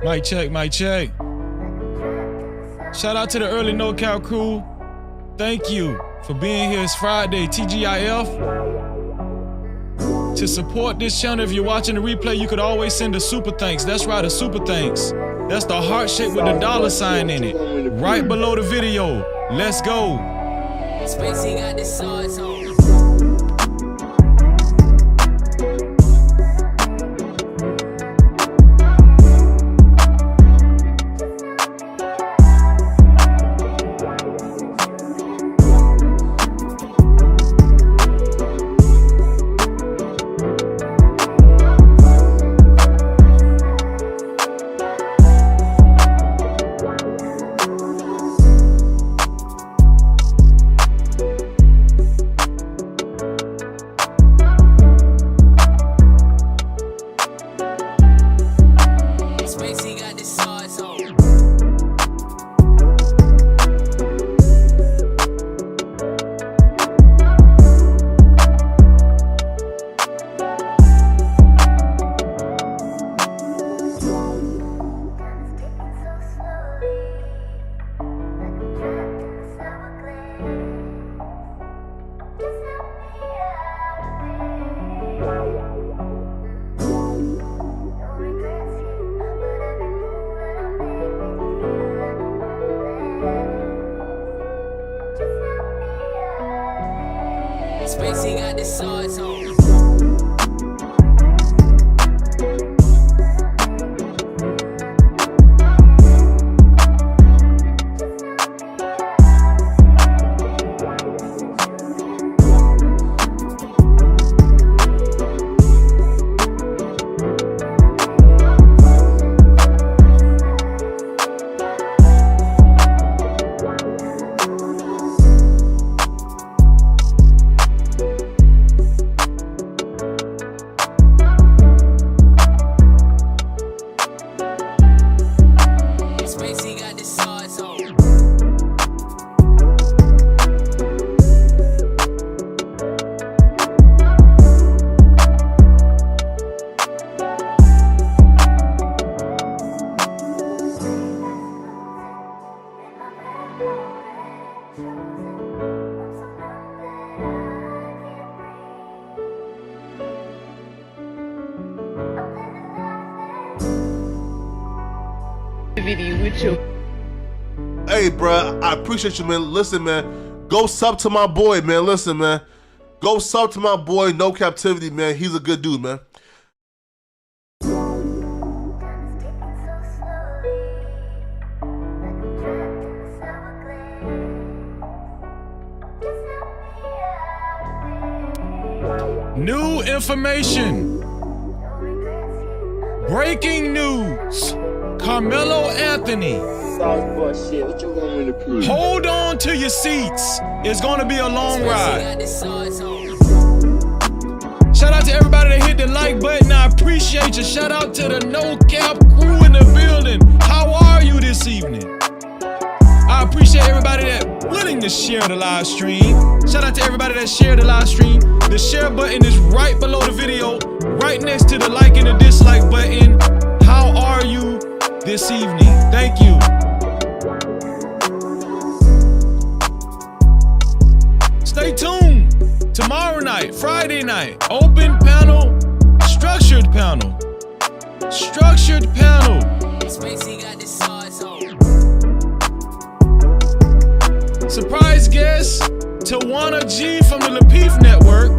Mic check, mic check. Shout out to the early No Cap crew. Thank you for being here. It's Friday, TGIF. To support this channel, if you're watching the replay, you could always send a super thanks. That's right, a super thanks. That's the heart shape with the $sign in it. Right below the video. Let's go. Spacey got the sauce on. Spacey got the sauce on. With you. Hey, bruh, I appreciate you, man. Listen, man, go sub to my boy, man. Listen, man, go sub to my boy, No Cap-tivity, man. He's a good dude, man. New information. Breaking news. Carmelo Anthony. Hold on to your seats. It's gonna be a long ride. Shout out to everybody that hit the like button. I appreciate you. Shout out to the No Cap crew in the building. How are you this evening? I appreciate everybody that willing to share the live stream. Shout out to everybody that shared the live stream. The share button is right below the video, right next to the like and the dislike button. How are you this evening? Thank you. Stay tuned. Tomorrow night, Friday night, open panel, structured panel. Structured panel. Spacey got the sauce on. Surprise guest, Tawana G from the Lapeef Network.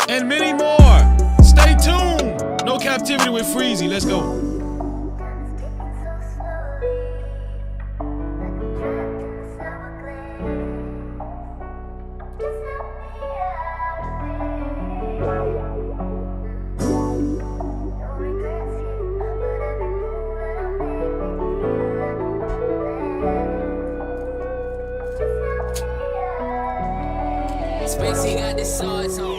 And many more. Stay tuned. No Cap-tivity with Freezy. Let's go. Spacey got the sauce on.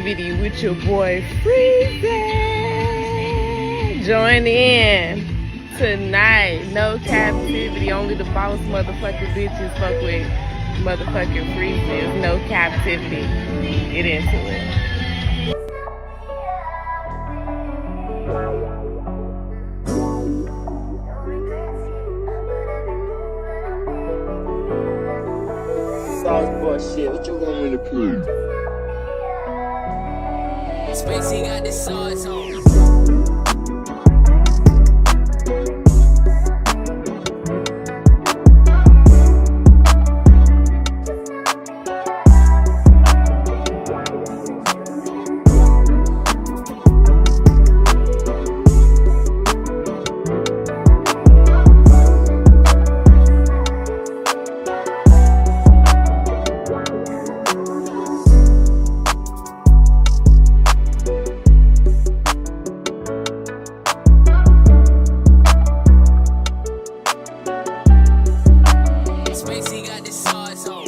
Cap-tivity with your boy Freezy. Join in tonight. No Cap-tivity. Only the boss motherfucking bitches fuck with motherfucking Freezy. No Cap-tivity. Get into it. Shit, what you want me to prove? Spacey got the sauce on. Spacey got the sauce on.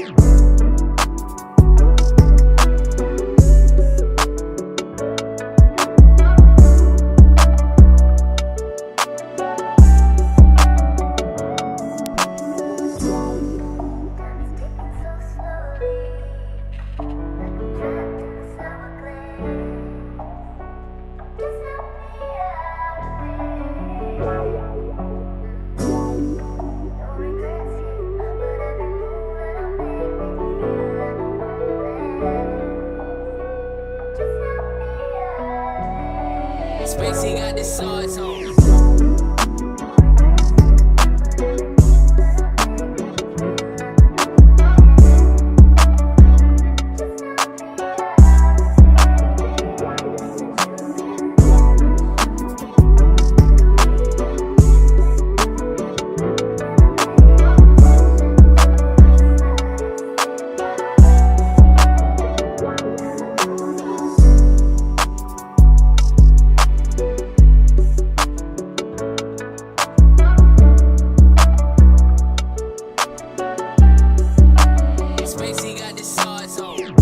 Spacey got the sauce on. Spacey got the sauce on.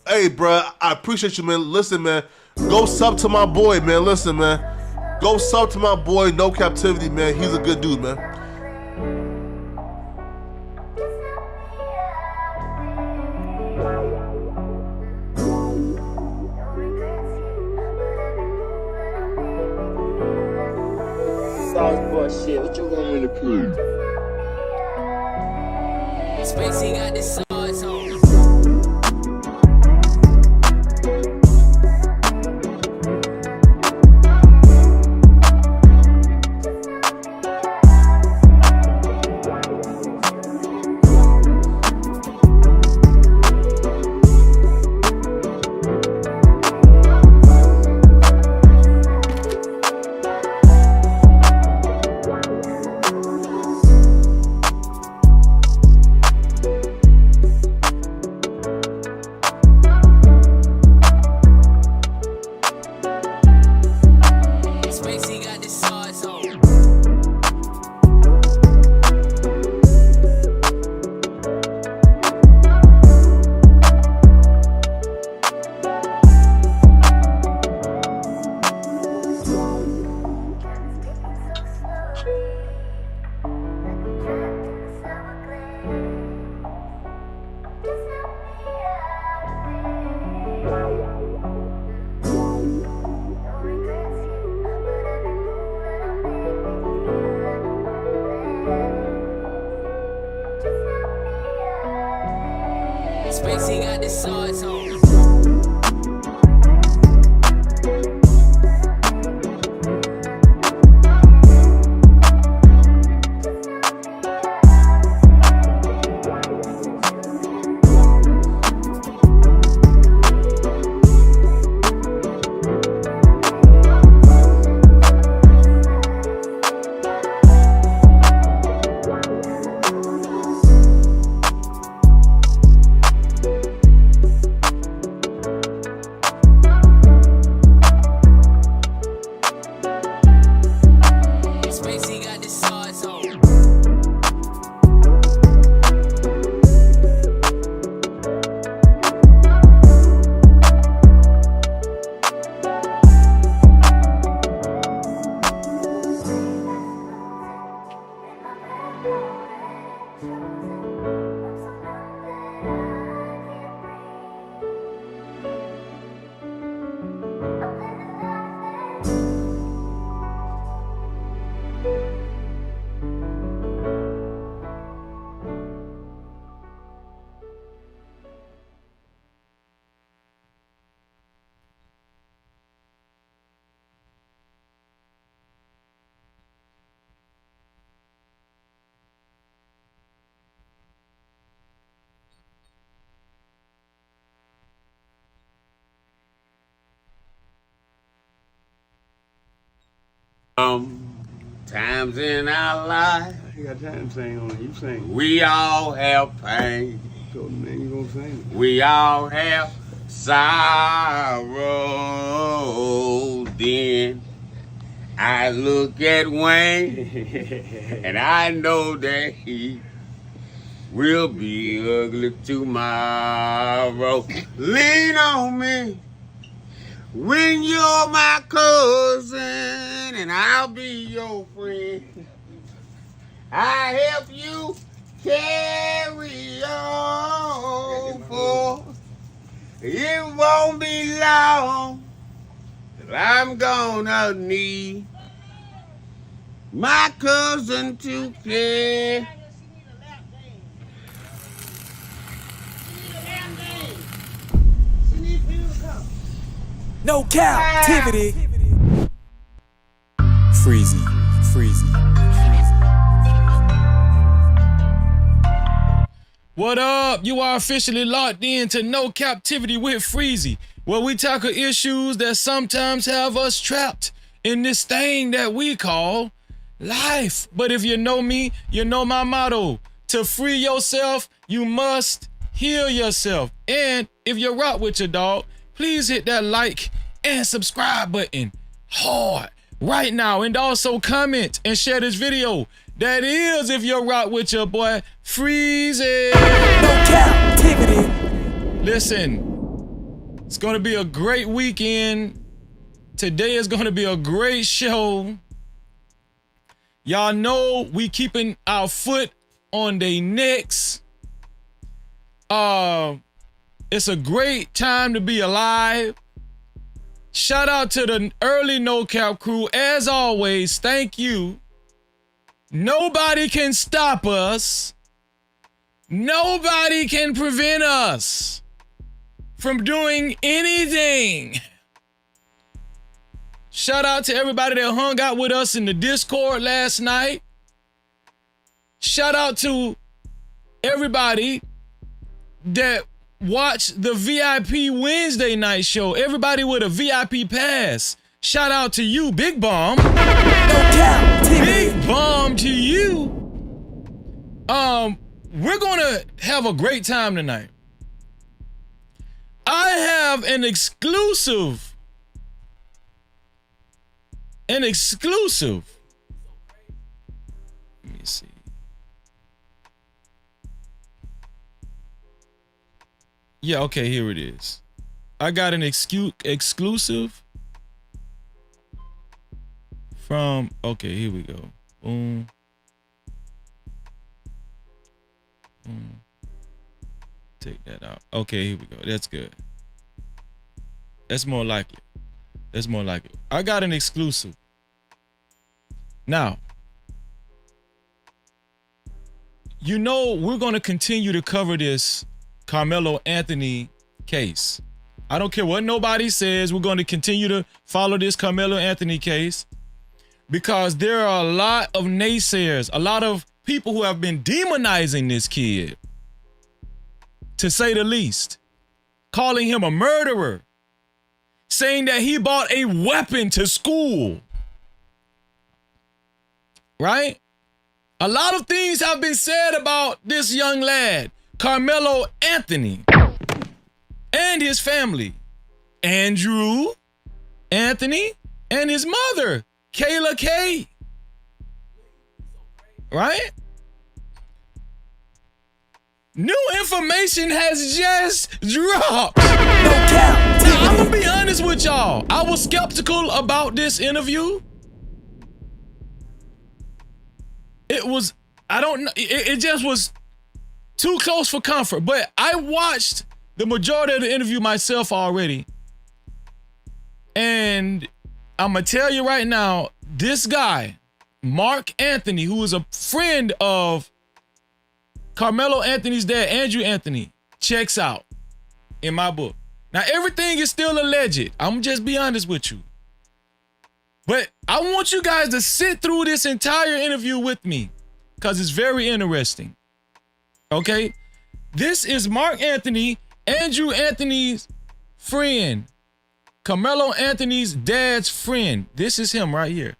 Hey, bro, I appreciate you, man. Listen, man, go sub to my boy, man. Listen, man, go sub to my boy, No Cap-tivity, man. He's a good dude, man. Sauce boy shit, what you want me to prove? Spacey got the sauce on. Times in our life, You got time to sing on it. You sing. we all have pain. So man, you gonna sing it. We all have sorrow. Then I look at Wayne and I know that he will be ugly tomorrow. Lean on me when you're my cousin and I'll be your friend. I help you carry on, for it won't be long till I'm gonna need my cousin to care. No Cap-tivity. Freezy. What up? You are officially locked in to No Captivity with Freezy, where we tackle issues that sometimes have us trapped in this thing that we call life. But if you know me, you know my motto. To free yourself, you must heal yourself. And if you rock with your dog, please hit that like and subscribe button hard right now. And also comment and share this video. That is if you rock with your boy Freezy. No Cap-tivity. Listen, it's gonna be a great weekend. Today is gonna be a great show. Y'all know we keeping our foot on their necks. It's a great time to be alive. Shout out to the early No Cap crew. As always, thank you. Nobody can stop us. Nobody can prevent us from doing anything. Shout out to everybody that hung out with us in the Discord last night. Shout out to everybody that watched the VIP Wednesday night show. Everybody with a VIP pass. Shout out to you, Big Bomb. No Cap-tivity. Big bomb to you. We're gonna have a great time tonight. I have an exclusive. Let me see. Yeah, okay, here it is. I got an exclusive from, okay, here we go. Boom. Take that out. Okay, here we go. That's good. That's more like it. I got an exclusive. Now, you know we're going to continue to cover this Carmelo Anthony case. I don't care what nobody says. We're going to continue to follow this Carmelo Anthony case because there are a lot of naysayers, a lot of people who have been demonizing this kid, to say the least, calling him a murderer, saying that he bought a weapon to school, right? A lot of things have been said about this young lad, Carmelo Anthony, and his family, Andrew Anthony, and his mother, Kayla K. Right? New information has just dropped. No Cap-tivity. Now, I'm gonna be honest with y'all. I was skeptical about this interview. It was, I don't know, it just was too close for comfort. But I watched the majority of the interview myself already. And I'm gonna tell you right now, this guy, Mark Anthony, who is a friend of Carmelo Anthony's dad, Andrew Anthony, checks out in my book. Now, everything is still alleged. I'm just be honest with you. But I want you guys to sit through this entire interview with me because it's very interesting. Okay? This is Mark Anthony, Andrew Anthony's friend, Carmelo Anthony's dad's friend. This is him right here.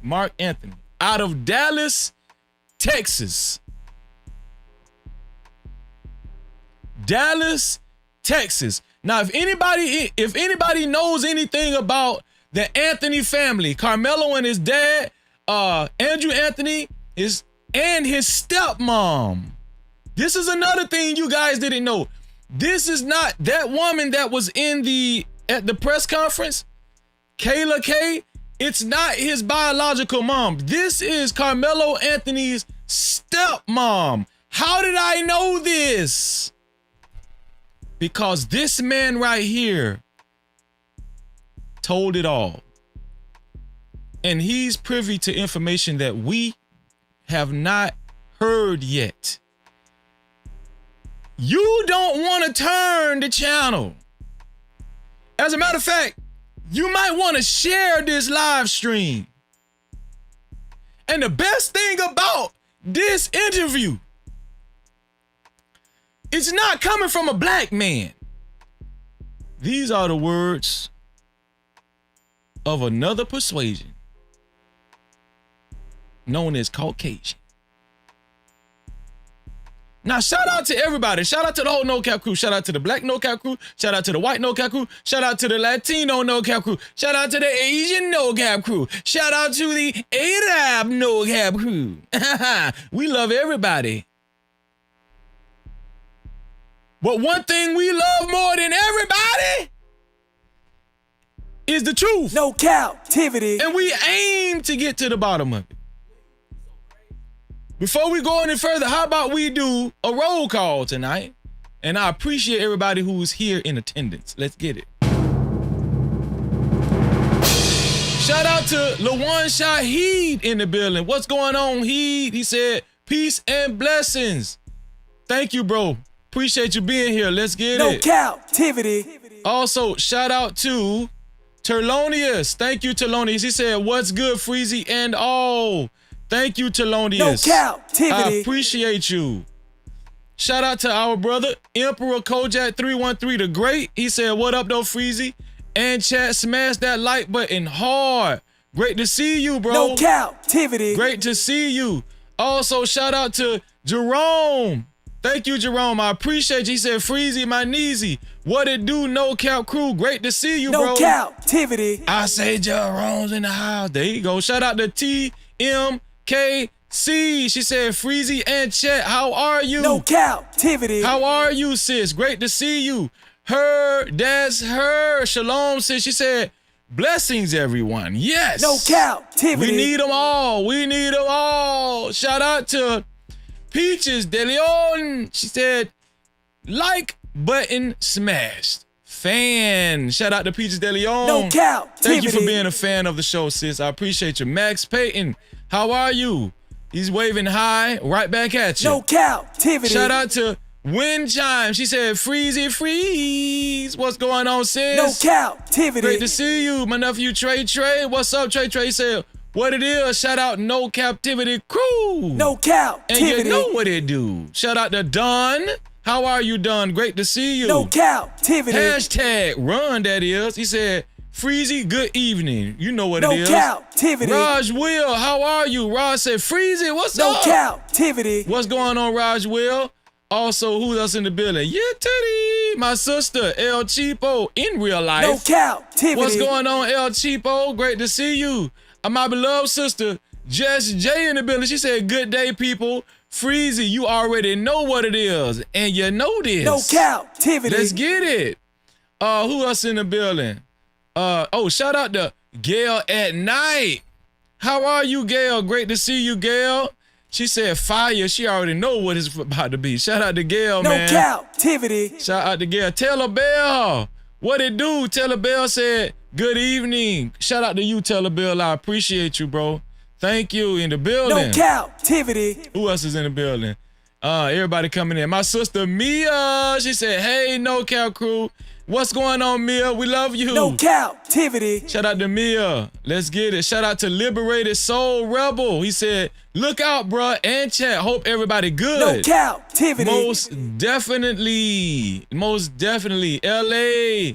Mark Anthony, out of Dallas, Texas. Dallas, Texas. Now, if anybody knows anything about the Anthony family, Carmelo and his dad, Andrew Anthony, and his stepmom. This is another thing you guys didn't know. This is not that woman that was at the press conference, Kayla K. It's not his biological mom. This is Carmelo Anthony's stepmom. How did I know this? Because this man right here told it all. And he's privy to information that we have not heard yet. You don't want to turn the channel. As a matter of fact, you might want to share this live stream. And the best thing about this interview, it's not coming from a black man. These are the words of another persuasion known as Caucasian. Now, shout out to everybody. Shout out to the whole No Cap crew. Shout out to the black No Cap crew. Shout out to the white No Cap crew. Shout out to the Latino No Cap crew. Shout out to the Asian No Cap crew. Shout out to the Arab No Cap crew. We love everybody. But one thing we love more than everybody is the truth. No captivity. And we aim to get to the bottom of it. Before we go any further, how about we do a roll call tonight? And I appreciate everybody who's here in attendance. Let's get it. Shout out to Lawan Shaheed in the building. What's going on, Heed? He said, peace and blessings. Thank you, bro. Appreciate you being here. Let's get No it. captivity. Also, shout out to Terlonius. Thank you, Terlonius. He said, what's good, Freezy and all? Thank you, Terlonius. No captivity. I appreciate you. Shout out to our brother, Emperor Kojak 313 the Great. He said, what up, though, Freezy? And chat, smash that like button hard. Great to see you, bro. No captivity. Great to see you. Also, shout out to Jerome. Thank you, Jerome. I appreciate you. He said, Freezy, my kneesy. What it do, No Cap crew? Great to see you, bro. No captivity. I say Jerome's in the house. There you go. Shout out to TMKC. She said, Freezy and chat, how are you? No captivity. How are you, sis? Great to see you. That's her. Shalom, sis. She said, blessings, everyone. Yes. No captivity. We need them all. We need them all. Shout out to Peaches de Leon. She said, like button smashed. Fan. Shout out to Peaches de Leon. No captivity. Thank you for being a fan of the show, sis. I appreciate you. Max Payton, how are you? He's waving hi right back at you. No captivity. Shout out to Wind Chime. She said, Freezy freeze. What's going on, sis? No captivity. Great to see you. My nephew Trey. What's up, Trey? He said, what it is? Shout out No Captivity crew. No captivity. And you know what it do. Shout out to Don. How are you, Don? Great to see you. No captivity. Hashtag run, that is. He said, Freezy, good evening. You know what it is. No captivity. Raj Will, how are you? Raj said, Freezy, what's up? No captivity. What's going on, Raj Will? Also, who else in the building? Yeah, Teddy, my sister, El Cheapo, in real life. No captivity. What's going on, El Cheapo? Great to see you. My beloved sister, Jess J in the building. She said, good day, people. Freezy, you already know what it is. And you know this. No captivity. Let's get it. Who else in the building? Shout out to Gail at night. How are you, Gail? Great to see you, Gail. She said fire. She already know what it's about to be. Shout out to Gail, no man. No captivity. Shout out to Gail. Taylor Bell. What it do? Taylor Bell said, good evening. Shout out to you, Taylor Bell. I appreciate you, bro. Thank you in the building. No captivity. Who else is in the building? Everybody coming in. My sister, Mia. She said, hey, No Cap crew. What's going on, Mia? We love you. No captivity. Shout out to Mia. Let's get it. Shout out to Liberated Soul Rebel. He said, look out, bruh, and chat. Hope everybody good. No captivity. Most definitely. LA.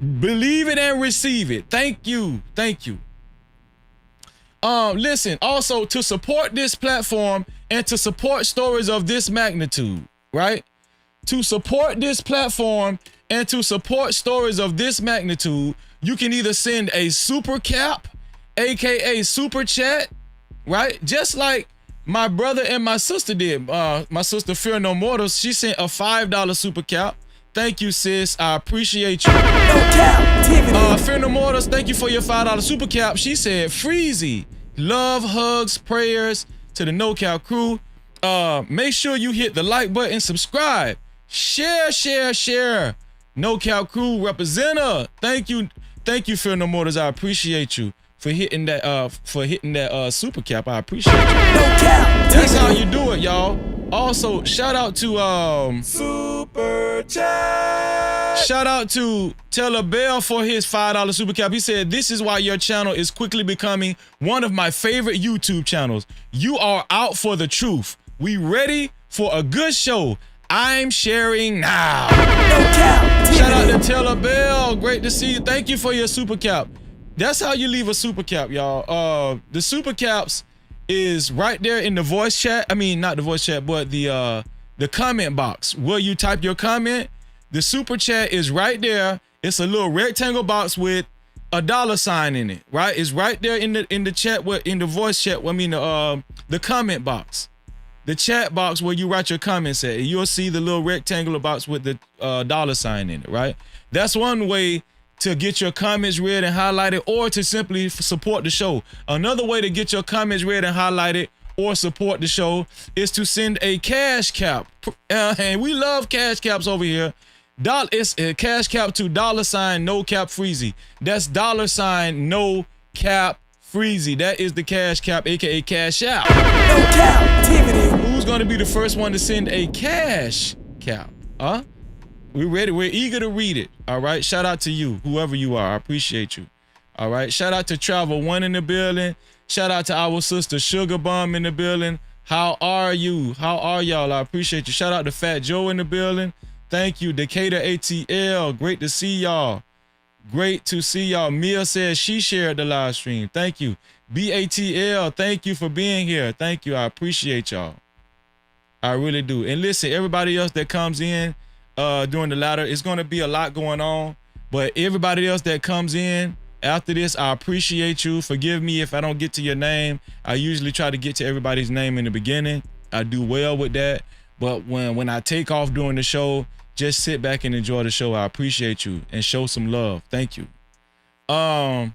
Believe it and receive it. Thank you. Thank you. Listen, also to support this platform and to support stories of this magnitude, right? To support this platform and to support stories of this magnitude, you can either send a super cap, aka super chat, right? Just like my brother and my sister did. My sister Fear No Mortals, she sent a $5 super cap. Thank you, sis. I appreciate you. Fear No Mortals, thank you for your $5 super cap. She said, Freezy, love, hugs, prayers to the No Cap crew. Make sure you hit the like button, subscribe, share. No Cap crew representative. Thank you, Fear No Mortals. I appreciate you for hitting that super cap. I appreciate you. That's how you do it, y'all. Also, shout out to Super Chat. Shout out to Teller Bell for his $5 super cap. He said, this is why your channel is quickly becoming one of my favorite YouTube channels. You are out for the truth. We ready for a good show. I'm sharing now. Shout out to Teller Bell. Great to see you. Thank you for your super cap. That's how you leave a super cap, y'all. The super caps is right there in the voice chat. I mean, not the voice chat, but the comment box where you type your comment. The super chat is right there. It's a little rectangle box with a $sign in it, right? It's right there in the chat, in the voice chat. I mean, the comment box, the chat box where you write your comments at. You'll see the little rectangular box with the $sign in it, right? That's one way to get your comments read and highlighted, or to simply support the show. Another way to get your comments read and highlighted or support the show is to send a cash cap. And we love cash caps over here. It's a cash cap to $sign No Cap Freezy. That's $sign No Cap Freezy. That is the cash cap, aka cash out. No Cap-tivity. Who's gonna be the first one to send a cash cap? Huh? We're ready. We're eager to read it. All right. Shout out to you, whoever you are. I appreciate you. All right. Shout out to Travel One in the building. Shout out to our sister Sugar Bomb in the building. How are you? How are y'all? I appreciate you. Shout out to Fat Joe in the building. Thank you. Decatur ATL. Great to see y'all. Great to see y'all. Mia says she shared the live stream. Thank you. BATL. Thank you for being here. Thank you. I appreciate y'all. I really do. And listen, everybody else that comes in during the ladder, it's going to be a lot going on, but everybody else that comes in after this, I appreciate you. Forgive me if I don't get to your name. I usually try to get to everybody's name in the beginning. I do well with that, but when I take off during the show, just sit back and enjoy the show. I appreciate you and show some love. Thank you. Last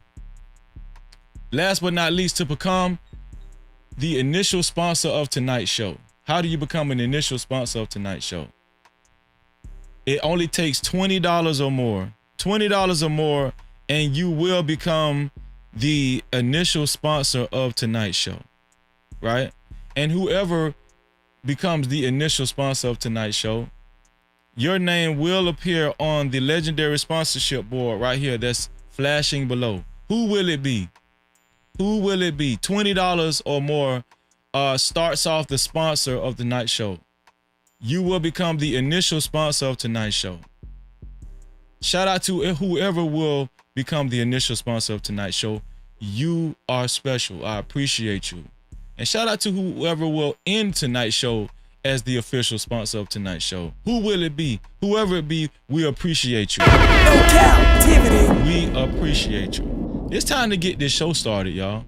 but not least, to become the initial sponsor of tonight's show. How do you become an initial sponsor of tonight's show? It only takes $20 or more. $20 or more, and you will become the initial sponsor of tonight's show, right? And whoever becomes the initial sponsor of tonight's show, your name will appear on the legendary sponsorship board right here that's flashing below. Who will it be? Who will it be? $20 or more starts off the sponsor of tonight's show. You will become the initial sponsor of tonight's show. Shout out to whoever will become the initial sponsor of tonight's show. You are special. I appreciate you. And shout out to whoever will end tonight's show as the official sponsor of tonight's show. Who will it be? Whoever it be, we appreciate you. No Cap-tivity. We appreciate you. It's time to get this show started, y'all.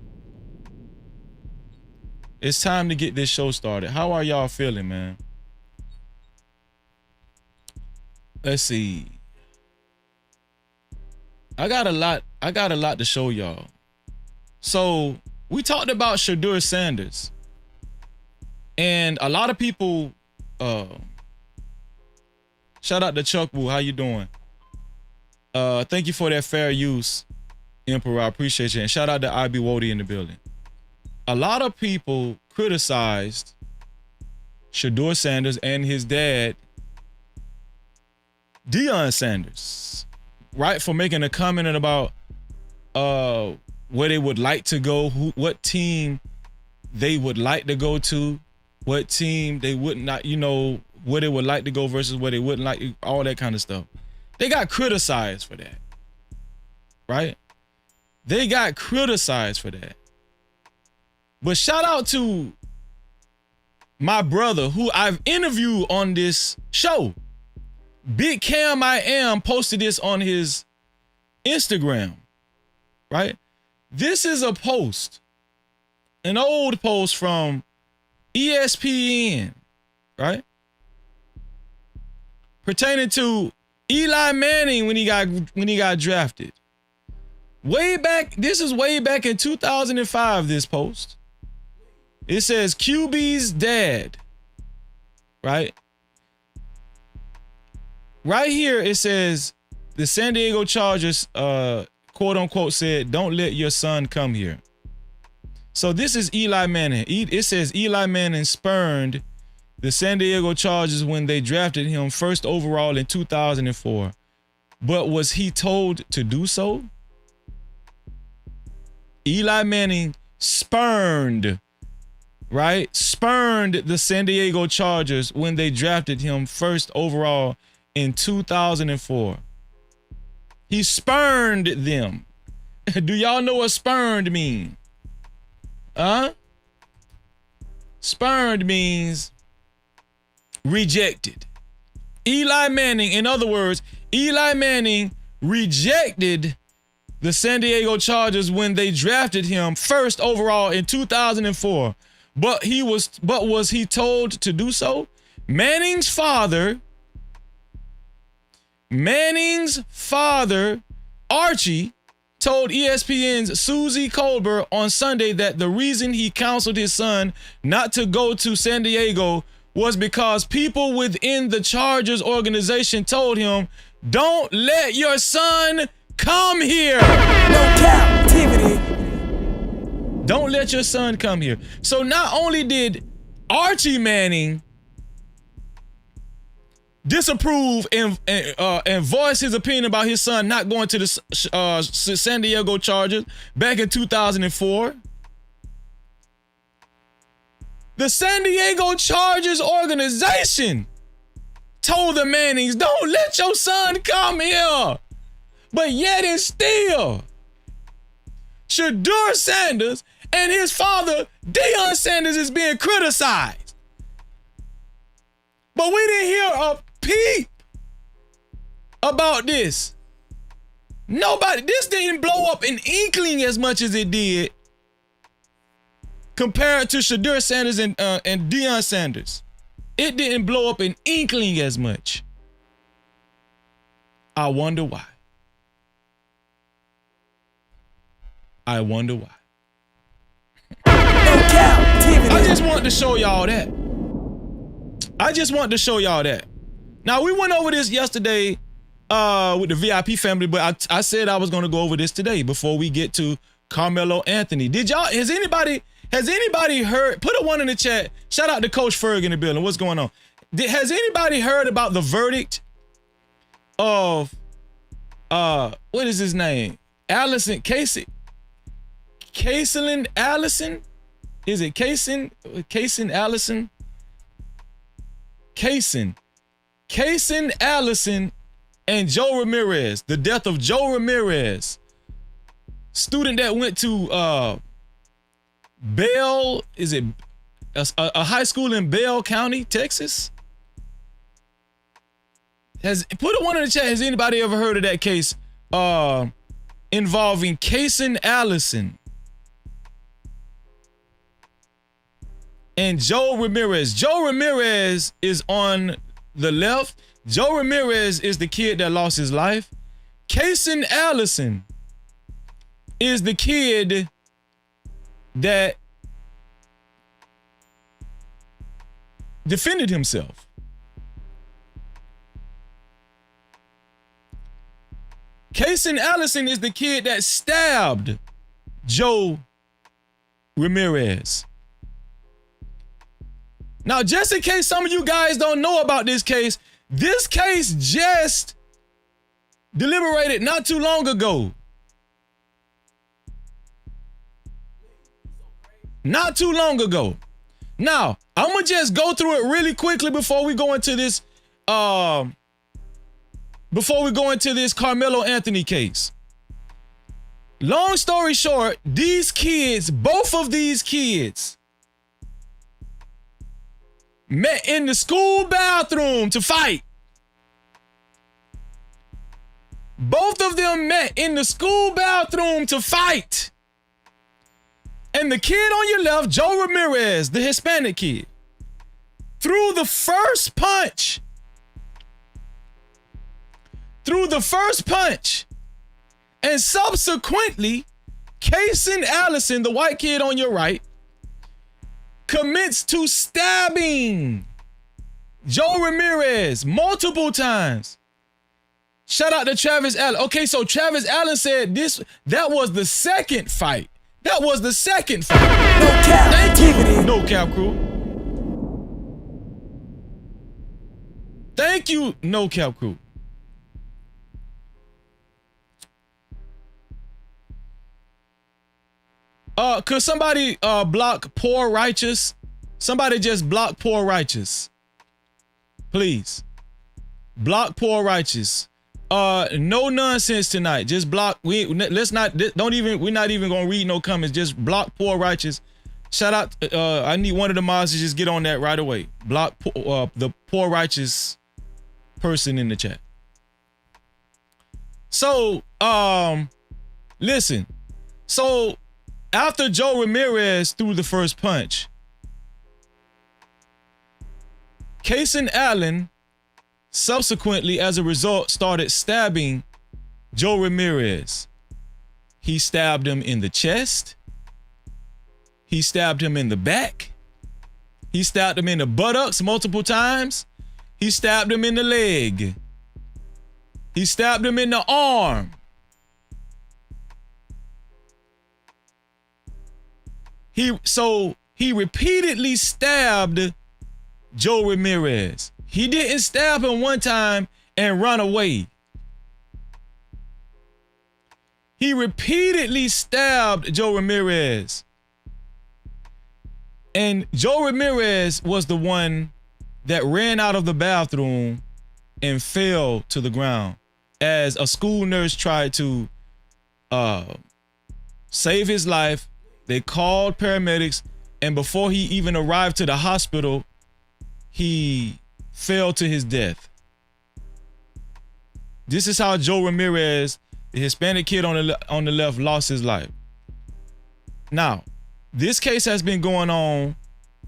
It's time to get this show started. How are y'all feeling, man? Let's see. I got a lot to show y'all. So we talked about Shedeur Sanders, and a lot of people. Shout out to Chuck Wu. How you doing? Thank you for that fair use, Emperor. I appreciate you. And shout out to IB Wody in the building. A lot of people criticized Shedeur Sanders and his dad, Deion Sanders, right, for making a comment about where they would like to go, what team they would like to go to, what team they would not, where they would like to go versus where they wouldn't like, all that kind of stuff. They got criticized for that. right? They got criticized for that. But shout out to my brother who I've interviewed on this show. Big Cam I Am posted this on his Instagram, right? This is a post, an old post from ESPN, right? Pertaining to Eli Manning when he got drafted. Way back, this is way back in 2005, this post. It says QB's dad, right? Right here, it says the San Diego Chargers, quote unquote, said, "Don't let your son come here." So this is Eli Manning. It says Eli Manning spurned the San Diego Chargers when they drafted him first overall in 2004. But was he told to do so? Eli Manning spurned, right? Spurned the San Diego Chargers when they drafted him first overall in 2004. He spurned them. Do y'all know what spurned mean? Spurned means rejected. Eli Manning, in other words, Eli Manning rejected the San Diego Chargers when they drafted him first overall in 2004. But was he told to do so? Manning's father, Archie, told ESPN's Susie Colbert on Sunday that the reason he counseled his son not to go to San Diego was because people within the Chargers organization told him, "Don't let your son come here." No captivity. Don't let your son come here. So not only did Archie Manning disapprove and voice his opinion about his son not going to the San Diego Chargers back in 2004, the San Diego Chargers organization told the Mannings, "Don't let your son come here." But yet and still, Shedeur Sanders and his father, Deion Sanders, is being criticized. But we didn't hear a peep about this. Nobody, this didn't blow up an inkling as much as it did compared to Shedeur Sanders and Deion Sanders. It didn't blow up an inkling as much. I wonder why. I wonder why. I just wanted to show y'all that. Now, we went over this yesterday with the VIP family, but I said I was going to go over this today before we get to Carmelo Anthony. Has anybody heard? Put a one in the chat. Shout out to Coach Ferg in the building. What's going on? Has anybody heard about the verdict of, what is his name? Allison, Casey. Caselin Allison? Is it Cason Allison? Cason Allison and Joe Ramirez. The death of Joe Ramirez. Student that went to Bell, is it a high school in Bell County, Texas? Put a one in the chat. Has anybody ever heard of that case involving Cason Allison and Joe Ramirez? Joe Ramirez is on the left. Joe Ramirez is the kid that lost his life. Cason Allison is the kid that defended himself. Cason Allison is the kid that stabbed Joe Ramirez. Now, just in case some of you guys don't know about this case just deliberated not too long ago. Not too long ago. Now, I'm gonna just go through it really quickly before we go into this Carmelo Anthony case. Long story short, these kids, both of these kids, met in the school bathroom to fight. Both of them met in the school bathroom to fight. And the kid on your left, Joe Ramirez, the Hispanic kid, threw the first punch. And subsequently, Kason Allison, the white kid on your right, commits to stabbing Joe Ramirez multiple times. Shout out to Travis Allen. Okay, so Travis Allen said that was the second fight. That was the second fight. No Cap-tivity. No Cap Crew. Thank you, No Cap Crew. Could somebody block Poor Righteous? Somebody just block Poor Righteous. Please. Block Poor Righteous. No nonsense tonight. Just block. We're not even gonna read no comments. Just block Poor Righteous. Shout out. I need one of the mods to just get on that right away. Block the Poor Righteous person in the chat. So, listen. So, after Joe Ramirez threw the first punch, Kason Allen subsequently, as a result, started stabbing Joe Ramirez. He stabbed him in the chest. He stabbed him in the back. He stabbed him in the buttocks multiple times. He stabbed him in the leg. He stabbed him in the arm. He repeatedly stabbed Joe Ramirez. He didn't stab him one time and run away. He repeatedly stabbed Joe Ramirez. And Joe Ramirez was the one that ran out of the bathroom and fell to the ground as a school nurse tried to save his life. They called paramedics, and before he even arrived to the hospital, he fell to his death. This is how Joe Ramirez, the Hispanic kid on the left, lost his life. Now, this case has been going on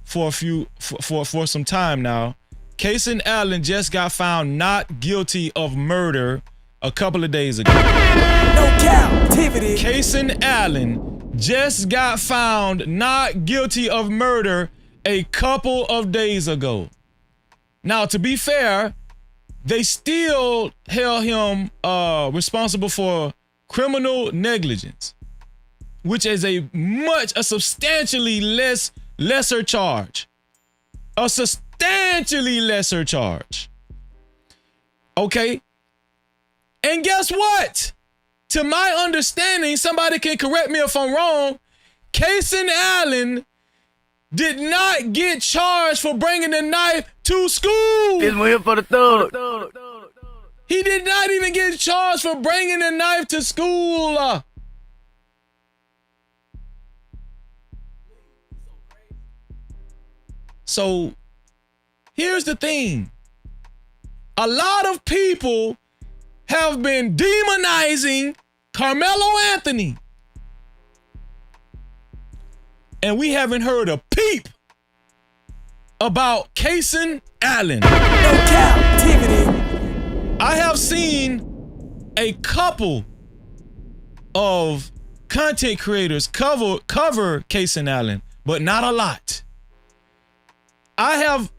for some time now. Kason Allen just got found not guilty of murder a couple of days ago. No Cap-tivity. Kason Allen just got found not guilty of murder a couple of days ago. Now, to be fair, they still held him responsible for criminal negligence, which is a substantially lesser charge. A substantially lesser charge. Okay? And guess what? To my understanding, somebody can correct me if I'm wrong, Kason Allen did not get charged for bringing the knife to school. This one here for the thug. He did not even get charged for bringing the knife to school. So, here's the thing. A lot of people have been demonizing Carmelo Anthony. And we haven't heard a peep about Kason Allen. No Cap-tivity. I have seen a couple of content creators cover Kason Allen, but not a lot. I have,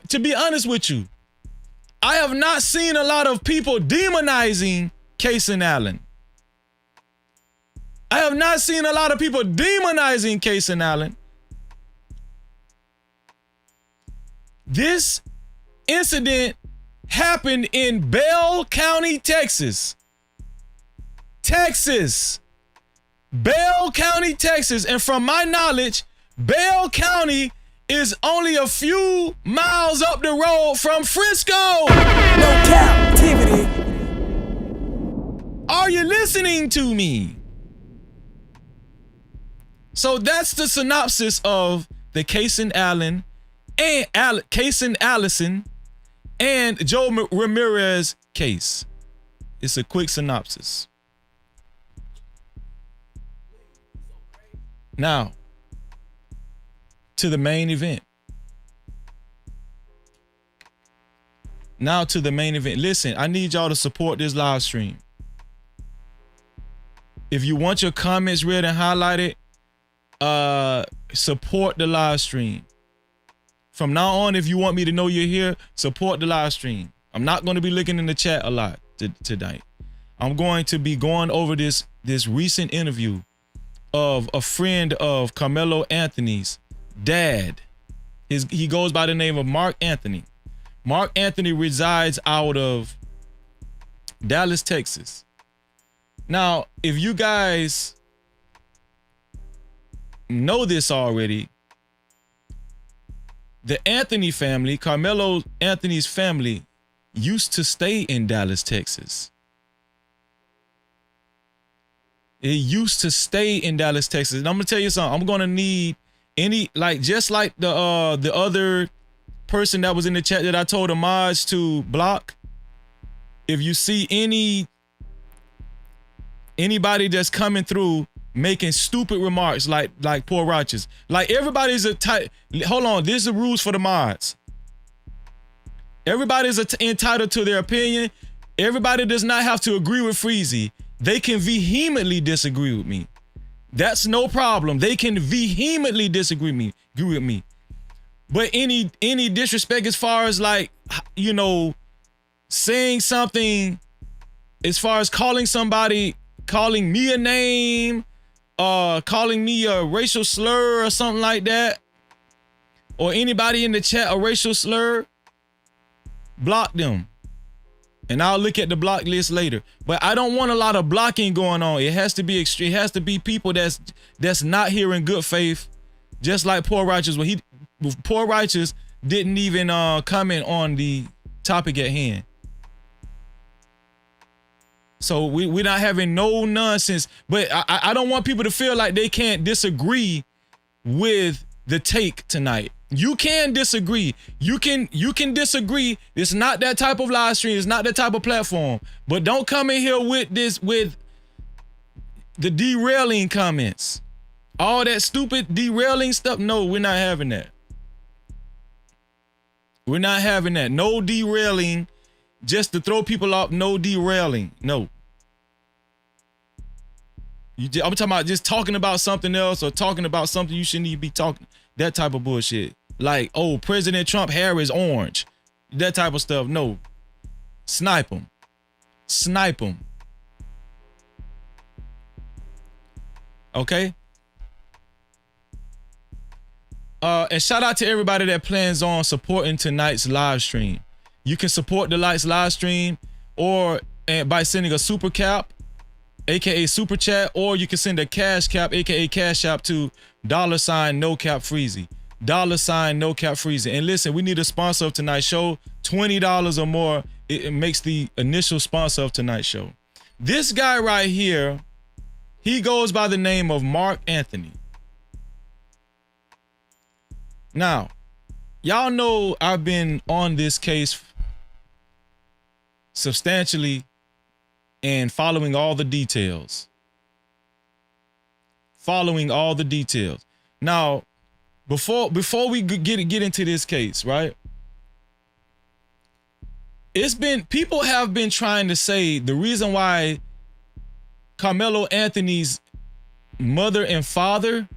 to be honest with you, I have not seen a lot of people demonizing Kason Allen. I have not seen a lot of people demonizing Kason Allen. This incident happened in Bell County, Texas. Bell County, Texas. And from my knowledge, Bell County is only a few miles up the road from Frisco. No Cap-tivity. Are you listening to me? So that's the synopsis of the Casey Allen and Casey Allison and Joe Ramirez case. It's a quick synopsis. Now, to the main event. Listen, I need y'all to support this live stream. If you want your comments read and highlighted, support the live stream. From now on, if you want me to know you're here, support the live stream. I'm not going to be looking in the chat a lot tonight. I'm going to be going over this recent interview of a friend of Carmelo Anthony's dad. He goes by the name of Mark Anthony. Mark Anthony resides out of Dallas, Texas. Now, if you guys know this already, the Anthony family, Carmelo Anthony's family, used to stay in Dallas, Texas. It used to stay in Dallas, Texas. And I'm gonna tell you something. I'm gonna need just like the other person that was in the chat that I told the mods to block. If you see anybody that's coming through making stupid remarks like poor Righteous, like everybody's hold on, this is the rules for the mods. Everybody's entitled to their opinion. Everybody does not have to agree with Freezy. They can vehemently disagree with me. That's no problem. They can vehemently disagree with me. But any disrespect as far as like, you know, saying something, as far as calling me a name, calling me a racial slur or something like that, or anybody in the chat a racial slur, block them. And I'll look at the block list later. But I don't want a lot of blocking going on. It has to be extreme. It has to be people that's not here in good faith. Just like Poor Righteous. Poor Righteous didn't even comment on the topic at hand. So we're not having no nonsense. But I don't want people to feel like they can't disagree with the take tonight. You can disagree. You can disagree. It's not that type of live stream. It's not that type of platform. But don't come in here with the derailing comments. All that stupid derailing stuff. No, we're not having that. We're not having that. No derailing just to throw people off. No derailing. No. I'm talking about just talking about something else or talking about something you shouldn't even be talking. That type of bullshit. Like, oh, President Trump hair is orange. That type of stuff. No. Snipe them. Snipe them. Okay? And shout out to everybody that plans on supporting tonight's live stream. You can support the live stream or by sending a super cap, aka super chat, or you can send a cash cap, aka cash app to $, no cap freezy. $, no cap freezy. And listen, we need a sponsor of tonight's show. $20 or more, it makes the initial sponsor of tonight's show. This guy right here, he goes by the name of Mark Anthony. Now, y'all know I've been on this case substantially and following all the details. Now, before we get into this case, right? People have been trying to say the reason why Carmelo Anthony's mother and father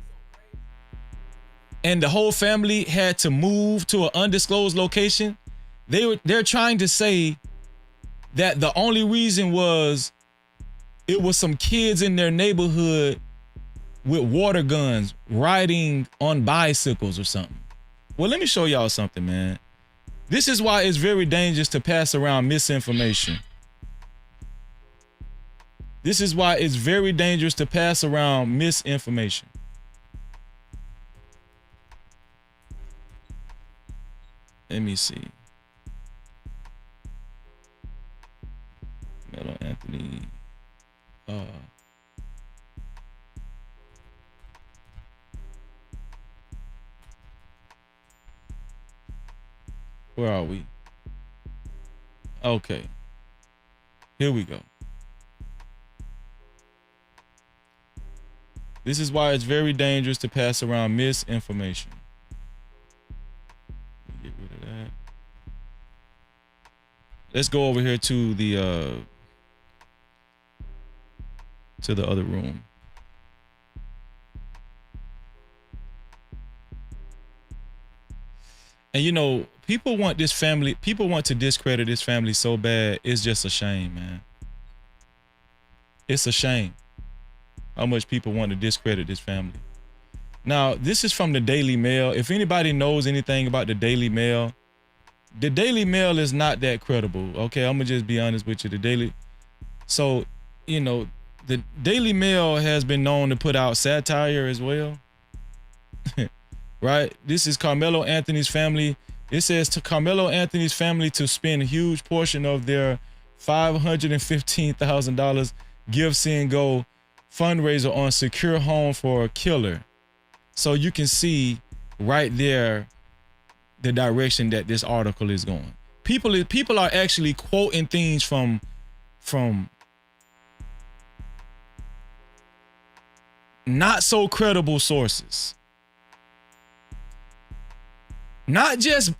and the whole family had to move to an undisclosed location. They're trying to say that the only reason was it was some kids in their neighborhood with water guns riding on bicycles or something. Well, let me show y'all something, man. This is why it's very dangerous to pass around misinformation. This is why it's very dangerous to pass around misinformation. Let me see. Carmelo Anthony Where are we? Okay. Here we go. This is why it's very dangerous to pass around misinformation. Get rid of that. Let's go over here to the other room. And you know, people want to discredit this family so bad. It's just a shame, man. It's a shame how much people want to discredit this family. Now, this is from the Daily Mail. If anybody knows anything about the Daily Mail is not that credible. Okay, I'm gonna just be honest with you. So, you know, the Daily Mail has been known to put out satire as well. Right? This is Carmelo Anthony's family. It says to Carmelo Anthony's family to spend a huge portion of their $515,000 Give, Send, Go fundraiser on secure home for a killer. So you can see right there the direction that this article is going. People are actually quoting things from not so credible sources. Not just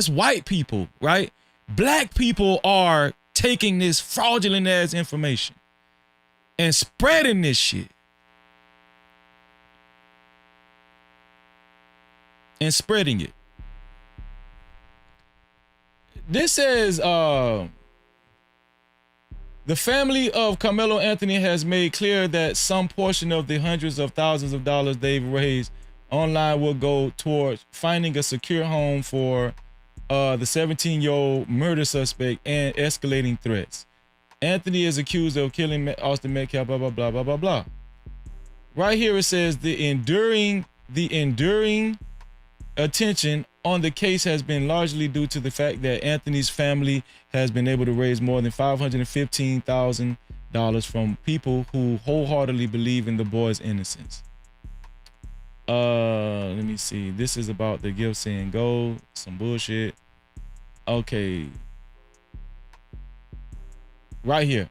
white people, right? Black people are taking this fraudulent ass information and spreading this shit. And spreading it. This says the family of Carmelo Anthony has made clear that some portion of the hundreds of thousands of dollars they've raised online will go towards finding a secure home for the 17-year-old murder suspect and escalating threats. Anthony is accused of killing Austin Metcalf, blah, blah, blah, blah, blah, blah. Right here it says the enduring attention on the case has been largely due to the fact that Anthony's family has been able to raise more than $515,000 from people who wholeheartedly believe in the boy's innocence. Let me see. This is about the Give, Send, Go. Some bullshit. Okay. Right here.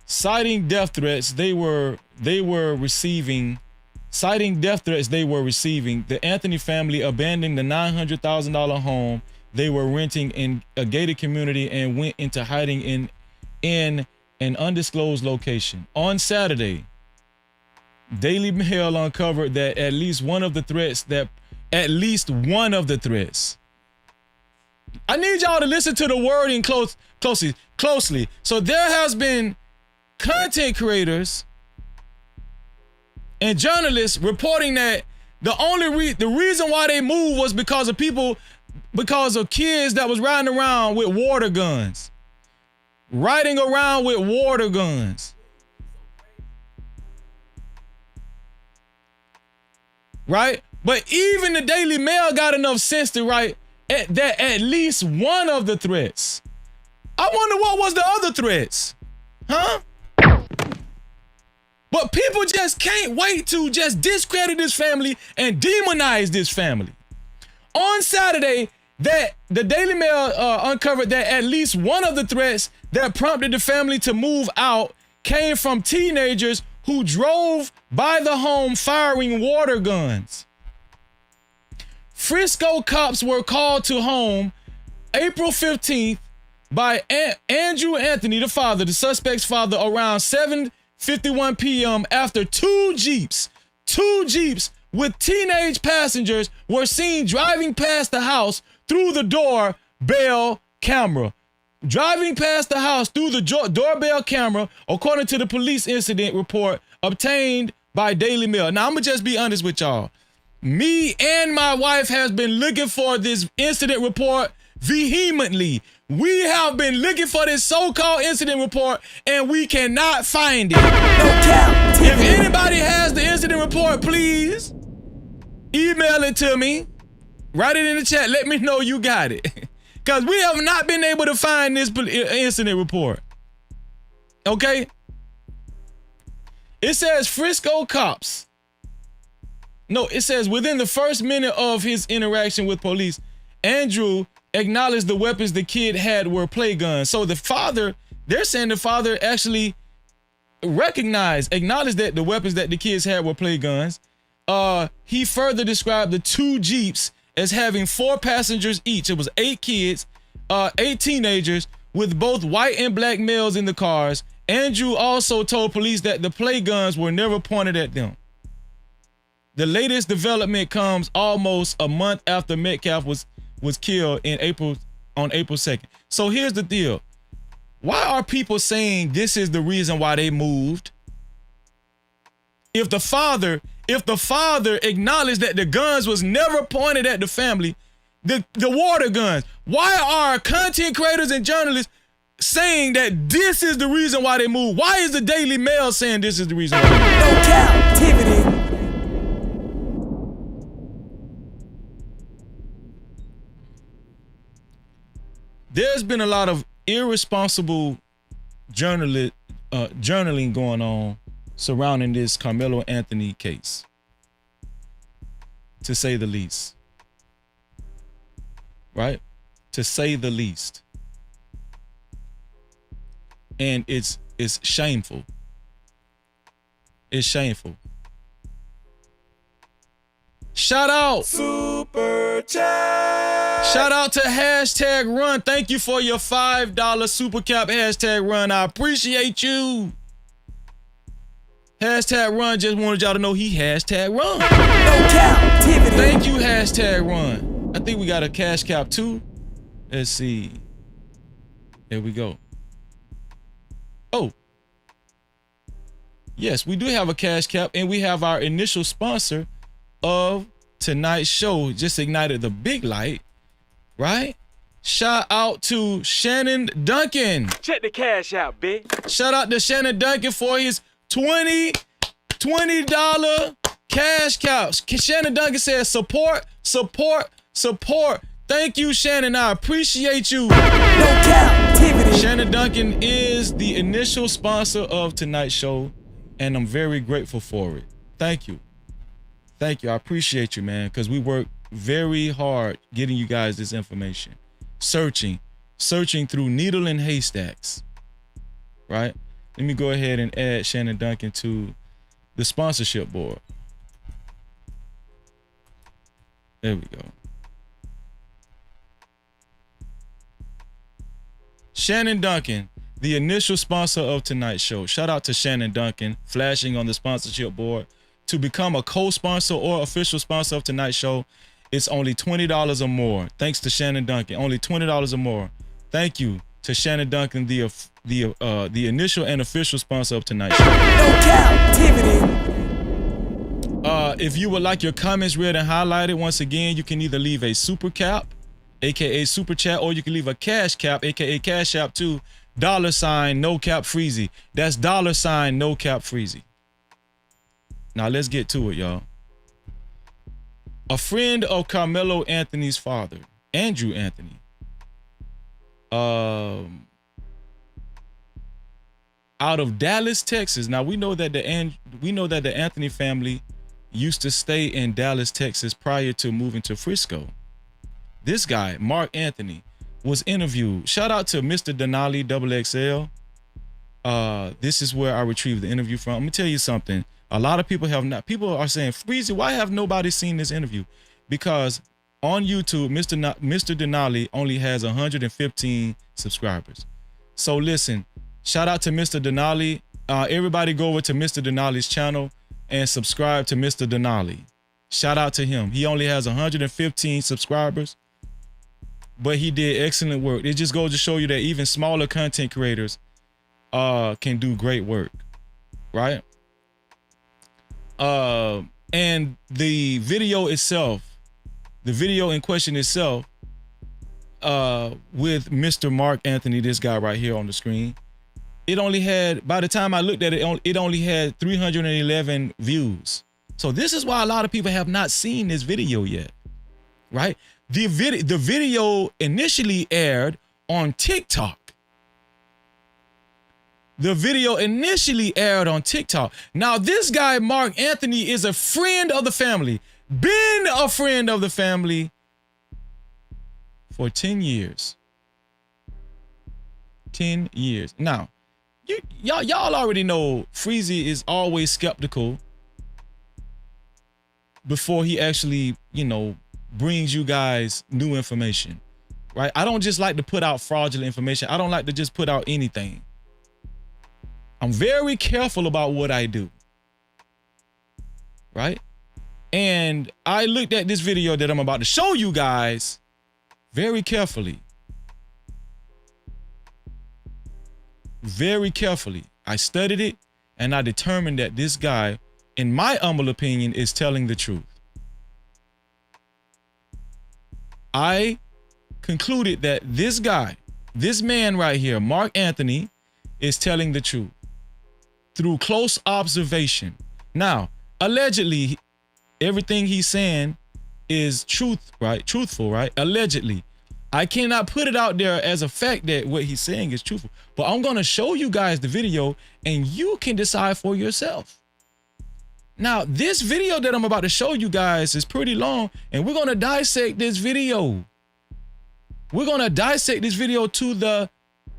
Citing death threats they were receiving, the Anthony family abandoned the $900,000 home they were renting in a gated community and went into hiding in an undisclosed location. On Saturday, Daily Mail uncovered that at least one of the threats. I need y'all to listen to the wording closely. So there has been content creators and journalists reporting that the reason why they moved was because of kids that was riding around with water guns. Right? But even the Daily Mail got enough sense to write that at least one of the threats. I wonder what was the other threats? Huh? But people just can't wait to just discredit this family and demonize this family. On Saturday, that the Daily Mail uncovered that at least one of the threats that prompted the family to move out came from teenagers who drove by the home firing water guns. Frisco cops were called to home April 15th by Andrew Anthony, the suspect's father, around 7:51 p.m. after two Jeeps with teenage passengers were seen driving past the house through the doorbell camera. Doorbell camera, according to the police incident report obtained by Daily Mail. Now, I'm going to just be honest with y'all. Me and my wife has been looking for this incident report vehemently. We have been looking for this so-called incident report, and we cannot find it. If anybody has the incident report, please email it to me. Write it in the chat. Let me know you got it. Because we have not been able to find this incident report. Okay? It says Frisco cops. No, it says within the first minute of his interaction with police, Andrew acknowledged the weapons the kid had were play guns. So the father, they're saying the father actually acknowledged that the weapons that the kids had were play guns. He further described the 2 Jeeps as having 4 passengers each. It was 8 kids, 8 teenagers with both white and black males in the cars. Andrew also told police that the play guns were never pointed at them. The latest development comes almost a month after Metcalf was killed on April 2nd. So here's the deal. Why are people saying this is the reason why they moved? If the father acknowledged that the guns was never pointed at the family, the water guns, why are content creators and journalists saying that this is the reason why they moved? Why is the Daily Mail saying this is the reason why? No Cap-tivity. There's been a lot of irresponsible journaling going on surrounding this Carmelo Anthony case, to say the least. Right? To say the least. And it's shameful. It's shameful. Shout out. Super chat. Shout out to #run. Thank you for your $5 super cap #run. I appreciate you. #run just wanted y'all to know he #run. No Cap-tivity. Thank you, #run. I think we got a cash cap too. Let's see. There we go. Oh. Yes, we do have a cash cap, and we have our initial sponsor of tonight's show. Just ignited the big light, right? Shout out to Shannon Duncan. Check the cash out, bitch. Shout out to Shannon Duncan for his $20 cash cows. Shannon Duncan says support. Thank you, Shannon. I appreciate you. No Cap-tivity. Shannon Duncan is the initial sponsor of tonight's show, and I'm very grateful for it. Thank you. Thank you. I appreciate you, man, because we work very hard getting you guys this information. Searching through needle and haystacks, right? Let me go ahead and add Shannon Duncan to the sponsorship board. There we go. Shannon Duncan, the initial sponsor of tonight's show. Shout out to Shannon Duncan, flashing on the sponsorship board. To become a co-sponsor or official sponsor of tonight's show, it's only $20 or more. Thanks to Shannon Duncan, only $20 or more. Thank you to Shannon Duncan, the initial and official sponsor of tonight's show. No Cap-tivity. If you would like your comments read and highlighted, once again, you can either leave a super cap, aka super chat, or you can leave a cash cap, aka cash app to $ no cap freezy. That's $ no cap freezy. Now let's get to it, y'all. A friend of Carmelo Anthony's father, Andrew Anthony, out of Dallas, Texas. Now we know that the Anthony family used to stay in Dallas, Texas prior to moving to Frisco. This guy, Mark Anthony, was interviewed. Shout out to Mr. Denali XXL. This is where I retrieved the interview from. I'm gonna tell you something. A lot of people are saying, Freezy, why have nobody seen this interview? Because on YouTube, Mr. Denali only has 115 subscribers. So listen, shout out to Mr. Denali. Everybody go over to Mr. Denali's channel and subscribe to Mr. Denali. Shout out to him. He only has 115 subscribers, but he did excellent work. It just goes to show you that even smaller content creators can do great work, right? And the video in question itself, with Mr. Mark Anthony, this guy right here on the screen, it only had, by the time I looked at it, it only had 311 views. So this is why a lot of people have not seen this video yet, right? The video initially aired on TikTok. the video initially aired on TikTok. Now, this guy, Mark Anthony, is a friend of the family. Been a friend of the family for 10 years. 10 years. Now, y'all already know Freezy is always skeptical before he actually, you know, brings you guys new information, right? I don't just like to put out fraudulent information. I don't like to just put out anything. I'm very careful about what I do, right? And I looked at this video that I'm about to show you guys very carefully. Very carefully. I studied it and I determined that this guy, in my humble opinion, is telling the truth. I concluded that this guy, this man right here, Mark Anthony, is telling the truth through close observation. Now, allegedly, everything he's saying is truthful, right? Allegedly. I cannot put it out there as a fact that what he's saying is truthful, but I'm going to show you guys the video and you can decide for yourself. Now, this video that I'm about to show you guys is pretty long, and we're going to dissect this video. We're going to dissect this video to the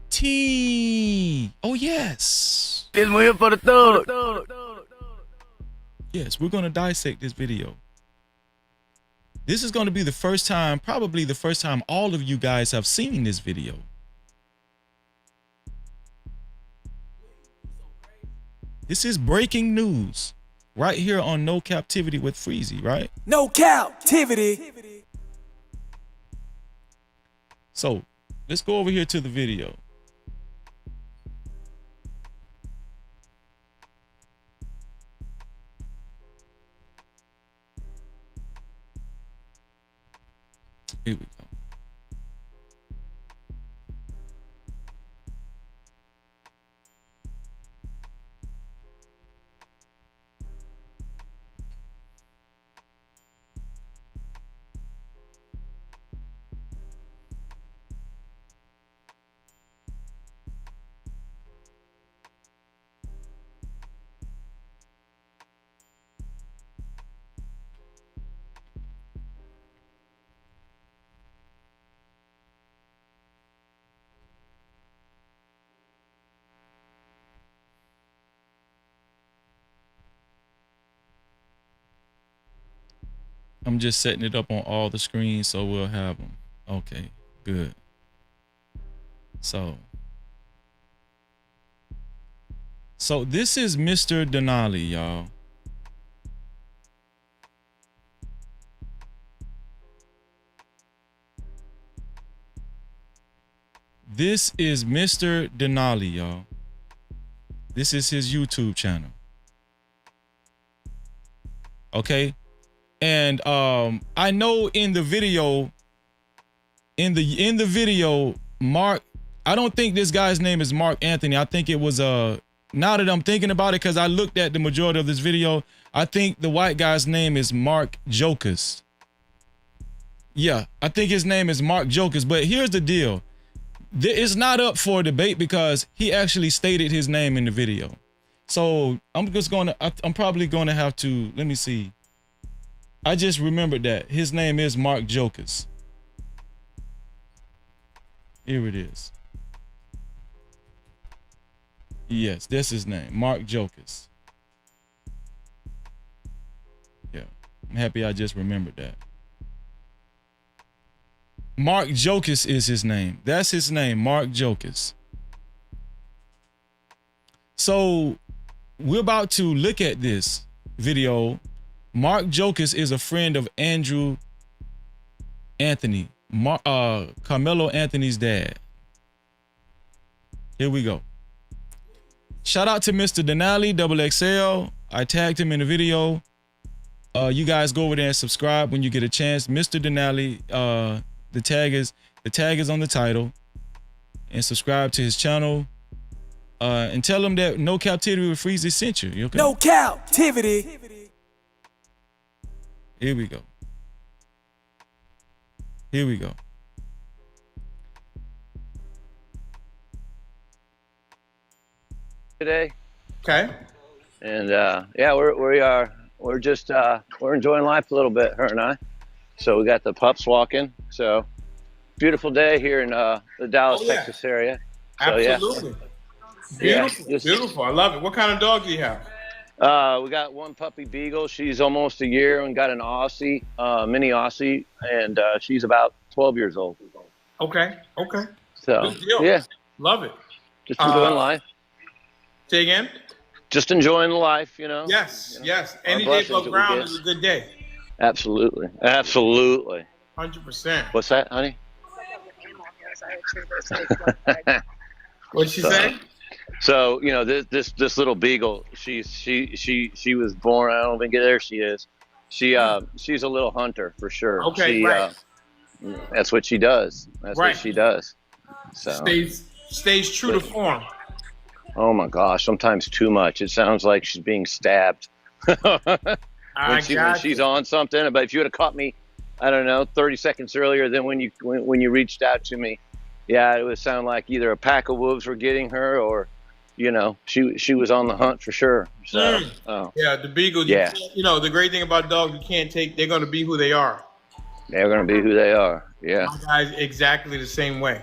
T. Oh, yes. This one here for the thug. Yes, we're going to dissect this video. This is going to be the first time, probably the first time all of you guys have seen this video. This is breaking news right here on No Cap-tivity with Freezy, right? No Cap-tivity. So let's go over here to the video. Here we go. I'm just setting it up on all the screens so we'll have them. Okay, good. So this is Mr. Denali, y'all. This is Mr. Denali, y'all. This is his YouTube channel. Okay. And I know in the video, Mark, I don't think this guy's name is Mark Anthony. I think it was now that I'm thinking about it, because I looked at the majority of this video, I think the white guy's name is Mark Jokus. Yeah, I think his name is Mark Jokus. But here's the deal. It's not up for debate because he actually stated his name in the video. So I'm probably gonna have to, let me see. I just remembered that his name is Mark Jokus. Here it is. Yes, that's his name, Mark Jokus. Yeah, I'm happy I just remembered that. Mark Jokus is his name. That's his name, Mark Jokus. So we're about to look at this video. Mark Jokus is a friend of Andrew Anthony, Carmelo Anthony's dad. Here we go. Shout out to Mr. Denali, XXL. I tagged him in the video. You guys go over there and subscribe when you get a chance. Mr. Denali, the tag is on the title, and subscribe to his channel. And tell him that No Cap-tivity with Freezy sent you. Okay? No Cap-tivity. Here we go. Here we go. today. Okay. And yeah, we're just we're enjoying life a little bit, her and I. So we got the pups walking. So beautiful day here in the Dallas, Texas area. So, Absolutely. Beautiful. Beautiful. I love it. What kind of dog do you have? We got one puppy beagle. She's almost a year, and got an Aussie, mini Aussie, and she's about 12 years old. Okay. Okay. So good deal. yeah, love it. just enjoying life. Say again. Just enjoying life, you know. Yes. You know, yes. Any day above ground is a good day. Absolutely. Absolutely. 100%. What's that, honey? What'd she say? So you know, this little beagle, she was born. I don't think there she is. She's a little hunter for sure. Okay, right. That's what she does. That's what she does. So stays true to form. Oh my gosh, sometimes too much. It sounds like she's being stabbed when she's on something. But if you would have caught me, I don't know, 30 seconds earlier than when you reached out to me, yeah, it would sound like either a pack of wolves were getting her, or you know, she was on the hunt for sure. So yeah, the beagle. Yeah. You know, the great thing about dogs, you can't take. They're going to be who they are. They're going to be who they are. Yeah. My guy's exactly the same way.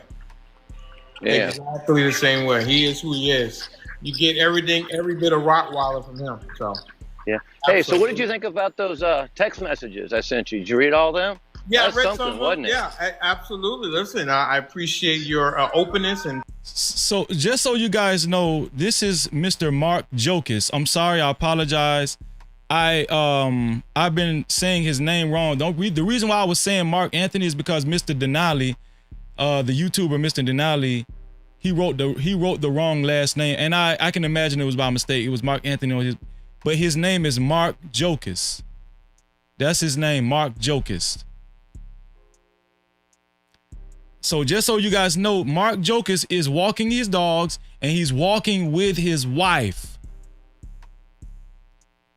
Yeah. Exactly the same way. He is who he is. You get everything, every bit of Rottweiler from him. So. Yeah. Hey, so what did you think about those text messages I sent you? Did you read all of them? Yeah, that's I read something, some of them. wasn't it? Yeah, absolutely. Listen, I appreciate your openness and. So just so you guys know, this is Mr. Mark Jokus. I'm sorry, I apologize. I've been saying his name wrong. Don't read. The reason why I was saying Mark Anthony is because Mr. Denali, the YouTuber Mr. Denali, he wrote the wrong last name, and I can imagine it was by mistake. It was Mark Anthony, but his name is Mark Jokus. That's his name, Mark Jokus. So just so you guys know, Mark Jokus is walking his dogs, and he's walking with his wife.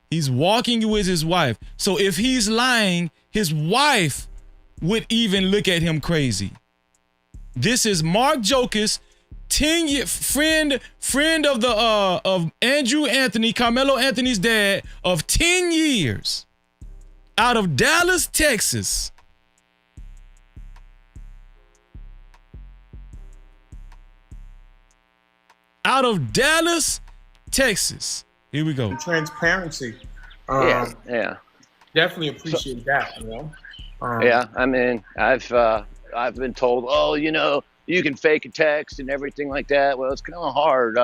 He's walking with his wife. So if he's lying, his wife would even look at him crazy. This is Mark Jokus, 10-year friend of the of Andrew Anthony, Carmelo Anthony's dad, of 10 years, out of Dallas, Texas. Out of Dallas, Texas. Here we go. Transparency. Yeah. Definitely appreciate that. You know. Yeah, I mean, I've been told, oh, you know, you can fake a text and everything like that. Well, it's kind of hard.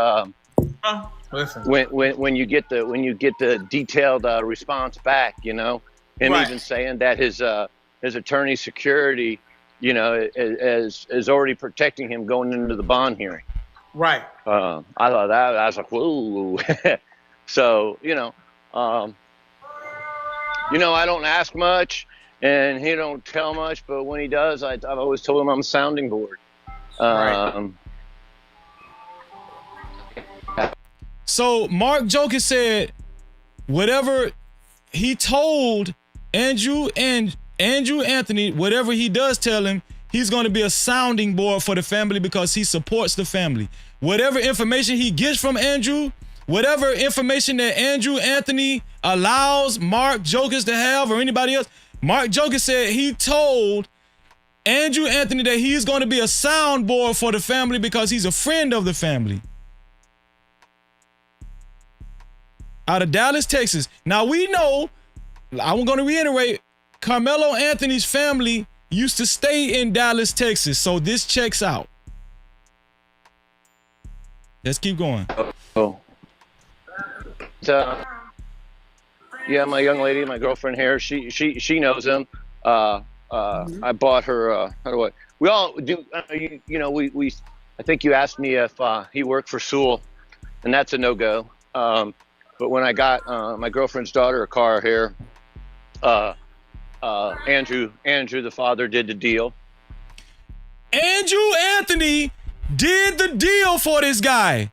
Listen. When you get the detailed response back, you know, him even saying that his attorney security, you know, is already protecting him going into the bond hearing. Right. I thought that, I was like, whoa. So, you know, I don't ask much and he don't tell much, but when he does, I've always told him I'm a sounding board. So Mark Jokus said whatever he told Andrew Anthony, whatever he does tell him, he's going to be a sounding board for the family because he supports the family. Whatever information he gets from Andrew, whatever information that Andrew Anthony allows Mark Jokus to have or anybody else, Mark Jokus said he told Andrew Anthony that he's going to be a soundboard for the family because he's a friend of the family. Out of Dallas, Texas. Now we know, I'm going to reiterate, Carmelo Anthony's family used to stay in Dallas, Texas, so this checks out. Let's keep going. Yeah, my young lady, my girlfriend here, she knows him. I bought her. We all do. I think you asked me if he worked for Sewell, and that's a no-go. But when I got my girlfriend's daughter a car here, Andrew, the father, did the deal. Andrew Anthony did the deal for this guy.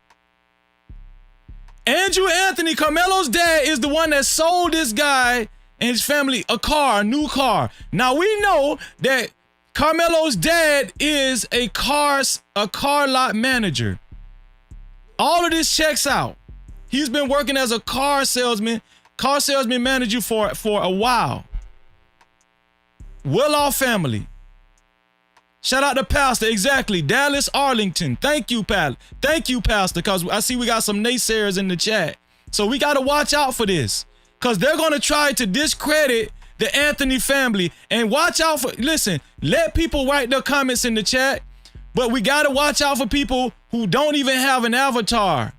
Andrew Anthony, Carmelo's dad, is the one that sold this guy and his family a new car. Now we know that Carmelo's dad is a car lot manager. All of this checks out. He's been working as a car salesman manager for a while. Well-off family. Shout out to Pastor, exactly. Dallas Arlington. Thank you, Pastor. Thank you, Pastor, because I see we got some naysayers in the chat. So we got to watch out for this, because they're going to try to discredit the Anthony family. And watch out for, listen, let people write their comments in the chat, but we got to watch out for people who don't even have an avatar.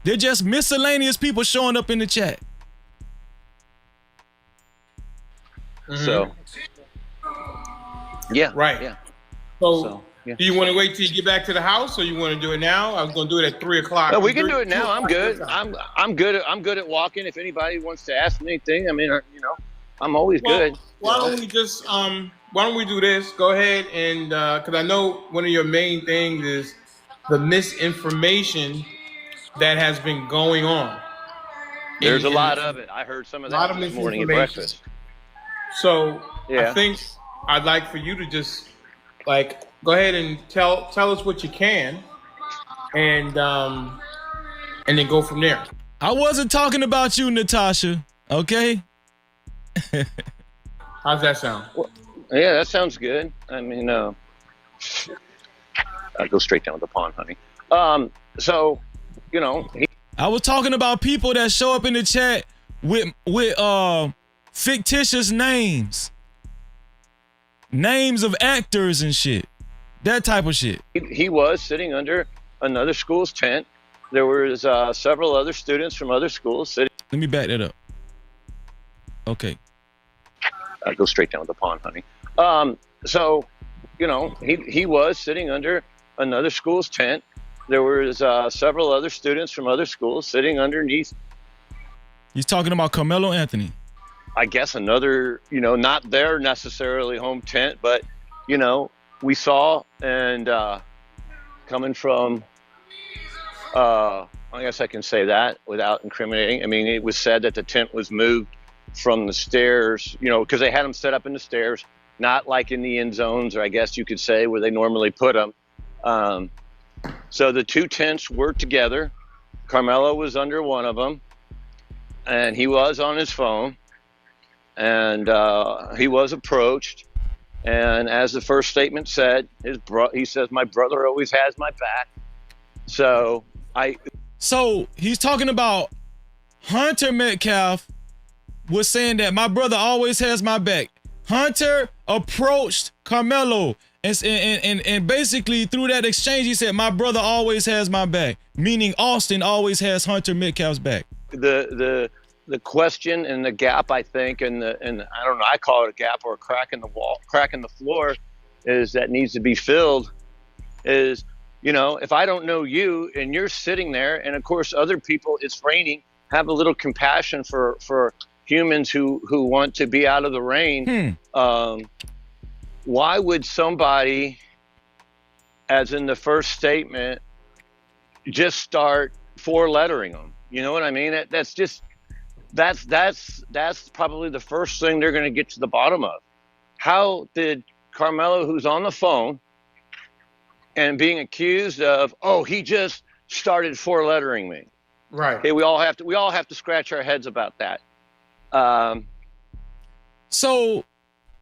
They're just miscellaneous people showing up in the chat. So, yeah. Right. Yeah. So yeah. Do you want to wait till you get back to the house, or you want to do it now? I was going to do it at 3 o'clock. No, we can do it now. I'm good. I'm good at walking. If anybody wants to ask me anything, I mean, you know, I'm always good. Why don't we just why don't we do this? Go ahead and because I know one of your main things is the misinformation that has been going on. There's a lot of it. I heard some of that this morning at breakfast. So yeah. I think I'd like for you to just go ahead and tell us what you can, and then go from there. I wasn't talking about you, Natasha. Okay. How's that sound? Well, yeah, that sounds good. I mean, I'll go straight down to the pond, honey. So, you know, I was talking about people that show up in the chat with fictitious names of actors and shit, that type of shit. He was sitting under another school's tent. There was several other students from other schools sitting. Let me back that up. Okay. I'll go straight down to the pond, honey. So, you know, he was sitting under another school's tent. There was several other students from other schools sitting underneath. He's talking about Carmelo Anthony. I guess another, you know, not their necessarily home tent, but, you know, we saw, and coming from, I guess I can say that without incriminating. I mean, it was said that the tent was moved from the stairs, you know, because they had them set up in the stairs, not like in the end zones, or I guess you could say where they normally put them. So the two tents were together. Carmelo was under one of them, and he was on his phone, and he was approached. And as the first statement said, he says, "My brother always has my back." So he's talking about Hunter Metcalf was saying that my brother always has my back. Hunter approached Carmelo and basically through that exchange, he said, "My brother always has my back," meaning Austin always has Hunter Metcalf's back. The question and the gap, I think, and I don't know, I call it a gap or a crack in the wall, crack in the floor, is that needs to be filled. Is, you know, if I don't know you and you're sitting there, and of course other people, it's raining, have a little compassion for humans who want to be out of the rain. Why would somebody, as in the first statement, just start four-lettering them? You know what I mean? That's probably the first thing they're going to get to the bottom of. How did Carmelo, who's on the phone and being accused of, "Oh, he just started four-lettering me." Right. Okay, we all have to scratch our heads about that. So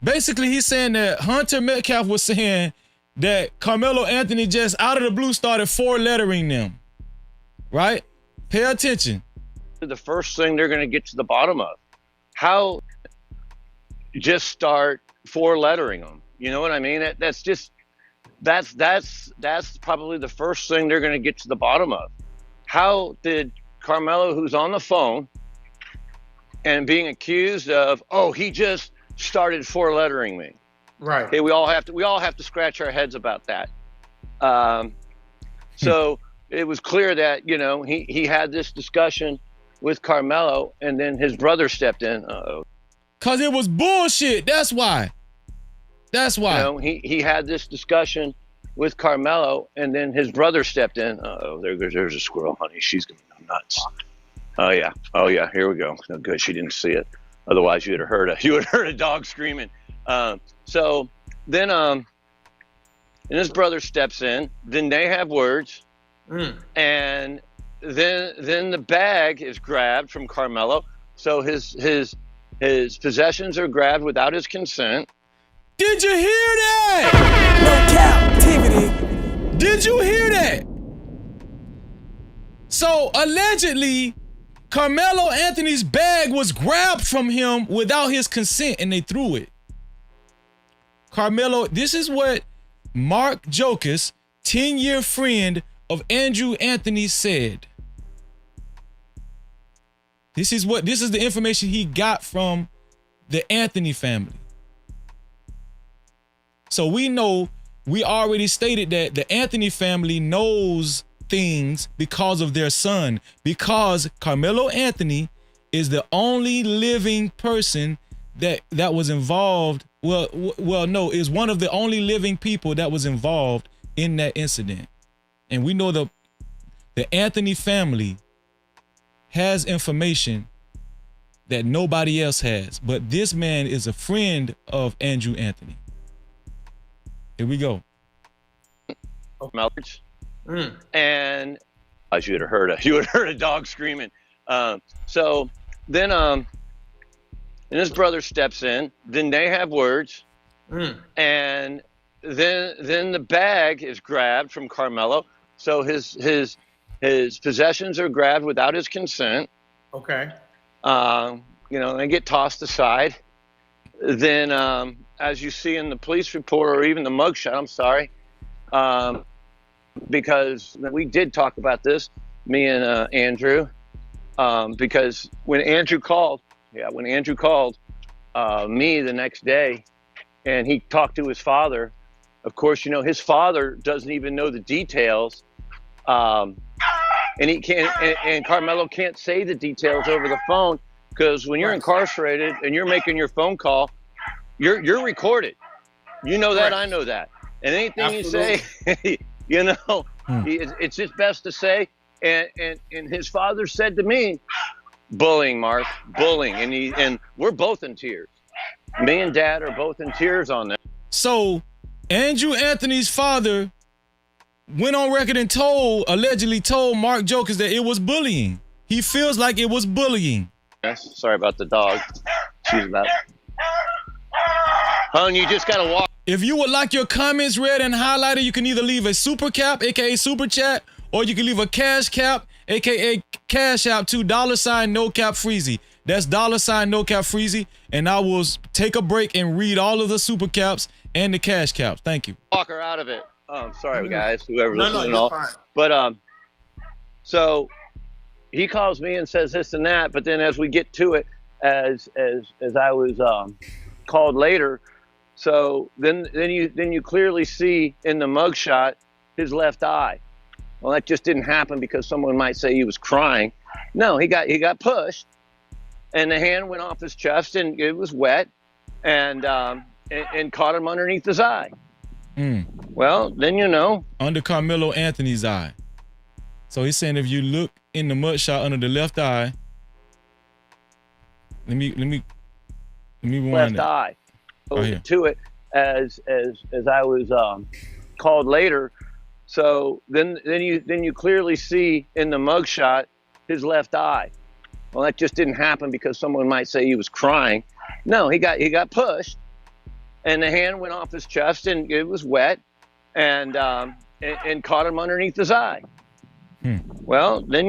basically he's saying that Hunter Metcalf was saying that Carmelo Anthony just out of the blue started four-lettering them. Right? Pay attention. The first thing they're going to get to the bottom of. How just start four-lettering them? You know what I mean? That's probably the first thing they're going to get to the bottom of. How did Carmelo, who's on the phone and being accused of, "Oh, he just started four-lettering me." Right. Okay, we all have to scratch our heads about that. So it was clear that, you know, he had this discussion with Carmelo, and then his brother stepped in. Cause it was bullshit. That's why. You know, he had this discussion with Carmelo, and then his brother stepped in. There's a squirrel, honey. She's gonna go nuts. Oh yeah. Here we go. No good. She didn't see it. Otherwise, you would have heard a dog screaming. And his brother steps in. Then they have words. And then the bag is grabbed from Carmelo. So his possessions are grabbed without his consent. Did you hear that? No captivity. Did you hear that? So allegedly, Carmelo Anthony's bag was grabbed from him without his consent and they threw it. Carmelo, this is what Mark Jokus, 10-year friend of Andrew Anthony, said. This is the information he got from the Anthony family. So we already stated that the Anthony family knows things because of their son, because Carmelo Anthony is the only living person that was involved. No, is one of the only living people that was involved in that incident. And we know the Anthony family has information that nobody else has, but this man is a friend of Andrew Anthony. Here we go. And you would have heard a dog screaming. So then and his brother steps in. Then they have words, and then the bag is grabbed from Carmelo. So his possessions are grabbed without his consent. Okay. They get tossed aside. Then, as you see in the police report or even the mugshot, I'm sorry, because we did talk about this, me and Andrew, because when Andrew called me the next day and he talked to his father, of course, his father doesn't even know the details. And he can't, and Carmelo can't say the details over the phone, because when you're incarcerated and you're making your phone call, you're recorded. You know that, I know that. And anything you say, it's just best to say. And his father said to me, bullying, Mark, bullying. And we're both in tears. Me and Dad are both in tears on that. So Andrew Anthony's father went on record and allegedly told Mark Jokus that it was bullying. He feels like it was bullying. Yes, sorry about the dog. She's about. Hon, you just gotta walk. If you would like your comments read and highlighted, you can either leave a super cap, aka super chat, or you can leave a cash cap, aka cash out to $ no cap freezy. That's $ no cap freezy, and I will take a break and read all of the super caps and the cash caps. Thank you. Walk her out of it. Sorry, guys, whoever's listening. No, fine. But so he calls me and says this and that. But then as we get to it, as I was called later, so then you clearly see in the mugshot his left eye. Well, that just didn't happen because someone might say he was crying. No, he got pushed, and the hand went off his chest, and it was wet, and caught him underneath his eye. Well, then under Carmelo Anthony's eye. So he's saying if you look in the mugshot under the left eye, let me rewind left eye. Right to it as I was called later. So then you clearly see in the mugshot his left eye. Well, that just didn't happen because someone might say he was crying. No, he got pushed, and the hand went off his chest, and it was wet, and caught him underneath his eye. Well, then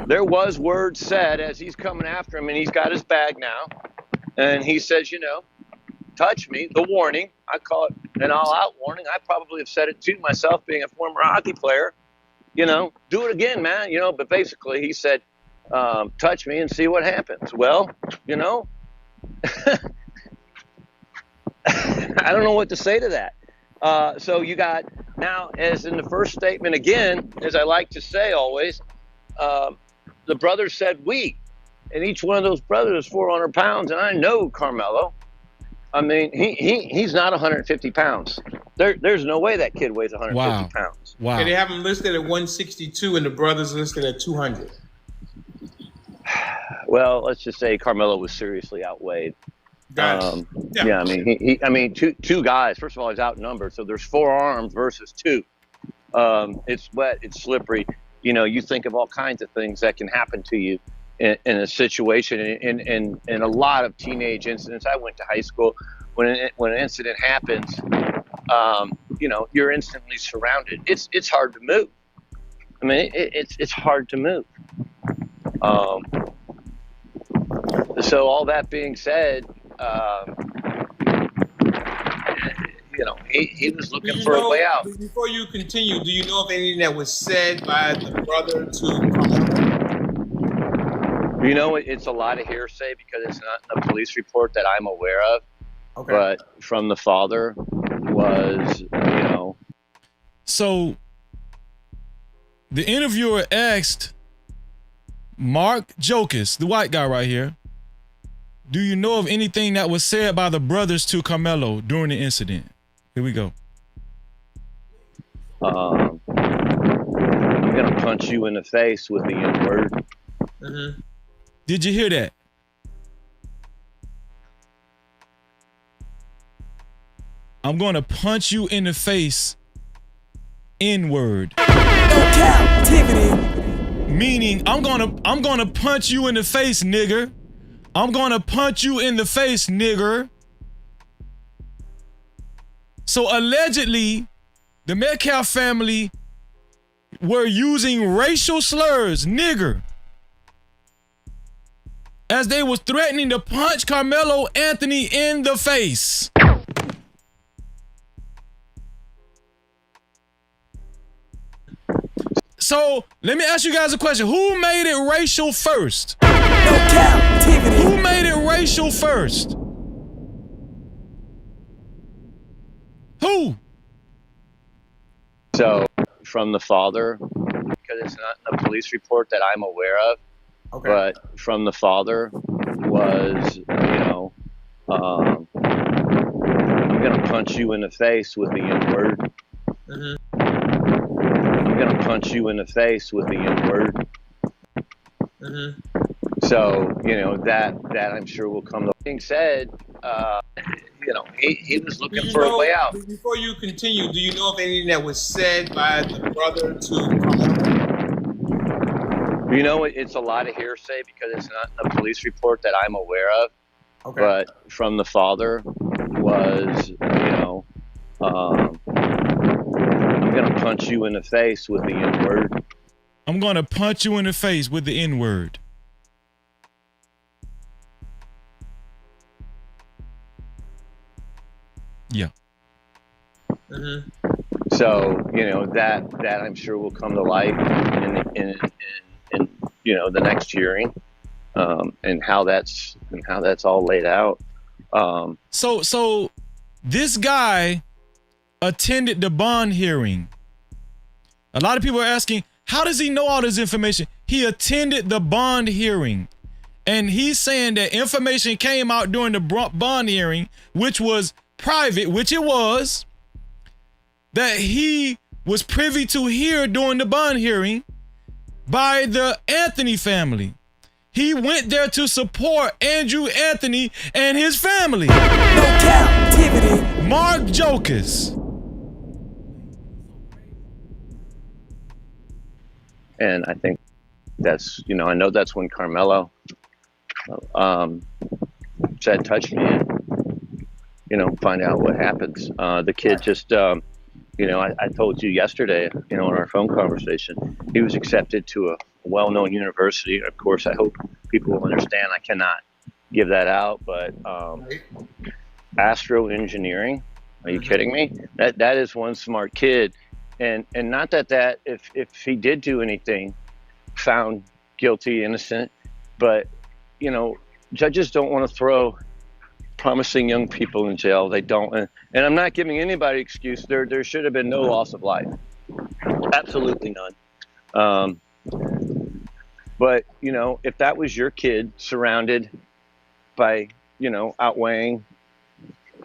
there was words said as he's coming after him, and he's got his bag now, and he says, touch me, the warning. I call it an all-out warning. I probably have said it too myself, being a former hockey player. Do it again, man. But basically he said, touch me and see what happens. Well, I don't know what to say to that. So you got now, as in the first statement again, as I like to say always, the brothers said we, and each one of those brothers is 400 pounds, and I know Carmelo. I mean, he's not 150 pounds. There's no way that kid weighs 150 pounds. Wow. And they have him listed at 162, and the brothers listed at 200. Well, let's just say Carmelo was seriously outweighed. Yeah, I mean, two guys. First of all, he's outnumbered, so there's 4 arms versus 2. It's wet, it's slippery. You know, you think of all kinds of things that can happen to you in a situation. In a lot of teenage incidents, I went to high school. When an incident happens, you know, you're instantly surrounded. It's hard to move. I mean, it's hard to move. So all that being said, you know, he was looking for a way out. Before you continue, do you know of anything that was said by the brother to Carmelo? You know, it's a lot of hearsay because it's not in a police report that I'm aware of. Okay. But from the father was, you know. So the interviewer asked Mark Jokus, the white guy right here, do you know of anything that was said by the brothers to Carmelo during the incident? Here we go. I'm gonna punch you in the face with the N-word. Mm-hmm. Did you hear that? I'm gonna punch you in the face, N-word. No Cap-tivity. Meaning, I'm gonna punch you in the face, nigger. I'm gonna punch you in the face, nigger. So allegedly, the Metcalf family were using racial slurs, nigger, as they was threatening to punch Carmelo Anthony in the face. So let me ask you guys a question. Who made it racial first? No Cap-tivity. Who made it racial first? Who? So from the father, because it's not in a police report that I'm aware of. Okay. But from the father was, you know, I'm gonna punch you in the face with the N-word. Mm-hmm. I'm gonna punch you in the face with the N-word. Mm-hmm. So, you know, that I'm sure will come. Being said, you know, he was looking for a way out. Before you continue, do you know of anything that was said by the brother to Carmelo? You know, it's a lot of hearsay because it's not in a police report that I'm aware of. Okay. But from the father was, you know, I'm gonna punch you in the face with the N-word. I'm gonna punch you in the face with the N-word. Yeah. Mm-hmm. So, you know, that I'm sure will come to light in you know, the next hearing, and how that's all laid out. So this guy attended the bond hearing. A lot of people are asking, how does he know all this information? He attended the bond hearing, and he's saying that information came out during the bond hearing, which was private, which it was, that he was privy to hear during the bond hearing by the Anthony family. He went there to support Andrew Anthony and his family. No Cap-tivity. Mark Jokus. And I think that's, you know, I know that's when Carmelo said, touch me and, you know, find out what happens. The kid just, you know, I told you yesterday, you know, in our phone conversation, he was accepted to a well-known university. Of course, I hope people will understand I cannot give that out, but astro engineering, are you kidding me? That is one smart kid. And not that if he did do anything, found guilty, innocent, but, you know, judges don't want to throw promising young people in jail. They don't. And I'm not giving anybody excuse. There should have been no loss of life. Absolutely none. But, you know, if that was your kid surrounded by, you know, outweighing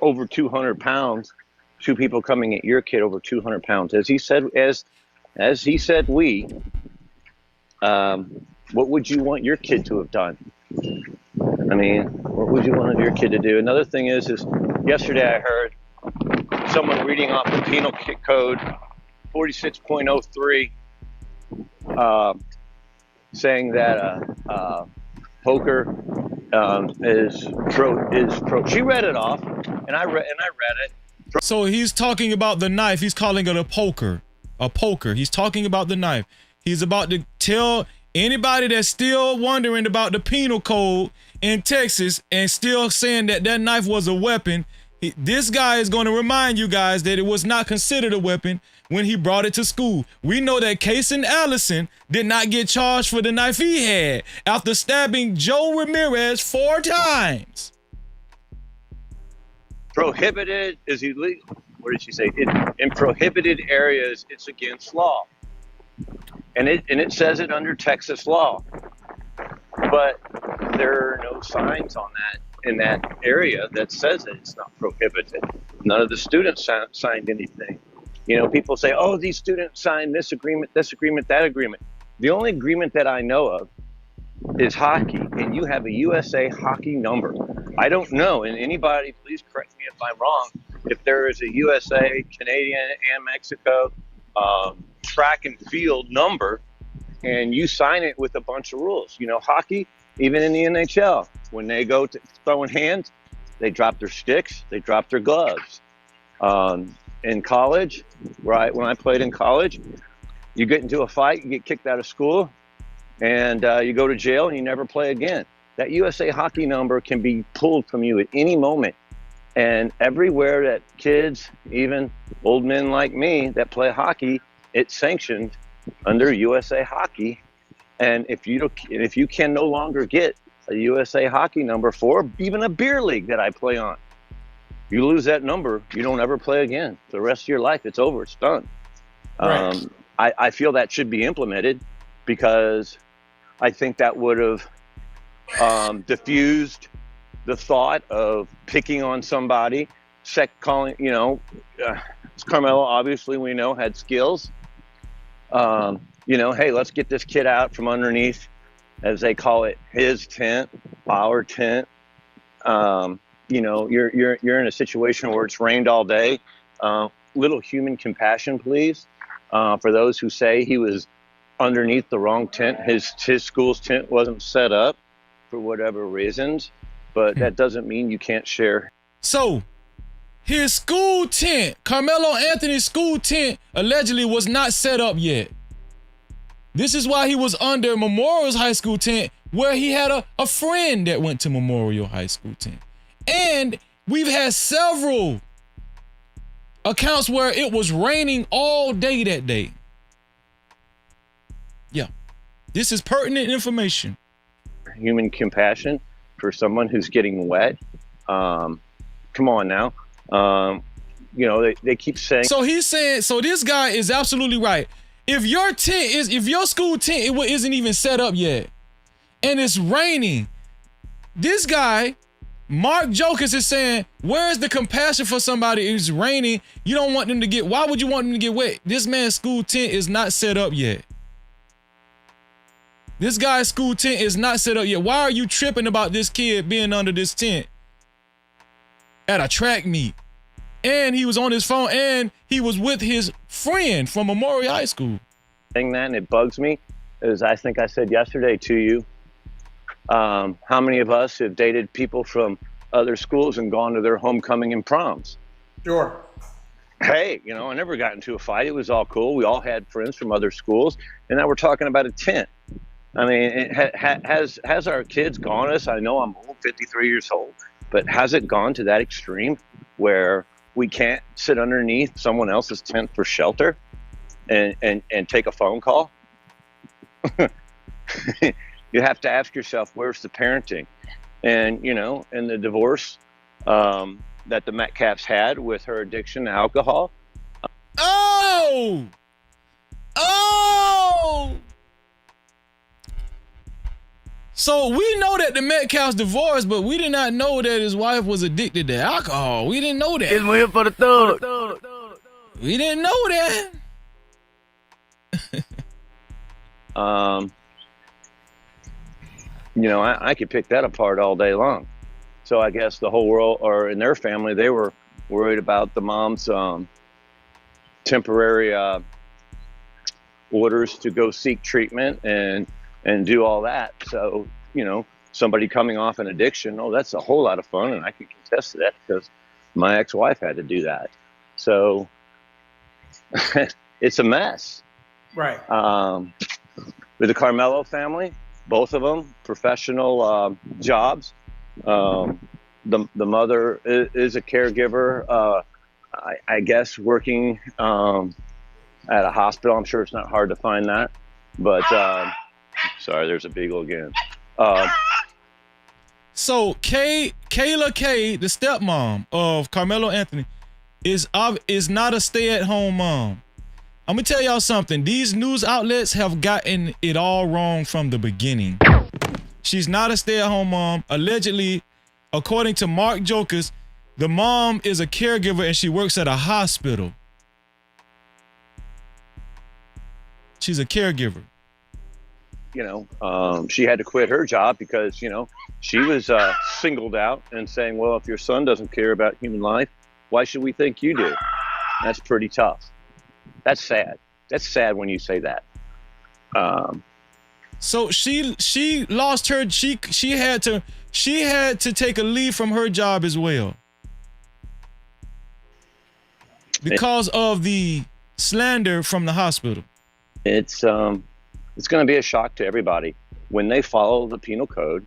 over 200 pounds, two people coming at your kid over 200 pounds, as he said, what would you want your kid to have done? I mean, what would you want your kid to do? Another thing is yesterday I heard someone reading off the penal code 46.03, saying that poker is pro. She read it off, and I read it. So he's talking about the knife. He's calling it a poker. A poker. He's talking about the knife. He's about to tell anybody that's still wondering about the penal code in Texas and still saying that that knife was a weapon. This guy is going to remind you guys that it was not considered a weapon when he brought it to school. We know that Casey Allison did not get charged for the knife he had after stabbing Joe Ramirez 4 times. Prohibited is illegal. What did she say? In prohibited areas, it's against law. And it says it under Texas law. But there are no signs on that in that area that says that it's not prohibited. None of the students signed anything. You know, people say, oh, these students signed this agreement, that agreement. The only agreement that I know of is hockey, and you have a USA hockey number. I don't know, and anybody, please correct me if I'm wrong, if there is a USA, Canadian, and Mexico track and field number, and you sign it with a bunch of rules. You know, hockey, even in the NHL, when they go to throwing hands, they drop their sticks, they drop their gloves. In college, when I played in college, you get into a fight, you get kicked out of school, and you go to jail and you never play again. That USA hockey number can be pulled from you at any moment. And everywhere that kids, even old men like me that play hockey, it's sanctioned under USA hockey. And if you can no longer get a USA hockey number for even a beer league that I play on, you lose that number, you don't ever play again. The rest of your life, it's over, it's done. Right. I feel that should be implemented because I think that would have diffused the thought of picking on somebody, calling, you know, Carmelo, obviously we know, had skills. You know, hey, let's get this kid out from underneath, as they call it, his tent, our tent. You know, you're in a situation where it's rained all day. Little human compassion, please, for those who say he was underneath the wrong tent. His school's tent wasn't set up for whatever reasons, but that doesn't mean you can't share. So his school tent, Carmelo Anthony's school tent, allegedly was not set up yet. This is why he was under Memorial's high school tent, where he had a friend that went to Memorial High School tent. And we've had several accounts where it was raining all day that day. Yeah, this is pertinent information. Human compassion for someone who's getting wet. Come on now. You know, they keep saying. So he's saying, so this guy is absolutely right. If your school tent isn't even set up yet, and it's raining, this guy, Mark Jokus, is saying, where's the compassion for somebody? It's raining. You don't want them to get, why would you want them to get wet? This man's school tent is not set up yet. This guy's school tent is not set up yet. Why are you tripping about this kid being under this tent at a track meet? And he was on his phone, and he was with his friend from Memorial High School. Saying that, and it bugs me, as I think I said yesterday to you, how many of us have dated people from other schools and gone to their homecoming and proms? Sure. Hey, you know, I never got into a fight. It was all cool. We all had friends from other schools, and now we're talking about a tent. I mean, has our kids gone us? I know I'm old, 53 years old, but has it gone to that extreme where we can't sit underneath someone else's tent for shelter and take a phone call? You have to ask yourself, where's the parenting? And, you know, and the divorce that the Metcalfs had with her addiction to alcohol. Oh! So we know that the Metcalfs divorced, but we did not know that his wife was addicted to alcohol. We didn't know that. It's here for the thug. We didn't know that. You know, I could pick that apart all day long. So I guess the whole world, or in their family, they were worried about the mom's temporary orders to go seek treatment and do all that. So, you know, somebody coming off an addiction, oh, that's a whole lot of fun, and I can contest to that because my ex-wife had to do that. So it's a mess. Right. With the Carmelo family, both of them professional jobs. The mother is a caregiver. I guess working at a hospital. I'm sure it's not hard to find that. But sorry, there's a beagle again. So Kayla K, the stepmom of Carmelo Anthony, is not a stay-at-home mom. I'm gonna tell y'all something. These news outlets have gotten it all wrong from the beginning. She's not a stay-at-home mom. Allegedly, according to Mark Jokus, the mom is a caregiver and she works at a hospital. She's a caregiver. You know, she had to quit her job because, you know, she was singled out and saying, well, if your son doesn't care about human life, why should we think you do? That's pretty tough. That's sad. That's sad when you say that. So she lost her. She had to take a leave from her job as well because of the slander from the hospital. It's going to be a shock to everybody when they follow the penal code,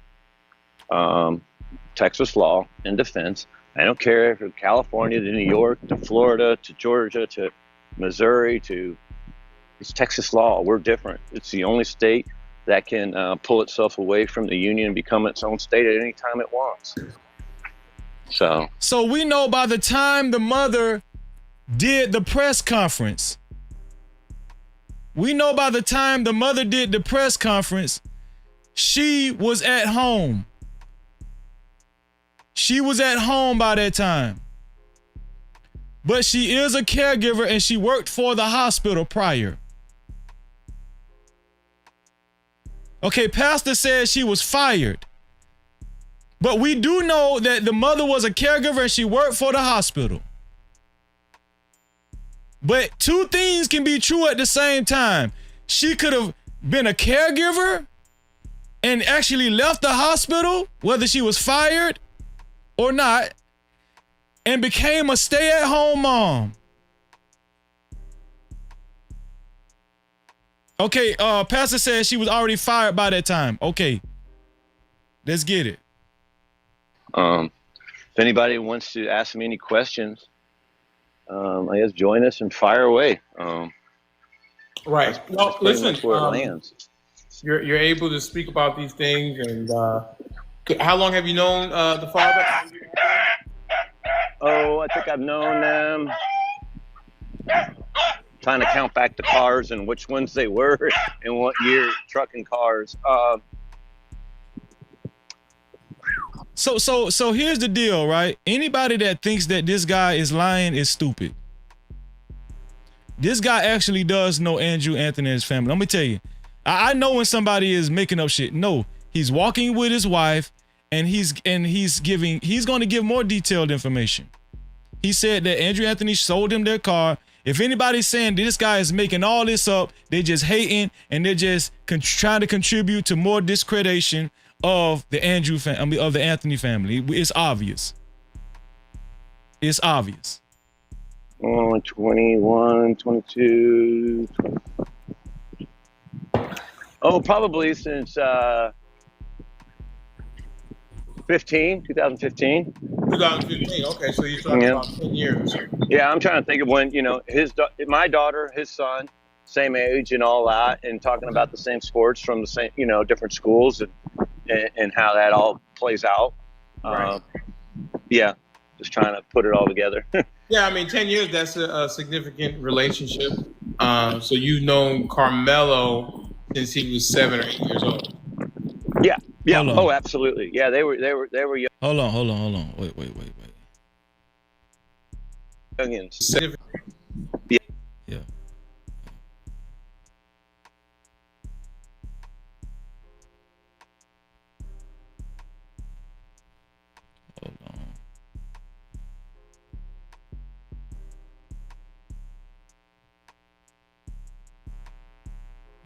Texas law and defense. I don't care if from California to New York to Florida to Georgia to Missouri to it's Texas law. We're different. It's the only state that can pull itself away from the union and become its own state at any time it wants. So we know by the time the mother did the press conference, she was at home. She was at home by that time. But she is a caregiver and she worked for the hospital prior. Okay, Pastor says she was fired. But we do know that the mother was a caregiver and she worked for the hospital. But two things can be true at the same time. She could have been a caregiver and actually left the hospital, whether she was fired or not, and became a stay-at-home mom. Okay, Pastor says she was already fired by that time. Okay, let's get it. If anybody wants to ask me any questions, I guess join us and fire away. Right. Well, listen, where it lands. You're able to speak about these things, and how long have you known the father? Oh, I think I've known them. Trying to count back the cars and which ones they were and what year, trucking cars. So here's the deal, right? Anybody that thinks that this guy is lying is stupid. This guy actually does know Andrew Anthony and his family. Let me tell you, I know when somebody is making up shit. No, he's walking with his wife, and he's going to give more detailed information. He said that Andrew Anthony sold him their car. If anybody's saying this guy is making all this up, they're just hating and they're just trying to contribute to more discreditation of the of the Anthony family. It's obvious. It's obvious. 21, 22. 20. Oh, probably since 2015. 2015. Okay, so you're talking about 10 years. Yeah, I'm trying to think of when, you know, my daughter, his son, same age and all that, and talking about the same sports from the same, you know, different schools and how that all plays out. Right. Yeah, just trying to put it all together. Yeah, I mean, 10 years, that's a significant relationship. So you've known Carmelo since he was 7 or 8 years old. Yeah. Oh, absolutely. Yeah, they were young. Hold on. Wait. Youngins. Yeah. Hold on.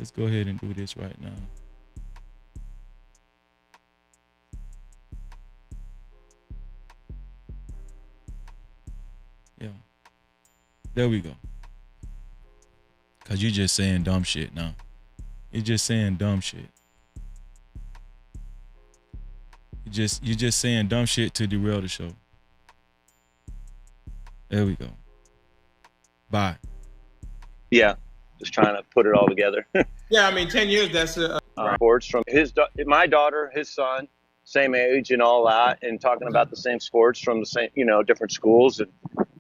Let's go ahead and do this right now. Yeah. There we go. Cause you just saying dumb shit now. You're just saying dumb shit. You're just saying dumb shit to derail the show. There we go. Bye. Yeah, just trying to put it all together. Yeah, I mean, 10 years, that's sports from my daughter, his son, same age and all that, and talking about the same sports from the same, different schools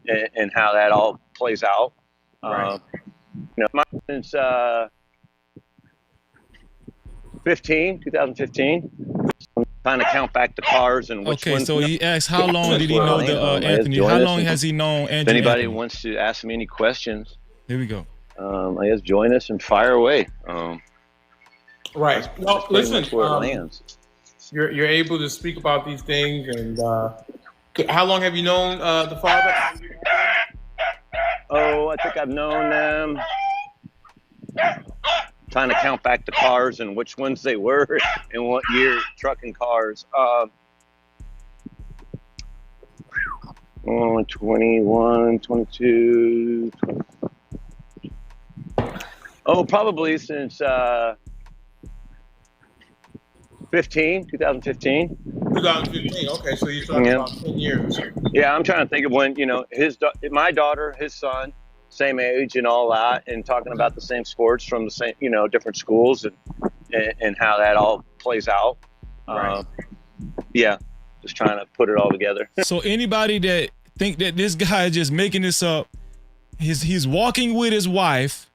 and how that all plays out. Right. Since 2015. I'm trying to count back the cars and which ones. So he asked, how long did he know Anthony? How long has he known Andrew? If anybody Anthony? wants to ask me any questions, here we go. I guess join us and fire away. Right. Well, listen. Where it lands. You're able to speak about these things, and how long have you known the father? Oh, I think I've known them. Trying to count back the cars and which ones they were and what year trucking cars. 21, 22. 20. Oh, probably since 2015. 2015. Okay, so you're talking about 10 years. Yeah, I'm trying to think of when, my daughter, his son, same age and all that, and talking about the same sports from the same, different schools and how that all plays out. Right. Yeah, just trying to put it all together. So anybody that think that this guy is just making this up, he's walking with his wife.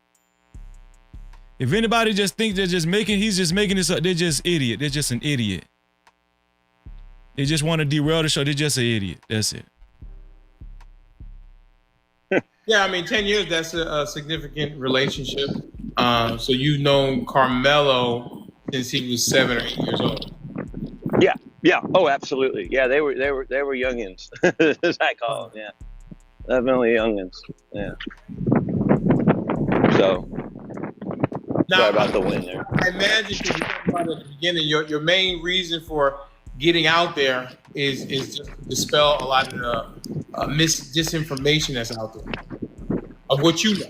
If anybody just thinks he's just making this up, they're just idiot. They're just an idiot. They just want to derail the show. They're just an idiot. That's it. Yeah, I mean, 10 years, that's a significant relationship. So you've known Carmelo since he was 7 or 8 years old. Yeah. Oh, absolutely. Yeah, they were youngins, as I call them. Yeah, definitely youngins. Yeah. So sorry about the win there. I imagine, because you talked about it at the beginning, your main reason for getting out there is just to dispel a lot of the disinformation that's out there of what you know.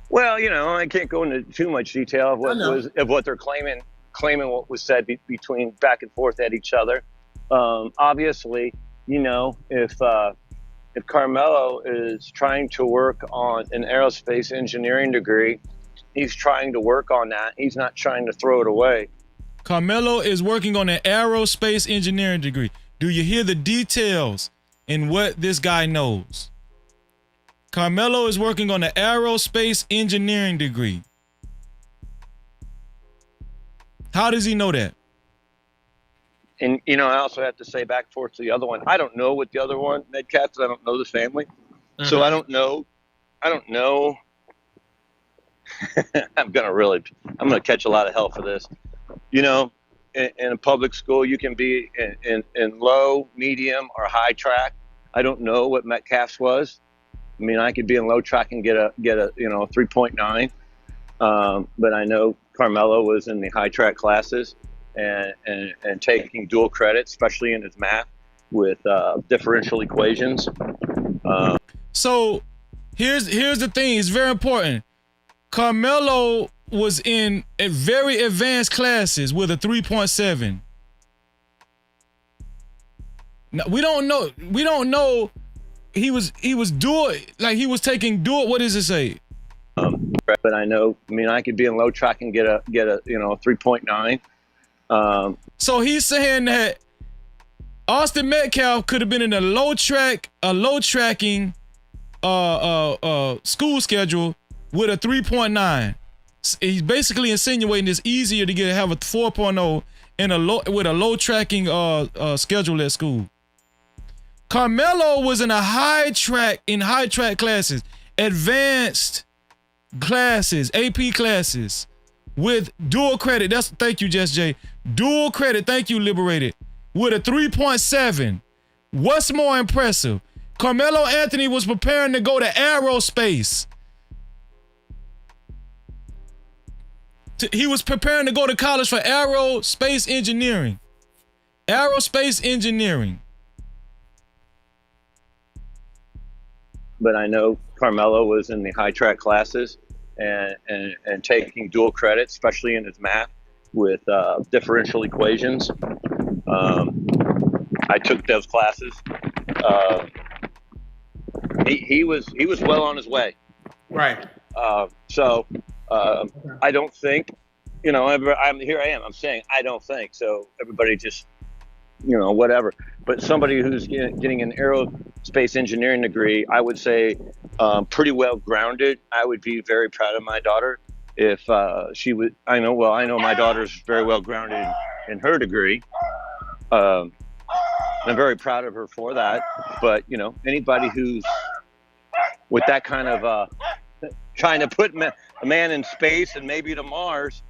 Well, I can't go into too much detail of what they're claiming what was said between back and forth at each other. Obviously, if Carmelo is trying to work on an aerospace engineering degree, he's trying to work on that. He's not trying to throw it away. Carmelo is working on an aerospace engineering degree. Do you hear the details in what this guy knows? Carmelo is working on an aerospace engineering degree. How does he know that? And, I also have to say back and forth to the other one, I don't know what the other one, Medcats, I don't know the family. Mm-hmm. So I don't know. I'm going to catch a lot of hell for this. In a public school, you can be in low, medium, or high track. I don't know what Metcalf's was. I mean, I could be in low track and get a 3.9. But I know Carmelo was in the high track classes and taking dual credit, especially in his math with differential equations. So here's the thing. It's very important. Carmelo was in very advanced classes with a 3.7. Now, we don't know. He was dual, like he was taking dual. What does it say? But I know. I mean, I could be in low track and get a 3.9. So he's saying that Austin Metcalf could have been in a low tracking school schedule with a 3.9. He's basically insinuating it's easier to have a 4.0 with a low tracking schedule at school. Carmelo was in high track classes, advanced classes, AP classes with dual credit. Thank you, Just J. Dual credit. Thank you, Liberated. With a 3.7. What's more impressive? Carmelo Anthony was preparing to go to aerospace. he was preparing to go to college for aerospace engineering. Aerospace engineering. But I know Carmelo was in the high track classes and taking dual credit, especially in his math with differential equations. I took those classes. He was well on his way. Right. So I don't think, you know, I'm saying I don't think. So everybody just, you know, whatever. But somebody who's getting an aerospace engineering degree, I would say pretty well grounded. I would be very proud of my daughter if she would. I know my daughter's very well grounded in her degree. I'm very proud of her for that. But, you know, anybody who's with that kind of trying to put a man in space and maybe to Mars,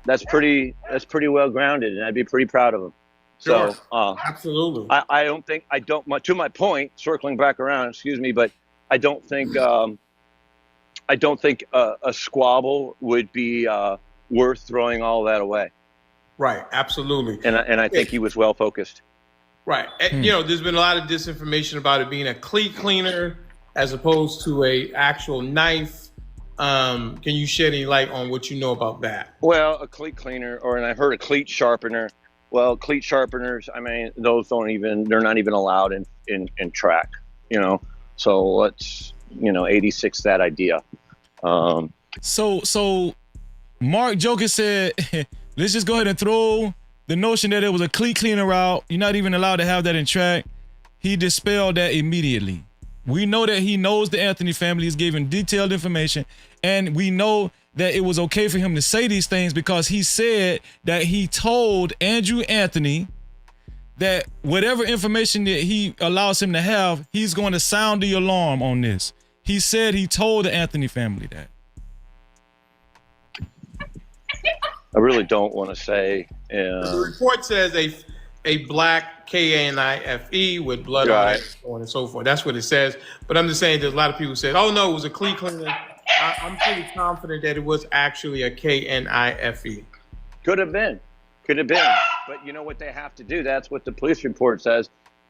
that's pretty well grounded, and I'd be pretty proud of him. Sure. So absolutely. I don't think to my point, circling back around, excuse me, but I don't think a squabble would be worth throwing all that away. Right. Absolutely. And I think he was well focused. Right. You know, there's been a lot of disinformation about it being a cleat cleaner as opposed to a actual knife. Can you shed any light on what you know about that? Well, a cleat cleaner, and I've heard a cleat sharpener. Well, cleat sharpeners, I mean, they're not even allowed in track, you know. So let's, 86 that idea. So Mark Jokus said, let's just go ahead and throw the notion that it was a cleat cleaner out. You're not even allowed to have that in track. He dispelled that immediately. We know that he knows the Anthony family. He's given detailed information, and we know that it was okay for him to say these things because he said that he told Andrew Anthony that whatever information that he allows him to have, he's going to sound the alarm on this. He said he told the Anthony family that. I really don't want to say. The report says a black K-A-N-I-F-E with blood on it, so on and so forth. That's what it says. But I'm just saying there's a lot of people said, oh, no, it was a cleat cleaner. I'm pretty confident that it was actually a K-N-I-F-E. Could have been. But you know what they have to do? That's what the police report says.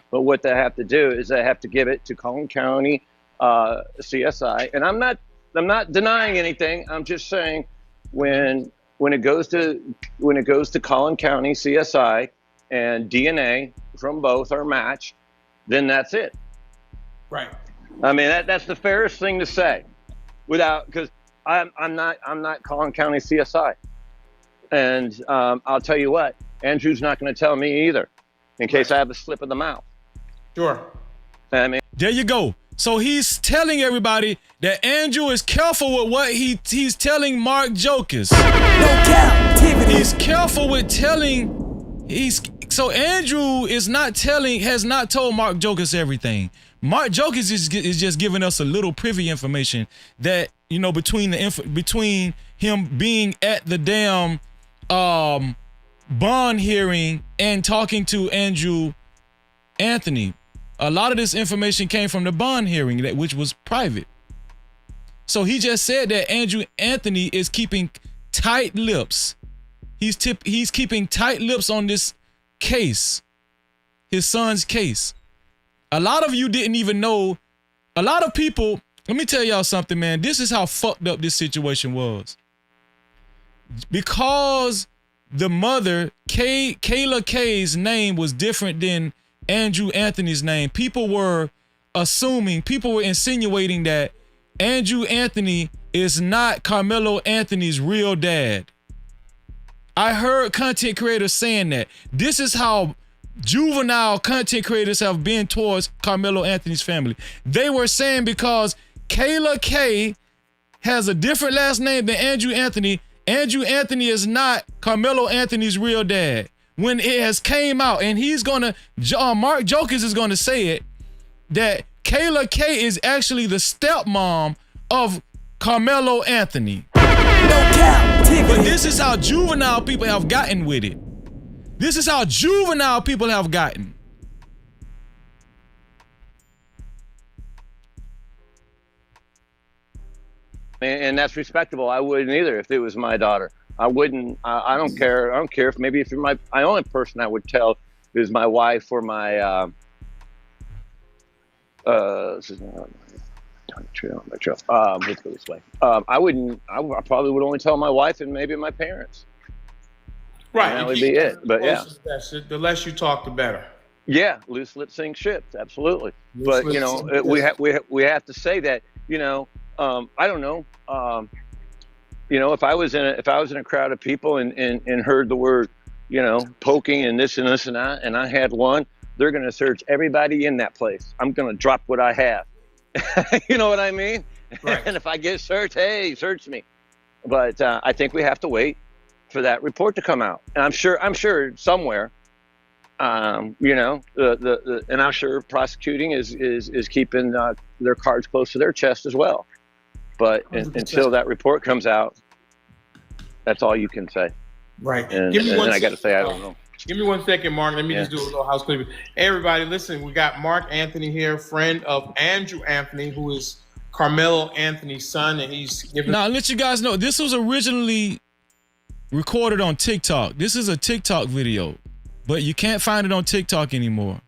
But what they have to do is they have to give it to Collin County CSI. And I'm not denying anything. I'm just saying when it goes to Collin County CSI and DNA from both are matched, then that's it. Right. I mean that's the fairest thing to say. Because I'm not Collin County CSI, and I'll tell you what, Andrew's not going to tell me either, in case I have a slip of the mouth. Sure. I mean, there you go. So he's telling everybody that Andrew is careful with what he's telling Mark Jokus. No Cap-tivity. He's careful with telling. So Andrew has not told Mark Jokus everything. Mark Jokus is just giving us a little privy information that, between him being at the damn bond hearing and talking to Andrew Anthony. A lot of this information came from the bond hearing, which was private. So he just said that Andrew Anthony is keeping tight lips. He's keeping tight lips on this case, his son's case. A lot of you didn't even know. A lot of people, let me tell y'all something, man. This is how fucked up this situation was. the mother, Kayla K's name was different than Andrew Anthony's name. People were insinuating that Andrew Anthony is not Carmelo Anthony's real dad. I heard content creators saying that. This is how juvenile content creators have been towards Carmelo Anthony's family. They were saying because Kayla K has a different last name than Andrew Anthony is not Carmelo Anthony's real dad. When it has came out, and he's gonna, Mark Jokus is gonna say it, that Kayla K is actually the stepmom of Carmelo Anthony. No Cap-tivity. But this is how juvenile people have gotten with it. This is how juvenile people have gotten. And that's respectable. I wouldn't either if it was my daughter. I wouldn't. I don't care. I don't care if maybe if you're my only person I would tell is my wife or my let's go this way. I wouldn't. I probably would only tell my wife and maybe my parents. Right. And that would be it. But yeah, the less you talk, the better. Yeah, loose lips sink ships. Absolutely. But you know, we have to say that. You know, I don't know. You know, if I was in a crowd of people and heard the word, you know, poking and this and this and that, and I had one, they're going to search everybody in that place. I'm going to drop what I have. You know what I mean? Right. And if I get searched, hey, search me. But I think we have to wait for that report to come out. And I'm sure somewhere, you know, and I'm sure prosecuting is keeping their cards close to their chest as well. But until that report comes out, that's all you can say. Right. And I got to say, I don't know. Give me 1 second, Mark. Let me just do a little housekeeping. Hey, everybody, listen, we got Mark Anthony here, friend of Andrew Anthony, who is Carmelo Anthony's son, and he's giving... Now, I'll let you guys know, this was originally recorded on TikTok. This is a TikTok video, but you can't find it on TikTok anymore.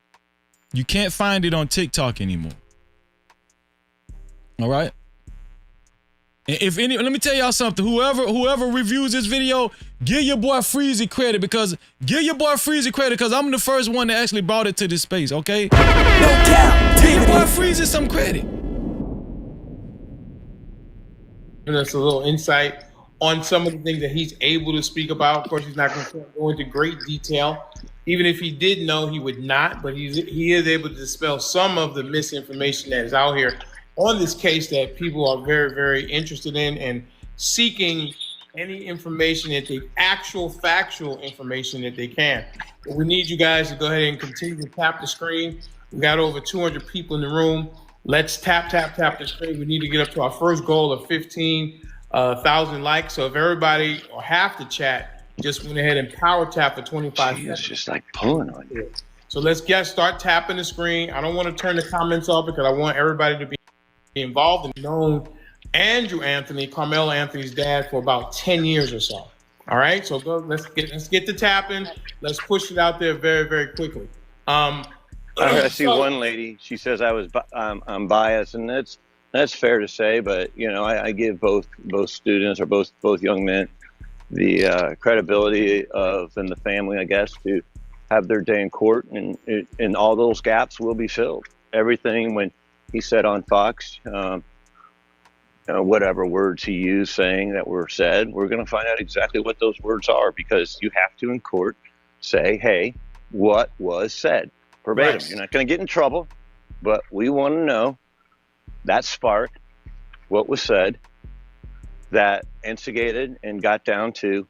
You can't find it on TikTok anymore. All right? If any, let me tell y'all something. Whoever reviews this video, give your boy Freezy credit because I'm the first one that actually brought it to this space. Okay? No cap. Give your boy Freezy some credit. And that's a little insight on some of the things that he's able to speak about. Of course, he's not going to go into great detail. Even if he did know, he would not. But he is able to dispel some of the misinformation that is out here on this case that people are very, very interested in and seeking any information that actual factual information that they can. But we need you guys to go ahead and continue to tap the screen. We got over 200 people in the room. Let's tap the screen. We need to get up to our first goal of 15,000 likes. So if everybody or half the chat just went ahead and power tap for 25 seconds. It's just like pulling on you. So let's start tapping the screen. I don't want to turn the comments off because I want everybody to be involved and known Andrew Anthony, Carmelo Anthony's dad, for about 10 years or so. All right, so let's get the tapping. Let's push it out there very, very quickly. I see one lady. She says I'm biased, and that's fair to say. But you know, I give both students or both young men the credibility of and the family, I guess, to have their day in court, and all those gaps will be filled. Everything when he said on Fox, whatever words he used saying that were said, we're going to find out exactly what those words are, because you have to in court say, hey, what was said verbatim. Right. You're not going to get in trouble, but we want to know that spark, what was said, that instigated and got down to,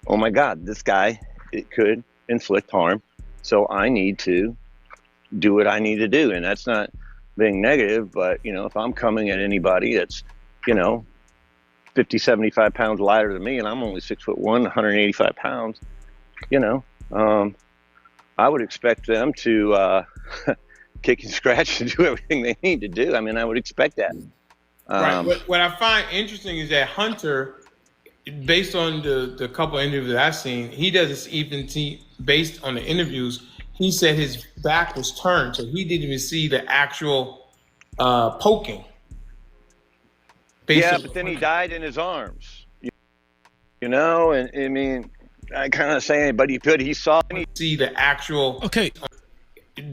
oh my God, this guy, it could inflict harm. So I need to do what I need to do. And that's not being negative, but you know, if I'm coming at anybody that's, you know, 50, 75 pounds lighter than me, and I'm only 6'1", 185 pounds, you know, I would expect them to kick and scratch and do everything they need to do. I mean, I would expect that. Right. What I find interesting is that Hunter, based on the couple of interviews that I've seen, he doesn't even see, based on the interviews, he said his back was turned, so he didn't even see the actual poking. Yeah, but then he died in his arms. You know, and I mean, I kind of saying, but he saw. See the actual. Okay.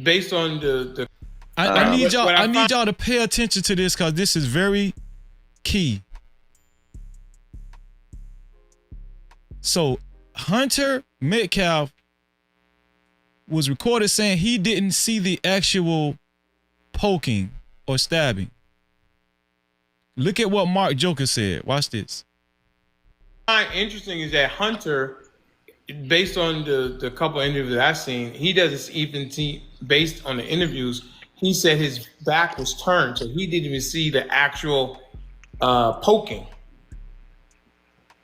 Based on the. I need y'all to pay attention to this because this is very key. So Hunter Metcalf was recorded saying he didn't see the actual poking or stabbing. Look at what Mark Jokus said. Watch this. What I find interesting is that Hunter, based on the couple of interviews that I've seen, he doesn't even see, based on the interviews, he said his back was turned, so he didn't even see the actual poking.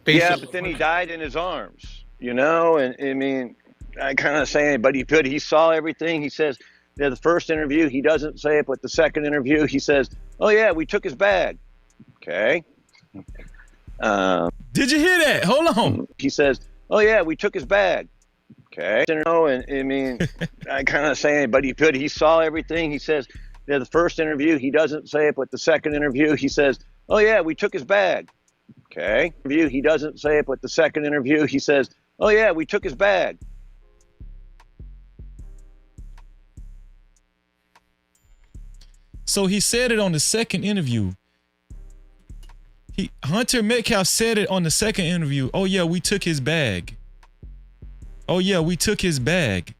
Yeah, but then he died in his arms, you know, and I mean, I kind of saying, but he saw everything. He says, the first interview, he doesn't say it, but the second interview, he says, oh yeah, we took his bag. Okay. Did you hear that? Hold on. He says, "Oh yeah, we took his bag." Okay, you know, and I mean, I kind of saying, but he saw everything. He says, the first interview, he doesn't say it, but the second interview, he says, "Oh yeah, we took his bag." Okay, he doesn't say it, but the second interview, he says, "Oh yeah, we took his bag." So he said it on the second interview. Hunter Metcalf said it on the second interview. "Oh yeah, we took his bag. Oh yeah, we took his bag."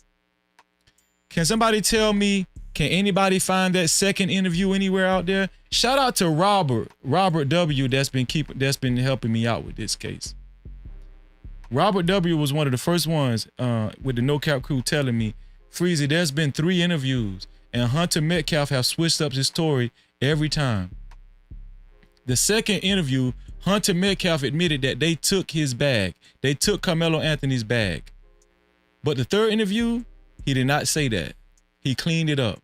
Can somebody tell me, can anybody find that second interview anywhere out there? Shout out to Robert W. that's been helping me out with this case. Robert W. was one of the first ones with the No Cap crew telling me, "Freezy, there's been 3 interviews and Hunter Metcalf have switched up his story every time." The second interview, Hunter Metcalf admitted that they took his bag. They took Carmelo Anthony's bag. But the third interview, he did not say that. He cleaned it up.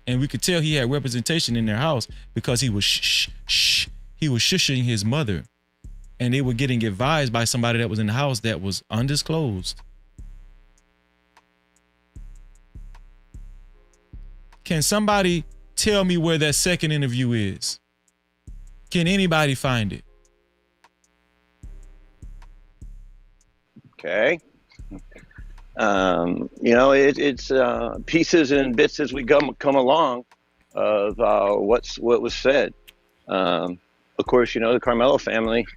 And we could tell he had representation in their house because he was he was shushing his mother. And they were getting advised by somebody that was in the house that was undisclosed. Can somebody tell me where that second interview is? Can anybody find it? Okay. You know, it's pieces and bits as we come along of what was said. Of course, you know, the Carmelo family,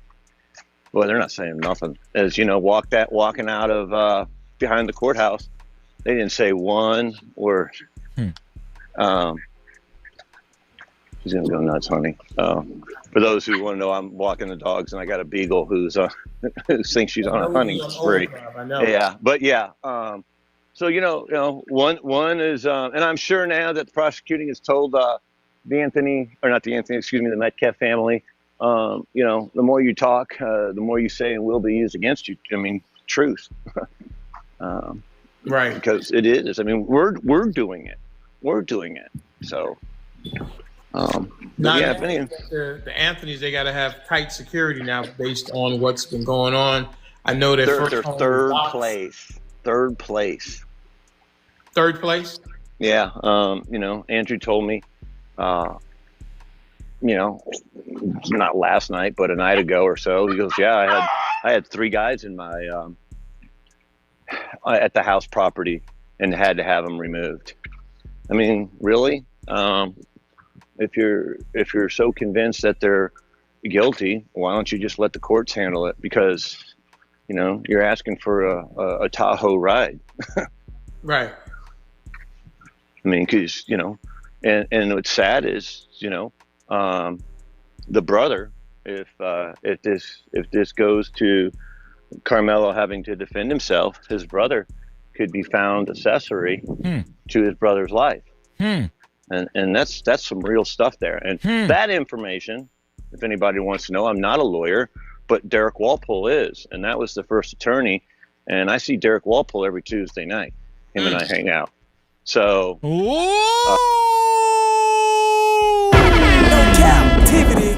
well, they're not saying nothing. As you know, walking out of behind the courthouse, they didn't say one word. She's gonna go nuts, honey. For those who want to know, I'm walking the dogs, and I got a beagle who thinks she's on a hunting spree. Yeah, but yeah. So you know, one is, and I'm sure now that the prosecuting has told the Metcalf family, you know, the more you talk, the more you say and will be used against you. I mean, truth. Right. Because it is. I mean, we're doing it. We're doing it. So. Now, yeah, the Anthonys, they got to have tight security now based on what's been going on. I know that they're third place. Third place. Third place? Yeah. You know, Andrew told me, you know, not last night, but a night ago or so. He goes, "Yeah, I had 3 guys in my at the house property and had to have them removed." I mean, really? If you're so convinced that they're guilty, why don't you just let the courts handle it? Because, you know, you're asking for a Tahoe ride. Right. I mean, because, you know, and what's sad is, you know, the brother, if this goes to Carmelo having to defend himself, his brother could be found accessory to his brother's life. And that's some real stuff there. And that information, if anybody wants to know, I'm not a lawyer, but Derek Walpole is. And that was the first attorney. And I see Derek Walpole every Tuesday night. Him and I hang out. So. No Cap-tivity.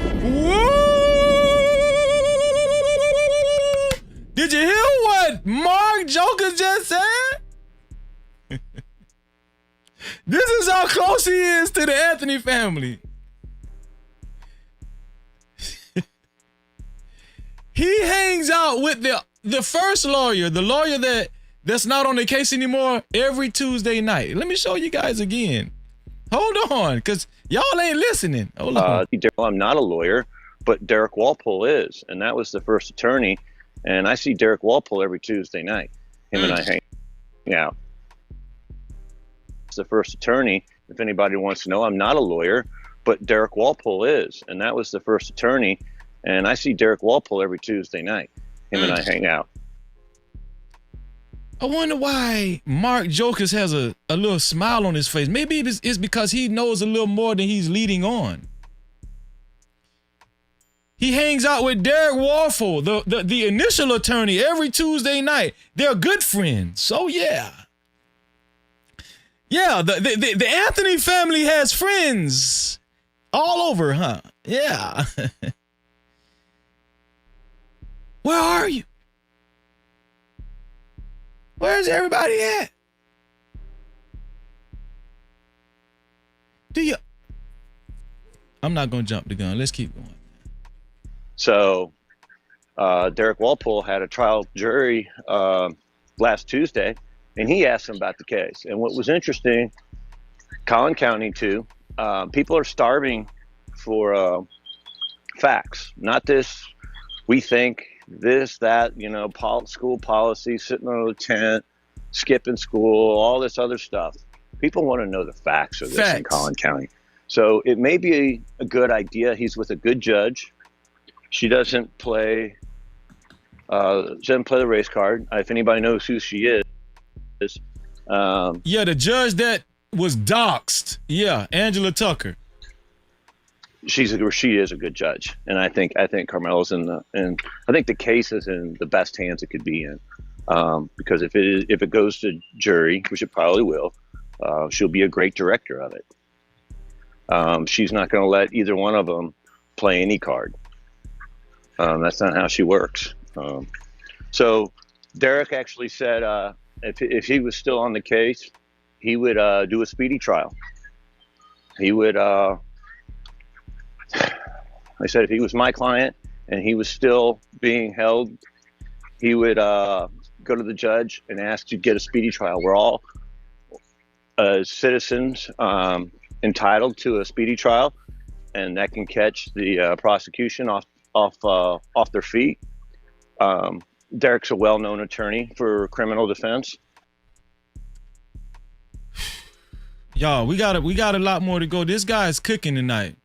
Did you hear what Mark Jokus just said? This is how close he is to the Anthony family. He hangs out with the first lawyer, the lawyer that's not on the case anymore, every Tuesday night. Let me show you guys again. Hold on, because y'all ain't listening. Hold on. I'm not a lawyer, but Derek Walpole is. And that was the first attorney. And I see Derek Walpole every Tuesday night. Him and I hang out. The first attorney, if anybody wants to know, I'm not a lawyer, but Derek Walpole is. And that was the first attorney. And I see Derek Walpole every Tuesday night. Him and I hang out. I wonder why Mark Jokus has a little smile on his face. Maybe it's because he knows a little more than he's leading on. He hangs out with Derek Walpole, the initial attorney, every Tuesday night. They're good friends. So yeah. Yeah, the Anthony family has friends all over, huh? Yeah. Where are you? Where's everybody at? I'm not gonna jump the gun. Let's keep going. So Derek Walpole had a trial jury last Tuesday, and he asked him about the case. And what was interesting, Collin County too, people are starving for facts, not this, we think, this, that, school policy, sitting on a tent, skipping school, all this other stuff. People want to know the facts of this in Collin County. So it may be a good idea. He's with a good judge. She doesn't play the race card. If anybody knows who she is. Yeah, the judge that was doxxed. Yeah, Angela Tucker. She is a good judge, and I think Carmelo's and I think the case is in the best hands it could be in, because if it goes to jury, which it probably will, she'll be a great director of it. She's not going to let either one of them play any card. That's not how she works. So Derek actually said if he was still on the case, he would do a speedy trial. He would. I said if he was my client and he was still being held, he would go to the judge and ask to get a speedy trial. We're all citizens entitled to a speedy trial, and that can catch the prosecution off their feet. Derek's a well-known attorney for criminal defense. Y'all, we got a lot more to go. This guy is cooking tonight.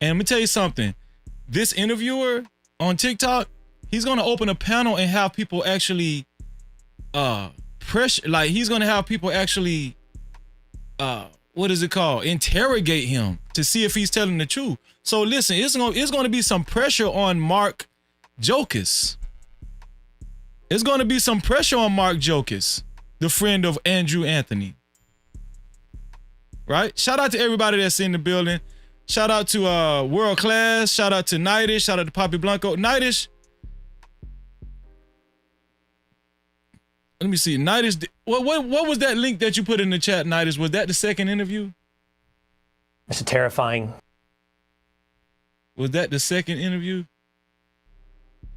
And let me tell you something. This interviewer on TikTok, he's gonna open a panel and have people actually pressure, like he's gonna have people actually what is it called? Interrogate him to see if he's telling the truth. So listen, it's gonna be some pressure on Mark Jokus. It's gonna be some pressure on Mark Jokus, the friend of Andrew Anthony. Right? Shout out to everybody that's in the building. Shout out to World Class. Shout out to Nightish. Shout out to Poppy Blanco. Nightish. Let me see. Nightish. What was that link that you put in the chat, Nightish? Was that the second interview? It's terrifying. Was that the second interview?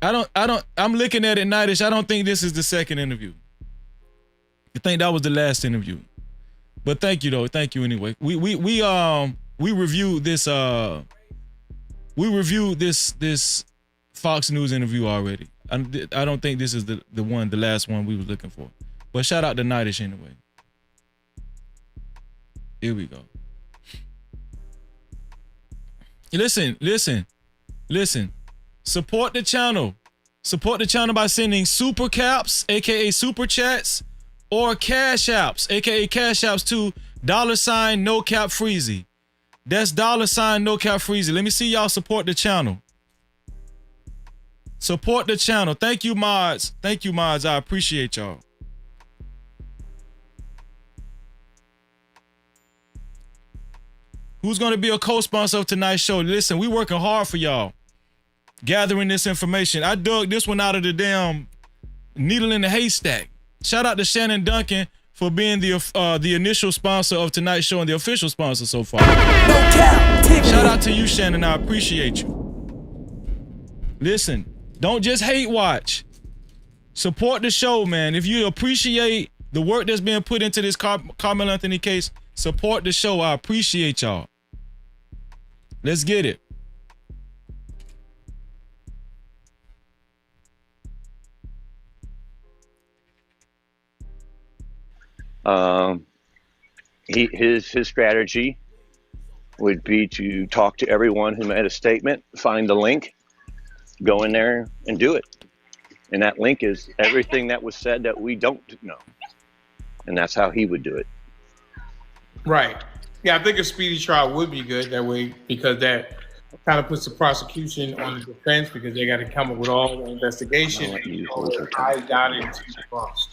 I'm looking at it, Nightish. I don't think this is the second interview. I think that was the last interview. But thank you though. Thank you anyway. We reviewed this this Fox News interview already. I don't think this is the last one we was looking for. But shout out to Nightish anyway. Here we go. Listen. Support the channel. Support the channel by sending super caps, aka super chats, or cash apps, aka cash apps to $ no cap freezy. That's $ no cap freezy. Let me see y'all support the channel. Support the channel. Thank you, mods. Thank you, mods. I appreciate y'all. Who's going to be a co-sponsor of tonight's show? Listen, we working hard for y'all, gathering this information. I dug this one out of the damn needle in the haystack. Shout out to Shannon Duncan for being the initial sponsor of tonight's show and the official sponsor so far. Shout out to you, Shannon. I appreciate you. Listen, don't just hate watch. Support the show, man. If you appreciate the work that's being put into this Carmelo Anthony case, support the show. I appreciate y'all. Let's get it. His strategy would be to talk to everyone who made a statement, find the link, go in there and do it. And that link is everything that was said that we don't know. And that's how he would do it. Right. Yeah, I think a speedy trial would be good that way, because that kind of puts the prosecution on the defense, because they got to come up with all the investigation and all the I's dotted and T's crossed.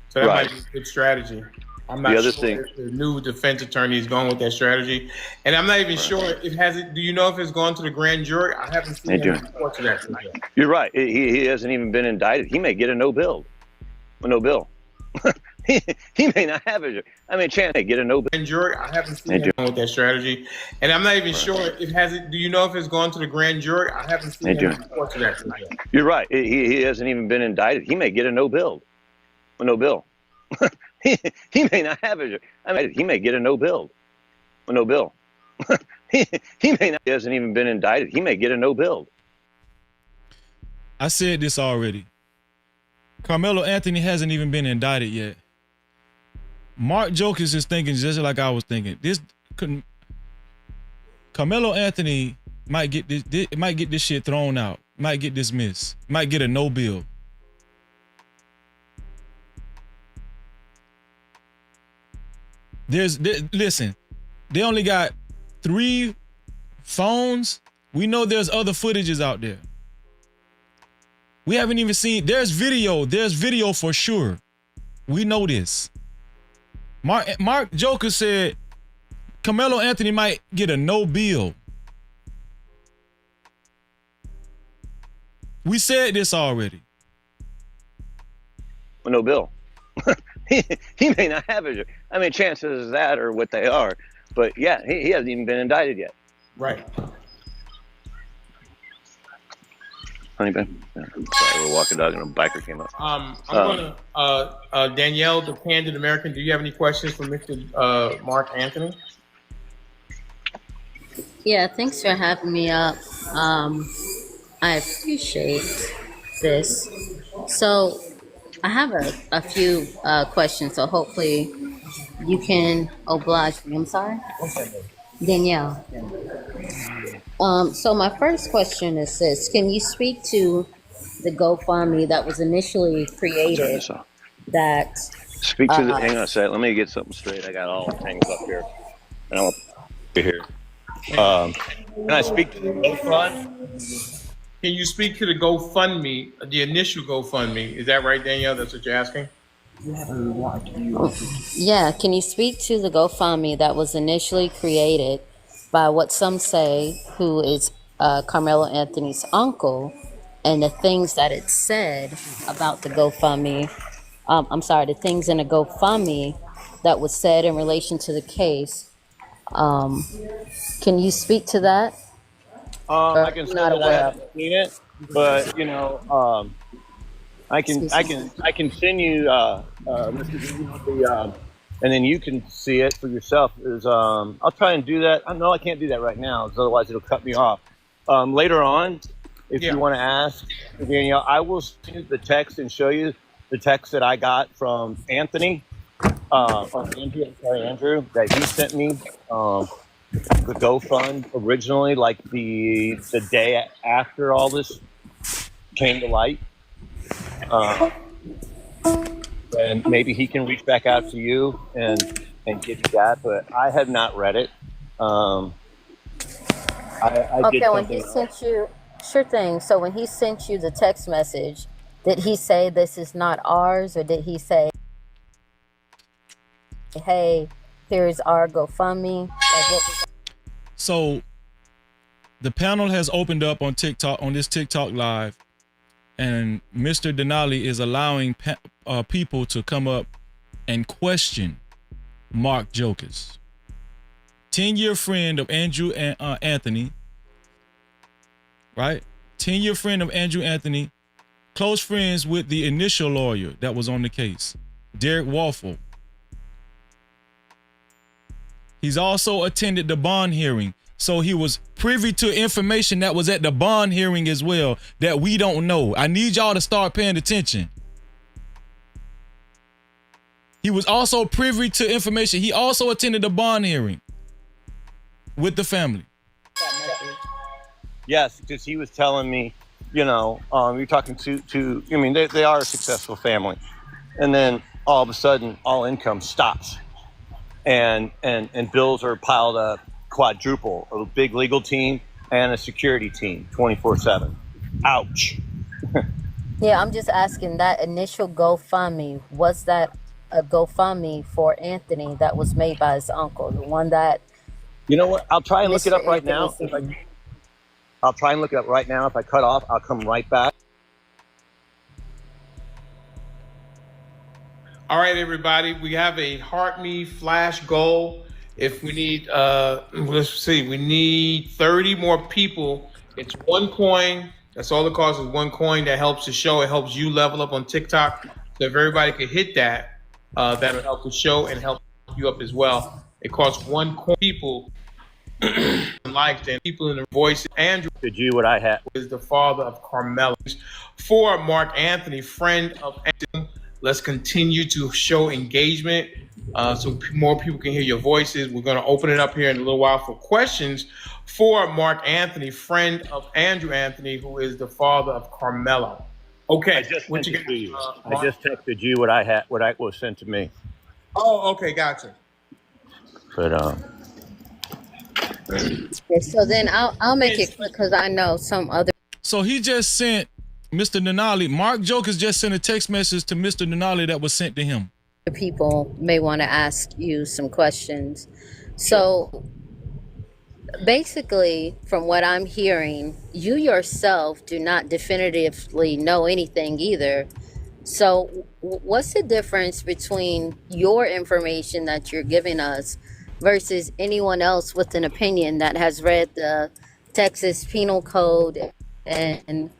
So that might be a good strategy. I'm not sure if the new defense attorney is going with that strategy, and I'm not even sure if has it. Do you know if it's gone to the grand jury? I haven't seen any report to that. You're right. He hasn't even been indicted. He may get a no bill. he may not have it. I mean, chance may get a no bill. Grand jury. I haven't seen anyone with that strategy, and I'm not even sure if has it. Do you know if it's gone to the grand jury? I haven't seen any report to that. You're right. He hasn't even been indicted. He may get a no bill. He may not have it. I mean, he may get a no bill. He may not. He hasn't even been indicted. He may get a no bill. I said this already. Carmelo Anthony hasn't even been indicted yet. Mark Jokus is thinking just like I was thinking. Carmelo Anthony might get this shit thrown out. Might get dismissed. Might get a no bill. Listen, they only got 3 phones. We know there's other footages out there. We haven't even seen, there's video for sure. We know this. Mark Jokus said Carmelo Anthony might get a no bill. We said this already. No bill. He may not have it. I mean, chances is that or what they are. But yeah, he hasn't even been indicted yet. Right. Honey, babe. Yeah. Sorry, we're walking dog and a biker came up. I'm gonna Danielle, the Candid American. Do you have any questions for Mr. Mark Anthony? Yeah, thanks for having me up. I appreciate this. So I have a few questions, so hopefully you can oblige me. I'm sorry? Danielle. So my first question is this. Can you speak to the GoFundMe that was initially created that... Speak to the... Hang on a sec. Let me get something straight. I got all things up here. And I'll be here. Can I speak to the GoFundMe? Can you speak to the GoFundMe, the initial GoFundMe? Is that right, Danielle? That's what you're asking? Yeah, can you speak to the GoFundMe that was initially created by what some say who is Carmelo Anthony's uncle, and the things that it said about the GoFundMe, the things in the GoFundMe that was said in relation to the case. Can you speak to that? I can say that I haven't seen it, but you know, I can send you and then you can see it for yourself. I'll try and do that. No, I can't do that right now, because otherwise it'll cut me off. Later on, if you want to ask Danielle, I will send you the text and show you the text that I got from Anthony, Andrew, that he sent me. The GoFund originally, like the day after all this came to light. And maybe he can reach back out to you and get you that, but I have not read it. I okay, when he sent you, sure thing. So when he sent you the text message, did he say this is not ours, or did he say, hey, here's our GoFundMe? So the panel has opened up on TikTok, on this TikTok live, and Mr. Denali is allowing people to come up and question Mark Jokus, 10-year friend of Andrew Anthony, right? 10-year friend of Andrew Anthony, close friends with the initial lawyer that was on the case, Derek Waffle. He's also attended the bond hearing. So he was privy to information that was at the bond hearing as well that we don't know. I need y'all to start paying attention. He was also privy to information. He also attended the bond hearing with the family. Yes, because he was telling me, you know, you're talking to I mean, they are a successful family. And then all of a sudden, all income stops. And bills are piled up quadruple, a big legal team and a security team 24/7. Ouch. Yeah, I'm just asking, that initial GoFundMe, was that a GoFundMe for Anthony that was made by his uncle, the one that. You know what? I'll try and look it Mr. up right Anthony now. Smith. I'll try and look it up right now. If I cut off, I'll come right back. All right, everybody, we have a Heart Me Flash goal. If we need, let's see, we need 30 more people. It's 1 coin. That's all it costs is 1 coin. That helps the show. It helps you level up on TikTok. So if everybody could hit that, that'll help the show and help you up as well. It costs 1 coin. People liked and people in the voices. Andrew Did you what I had is the father of Carmelo. For Mark Anthony, friend of Anthony. Let's continue to show engagement so more people can hear your voices. We're going to open it up here in a little while for questions for Mark Anthony, friend of Andrew Anthony, who is the father of Carmelo. Okay. I just sent it to you. I just texted you what was sent to me. Oh, okay, gotcha. But Okay, so then I'll make it quick because I know some other. So he just sent Mr. Denali. Mark Jokus just sent a text message to Mr. Denali that was sent to him. People may want to ask you some questions. So basically, from what I'm hearing, you yourself do not definitively know anything either. So what's the difference between your information that you're giving us versus anyone else with an opinion that has read the Texas Penal Code and,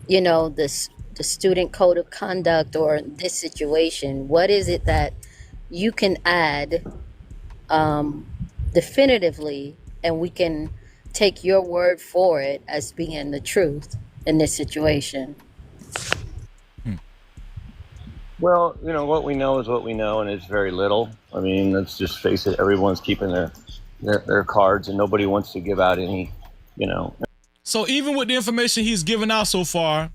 you know, the student code of conduct or this situation? What is it that you can add definitively and we can take your word for it as being the truth in this situation? well, you know what we know is what we know, and it's very little. I mean, let's just face it. Everyone's keeping their cards, and nobody wants to give out any, you know. So even with the information he's given out so far,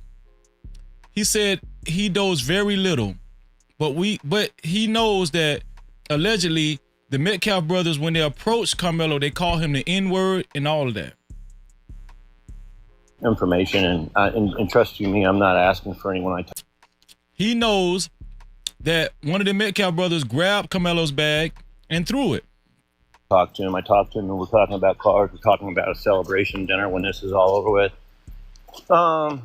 he said he knows very little, but he knows that allegedly the Metcalf brothers, when they approach Carmelo, they call him the N-word and all of that. Information, and trust you me, I'm not asking for anyone. He knows that one of the Metcalf brothers grabbed Carmelo's bag and threw it. I talked to him, and we're talking about cars. We're talking about a celebration dinner when this is all over with. But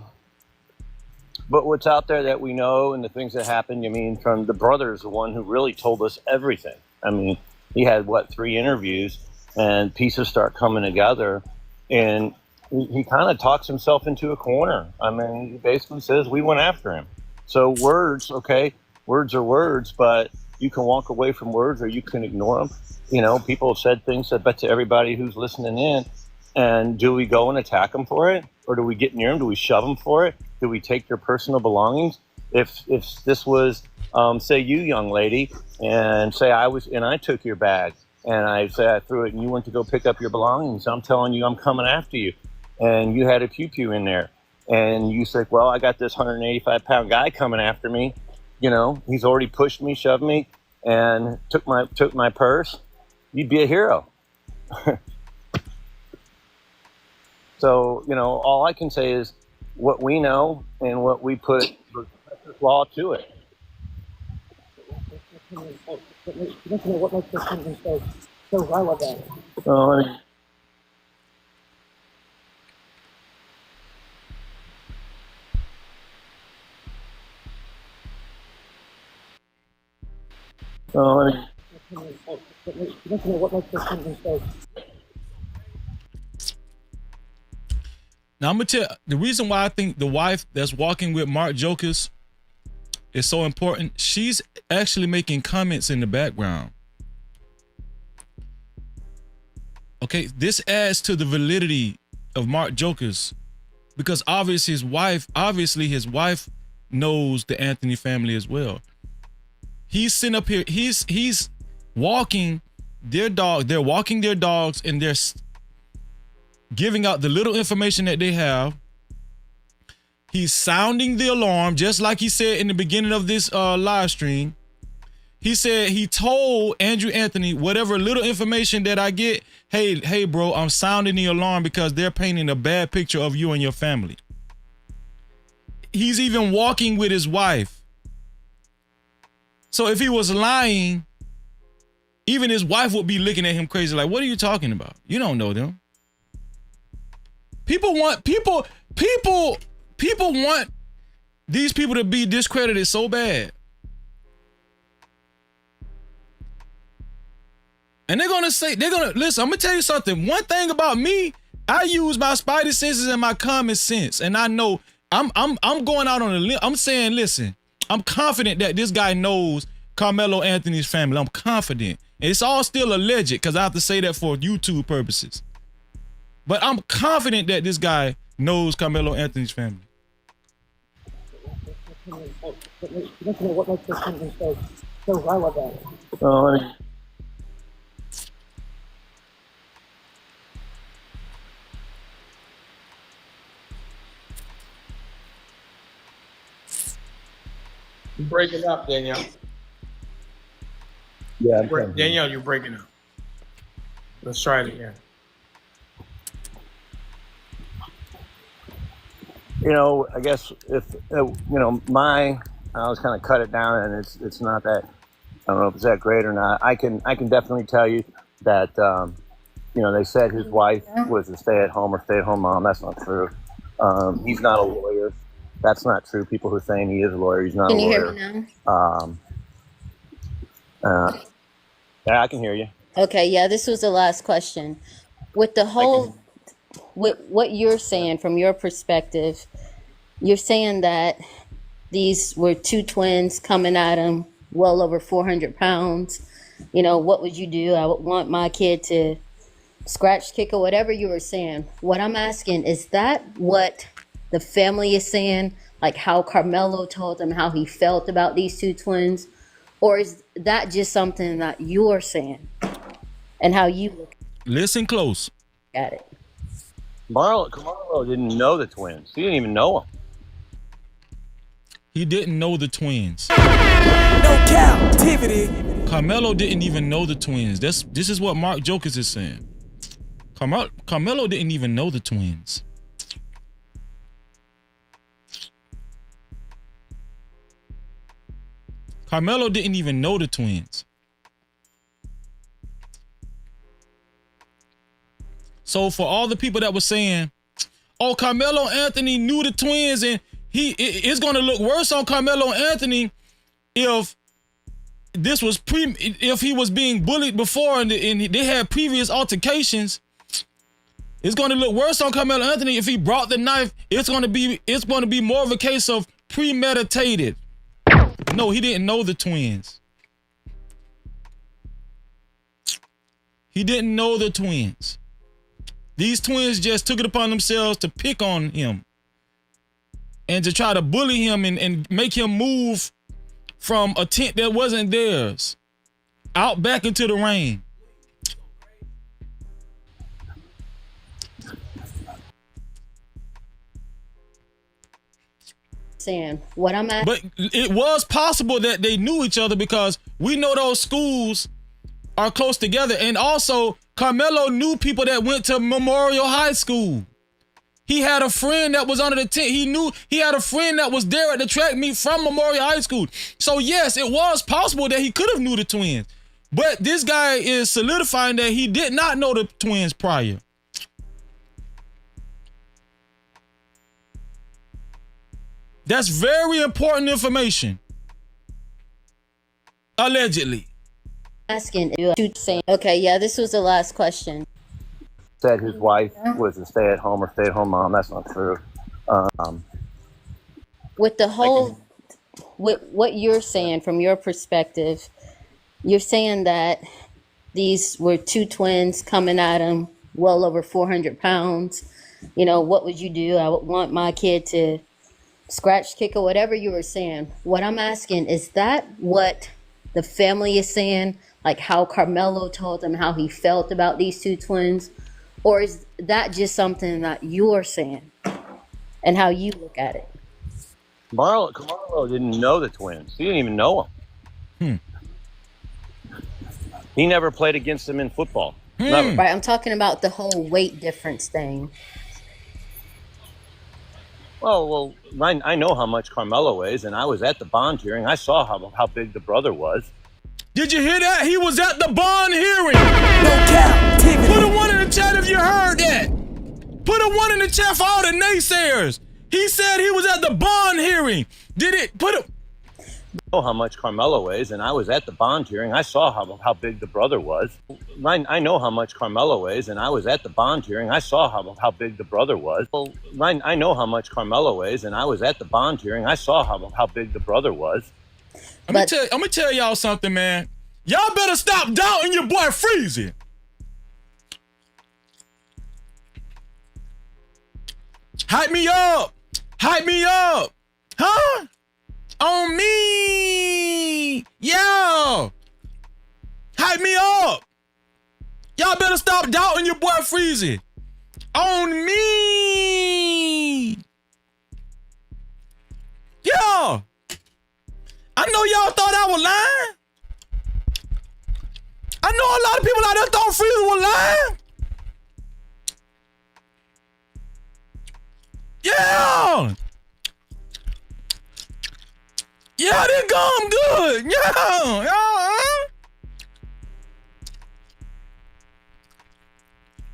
what's out there that we know and the things that happened, I mean, from the brother's the one who really told us everything. I mean, he had, 3 interviews, and pieces start coming together, and he kind of talks himself into a corner. I mean, he basically says we went after him. So words, okay, words are words, but you can walk away from words or you can ignore them. You know, people have said things, I bet, to everybody who's listening in. And do we go and attack them for it? Or do we get near them? Do we shove them for it? Do we take their personal belongings? If this was, say, you, young lady, and say I took your bag, and I say I threw it, and you went to go pick up your belongings, I'm telling you I'm coming after you. And you had a pew-pew in there. And you said, well, I got this 185-pound guy coming after me. You know, he's already pushed me, shoved me, and took my purse. You'd be a hero. So, you know, all I can say is what we know and what we put law to it. What makes this something so relevant? Now I'm gonna tell the reason why I think the wife that's walking with Mark Jokus is so important. She's actually making comments in the background. Okay, this adds to the validity of Mark Jokus because obviously his wife knows the Anthony family as well. He's sitting up here. He's walking their dog. They're walking their dogs, and they're giving out the little information that they have. He's sounding the alarm, just like he said in the beginning of this live stream. He said he told Andrew Anthony, whatever little information that I get, hey, bro, I'm sounding the alarm because they're painting a bad picture of you and your family. He's even walking with his wife. So if he was lying, even his wife would be looking at him crazy like, what are you talking about? You don't know them. People want these people to be discredited so bad. And they're gonna listen, I'm gonna tell you something. One thing about me, I use my spidey senses and my common sense. And I know I'm going out on a limb. I'm saying, listen, I'm confident that this guy knows Carmelo Anthony's family. I'm confident. And it's all still alleged because I have to say that for YouTube purposes. But I'm confident that this guy knows Carmelo Anthony's family. What makes this something so relevant? You're breaking up, Danielle. Yeah, Danielle, you're breaking up. Let's try it again. You know, I guess if I was kind of cut it down, and it's not that, I don't know if it's that great or not. I can definitely tell you that they said his wife was a stay-at-home mom. That's not true. He's not a lawyer. That's not true. People who are saying he is a lawyer, he's not a lawyer. Can you hear me now? Yeah, I can hear you. Okay, yeah, this was the last question. With the whole, with what you're saying from your perspective, you're saying that these were two twins coming at him well over 400 pounds. What would you do? I would want my kid to scratch kick or whatever you were saying. What I'm asking, is that what the family is saying? Like how Carmelo told them how he felt about these two twins? Or is that just something that you're saying and how you look Listen close. at it? Carmelo didn't know the twins. He didn't even know them. He didn't know the twins. No Cap-tivity. Carmelo didn't even know the twins. This is what Mark Jokus is saying. Carmelo didn't even know the twins. Carmelo didn't even know the twins. So for all the people that were saying, oh, Carmelo Anthony knew the twins, and it's going to look worse on Carmelo Anthony if if he was being bullied before and they had previous altercations. It's going to look worse on Carmelo Anthony if he brought the knife. It's going to be more of a case of premeditated. No, he didn't know the twins. He didn't know the twins. These twins just took it upon themselves to pick on him and to try to bully him and make him move from a tent that wasn't theirs out back into the rain. Saying what I'm at. But it was possible that they knew each other because we know those schools are close together. And also, Carmelo knew people that went to Memorial High School. He had a friend that was under the tent. He had a friend that was there at the track meet from Memorial High School. So yes, it was possible that he could have knew the twins. But this guy is solidifying that he did not know the twins prior. That's very important information. Allegedly. Asking you saying, okay, yeah, this was the last question. Said his wife was a stay-at-home mom. That's not true. With the whole, with what you're saying from your perspective, you're saying that these were two twins coming at him well over 400 pounds. What would you do? I would want my kid to scratch kick or whatever you were saying. What I'm asking, is that what the family is saying? Like how Carmelo told them how he felt about these two twins? Or is that just something that you're saying and how you look at it? Carmelo didn't know the twins. He didn't even know them. He never played against them in football. Never. Right, I'm talking about the whole weight difference thing. well, I know how much Carmelo weighs, and I was at the bond hearing. I saw how big the brother was. Did you hear that? He was at the bond hearing. No Cap-tivity. Put a 1 in the chat if you heard that. Put a 1 in the chat for all the naysayers. He said he was at the bond hearing. Did it? Put a... I know how much Carmelo weighs, and I was at the bond hearing. I saw how big the brother was. I know how much Carmelo weighs, and I was at the bond hearing. I saw how big the brother was. I know how much Carmelo weighs, and I was at the bond hearing. I saw how big the brother was. I'm gonna tell y'all something, man. Y'all better stop doubting your boy Freezy. Hype me up. Hype me up. Huh? On me. Yeah. Hype me up. Y'all better stop doubting your boy Freezy. On me. Yeah. I know y'all thought I was lying. I know a lot of people out there thought Freezy was lying. Yeah. Yeah, they gum good. Yeah.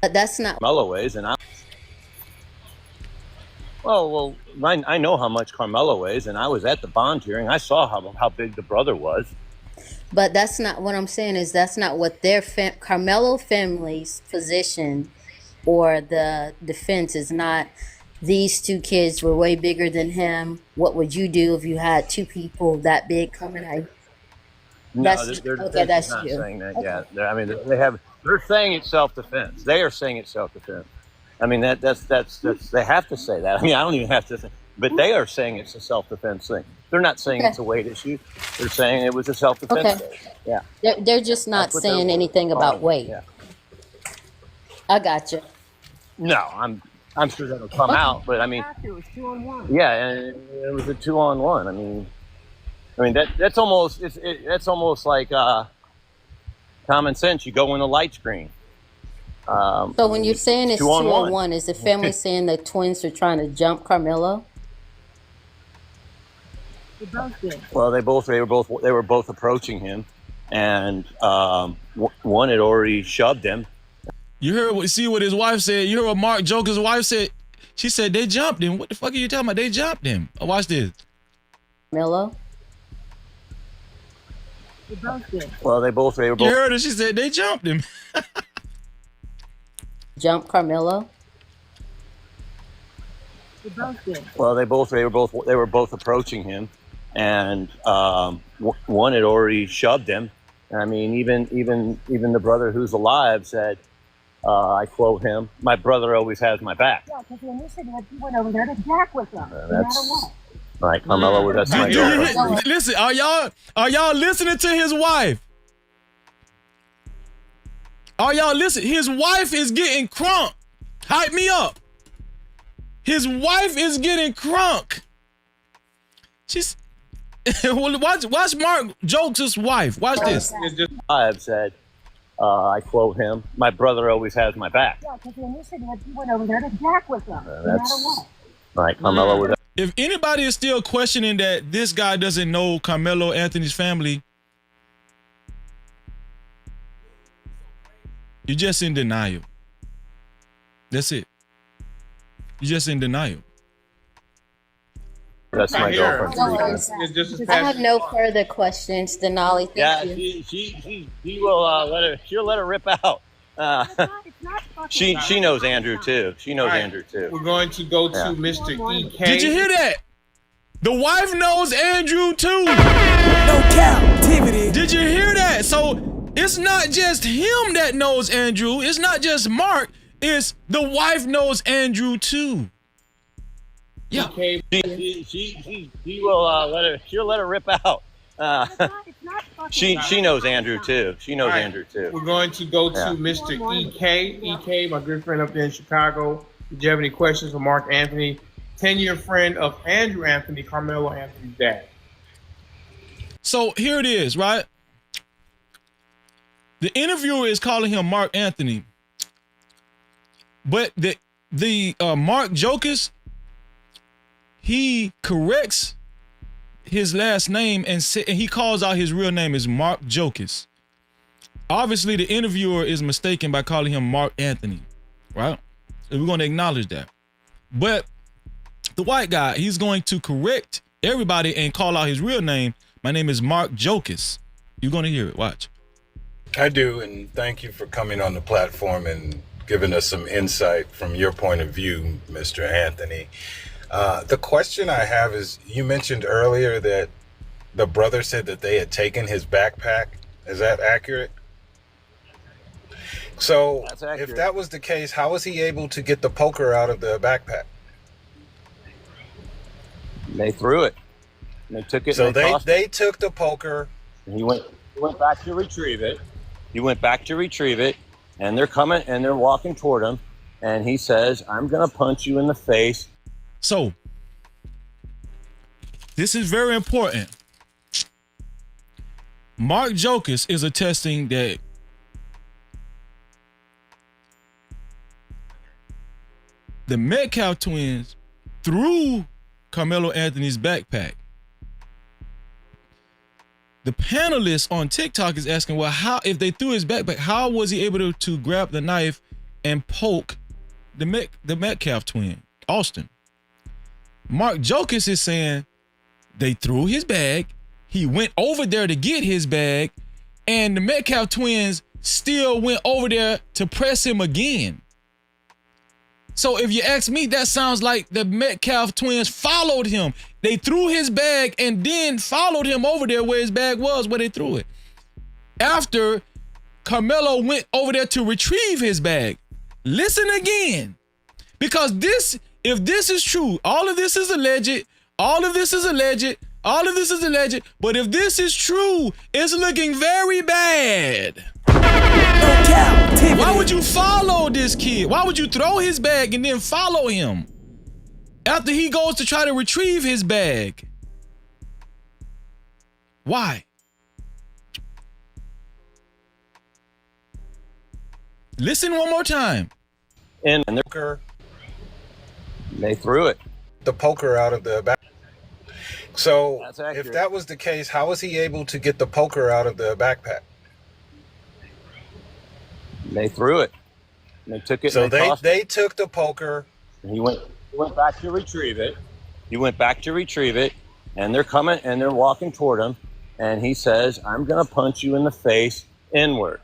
But that's not Carmelo weighs, and I I know how much Carmelo weighs, and I was at the bond hearing. I saw how big the brother was. But that's not what I'm saying. Is that's not what their Carmelo family's position or the defense is not. These two kids were way bigger than him. What would you do if you had two people that big coming at you? No, they're okay. That's not you. saying that. Okay. Yeah, I mean they're saying it's self-defense. They are saying it's self-defense. I mean that's they have to say that. I mean I don't even have to say, but they are saying it's a self-defense thing. They're not saying it's a weight issue. They're saying it was a self-defense thing. Yeah. They're just not saying anything about weight. Yeah. I got you. No, I'm sure that'll come out, but I mean, It was 2-on-1. yeah, and it was a 2-on-1. I mean that's almost that's almost like common sense. You go when the light's green. So when you're saying it's 2-on-1, 2-on-1, is the family saying the twins are trying to jump Carmelo? They both did. Well, they were both approaching him, and one had already shoved him. You heard see what his wife said. You heard what Mark Jokus' wife said. She said they jumped him. What the fuck are you talking about? They jumped him. Oh, watch this. Carmelo? They both did. Well, they were both. You heard her. She said they jumped him. Jump Carmelo? They both did. Well, they were both approaching him, and one had already shoved him. I mean, even the brother who's alive said, I quote him, "My brother always has my back." Yeah, because when you said that, you went over there to jack with them, no matter what. Right, Carmelo, that's my girlfriend. Listen, are y'all listening to his wife? Are y'all listening? His wife is getting crunk. Hype me up. His wife is getting crunk. She's watch Mark Jokus' wife. Watch this. I've said, I quote him, "My brother always has my back." Yeah, because when you said that, you went over there to jack with them, no matter what. Right, Carmelo. If anybody is still questioning that this guy doesn't know Carmelo Anthony's family, you're just in denial. That's it. You're just in denial. That's my girlfriend. No worries. I have no further questions, Denali. Thank you. She will she'll let her rip out. She knows Andrew too. She knows Andrew too. We're going to go to Mr. EK. Did you hear that? The wife knows Andrew too. No Cap-tivity. Did you hear that? So it's not just him that knows Andrew. It's not just Mark. It's the wife knows Andrew too. Yeah. She will she'll let her rip out. She knows Andrew too. She knows Andrew too. We're going to go to Mr. EK. EK, my good friend up there in Chicago. Did you have any questions for Mark Anthony, 10-year friend of Andrew Anthony, Carmelo Anthony's dad? So here it is, right? The interviewer is calling him Mark Anthony, but the Mark Jokus he corrects his last name and he calls out his real name is Mark Jokus. Obviously, the interviewer is mistaken by calling him Mark Anthony, right? So we're going to acknowledge that. But the white guy, he's going to correct everybody and call out his real name. My name is Mark Jokus. You're going to hear it. Watch. I do, and thank you for coming on the platform and giving us some insight from your point of view, Mr. Anthony. The question I have is, you mentioned earlier that the brother said that they had taken his backpack. Is that accurate? So if that was the case, how was he able to get the poker out of the backpack? They threw it. They took it. So they took the poker. And he went back to retrieve it. He went back to retrieve it, and they're coming and they're walking toward him, and he says, "I'm gonna punch you in the face." So this is very important. Mark Jokus is attesting that the Metcalf twins threw Carmelo Anthony's backpack. The panelists on TikTok is asking, well, how, if they threw his backpack, how was he able to grab the knife and poke the Metcalf twin, Austin? Mark Jokus is saying they threw his bag. He went over there to get his bag, and the Metcalf twins still went over there to press him again. So if you ask me, that sounds like the Metcalf twins followed him. They threw his bag and then followed him over there where his bag was, where they threw it. After Carmelo went over there to retrieve his bag. Listen again. Because this, if this is true, all of this is alleged, all of this is alleged, all of this is alleged, but if this is true, it's looking very bad. Why would you follow this kid? Why would you throw his bag and then follow him after he goes to try to retrieve his bag? Why? Listen one more time. And they threw it. The poker out of the back. So if that was the case, how was he able to get the poker out of the backpack? They threw it. They took it. So they took the poker. And he went back to retrieve it. He went back to retrieve it, and they're coming and they're walking toward him, and he says, "I'm gonna punch you in the face inward."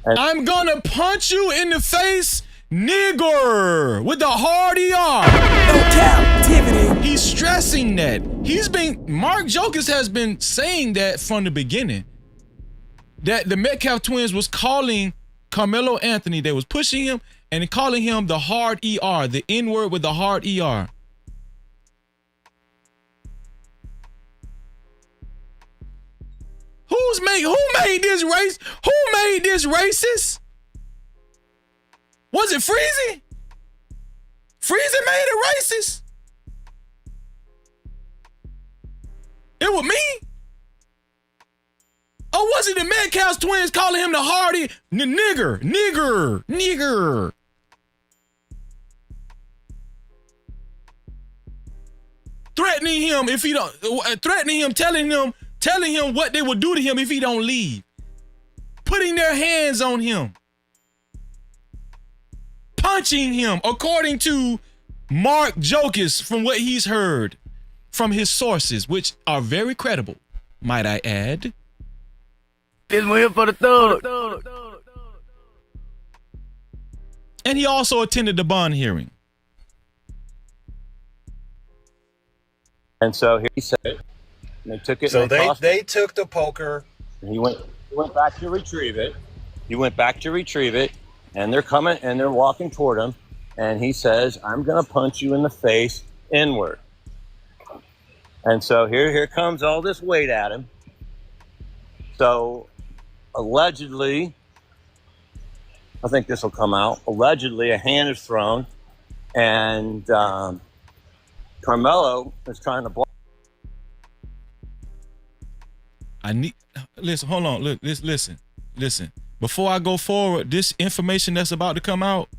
And I'm gonna punch you in the face, nigger, with the hard ER. No captivity. He's stressing that. Mark Jokus has been saying that from the beginning. That the Metcalf twins was calling Carmelo Anthony, they was pushing him and calling him the hard ER, the N-word with the hard ER. Who made this race? Who made this racist? Was it Freezy? Freezy made it racist? It was me? Or was it the Metcalf twins calling him the hardy nigger? Threatening him if he don't, telling him what they would do to him if he don't leave. Putting their hands on him. Punching him, according to Mark Jokus, from what he's heard from his sources, which are very credible, might I add. This one here for the thug. And he also attended the bond hearing. And so he said, and they took it. So they took the poker. And he went back to retrieve it. He went back to retrieve it, and they're coming and they're walking toward him, and he says, "I'm gonna punch you in the face inward." And so here comes all this weight at him. So allegedly, I think this will come out. Allegedly, a hand is thrown, and Carmelo is trying to block. Listen, hold on. Look, listen. Before I go forward, this information that's about to come out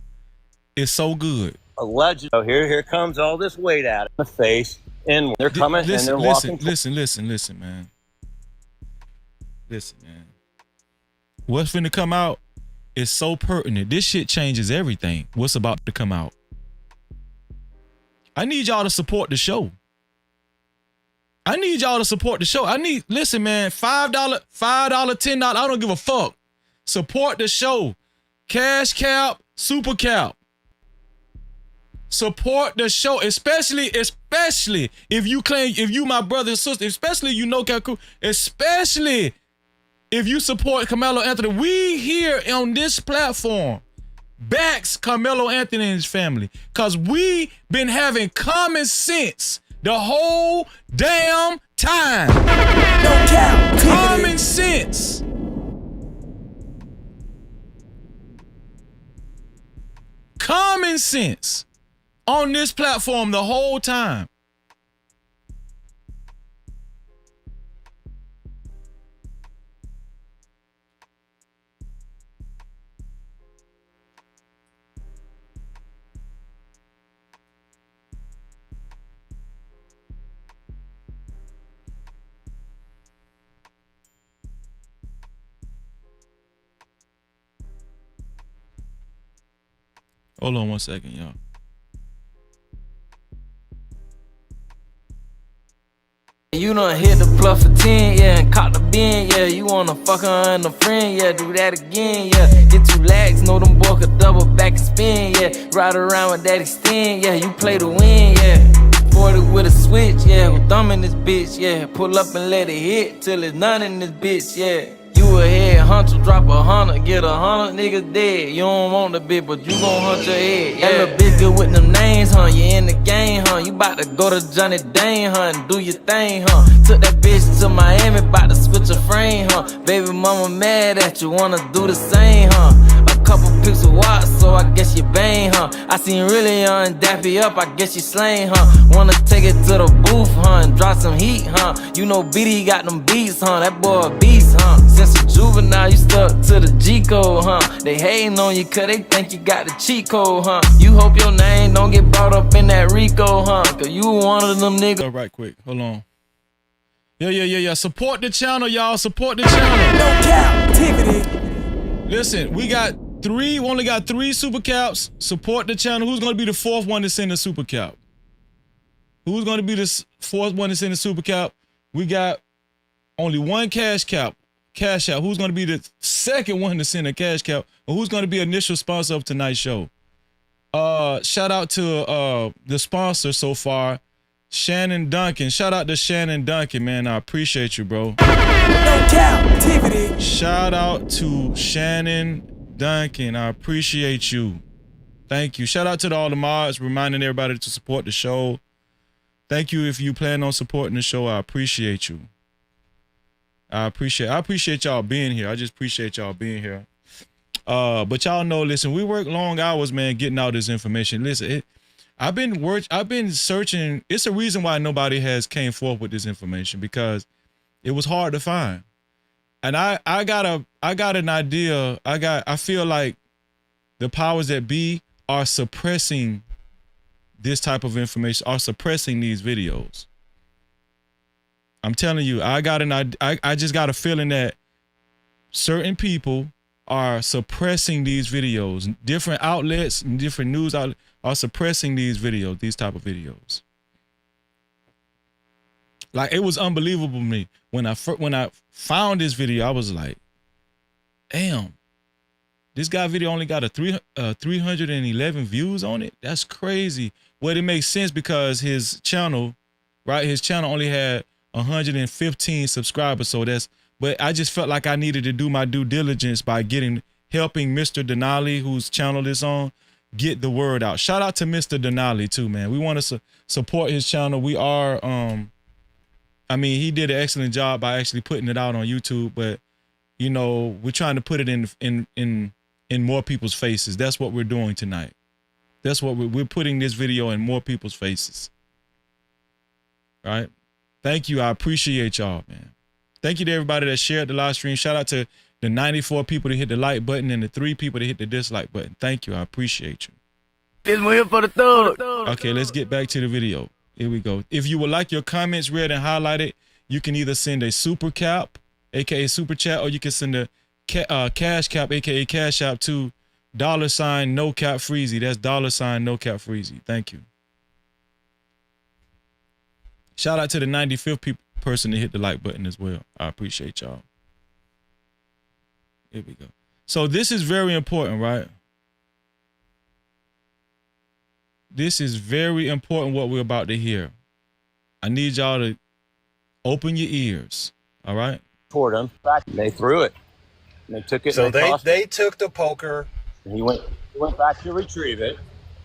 is so good. allegedly. So here comes all this weight out of the face, and they're coming and they're walking. Listen, man. Listen, man. What's finna come out is so pertinent. This shit changes everything. What's about to come out? I need y'all to support the show. Listen, man, $5, $10, I don't give a fuck. Support the show. Cash Cap, Super Cap. Support the show, especially if you my brother and sister, especially you know Cap Crew, especially if you support Carmelo Anthony. We here on this platform backs Carmelo Anthony and his family because we been having common sense the whole damn time. No cap. Common sense. Common sense on this platform the whole time. Hold on 1 second, y'all. You done hit the bluff for 10, yeah, and caught the bin, yeah. You wanna fuck her and a friend, yeah, do that again, yeah. Get 2 lags, know them boy could double back and spin, yeah. Ride around with that extend, yeah, you play to win, yeah. 40 with a switch, yeah, with thumb in this bitch, yeah. Pull up and let it hit till it's none in this bitch, yeah. You a head hunter, drop 100, get 100 niggas dead. You don't want the bitch, but you gon' hunt your head. Yeah. That little bitch good with them names, huh? You in the game, huh? You bout to go to Johnny Dane, huh? And do your thing, huh? Took that bitch to Miami, bout to switch a frame, huh? Baby mama mad at you, wanna do the same, huh? Couple pics of watch, so I guess you bang, huh? I seen really young dappy up, I guess you slain, huh? Wanna take it to the booth, huh? And drop some heat, huh? You know BD got them beats, huh? That boy a beast, huh? Since a juvenile, you stuck to the G code, huh? They hating on you cause they think you got the cheat code, huh? You hope your name don't get brought up in that Rico, huh? Cause you one of them niggas. All right, quick, hold on. Yeah. Support the channel, y'all. Support the channel. No Cap-tivity. Listen, we only got 3 super caps. Support the channel. Who's gonna be the 4th one to send a super cap? Who's gonna be the 4th one to send a super cap? We got only 1 cash out. Who's gonna be the 2nd one to send a cash cap? Or who's gonna be initial sponsor of tonight's show? Shout out to the sponsor so far, Shannon Duncan. Shout out to Shannon Duncan, man. I appreciate you, bro. No Cap-tivity. Shout out to Shannon Duncan, I appreciate you. Thank you. Shout out to all the mods, reminding everybody to support the show. Thank you if you plan on supporting the show. I appreciate you. I appreciate y'all being here. I just appreciate y'all being here. But y'all know, listen, we work long hours, man, getting out this information. Listen, I've been searching. It's a reason why nobody has came forth with this information, because it was hard to find. And I got an idea. I feel like the powers that be are suppressing this type of information, are suppressing these videos. I'm telling you, I just got a feeling that certain people are suppressing these videos. Different outlets and different news outlets are suppressing these videos, these type of videos. Like, it was unbelievable to me when I found this video. I was like, damn, this guy video only got a 311 views on it. That's crazy. Well, it makes sense because his channel, right? His channel only had 115 subscribers. But I just felt like I needed to do my due diligence by helping Mr. Denali, whose channel is on, get the word out. Shout out to Mr. Denali too, man. We want to support his channel. We are, I mean, he did an excellent job by actually putting it out on YouTube, but you know, we're trying to put it in more people's faces. That's what we're doing tonight. That's what we're putting this video in more people's faces. Right? Thank you. I appreciate y'all, man. Thank you to everybody that shared the live stream. Shout out to the 94 people that hit the like button and the 3 people that hit the dislike button. Thank you. I appreciate you. This one here for the thug. Okay, let's get back to the video. Here we go. If you would like your comments read and highlighted, you can either send a super cap, aka super chat, or you can send a cash cap, aka cash app to $ no cap freezy. That's $ no cap freezy. Thank you. Shout out to the 95th person to hit the like button as well. I appreciate y'all. Here we go. So this is very important, right? This is very important what we're about to hear. I need y'all to open your ears. All right? Toward him. They threw it. And they took it. So and they took the poker. And he went back to retrieve it.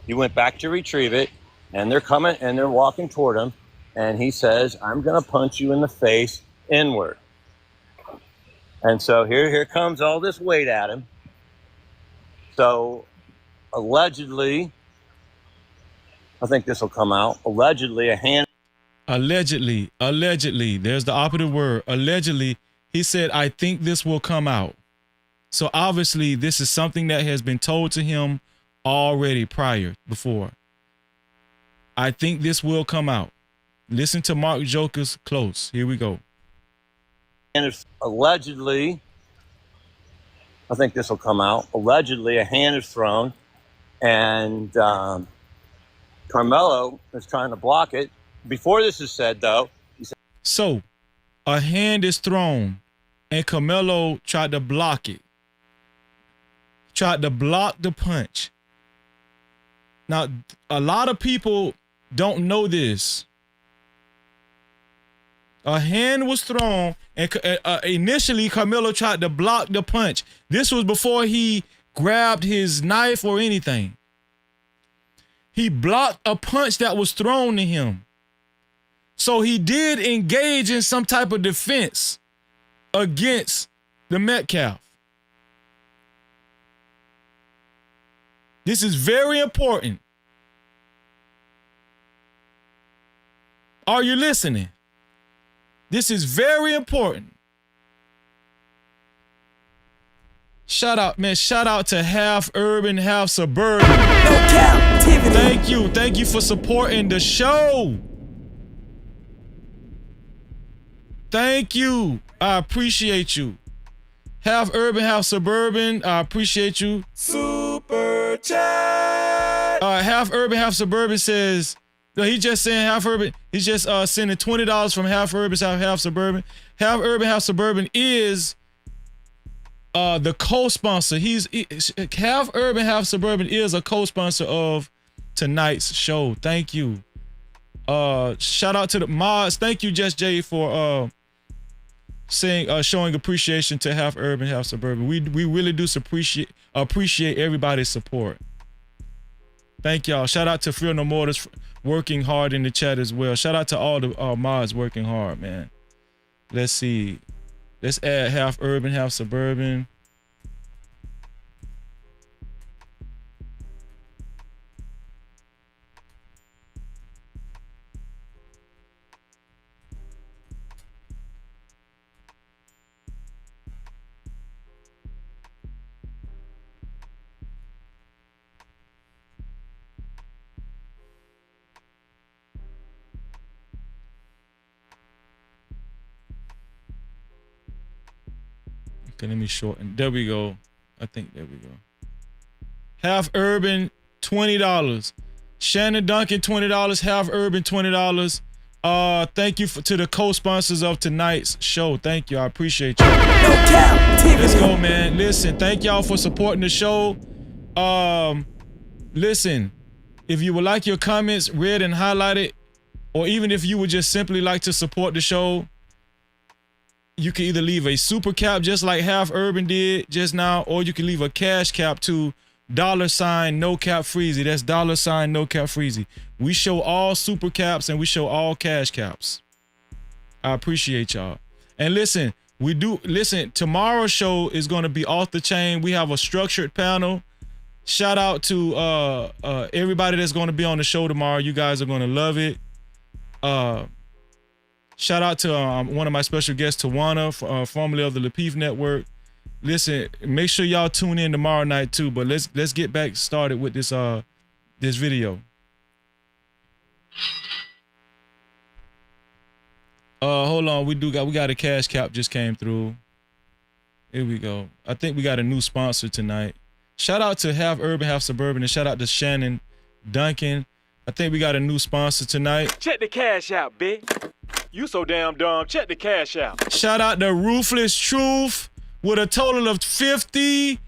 He went back to retrieve it. And they're coming and they're walking toward him. And he says, I'm going to punch you in the face inward. And so here comes all this weight at him. So allegedly, I think this will come out. Allegedly, a hand. Allegedly. There's the operative word. Allegedly, he said, I think this will come out. So obviously, this is something that has been told to him already before. I think this will come out. Listen to Mark Jokus close. Here we go. And allegedly, I think this will come out. Allegedly, a hand is thrown, and Carmelo is trying to block it. Before this is said, though, he said, so a hand is thrown, and Carmelo tried to block it. Tried to block the punch. Now, a lot of people don't know this. A hand was thrown, and initially Carmelo tried to block the punch. This was before he grabbed his knife or anything. He blocked a punch that was thrown to him. So he did engage in some type of defense against the Metcalf. This is very important. Are you listening? This is very important. Shout out, man. Shout out to half urban, half suburban. No Cap-tivity. Thank you. Thank you for supporting the show. Thank you. I appreciate you. Half urban, half suburban. I appreciate you. Super chat. Half urban, half suburban says, no, he's just saying half urban. He's just sending $20 from half urban, half suburban. Half urban, half suburban is the co-sponsor. Half urban, half suburban is a co-sponsor of tonight's show. Thank you. Shout out to the mods. Thank you, Just Jay, for showing appreciation to half urban, half suburban. We really do appreciate everybody's support. Thank y'all. Shout out to Fear No Mortars working hard in the chat as well. Shout out to all the mods working hard, man. Let's see. Let's add half urban, half suburban. Okay, let me shorten. There we go. I think there we go. Half urban, $20. Shannon Duncan, $20. Half urban, $20. Thank you to the co-sponsors of tonight's show. Thank you. I appreciate you. Let's go, man. Listen, thank y'all for supporting the show. Listen, if you would like your comments read and highlighted, or even if you would just simply like to support the show, you can either leave a super cap just like Half Urban did just now, or you can leave a cash cap to $ no cap freezy. That's $ no cap freezy. We show all super caps and we show all cash caps. I appreciate y'all. And listen, tomorrow's show is going to be off the chain. We have a structured panel. Shout out to everybody that's going to be on the show tomorrow. You guys are going to love it. Shout out to one of my special guests, Tawana, formerly of the Lapeef Network. Listen, make sure y'all tune in tomorrow night too. But let's get back started with this this video. Hold on, we got a cash cap just came through. Here we go. I think we got a new sponsor tonight. Shout out to Half Urban, Half Suburban, and shout out to Shannon Duncan. I think we got a new sponsor tonight. Check the cash out, bitch. You so damn dumb. Check the cash out. Shout out to Ruthless Truth with a total of $50.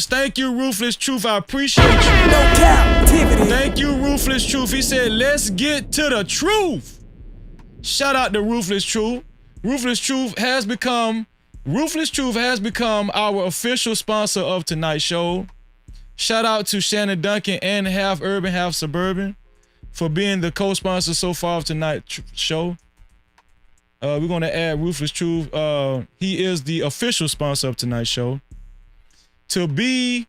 Thank you, Ruthless Truth. I appreciate you. No Cap-tivity. Thank you, Ruthless Truth. He said, let's get to the truth. Shout out to Ruthless Truth. Ruthless Truth has become our official sponsor of tonight's show. Shout out to Shannon Duncan and Half Urban, Half Suburban for being the co-sponsor so far of tonight's show. We're going to add Ruthless Truth. He is the official sponsor of tonight's show. To be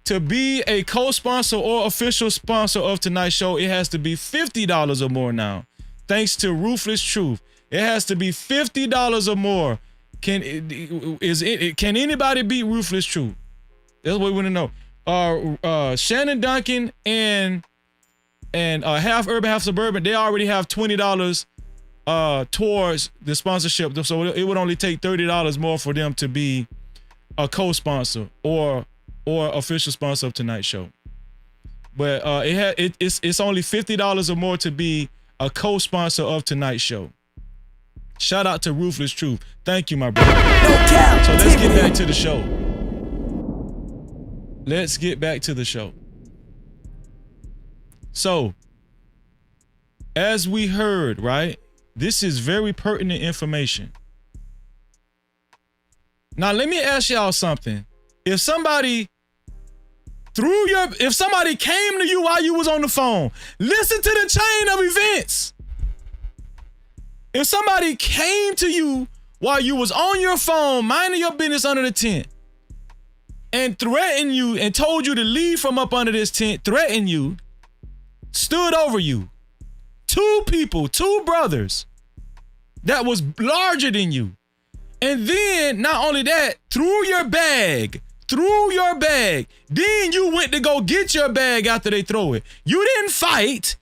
a co-sponsor or official sponsor of tonight's show, it has to be $50 or more now. Thanks to Ruthless Truth. It has to be $50 or more. Can anybody beat Ruthless Truth? That's what we want to know. Shannon Duncan and Half Urban, Half Suburban, they already have $20 towards the sponsorship. So it would only take $30 more for them to be a co-sponsor or official sponsor of tonight's show. But it's only $50 or more to be a co-sponsor of tonight's show. Shout out to Ruthless Truth. Thank you, my brother. So let's get back to the show. Let's get back to the show. So, as we heard, right? This is very pertinent information. Now, let me ask y'all something. If somebody came to you while you was on the phone, listen to the chain of events. If somebody came to you while you was on your phone, minding your business under the tent, and threatened you and told you to leave from up under this tent, threatened you, stood over you, two brothers that was larger than you, and then not only that, threw your bag, then you went to go get your bag after they throw it. You didn't fight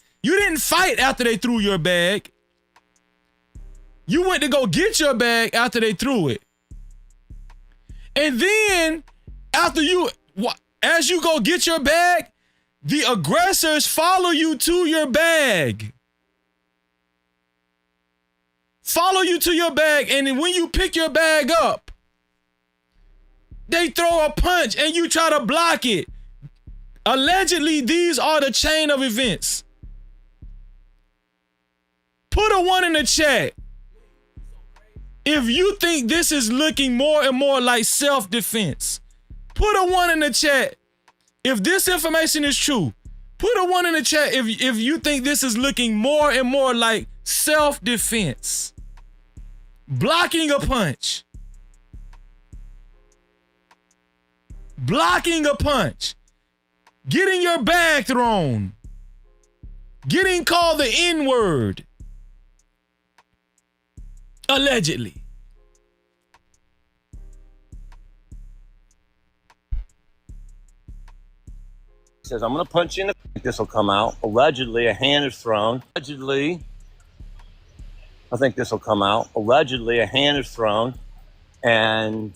after they threw your bag. You went to go get your bag after they threw it. And then as you go get your bag, the aggressors follow you to your bag. And then when you pick your bag up, they throw a punch and you try to block it. Allegedly, these are the chain of events. Put a 1 in the chat if you think this is looking more and more like self-defense. Put a 1 in the chat if this information is true. Put a 1 in the chat if you think this is looking more and more like self-defense. Blocking a punch. Getting your bag thrown. Getting called the N-word. Allegedly. He says, I'm going to punch you in the face. This will come out. Allegedly, a hand is thrown. Allegedly, I think this will come out. Allegedly, a hand is thrown. And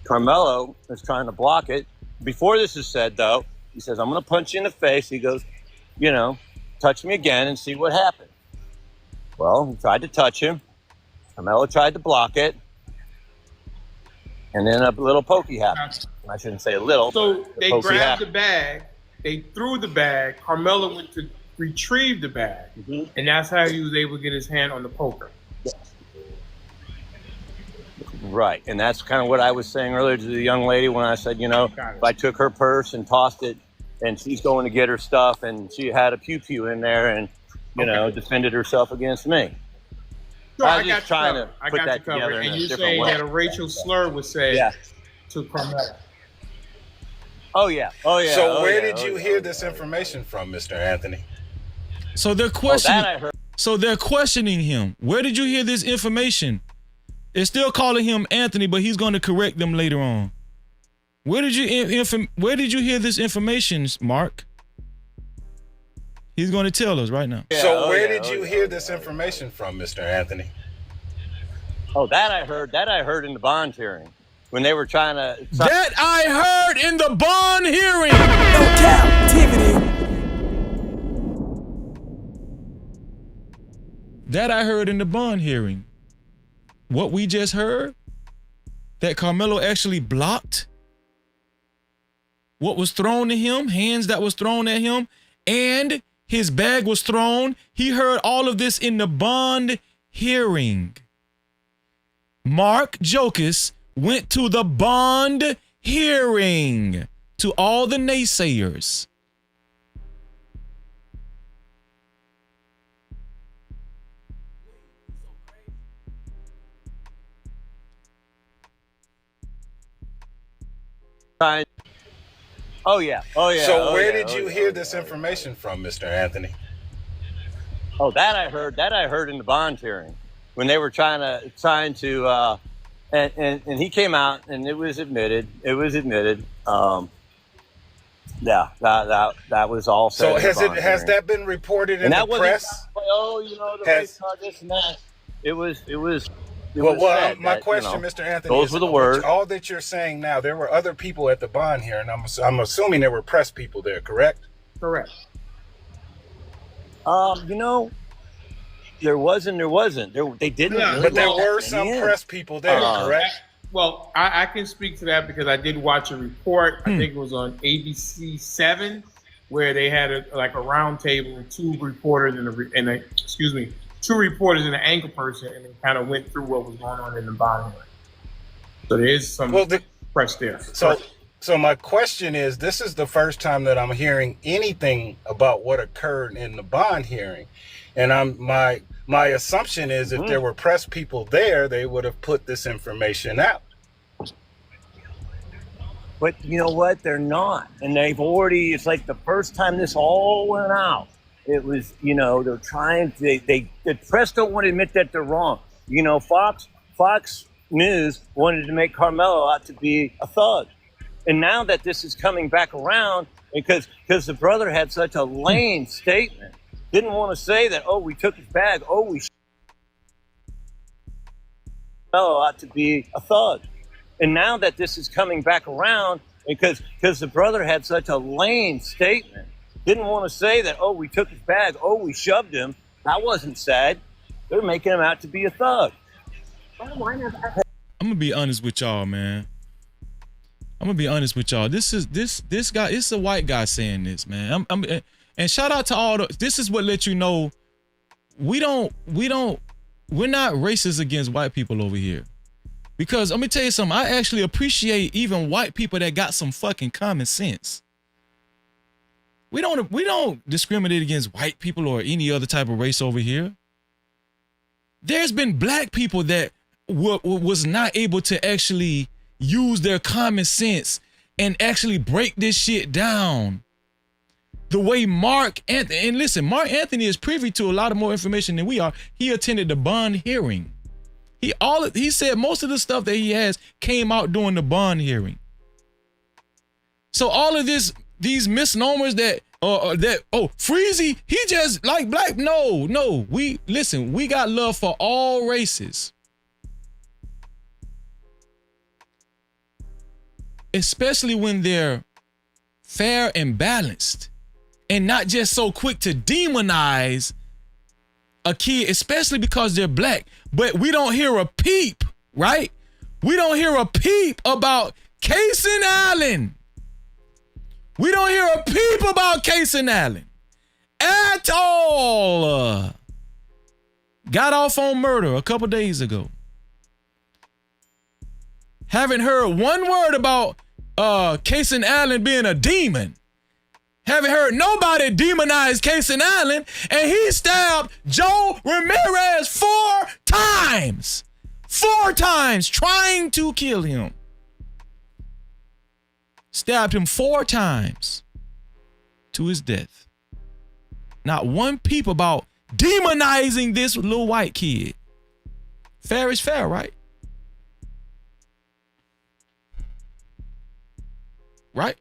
Carmelo is trying to block it. Before this is said, though, he says, I'm going to punch you in the face. He goes, touch me again and see what happens. Well, he tried to touch him. Carmelo tried to block it. And then a little pokey happened. I shouldn't say a little. So they grabbed the bag. They threw the bag. Carmelo went to retrieve the bag. Mm-hmm. And that's how he was able to get his hand on the poker. Right. And that's kind of what I was saying earlier to the young lady when I said, if I took her purse and tossed it and she's going to get her stuff and she had a pew-pew in there and, defended herself against me. Sure, I was just trying to put that together in a different way. And you're saying that a racial slur was said to Carmelo. Oh, yeah. So where did you hear this information from, Mr. Anthony? So they're questioning. So they're questioning him. Where did you hear this information? They're still calling him Anthony, but he's going to correct them later on. Where did you hear this information, Mark? He's going to tell us right now. So where did you hear this information from, Mr. Anthony? Oh, that I heard in the bond hearing when they were trying to. That I heard in the bond hearing. No Cap-tivity. That I heard in the bond hearing. What we just heard, that Carmelo actually blocked what was thrown at him, hands that was thrown at him, and his bag was thrown. He heard all of this in the bond hearing. Mark Jokus went to the bond hearing to all the naysayers. Oh yeah. So where did you hear this information from, Mr. Anthony? Oh, that I heard in the bond hearing when they were trying to, and he came out and it was admitted. Yeah, that was all said. So has that been reported in the press? The race car, this and that. It was. Well, my question, Mr. Anthony, those were the words. All that you're saying now, there were other people at the bond hearing. I'm assuming there were press people there, correct? Correct. There wasn't. They didn't. Yeah, really but there were some press people there, correct? Well, I can speak to that because I did watch a report. I think it was on ABC 7, where they had a round table with two reporters two reporters and an anchor person, and they kind of went through what was going on in the bond hearing. So there is some press there. So my question is, this is the first time that I'm hearing anything about what occurred in the bond hearing. And my assumption is if there were press people there, they would have put this information out. But you know what? They're not. And it's like the first time this all went out. It was, they're trying to, the press don't want to admit that they're wrong. Fox News wanted to make Carmelo out to be a thug. And now that this is coming back around, because the brother had such a lame statement, didn't want to say that, we took his bag, we Carmelo out to be a thug. And now that this is coming back around, because the brother had such a lame statement, didn't want to say that, we took his bag, we shoved him. That wasn't said. They're making him out to be a thug. I'm gonna be honest with y'all, man. This guy, it's a white guy saying this, man. And shout out to all this is what let you know we're not racist against white people over here. Because let me tell you something, I actually appreciate even white people that got some fucking common sense. We don't discriminate against white people or any other type of race over here. There's been black people that was not able to actually use their common sense and actually break this shit down. The way Mark Anthony, and listen, Mark Anthony is privy to a lot of more information than we are. He attended the bond hearing. He said most of the stuff that he has came out during the bond hearing. So all of these misnomers that Freezy, he just like black. No, we got love for all races. Especially when they're fair and balanced and not just so quick to demonize a kid, especially because they're black. But we don't hear a peep, right? We don't hear a peep about Casey Allen. We don't hear a peep about Casey Allen at all. Got off on murder a couple days ago. Haven't heard one word about Casey Allen being a demon. Haven't heard nobody demonize Casey Allen, and he stabbed Joe Ramirez 4 times. 4 times trying to kill him. Stabbed him 4 times to his death. Not one peep about demonizing this little white kid. Fair is fair, right? right?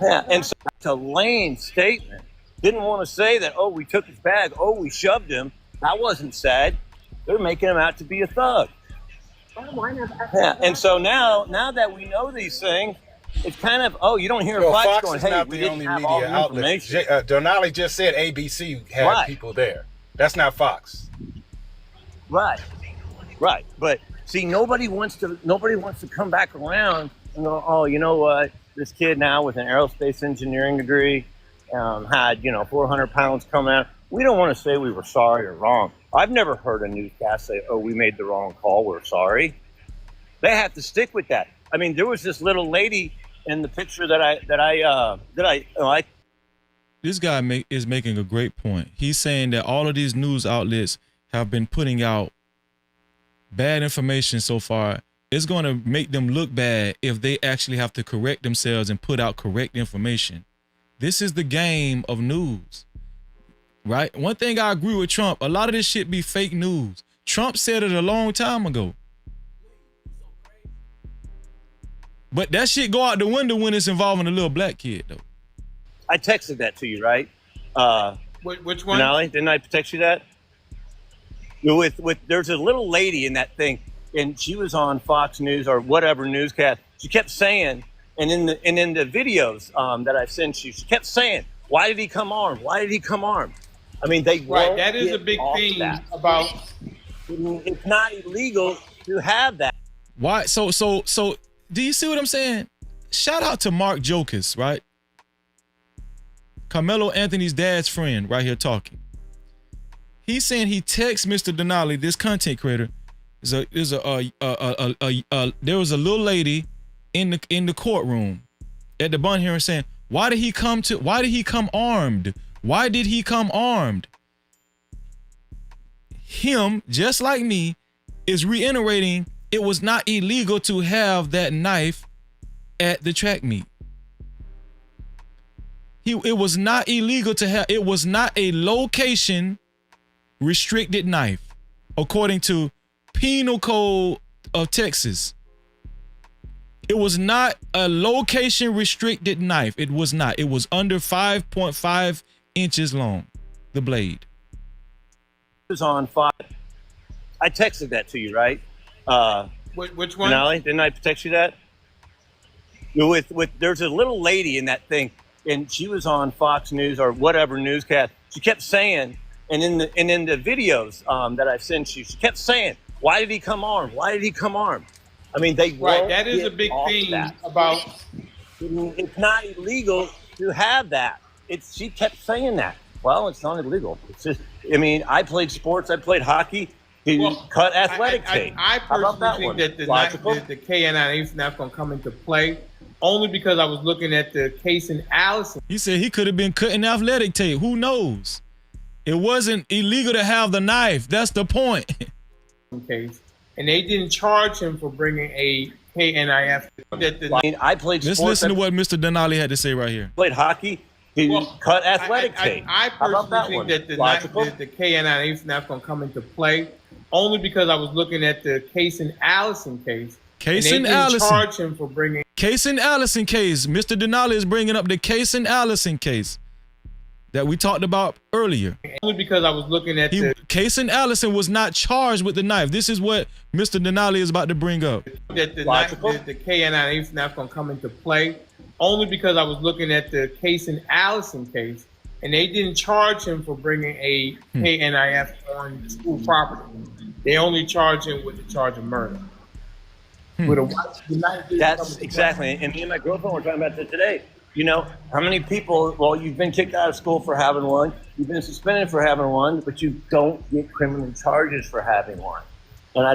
Yeah, and so it's a lame statement. Didn't want to say that, oh, we took his bag, oh, we shoved him. That wasn't said. They're making him out to be a thug. Yeah, and so now that we know these things, it's kind of, oh, you don't hear Fox Fox going, is hey, not we the didn't only have all media the outlet. information. Donali just said ABC had Right. people there. That's not Fox. Right. But see, nobody wants to come back around and go, oh, you know what? This kid now with an aerospace engineering degree had 400 pounds coming out. We don't want to say we were sorry or wrong. I've never heard a newscast say, oh, we made the wrong call, we're sorry. They have to stick with that. I mean, there was this little lady in the picture that I This guy is making a great point. He's saying that all of these news outlets have been putting out bad information so far. It's going to make them look bad if they actually have to correct themselves and put out correct information. This is the game of news, right? One thing I agree with Trump, a lot of this shit be fake news. Trump said it a long time ago. But that shit go out the window when it's involving a little black kid, though. I texted that to you, right? Which one? Denali, didn't I text you that? With there's a little lady in that thing, and she was on Fox News or whatever newscast. She kept saying, and in the videos that I sent you, she kept saying, "Why did he come armed? Why did he come armed?" I mean, they right. That is a big thing about. It's not illegal to have that. Why? So, do you see what I'm saying? Shout out to Mark Jokus, right? Carmelo Anthony's dad's friend, right here talking. He's saying he texts Mr. Denali, this content creator. There was a little lady in the courtroom at the bond hearing saying, why did he come armed? Why did he come armed? Him, just like me, is reiterating it was not illegal to have that knife at the track meet. It was not illegal to have, it was not a location restricted knife, according to Penal Code of Texas. It was not a location restricted knife. It was not. It was under 5.5 inches long, the blade. It was on Fox. I texted that to you, right? Which one? Denali, didn't I text you that? There's a little lady in that thing, and she was on Fox News or whatever newscast. She kept saying, and in the videos that I sent you, she kept saying, "Why did he come armed? Why did he come armed?" I mean, they right. That is a big thing about. It's not illegal to have that. She kept saying that. Well, it's not illegal. It's just. I mean, I played sports. I played hockey. Cut athletic tape. I personally think that the K&I is not going to come into play, only because I was looking at the case in Allison. He said he could have been cutting athletic tape. Who knows? It wasn't illegal to have the knife. That's the point. Case, and they didn't charge him for bringing a KNIF. I played sports. Let's listen to what Mr. Denali had to say right here. Played hockey. Cut athletic tape. I personally think that the KNI is not going to come into play, only because I was looking at the case in Allison case. Case in Allison. Charge him for bringing. Case in Allison case. Mr. Denali is bringing up the case in Allison case that we talked about earlier. Only because I was looking at the case in Allison was not charged with the knife. This is what Mr. Denali is about to bring up. That the KNI is not going to come into play, only because I was looking at the case in Allison case, and they didn't charge him for bringing a KNIF on school property. They only charge him with the charge of murder. That's exactly. And me and my girlfriend were talking about that today. You know, how many people, well, you've been kicked out of school for having one, you've been suspended for having one, but you don't get criminal charges for having one. And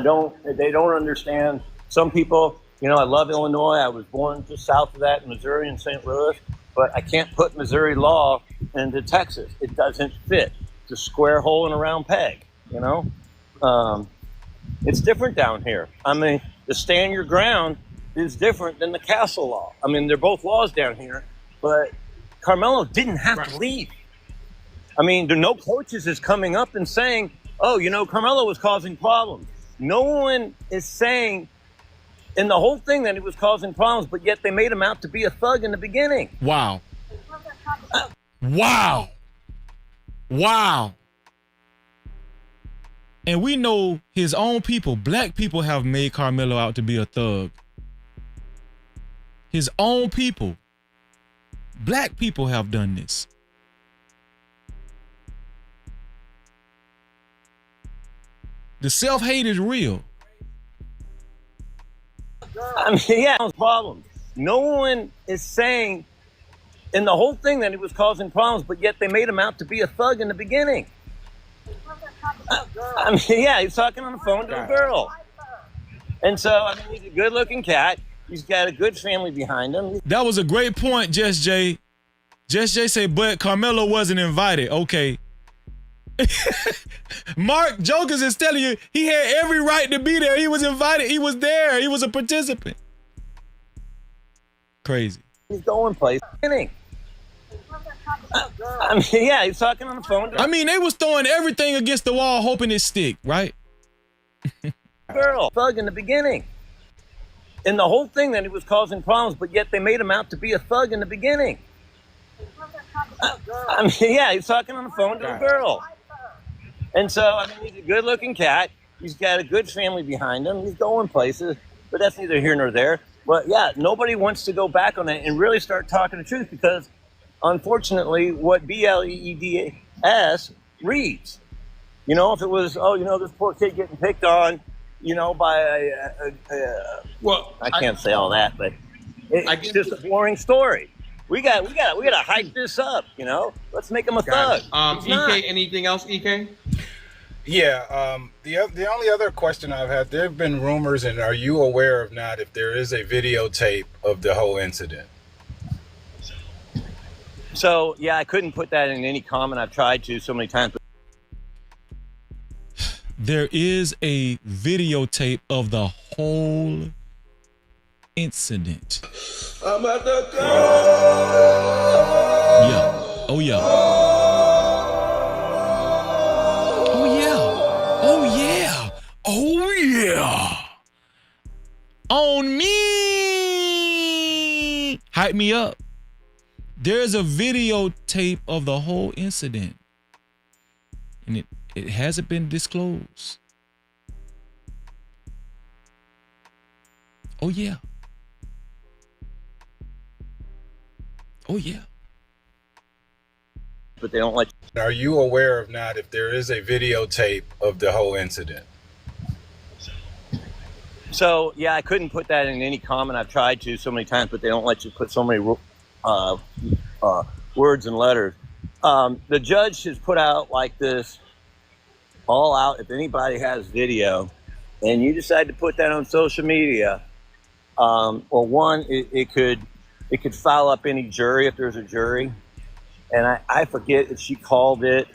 they don't understand. Some people, you know, I love Illinois. I was born just south of that in Missouri in St. Louis, but I can't put Missouri law into Texas. It doesn't fit. It's a square hole in a round peg, you know? It's different down here. I mean, the stand your ground is different than the castle law. I mean, they're both laws down here, but Carmelo didn't have to leave. I mean, there no coaches is coming up and saying, oh, you know, Carmelo was causing problems. No one is saying in the whole thing that he was causing problems, but yet they made him out to be a thug in the beginning. Wow. Wow. Wow. And we know his own people, black people, have made Carmelo out to be a thug. His own people, black people, have done this. The self-hate is real. I mean, yeah, it was problems. No one is saying in the whole thing that he was causing problems, but yet they made him out to be a thug in the beginning. I mean, yeah, he's talking on the phone to a girl. And so, I mean, he's a good-looking cat. He's got a good family behind him. That was a great point, Just Jay. Just Jay said, but Carmelo wasn't invited. Okay. Mark Jokus is telling you he had every right to be there. He was invited. He was there. He was a participant. Crazy. He's going places. I mean, yeah, he's talking on the phone. I mean, they was throwing everything against the wall, hoping it stick, right? Girl, thug in the beginning. In the whole thing that he was causing problems, but yet they made him out to be a thug in the beginning. I mean, yeah, he's talking on the phone to a girl. And so, I mean, he's a good-looking cat. He's got a good family behind him. He's going places, but that's neither here nor there. But yeah, nobody wants to go back on that and really start talking the truth because, unfortunately, what BLEEDS reads. You know, if it was, oh, you know, this poor kid getting picked on, you know, by well, I can't say all that, but it's just a boring story. We got to hype this up, you know. Let's make him a thug. EK, anything else, EK? Yeah. The only other question I've had, there have been rumors, and are you aware of not if there is a videotape of the whole incident? So yeah, I couldn't put that in any comment. I've tried to so many times. There is a videotape of the whole incident. I'm at the go. Yeah. Oh yeah. Oh yeah. Oh yeah. Oh yeah. On me. Hype me up. There's a videotape of the whole incident. And it hasn't been disclosed. Oh yeah. Oh yeah. But they don't let you. Are you aware of not if there is a videotape of the whole incident? So yeah, I couldn't put that in any comment. I've tried to so many times, but they don't let you put so many words and letters. The judge has put out like this all out. If anybody has video and you decide to put that on social media, or one, it could foul up any jury if there's a jury. And I forget if she called it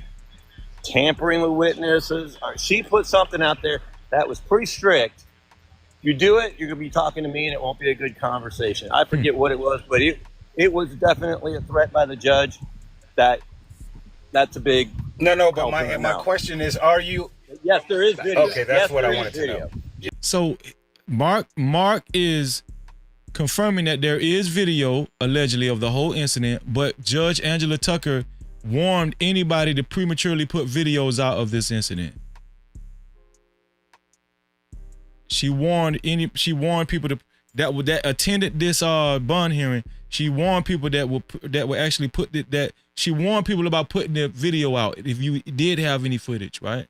tampering with witnesses, or she put something out there that was pretty strict. You do it, you're gonna be talking to me and it won't be a good conversation. I forget what it was, but it was definitely a threat by the judge. That's a big no. But my question is, are you? Yes, there is video. Okay, that's what I wanted to know. So, Mark is confirming that there is video allegedly of the whole incident, but Judge Angela Tucker warned anybody to prematurely put videos out of this incident. She warned people that attended this bond hearing. She warned people that will actually she warned people about putting the video out if you did have any footage, right?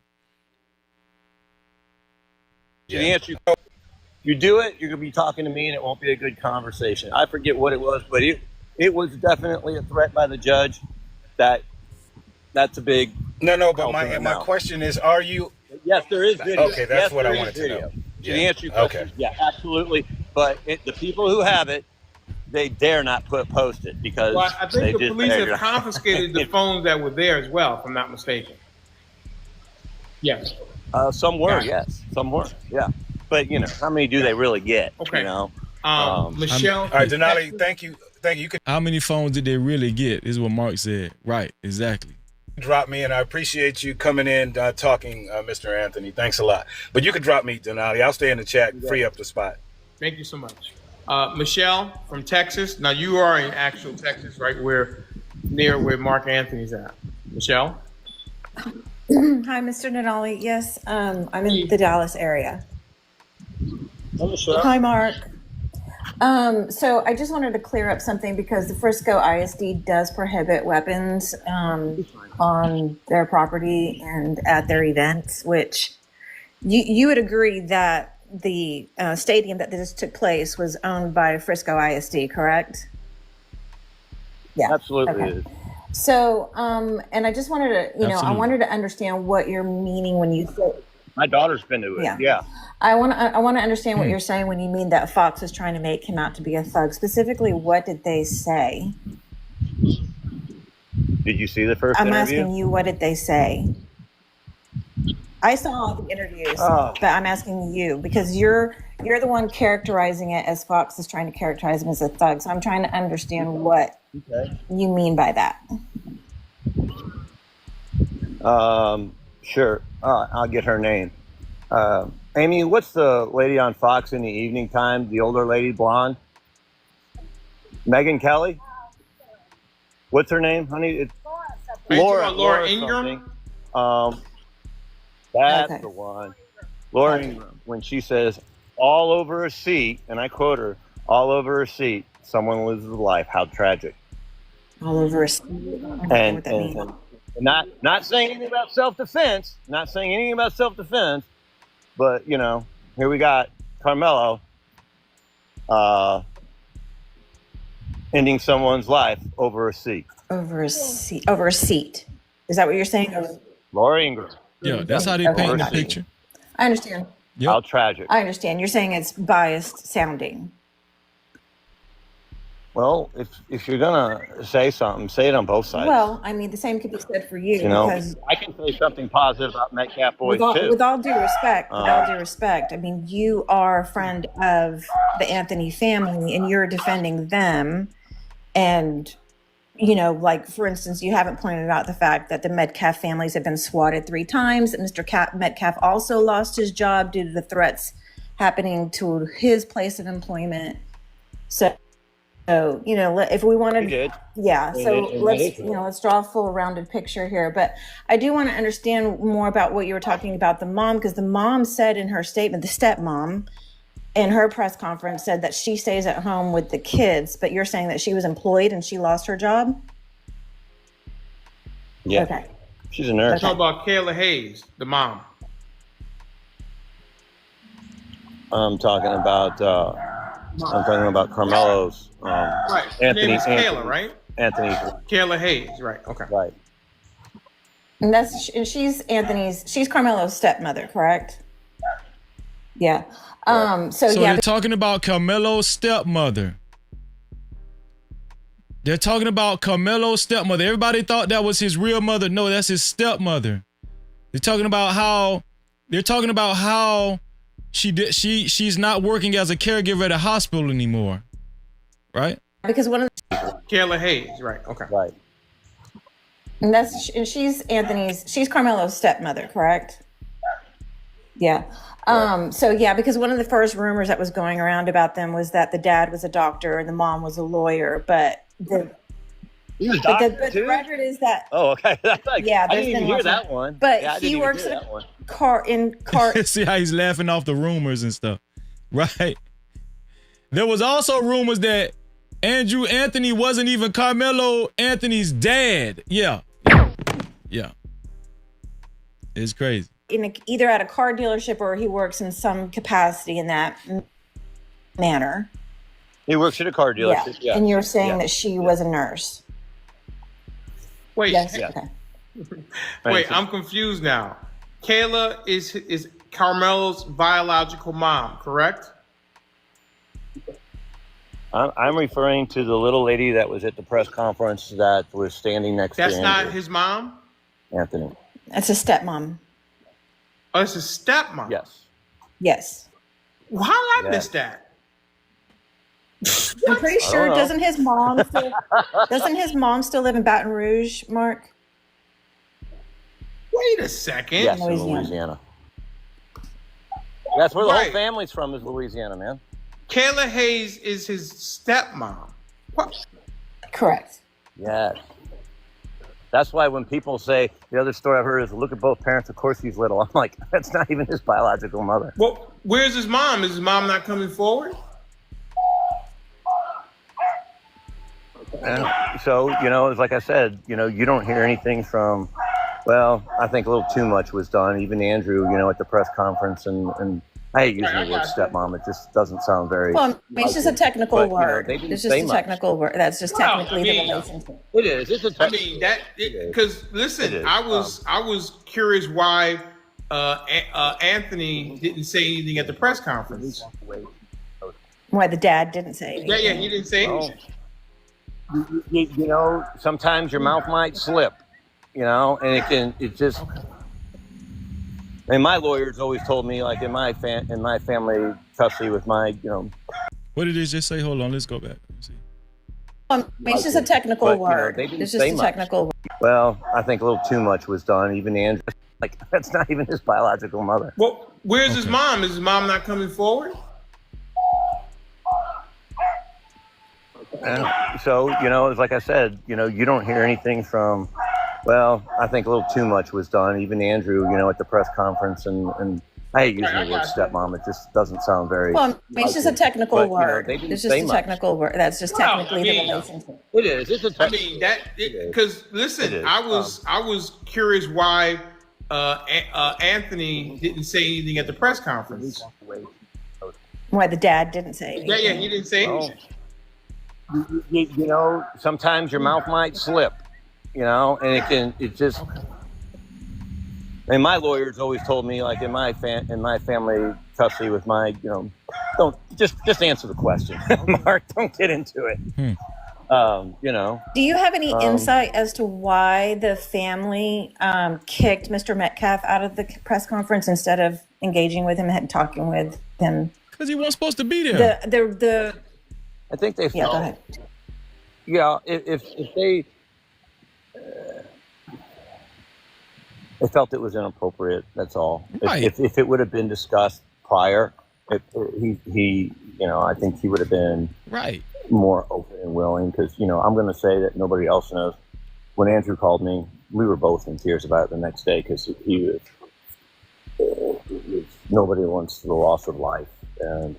Yeah. The answer, you do it, you're gonna be talking to me and it won't be a good conversation. I forget what it was, but it was definitely a threat by the judge. That's a big no. But my question is, are you? Yes, there is video. Okay, that's what I wanted to know. Yeah. The answer to your question, yeah, absolutely. But the people who have it, they dare not post it because I think the police have confiscated the phones that were there as well, if I'm not mistaken. Yes. Some were, yes. Some were, yeah. But you know, how many do they really get? Okay. You know. Michelle. All right, Denali, thank you. How many phones did they really get? Is what Mark said. Right, exactly. Drop me, and I appreciate you coming in, talking, Mr. Anthony. Thanks a lot. But you can drop me, Denali. I'll stay in the chat, free up the spot. Thank you so much. Michelle from Texas. Now, you are in actual Texas, right? Near where Mark Anthony's at. Michelle? Hi, Mr. Denali. Yes, I'm in the Dallas area. Hi, Mark. So I just wanted to clear up something because the Frisco ISD does prohibit weapons on their property and at their events, which you would agree that the stadium that this took place was owned by Frisco ISD, correct? Yeah. Absolutely. Okay. So, and I just wanted to, I wanted to understand what you're meaning when you say. My daughter's been to it. Yeah. I want to understand what you're saying when you mean that Fox is trying to make him out to be a thug. Specifically, what did they say? Did you see the first I'm interview? asking you, what did they say? I saw all the interviews, but I'm asking you because you're the one characterizing it as Fox is trying to characterize him as a thug. So I'm trying to understand what you mean by that. Sure. I'll get her name. Amy, what's the lady on Fox in the evening time? The older lady, blonde? Megyn Kelly? What's her name, honey? It's Laura Ingraham? That's the one. Laura Ingraham, when she says, all over her seat, and I quote her, all over her seat, someone loses life. How tragic. All over her seat. And not saying anything about self-defense, but, here we got Carmelo ending someone's life over a seat. Over a seat. Is that what you're saying? Laura Ingraham. Yeah, that's how they paint the picture. I understand. Yep. How tragic. I understand. You're saying it's biased sounding. Well, if you're gonna say something, say it on both sides. Well, I mean, the same could be said for you. Because I can say something positive about Metcalf boys too. With all due respect, I mean, you are a friend of the Anthony family, and you're defending them. And like for instance, you haven't pointed out the fact that the Metcalf families have been swatted 3 times. And Mr. Metcalf also lost his job due to the threats happening to his place of employment. So, if we wanted, let's draw a full rounded picture here. But I do want to understand more about what you were talking about the mom, because the mom said in her statement, the stepmom, in her press conference said that she stays at home with the kids. But you're saying that she was employed and she lost her job? Yeah. Okay. She's a nurse. Talk about Kayla Hayes, the mom. I'm talking about Carmelo's. Right. Anthony. Her name is Kayla, right? Anthony. Kayla Hayes, right? Okay. Right. And she's Carmelo's stepmother, correct? Yeah. So they're talking about Carmelo's stepmother. They're talking about Carmelo's stepmother. Everybody thought that was his real mother. No, that's his stepmother. They're talking about how she's not working as a caregiver at a hospital anymore. Right? Because one of Kayla Hayes, right? Okay. Right. And she's Carmelo's stepmother, correct? Yeah. Because one of the first rumors that was going around about them was that the dad was a doctor and the mom was a lawyer, but the record is that. Oh, okay. I didn't even hear that one. But he works at a car. See how he's laughing off the rumors and stuff, right? There was also rumors that Andrew Anthony wasn't even Carmelo Anthony's dad. Yeah. It's crazy. Either at a car dealership or he works in some capacity in that manner. He works at a car dealership. Yeah. And you're saying that she was a nurse. Wait. Yes. Okay. Wait, I'm confused now. Kayla is Carmelo's biological mom, correct? I'm referring to the little lady that was at the press conference that was standing next to Andrew. That's not his mom? Anthony. That's a stepmom. Oh, it's a stepmom? Yes. Well, how did I miss that? I'm pretty sure, doesn't his mom still live in Baton Rouge, Mark? Wait a second. Yes, in Louisiana. That's where the whole family's from, is Louisiana, man. Kayla Hayes is his stepmom. What? Correct. Yes. That's why when people say, the other story I've heard is, look at both parents, of course he's little. I'm like, that's not even his biological mother. Well, where's his mom? Is his mom not coming forward? So, it's like I said, you don't hear anything from, well, I think a little too much was done. Even Andrew, at the press conference, and I hate using the word stepmom. It just doesn't sound very. Well, I mean, it's just a technical word. They didn't It's just say a much. technical word. That's just technically the relationship. It is. It's a I mean that because listen, I was curious why Anthony didn't say anything at the press conference. Why the dad didn't say anything. Yeah, he didn't say anything. Sometimes your mouth might slip, and and my lawyers always told me, like in my family custody with my, What did it just say? Hold on, let's go back. Let's see. I mean, it's just a technical word. It's just a technical word. Well, I think a little too much was done. Even Andrew, like, that's not even his biological mother. Well, where's his mom? Is his mom not coming forward? So, it's like I said, you don't hear anything from, well, I think a little too much was done. Even Andrew, at the press conference, and I hate using the word stepmom. It just doesn't sound very. Well, I mean, it's just a technical word. They didn't It's just say a much. technical word. That's just technically the relationship. It is. It's a I mean that because listen, I was curious why Anthony didn't say anything at the press conference. Why the dad didn't say anything. Yeah, he didn't say anything. Sometimes your mouth might slip, and and my lawyers always told me, like in my family custody with my, don't just answer the question, Mark, don't get into it. Do you have any insight as to why the family kicked Mr. Metcalf out of the press conference instead of engaging with him and talking with him? Because he wasn't supposed to be there. I think they felt. Yeah, go ahead. Yeah, if they felt it was inappropriate, that's all. Right. If it would have been discussed prior, I think he would have been more open and willing. Because I'm going to say that nobody else knows. When Andrew called me, we were both in tears about it the next day because he was nobody wants the loss of life, and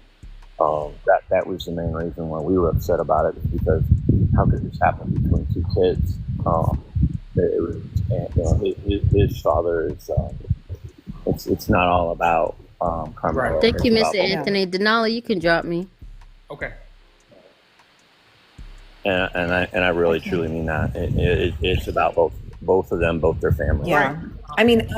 that was the main reason why we were upset about it, because how could this happen between two kids? It was, his father is. It's not all about Carmelo. Thank you, Mr. Anthony. Denali, you can drop me. Okay. And I really truly mean that. It's about both of them, both their families. Yeah. I mean,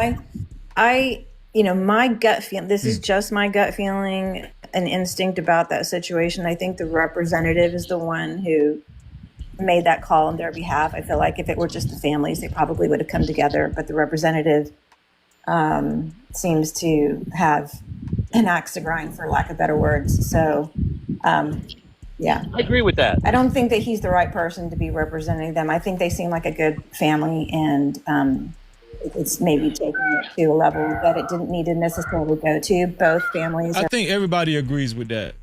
I my gut feeling, this is just my gut feeling, an instinct about that situation. I think the representative is the one who made that call on their behalf. I feel like if it were just the families, they probably would have come together, but the representative seems to have an axe to grind, for lack of better words. So, yeah. I agree with that. I don't think that he's the right person to be representing them. I think they seem like a good family, and it's maybe taking it to a level that it didn't need to necessarily go to. Both families. I think everybody agrees with that.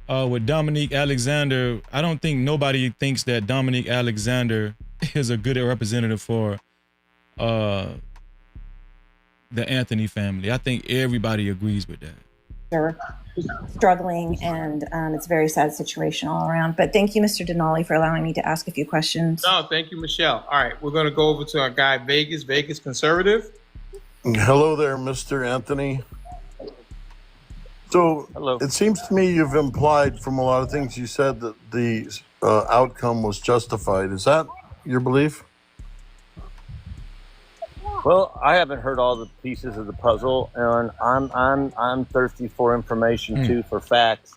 With Dominique Alexander, I don't think nobody thinks that Dominique Alexander is a good representative for the Anthony family. I think everybody agrees with that. They're struggling, and it's a very sad situation all around. But thank you, Mr. Denali, for allowing me to ask a few questions. No, thank you, Michelle. All right, we're going to go over to our guy, Vegas conservative. Hello there, Mr. Anthony. So it seems to me you've implied from a lot of things you said that the outcome was justified. Is that your belief? Well, I haven't heard all the pieces of the puzzle, and I'm thirsty for information too, for facts.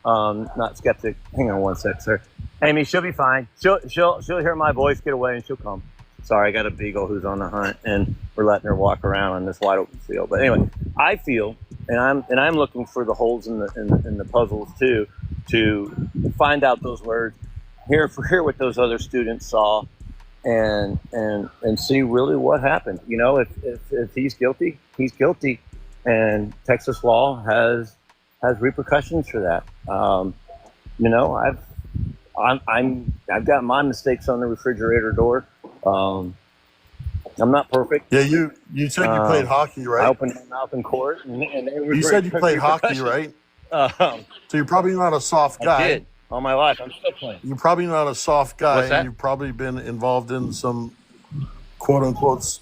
Not skeptic. Hang on one sec, sir. Amy, she'll be fine. She'll hear my voice, get away, and she'll come. Sorry, I got a beagle who's on the hunt, and we're letting her walk around on this wide open field. But anyway, I feel, and I'm looking for the holes in the puzzles too, to find out those words, hear what those other students saw, and see really what happened. You know, if he's guilty, he's guilty, and Texas law has repercussions for that. You know, I've got my mistakes on the refrigerator door. I'm not perfect. Yeah, you said you played hockey, right? I opened my mouth in court, and you said you played hockey, right? So you're probably not a soft guy. I did all my life. I'm still playing. You're probably not a soft guy. What's that? And you've probably been involved in some quote unquote.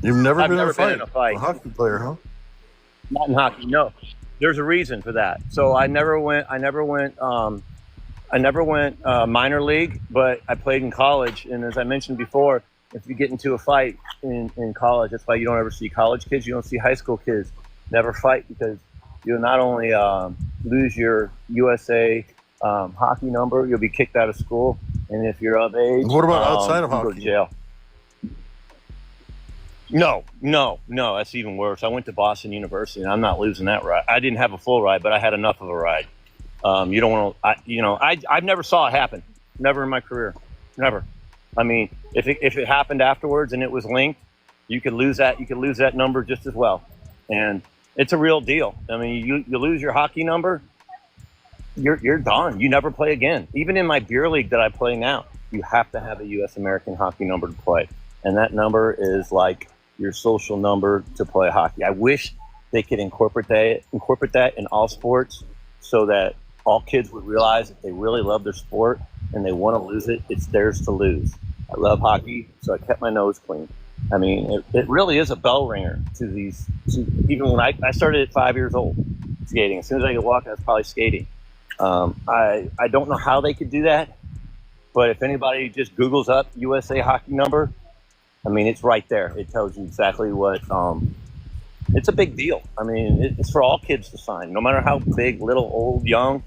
You've never been in a fight. A hockey player, huh? Not in hockey. No, there's a reason for that. So I never went minor league, but I played in college. And as I mentioned before, if you get into a fight in college, that's why you don't ever see college kids. You don't see high school kids never fight, because you'll not only lose your USA hockey number, you'll be kicked out of school. And if you're of age, what about outside of hockey? Go to jail. No, that's even worse. I went to Boston University, and I'm not losing that ride. I didn't have a full ride, but I had enough of a ride. You don't want to. I've never saw it happen. Never in my career. Never. I mean, if it happened afterwards and it was linked, you could lose that. You could lose that number just as well. And it's a real deal. I mean, you lose your hockey number, you're done. You never play again. Even in my beer league that I play now, you have to have a U.S. American hockey number to play, and that number is like your social number to play hockey. I wish they could incorporate that in all sports, so that all kids would realize if they really love their sport and they want to lose it, it's theirs to lose. I love hockey, so I kept my nose clean. I mean, it really is a bell ringer to even when I started at 5 years old skating. As soon as I could walk, I was probably skating. I don't know how they could do that, but if anybody just Googles up USA hockey number, I mean, it's right there. It tells you exactly what. It's a big deal. I mean, it's for all kids to sign, no matter how big, little, old, young.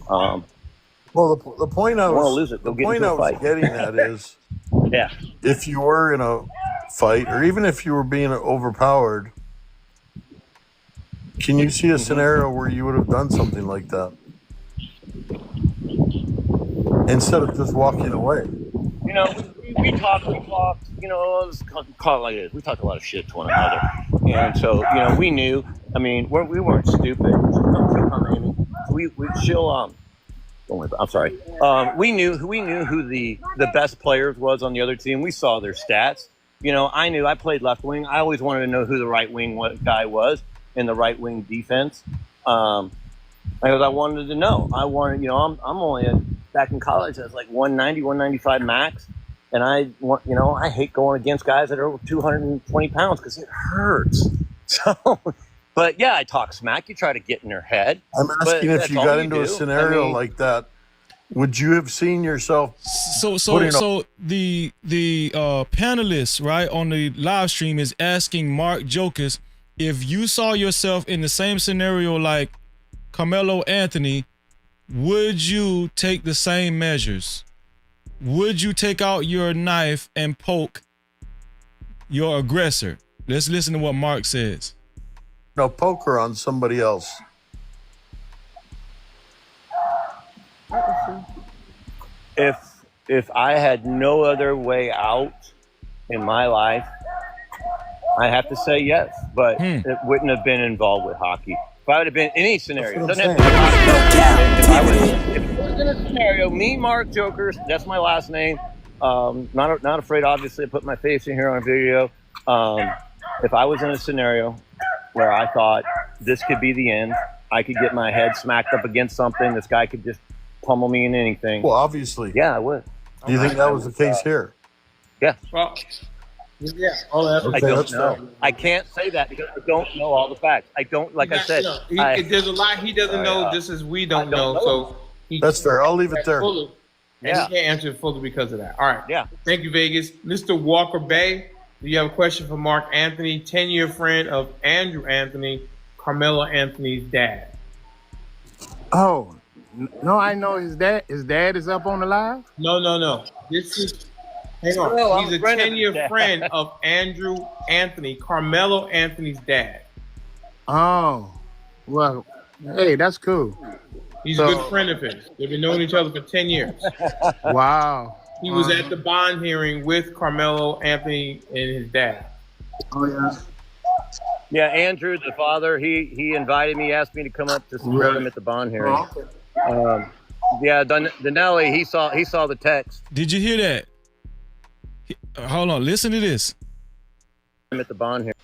Well, the point I was getting at is, yeah, if you were in a fight, or even if you were being overpowered, can you see a scenario where you would have done something like that instead of just walking away? You know, we talked, you know, let's call it like it is. We talk a lot of shit to one another. And so, you know, we knew, I mean, we weren't stupid. I'm sorry. We knew who the best players was on the other team. We saw their stats. You know, I played left wing. I always wanted to know who the right wing guy was in the right wing defense. Because I wanted to know. You know, I'm only back in college. I was like 190, 195 max. And I hate going against guys that are over 220 pounds because it hurts. So, but yeah, I talk smack. You try to get in their head. I'm asking if you got into a scenario like that, would you have seen yourself? So the panelist, right, on the live stream is asking Mark Jokus, if you saw yourself in the same scenario like Carmelo Anthony, would you take the same measures? Would you take out your knife and poke your aggressor? Let's listen to what Mark says. No, poker on somebody else. If I had no other way out in my life, I have to say yes, but it wouldn't have been involved with hockey. If I would have been any scenario, doesn't have to be hockey. If it was in a scenario, me, Mark Jokus, that's my last name. Not afraid, obviously, to put my face in here on video. If I was in a scenario where I thought this could be the end, I could get my head smacked up against something, this guy could just pummel me in anything. Well, obviously. Yeah, I would. Do you think that was the case here? Yeah. Well, yeah. I don't know. I can't say that because I don't know all the facts. I don't, like I said. There's a lot he doesn't know, just as we don't know. So that's fair. I'll leave it there. And he can't answer it fully because of that. All right. Yeah. Thank you, Vegas. Mr. Walker Bay, do you have a question for Mark Anthony, 10-year friend of Andrew Anthony, Carmelo Anthony's dad? Oh, no, I know his dad. His dad is up on the live? No. This is, hang on. He's a 10-year friend of Andrew Anthony, Carmelo Anthony's dad. Oh, well, hey, that's cool. He's a good friend of his. They've been knowing each other for 10 years. Wow. He was at the bond hearing with Carmelo, Anthony, and his dad. Oh yeah. Yeah, Andrew, the father, he invited me, asked me to come up to support him at the bond hearing. Yeah, Danelli, he saw the text. Did you hear that? Hold on, listen to this. At the bond hearing.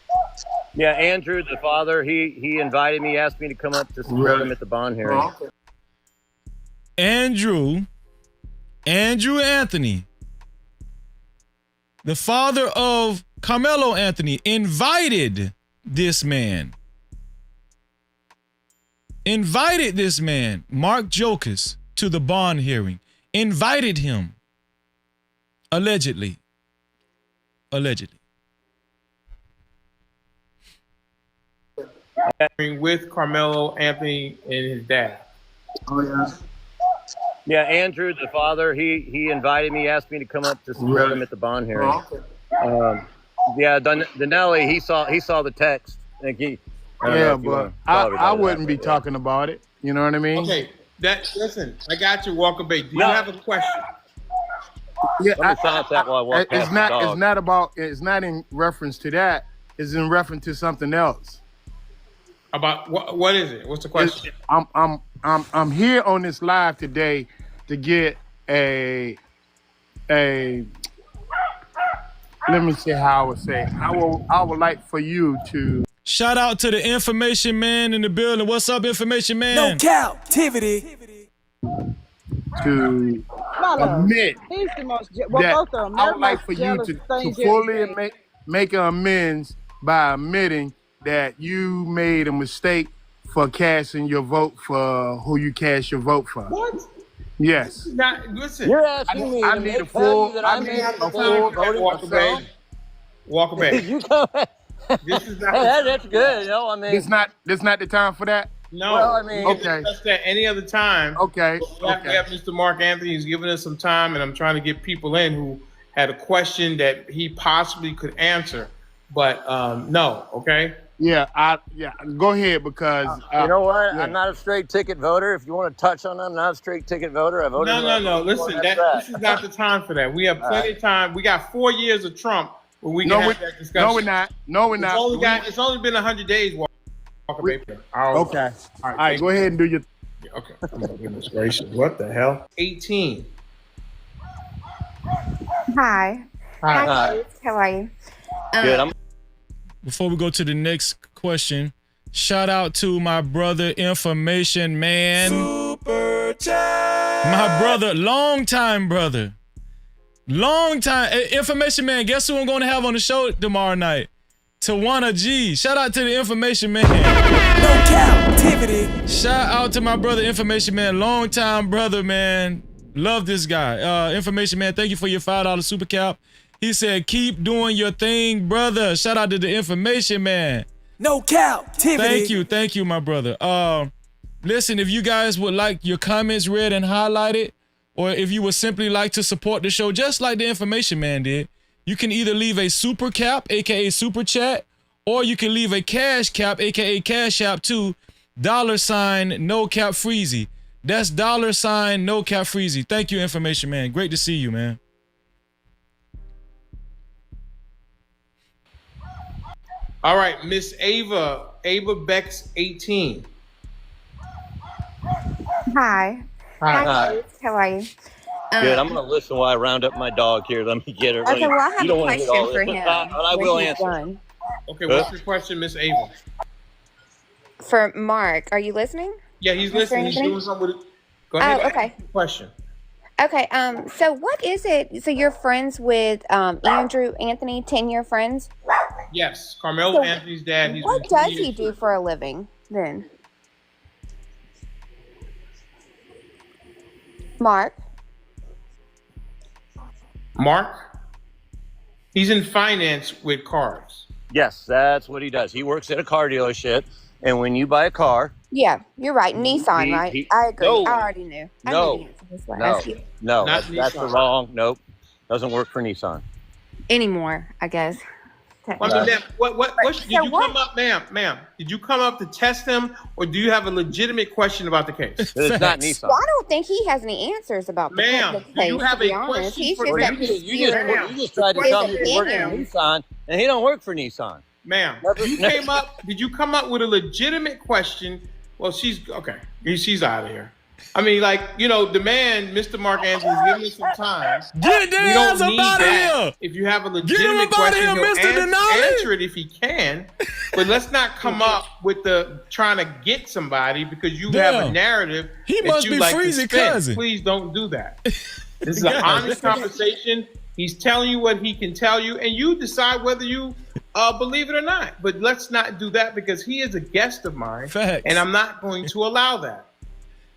Yeah, Andrew, the father, he invited me, asked me to come up to support him at the bond hearing. Andrew Anthony, the father of Carmelo Anthony, invited this man, Mark Jokus, to the bond hearing. Invited him. Allegedly. With Carmelo, Anthony, and his dad. Oh yeah. Yeah, Andrew, the father, he invited me, asked me to come up to support him at the bond hearing. Yeah, Danelli, he saw the text. Yeah, but I wouldn't be talking about it. You know what I mean? Okay, listen, I got you, Walker Bay. Do you have a question? Yeah, it's not in reference to that. It's in reference to something else. About what is it? What's the question? I'm here on this live today to get a let me see how I would say. I would like for you to shout out to the information man in the building. What's up, information man? No Cap-tivity. To admit He's the most that I would like for you to fully make amends by admitting that you made a mistake for casting your vote for who you cast your vote for. What? Yes. Listen. You're asking me to make tell you that I made a full voting Walker Bay. Walker Bay. You go. This is not that's good. You know, I mean, This not the time for that. No. Well, I mean, okay. Discuss that any other time. Okay. We have Mr. Mark Anthony. He's giving us some time, and I'm trying to get people in who had a question that he possibly could answer. But no. Okay. Yeah, go ahead because you know what? yeah. I'm not a straight ticket voter. If you want to touch on that, I'm not a straight ticket voter. I voted. No. Listen, this is not the time for that. We have plenty of time. We got 4 years of Trump where we can have that discussion. No, we're not. No, we're not. It's only been 100 days. Okay. All right. Go ahead and do your. Okay. Oh my goodness gracious! What the hell? 18. Hi. How are you? Good. Before we go to the next question, shout out to my brother, Information Man. Super chat. My brother, long time brother. Information Man, guess who I'm going to have on the show tomorrow night? Tawana G. Shout out to the Information Man. No Cap-tivity. Shout out to my brother, Information Man. Long time brother, man. Love this guy. Information Man, thank you for your $5 super cap. He said, keep doing your thing, brother. Shout out to the Information Man. No Cap-tivity. Thank you, my brother. Listen, if you guys would like your comments read and highlighted, or if you would simply like to support the show, just like the Information Man did, you can either leave a super cap, aka super chat, or you can leave a cash cap, aka cash app to $ no cap freezy. That's $ no cap freezy. Thank you, Information Man. Great to see you, man. All right, Miss Ava Bex 18. Hi. How are you? Good. I'm going to listen while I round up my dog here. Let me get her. Okay, well, I have a question for him. I will answer. Done. Okay, what's your question, Miss Ava? For Mark, are you listening? Yeah, he's listening. He's doing something with it. Go ahead. Oh, okay. Question. Okay, so what is it? So you're friends with Andrew Anthony, 10-year friends? Yes, Carmelo Anthony's dad. What does he do for a living then? Mark? He's in finance with cars. Yes, that's what he does. He works at a car dealership, and when you buy a car... Yeah, you're right. Nissan, right? I agree. No, I already knew. That's the wrong... Nope. Doesn't work for Nissan. Anymore, I guess. I mean, ma'am, did you come up, ma'am? Did you come up to test him, or do you have a legitimate question about the case? It's not Nissan. Well, I don't think he has any answers about the Ma'am, case. do you have to be a honest. question He's for just ma'am? You just tried to tell me he worked for Nissan, and he don't work for Nissan. Ma'am, did you come up with a legitimate question? Well, she's okay. She's out of here. I mean, like, you know, the man, Mr. Mark Andrews, give me some time. Get the ass up out of here. If you have a legitimate question, he'll answer it if he can. But let's not come up with the trying to get somebody because you have a narrative. He that must you be like freezing to spin. cousin. Please don't do that. This is an honest conversation. He's telling you what he can tell you, and you decide whether you believe it or not. But let's not do that because he is a guest of mine, and I'm not going to allow that.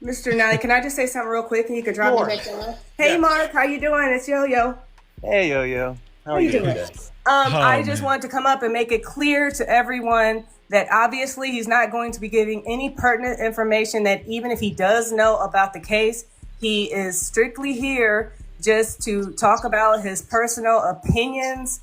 Mr. Nelly, can I just say something real quick and you could drop me back down? Hey, Mark, how you doing? It's Yo-Yo. Hey, Yo-Yo. How are you doing today? I just wanted to come up and make it clear to everyone that obviously he's not going to be giving any pertinent information that even if he does know about the case, he is strictly here just to talk about his personal opinions,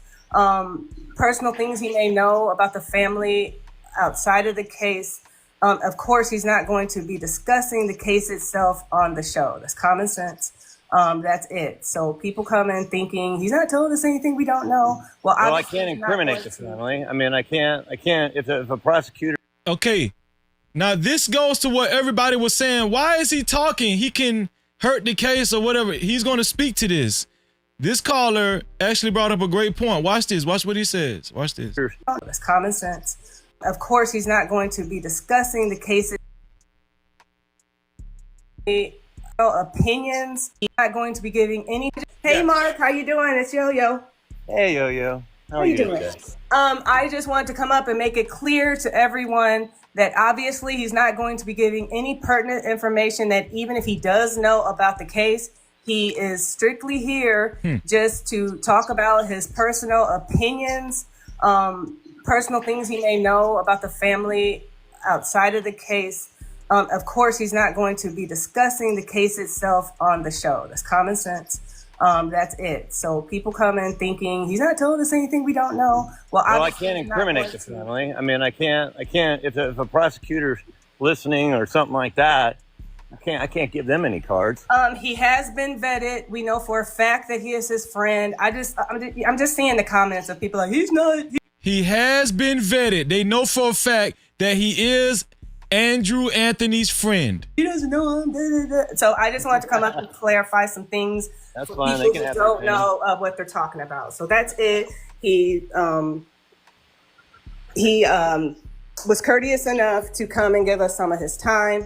personal things he may know about the family outside of the case. Of course, he's not going to be discussing the case itself on the show. That's common sense. That's it. So people come in thinking he's not telling us anything we don't know. Well, I can't incriminate the family. I mean, I can't. If a prosecutor. Okay, now this goes to what everybody was saying. Why is he talking? He can hurt the case or whatever. He's going to speak to this. This caller actually brought up a great point. Watch this. Watch what he says. Watch this. That's common sense. Of course, he's not going to be discussing the cases. Opinions. He's not going to be giving any. Hey, Mark, how you doing? It's Yo-Yo. Hey, Yo-Yo. How are you doing today? I just wanted to come up and make it clear to everyone that obviously he's not going to be giving any pertinent information that even if he does know about the case, he is strictly here just to talk about his personal opinions, personal things he may know about the family outside of the case. Of course, he's not going to be discussing the case itself on the show. That's common sense. That's it. So people come in thinking he's not telling us anything we don't know. Well, I can't incriminate the family. I mean, I can't. If a prosecutor's listening or something like that, I can't give them any cards. He has been vetted. We know for a fact that he is his friend. I'm just seeing the comments of people like he's not. He has been vetted. They know for a fact that he is Andrew Anthony's friend. He doesn't know him. So I just wanted to come up and clarify some things. That's for fine. People they can who have don't know what they're talking about. So that's it. He was courteous enough to come and give us some of his time.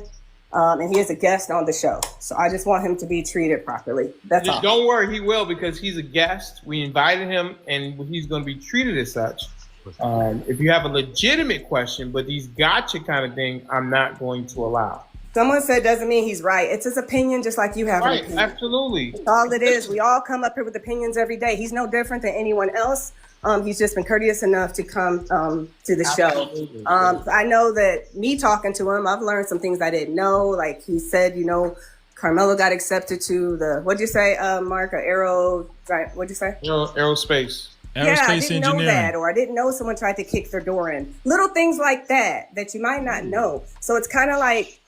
And he is a guest on the show. So I just want him to be treated properly. That's all. Don't worry, he will because he's a guest. We invited him and he's going to be treated as such. If you have a legitimate question, but these gotcha kind of thing, I'm not going to allow. Someone said doesn't mean he's right. It's his opinion just like you have an opinion. Absolutely. That's all it is. We all come up here with opinions every day. He's no different than anyone else. He's just been courteous enough to come to the show. I know that me talking to him, I've learned some things I didn't know. Like he said, Carmelo got accepted to the, what'd you say, Mark, what'd you say? Aerospace. I didn't know that, or I didn't know someone tried to kick their door in. Little things like that you might not know. So it's kind of like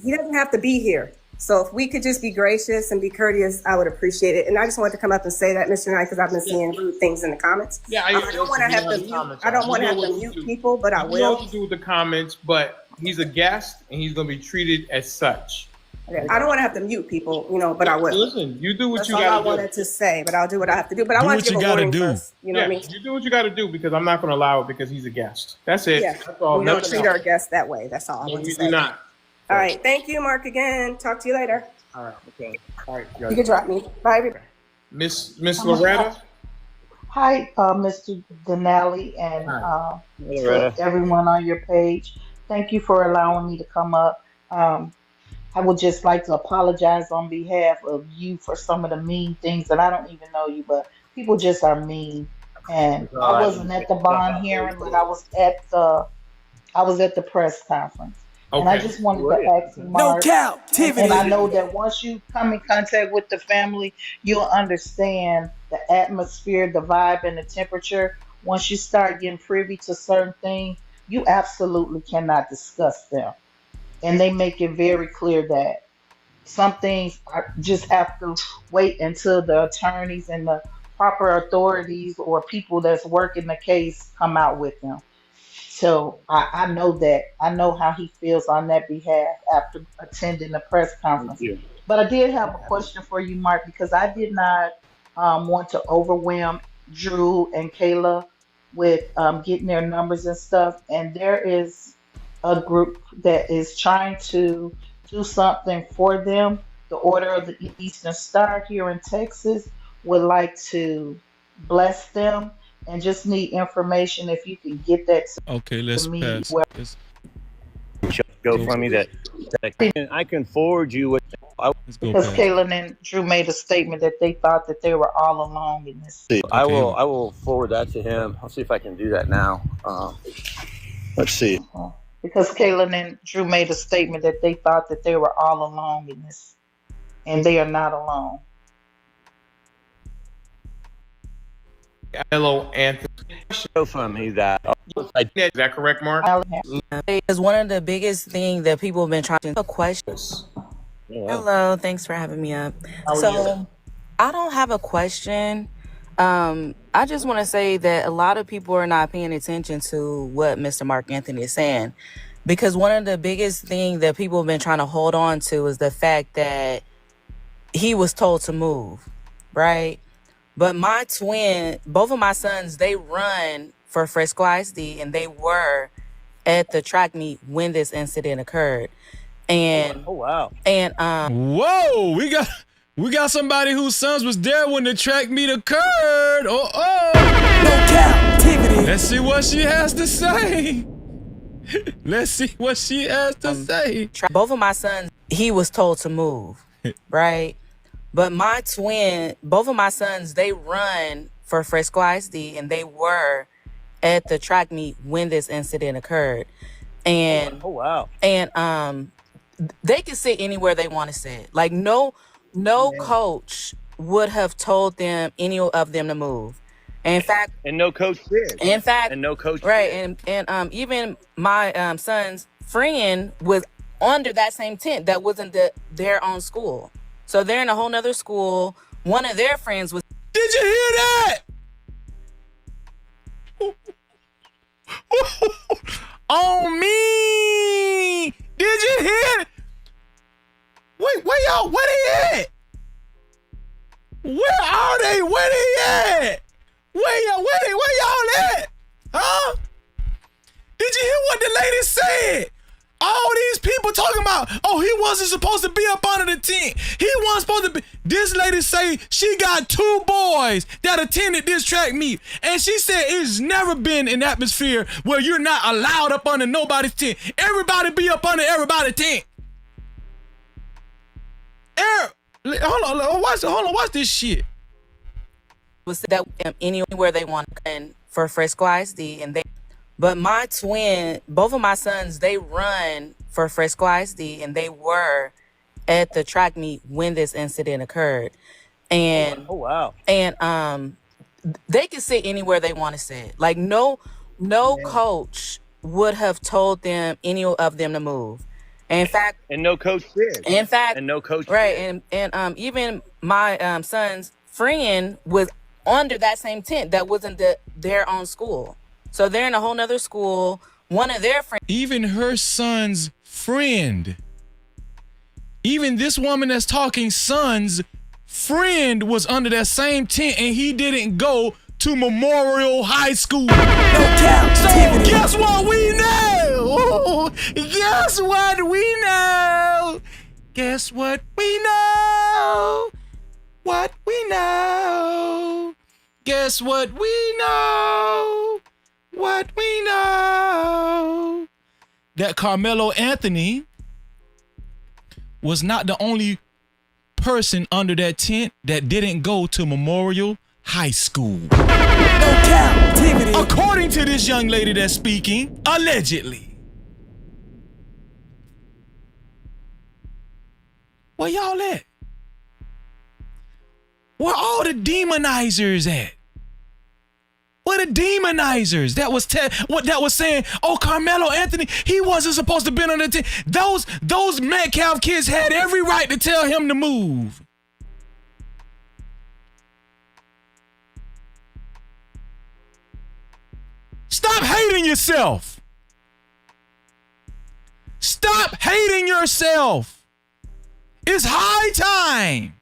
he doesn't have to be here. So if we could just be gracious and be courteous, I would appreciate it. And I just wanted to come up and say that, Mr. Knight, because I've been seeing rude things in the comments. Yeah, I don't want to have to mute people, but I will. You know what to do with the comments, but he's a guest and he's going to be treated as such. I don't want to have to mute people, but I will. Listen, you do what you got to do. That's all I wanted to say, but I'll do what I have to do. But I want to give a warning first. You know what I mean? You do what you got to do because I'm not going to allow it because he's a guest. That's it. Yeah. That's all. We don't treat our guests that way. That's all I want to say. We do not. All right. Thank you, Mark, again. Talk to you later. All right. Okay. All right. You can drop me. Bye, everybody. Miss Loretta. Hi, Mr. Denali and everyone on your page. Thank you for allowing me to come up. I would just like to apologize on behalf of you for some of the mean things that I don't even know you, but people just are mean. And I wasn't at the bond hearing, but I was at the press conference. Okay. And I just wanted to ask you, Mark, and I know that once you come in contact with the family, you'll understand the atmosphere, the vibe, and the temperature once you start getting privy to certain things, you absolutely cannot discuss them. And they make it very clear that some things just have to wait until the attorneys and the proper authorities or people that's working the case come out with them. So I know that. I know how he feels on that behalf after attending the press Thank conference. you. But I did have a question for you, Mark, because I did not want to overwhelm Drew and Kayla with getting their numbers and stuff. And there is a group that is trying to do something for them. The Order of the Eastern Star here in Texas would like to bless them and just need information if you can get that Okay, to let's me. pass. Well, Go from me that I can forward you what Let's go because past. Kaylin and Drew made a statement that they thought that they were all alone in this. I will forward that to him. I'll see if I can do that now. Let's see. Because Kaylin and Drew made a statement that they thought that they were all alone in this, and they are not alone. Hello, Anthony. Show from me that. Is that correct, Mark? Is one of the biggest things that people have been trying to question. Hello, thanks for having me up. So I don't have a question. I just want to say that a lot of people are not paying attention to what Mr. Mark Anthony is saying, because one of the biggest things that people have been trying to hold on to is the fact that he was told to move, right? But my twin, both of my sons, they run for Frisco ISD, and they were at the track meet when this incident occurred. And wow. And whoa, we got somebody whose sons was there when the track meet occurred. No Cap-tivity. Let's see what she has to say. Let's see what she has to say. Both of my sons, he was told to move, right? But my twin, both of my sons, they run for Frisco ISD, and they were at the track meet when this incident occurred. And wow. And they can sit anywhere they want to sit. Like no coach would have told them, any of them, to move. And in fact, and no coach did. In fact, and no coach right, did. and even my son's friend was under that same tent that wasn't their own school. So they're in a whole nother school. One of their friends was. Did you hear that? On me! Did you hear? Wait, where they at? Where are they? Where they at? Where y'all at? Huh? Did you hear what the lady said? All these people talking about, oh, he wasn't supposed to be up under the tent. He wasn't supposed to be. This lady say she got 2 boys that attended this track meet. And she said it's never been an atmosphere where you're not allowed up under nobody's tent. Everybody be up under everybody's tent. Hold on, watch this shit. Was that anywhere they want and for Frisco ISD, and they. But my twin, both of my sons, they run for Frisco ISD, and they were at the track meet when this incident occurred. And wow. And they can sit anywhere they want to sit. Like no coach would have told them, any of them, to move. And in fact, and no coach did. In fact, and no coach right, did. and even my son's friend was under that same tent that wasn't their own school. So they're in a whole nother school. One of their friends. Even her son's friend. Even this woman that's talking, son's friend was under that same tent, and he didn't go to Memorial High School. So guess what we know? Guess what we know? Guess what we know? What we know? Guess what we know? What we know? That Carmelo Anthony was not the only person under that tent that didn't go to Memorial High School. According to this young lady that's speaking, allegedly. Where y'all at? Where all the demonizers at? were the demonizers that was saying, oh, Carmelo Anthony, he wasn't supposed to be on the team. Those Metcalf kids had every right to tell him to move. Stop hating yourself. Stop hating yourself. It's high time.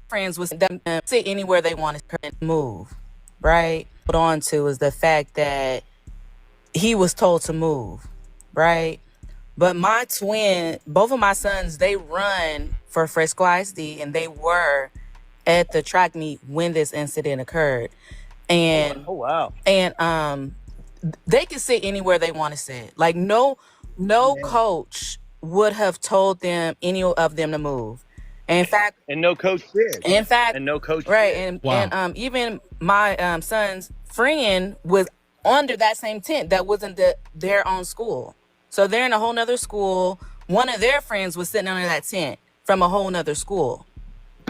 Friends was them sit anywhere they wanted to move, right? Put on to is the fact that he was told to move, right? But my twin, both of my sons, they run for Frisco ISD, and they were at the track meet when this incident occurred. And oh wow. And they can sit anywhere they want to sit. Like no coach would have told them any of them to move. And in fact, and no coach did. In fact, and no coach right, did. And even my son's friend was under that same tent that wasn't their own school. So they're in a whole nother school. One of their friends was sitting under that tent from a whole nother school.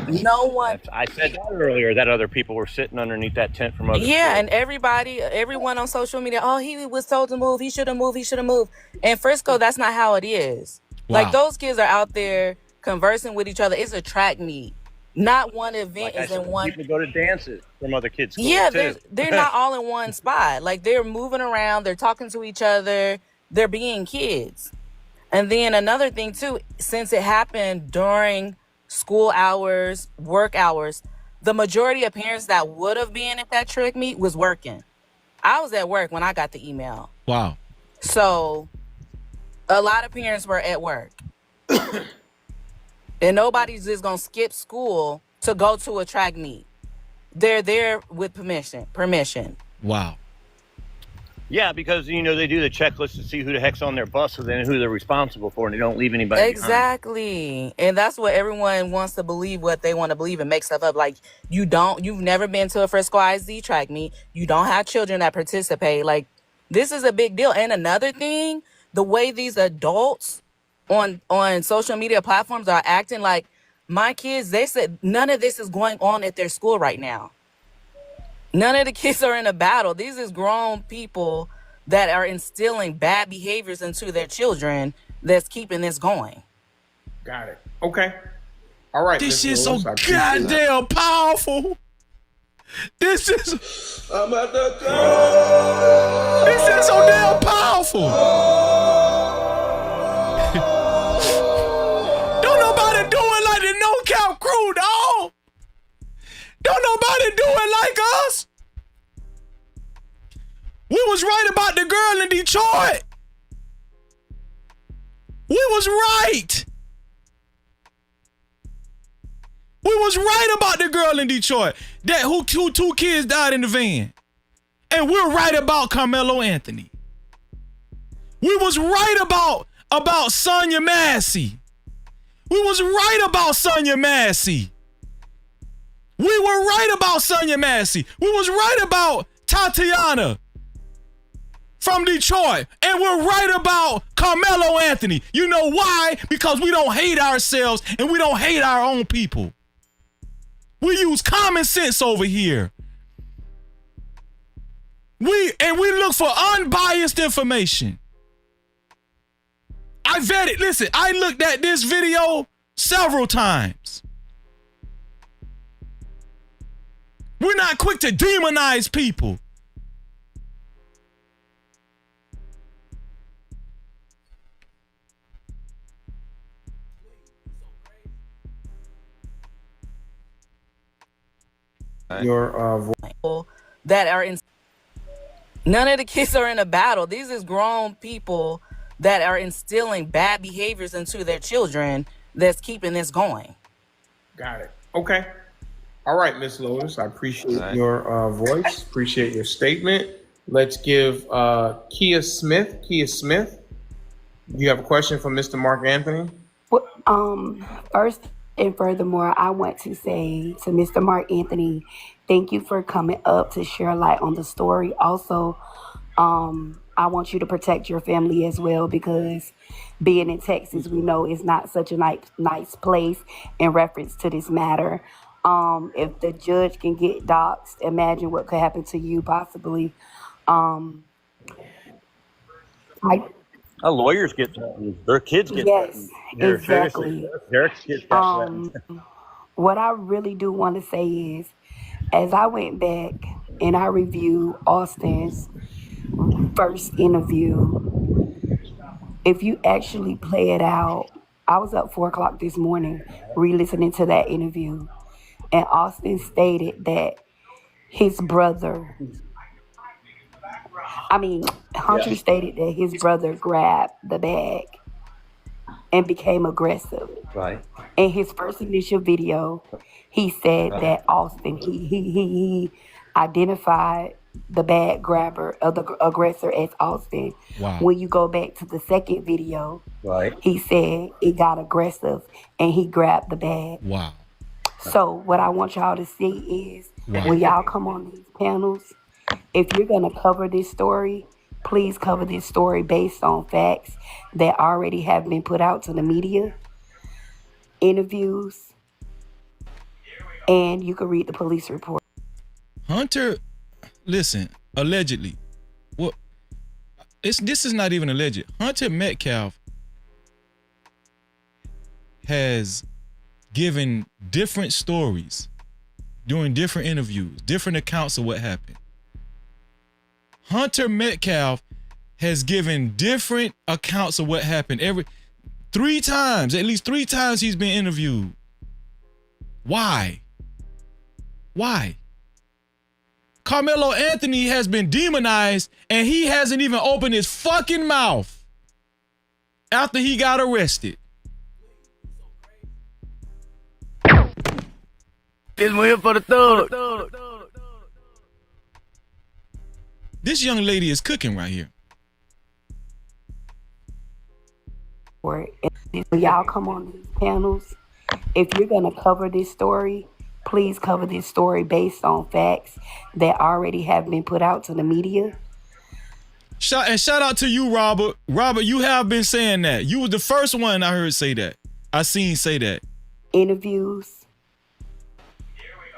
No one. I said that earlier, that other people were sitting underneath that tent from other schools. And everyone on social media, oh, he was told to move. He should have moved. And Frisco, that's not how it is. Wow. Like those kids are out there conversing with each other. It's a track meet. Not one event is in one. People go to dances from other kids' schools. Yeah, too. they're not all in one spot. Like they're moving around. They're talking to each other. They're being kids. And then another thing too, since it happened during school hours, work hours, the majority of parents that would have been at that track meet was working. I was at work when I got the email. Wow. So a lot of parents were at work. And nobody's just going to skip school to go to a track meet. They're there with permission. Wow. Yeah, because, they do the checklist to see who the heck's on their bus and then who they're responsible for, and they don't leave anybody Exactly. behind. And that's what everyone wants to believe, what they want to believe, and make stuff up. Like, you've never been to a Frisco ISD track meet. You don't have children that participate. Like, this is a big deal. And another thing, the way these adults on social media platforms are acting, like my kids, they said none of this is going on at their school right now. None of the kids are in a battle. These is grown people that are instilling bad behaviors into their children that's keeping this going. Got it. Okay. All right. This shit's so goddamn powerful. This is I'm at the go. This is so damn powerful. Don't nobody do it like the No Cap crew, dog. Don't nobody do it like us. We was right about the girl in Detroit. We was right. We was right about the girl in Detroit that who two kids died in the van. And we're right about Carmelo Anthony. We was right about Sonya Massey. We was right about Sonya Massey. We were right about Sonya Massey. We was right about Tatiana from Detroit. And we're right about Carmelo Anthony. You know why? Because we don't hate ourselves and we don't hate our own people. We use common sense over here. We look for unbiased information. I vetted. Listen, I looked at this video several times. We're not quick to demonize people. Your that are in. None of the kids are in a battle. These is grown people that are instilling bad behaviors into their children that's keeping this going. Got it. Okay. All right, Miss Lotus. I appreciate your voice. Appreciate your statement. Let's give Kia Smith. Kia Smith, you have a question for Mr. Mark Anthony? First and furthermore, I want to say to Mr. Mark Anthony, thank you for coming up to share light on the story. Also, I want you to protect your family as well, because being in Texas, we know is not such a nice place in reference to this matter. If the judge can get doxxed, imagine what could happen to you possibly. Lawyers get threatened. Their kids get threatened. Yes, exactly. Their kids get threatened. What I really do want to say is, as I went back and I reviewed Austin's first interview, if you actually play it out, I was up 4 o'clock this morning re-listening to that interview, and Austin stated that his brother, Hunter stated that his brother grabbed the bag and became aggressive. Right. In his first initial video, he said that Austin, he identified the bag grabber of the aggressor as Austin. Wow. When you go back to the second video, right, he said it got aggressive and he grabbed the bag. Wow. So what I want y'all to see is, when y'all come on these panels, if you're going to cover this story, please cover this story based on facts that already have been put out to the media, interviews, and you can read the police report. Hunter, listen, allegedly, this is not even alleged. Hunter Metcalf has given different stories during different interviews, different accounts of what happened. Hunter Metcalf has given different accounts of what happened at least three times he's been interviewed. Why? Carmelo Anthony has been demonized and he hasn't even opened his fucking mouth after he got arrested. This one here for the thug. This young lady is cooking right here. When y'all come on these panels, if you're going to cover this story, please cover this story based on facts that already have been put out to the media. Shout out to you, Robert. Robert, you have been saying that. You were the first one I heard say that. I seen say that. Interviews,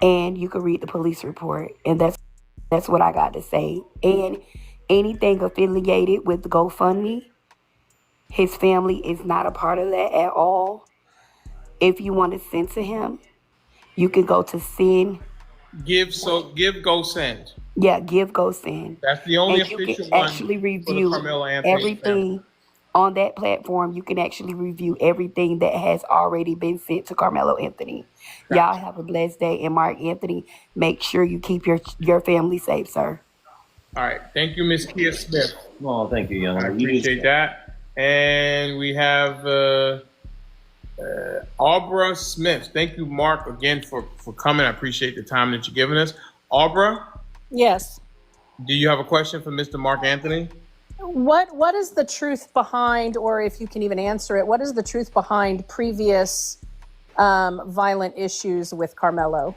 and you can read the police report, and that's what I got to say. And anything affiliated with GoFundMe, his family is not a part of that at all. If you want to send to him, you can go to send. Give Go Send. Yeah, Give Go Send. That's the only and official you can one actually for review the Carmelo Anthony everything family. on that platform. You can actually review everything that has already been sent to Carmelo Anthony. Y'all have a blessed day, and Mark Anthony, make sure you keep your family safe, sir. All right, thank you, Miss Kia Smith. Oh, thank you, young. I appreciate that. And we have Aubra Smith. Thank you, Mark, again for coming. I appreciate the time that you're giving us. Aubra, Yes. do you have a question for Mr. Mark Anthony? What is the truth behind, or if you can even answer it, what is the truth behind previous violent issues with Carmelo?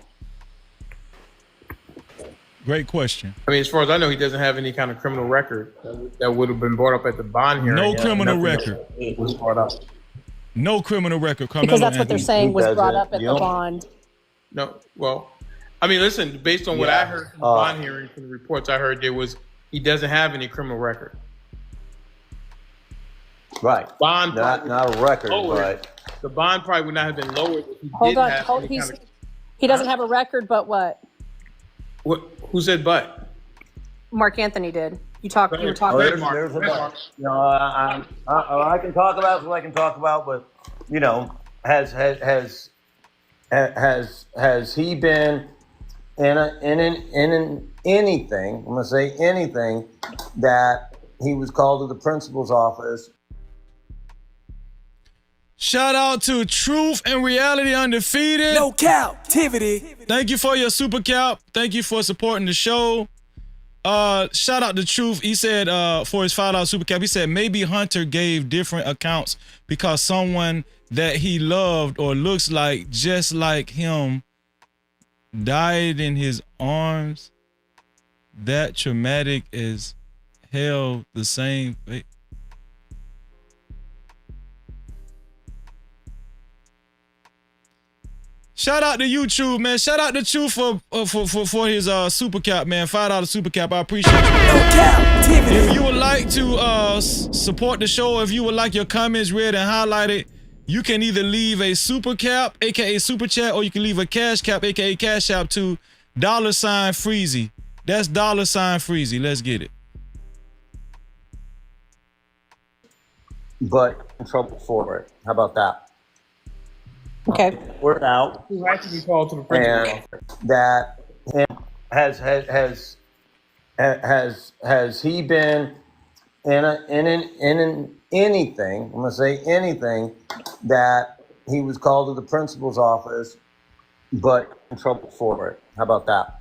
Great question. I mean, as far as I know, he doesn't have any kind of criminal record that would have been brought up at the bond hearing. No criminal record. Was brought up. No criminal record. Carmelo Because that's what Anthony. they're saying was brought up at the bond. No, well, I mean, listen, based on what I heard from the bond hearing, from the reports I heard, he doesn't have any criminal record. Right. Bond not a record, but the bond probably would not have been lowered if he Hold did on, have any kind of. he doesn't have a record, but what? Who said but? Mark Anthony did. You were talking. there's a but. You know, I can talk about what I can talk about, but you know, has he been in anything? I'm gonna say anything that he was called to the principal's office. Shout out to Truth and Reality Undefeated. No Cap-tivity. Thank you for your super cap. Thank you for supporting the show. Shout out to Truth. He said for his $5 super cap, he said maybe Hunter gave different accounts because someone that he loved or looks like just like him died in his arms. That traumatic as held the same fate. Shout out to YouTube, man. Shout out to Chu for his super cap, man. $5 super cap. I appreciate you. If you would like to support the show, if you would like your comments read and highlighted, you can either leave a super cap, aka super chat, or you can leave a cash cap, aka cash app to $Freezy. That's $Freezy. Let's get it. But in trouble for it. How about that? Okay. Word out. Who had to be called to the principal's office? That has he been in anything? I'm gonna say anything that he was called to the principal's office, but in trouble for it. How about that?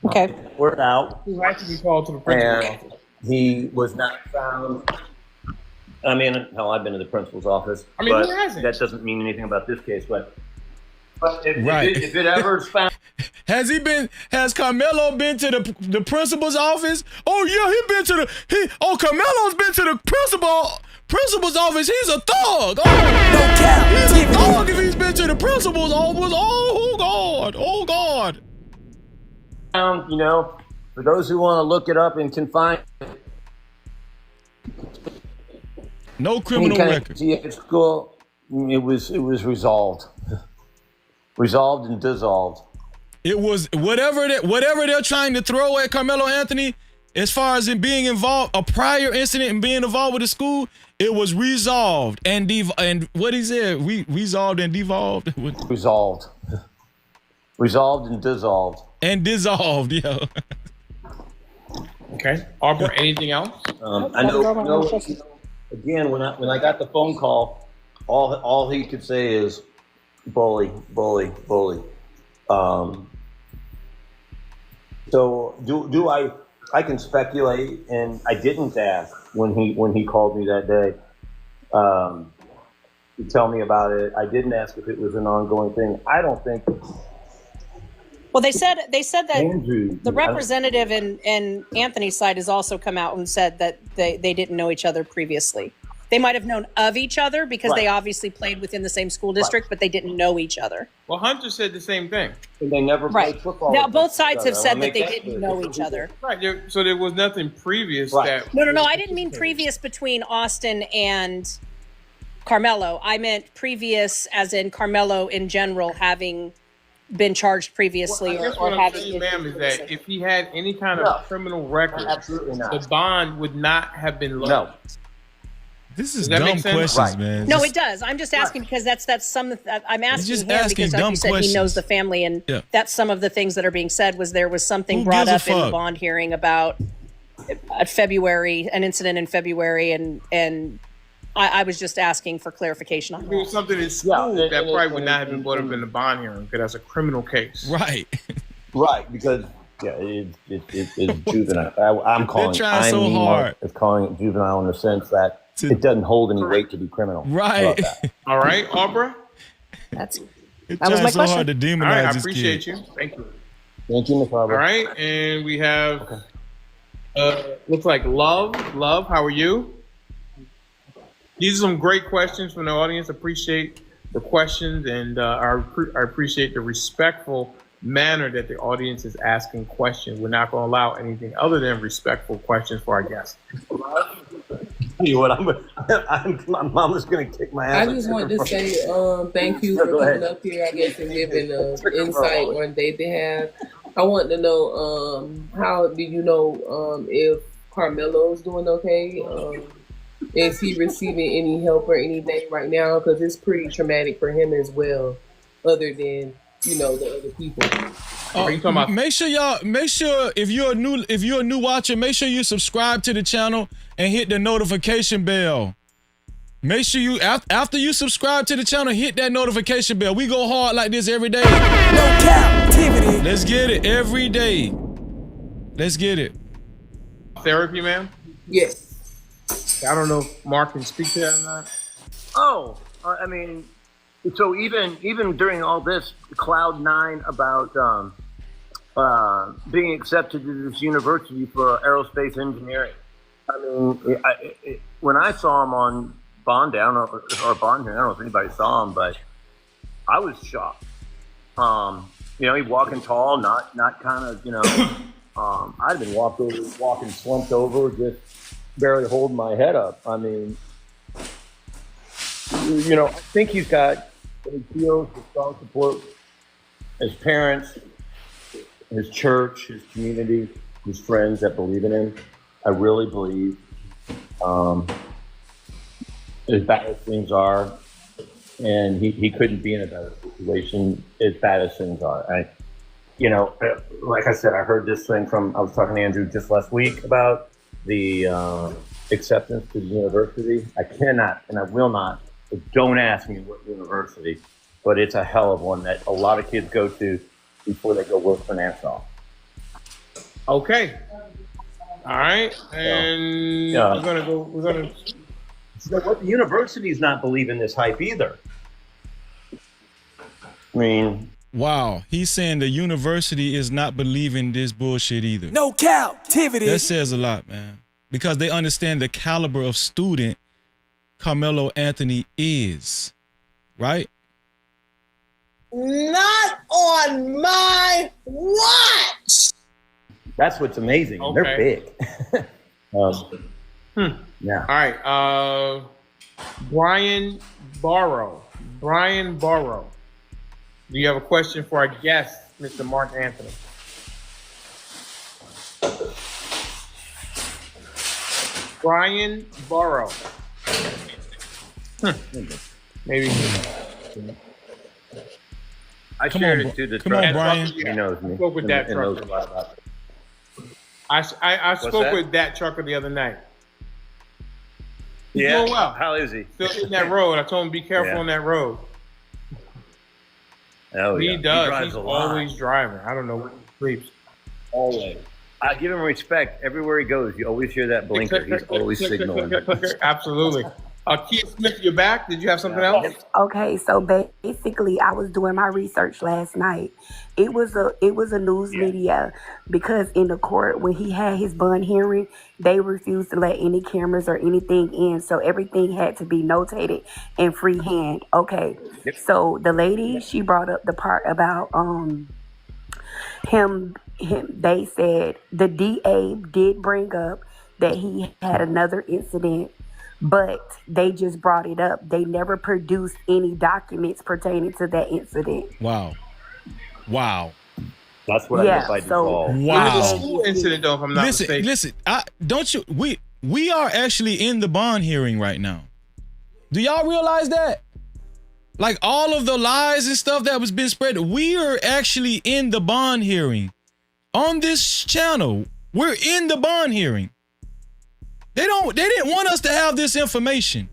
Okay. Word out. Who had to be called to the principal's office? He was not found. I mean, hell, I've been to the principal's office. I mean, but who hasn't? that doesn't mean anything about this case. But Right. if it ever is found, has Carmelo been to the principal's office? Oh yeah, Carmelo's been to the principal's office. He's a thug. He's a thug if he's been to the principal's office. Oh God. you know, for those who want to look it up and can find no criminal record. At school, it was resolved. Resolved and dissolved. It was whatever they're trying to throw at Carmelo Anthony, as far as him being involved, a prior incident and being involved with the school, it was resolved and what he said, resolved and devolved. Resolved. Resolved and dissolved. And dissolved, yeah. Okay. Arbor, anything else? I know. Again, when I got the phone call, all he could say is bully. So do I can speculate, and I didn't ask when he called me that day to tell me about it. I didn't ask if it was an ongoing thing. I don't think. Well, they said that Andrew, the representative in Anthony's side has also come out and said that they didn't know each other previously. They might have known of each other because they obviously played within the same school district, but they didn't know each other. Well, Hunter said the same thing. And they never played football. Now, both sides have said that they didn't know each other. Right. So there was nothing previous that. No. I didn't mean previous between Austin and Carmelo. I meant previous as in Carmelo in general having been charged previously or having. What I'm saying, ma'am, is that if he had any kind of criminal record, the bond would not have been low. No. This is dumb questions, man. No, it does. I'm just asking because that's some. I'm asking him because, like you said, he knows the family, and that's some of the things that are being said. There was something brought up in the bond hearing about February, an incident in February, and I was just asking for clarification on that. There was something in school that probably would not have been brought up in the bond hearing because that's a criminal case. Right. Right, because it's juvenile. I'm calling. They're trying so hard. It's calling it juvenile in the sense that it doesn't hold any weight to be criminal. Right. All right, Arbor. That was my question. Hard to demonize all right, I this appreciate kid. you. Thank you. Thank you, Ms. Arbor. All right, and we have looks like Love. Love, how are you? These are some great questions from the audience. Appreciate the questions, and I appreciate the respectful manner that the audience is asking questions. We're not going to allow anything other than respectful questions for our guests. You what? My mama's going to kick my ass. I just wanted to say thank you for coming up here, I guess, and giving insight on their behalf. I want to know how do you know if Carmelo is doing okay? Is he receiving any help or anything right now? Because it's pretty traumatic for him as well, other than the other people. Make sure if you're a new watcher, make sure you subscribe to the channel and hit the notification bell. Make sure you after you subscribe to the channel, hit that notification bell. We go hard like this every day. No Cap-tivity. Let's get it every day. Let's get it. Therapy, ma'am? Yes. I don't know if Mark can speak to that or not. Oh, I mean, so even during all this cloud nine about being accepted to this university for aerospace engineering. I mean, when I saw him on bond down or bond hearing, I don't know if anybody saw him, but I was shocked. He walking tall, not kind of, I'd been walking slumped over, just barely holding my head up. I mean, I think he's got what he feels the strong support, his parents, his church, his community, his friends that believe in him. I really believe, as bad as things are, and he couldn't be in a better situation as bad as things are. Like I said, I heard this thing I was talking to Andrew just last week about the acceptance to the university. I cannot, and I will not, don't ask me what university, but it's a hell of one that a lot of kids go to before they go work for NASA. Okay. All right. And we're gonna. So what, the university's not believing this hype either. I mean, wow, he's saying the university is not believing this bullshit either. No Cap-tivity. That says a lot, man, because they understand the caliber of student Carmelo Anthony is, right? Not on my watch. That's what's amazing. Okay. They're big. Yeah. All right. Brian Borrow. Do you have a question for our guest, Mr. Mark Anthony? Brian Borrow. Maybe. I shared it to the Come on, Brian. He knows me. I spoke with that trucker. I spoke with that trucker the other night. He's doing well. How is he? Still in that road. I told him be careful on that road. Oh, he does. He's always driving. I don't know when he sleeps. Always. I give him respect. Everywhere he goes, you always hear that blinker. He's always signaling. Absolutely. Keith Smith, you're back. Did you have something else? Okay, so basically, I was doing my research last night. It was a news media, because in the court when he had his bond hearing, they refused to let any cameras or anything in, so everything had to be notated in freehand. Okay, so the lady, she brought up the part about him. They said the DA did bring up that he had another incident, but they just brought it up. They never produced any documents pertaining to that incident. Wow. That's what I meant by default. Wow. It was a school incident, though, if I'm not mistaken. Listen, we are actually in the bond hearing right now. Do y'all realize that? Like, all of the lies and stuff that was being spread, we are actually in the bond hearing. On this channel, we're in the bond hearing. They didn't want us to have this information.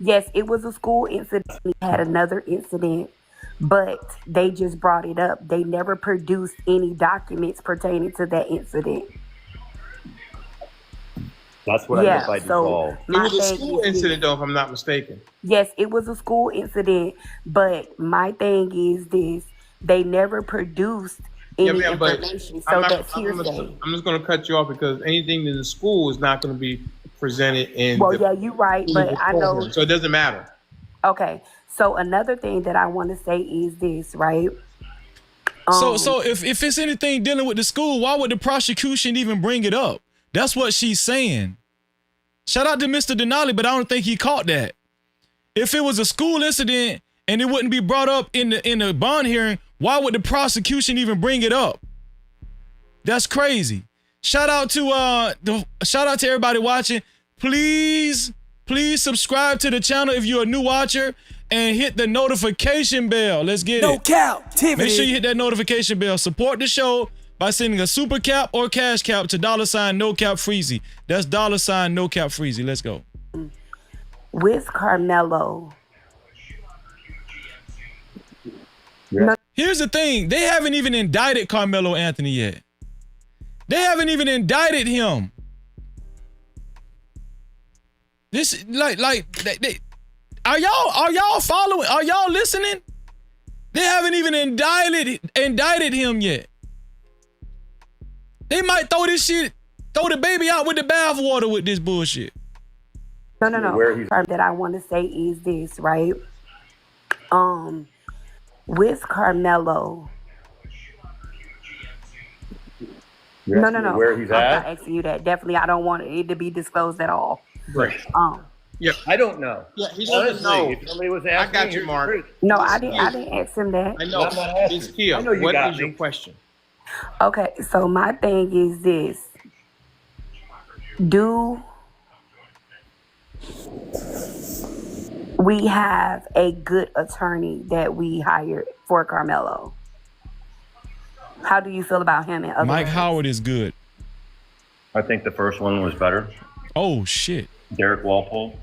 Yes, it was a school incident. He had another incident, but they just brought it up. They never produced any documents pertaining to that incident. That's what I meant by default. It was a school incident, though, if I'm not mistaken. Yes, it was a school incident, but my thing is this: they never produced any information, so that's hearsay. I'm just going to cut you off, because anything in the school is not going to be presented in. Well, yeah, you're right, but I know. So it doesn't matter. Okay, so another thing that I want to say is this, right? So if it's anything dealing with the school, why would the prosecution even bring it up? That's what she's saying. Shout out to Mr. Denali, but I don't think he caught that. If it was a school incident and it wouldn't be brought up in the bond hearing, why would the prosecution even bring it up? That's crazy. Shout out to everybody watching. Please subscribe to the channel if you're a new watcher, and hit the notification bell. Let's get it. No Cap-tivity. Make sure you hit that notification bell. Support the show by sending a super cap or cash cap to $NoCapFreezy. That's $NoCapFreezy. Let's go. With Carmelo. Yeah. Here's the thing. They haven't even indicted Carmelo Anthony yet. They haven't even indicted him. This are y'all following? Are y'all listening? They haven't even indicted him yet. They might throw the baby out with the bathwater with this bullshit. No. That I want to say is this, right? With Carmelo. No. Where he's I'm at? not asking you that. Definitely, I don't want it to be disclosed at all. Right. Yeah, I don't know. Yeah, he doesn't know. If somebody was asking, I got you, Mark. No, I didn't ask him that. I know. It's Kia. I know you What got is me. your question? Okay, so my thing is this. Do we have a good attorney that we hired for Carmelo? How do you feel about him and other Mike ones? Howard is good. I think the first one was better. Oh, shit. Derek Walpole.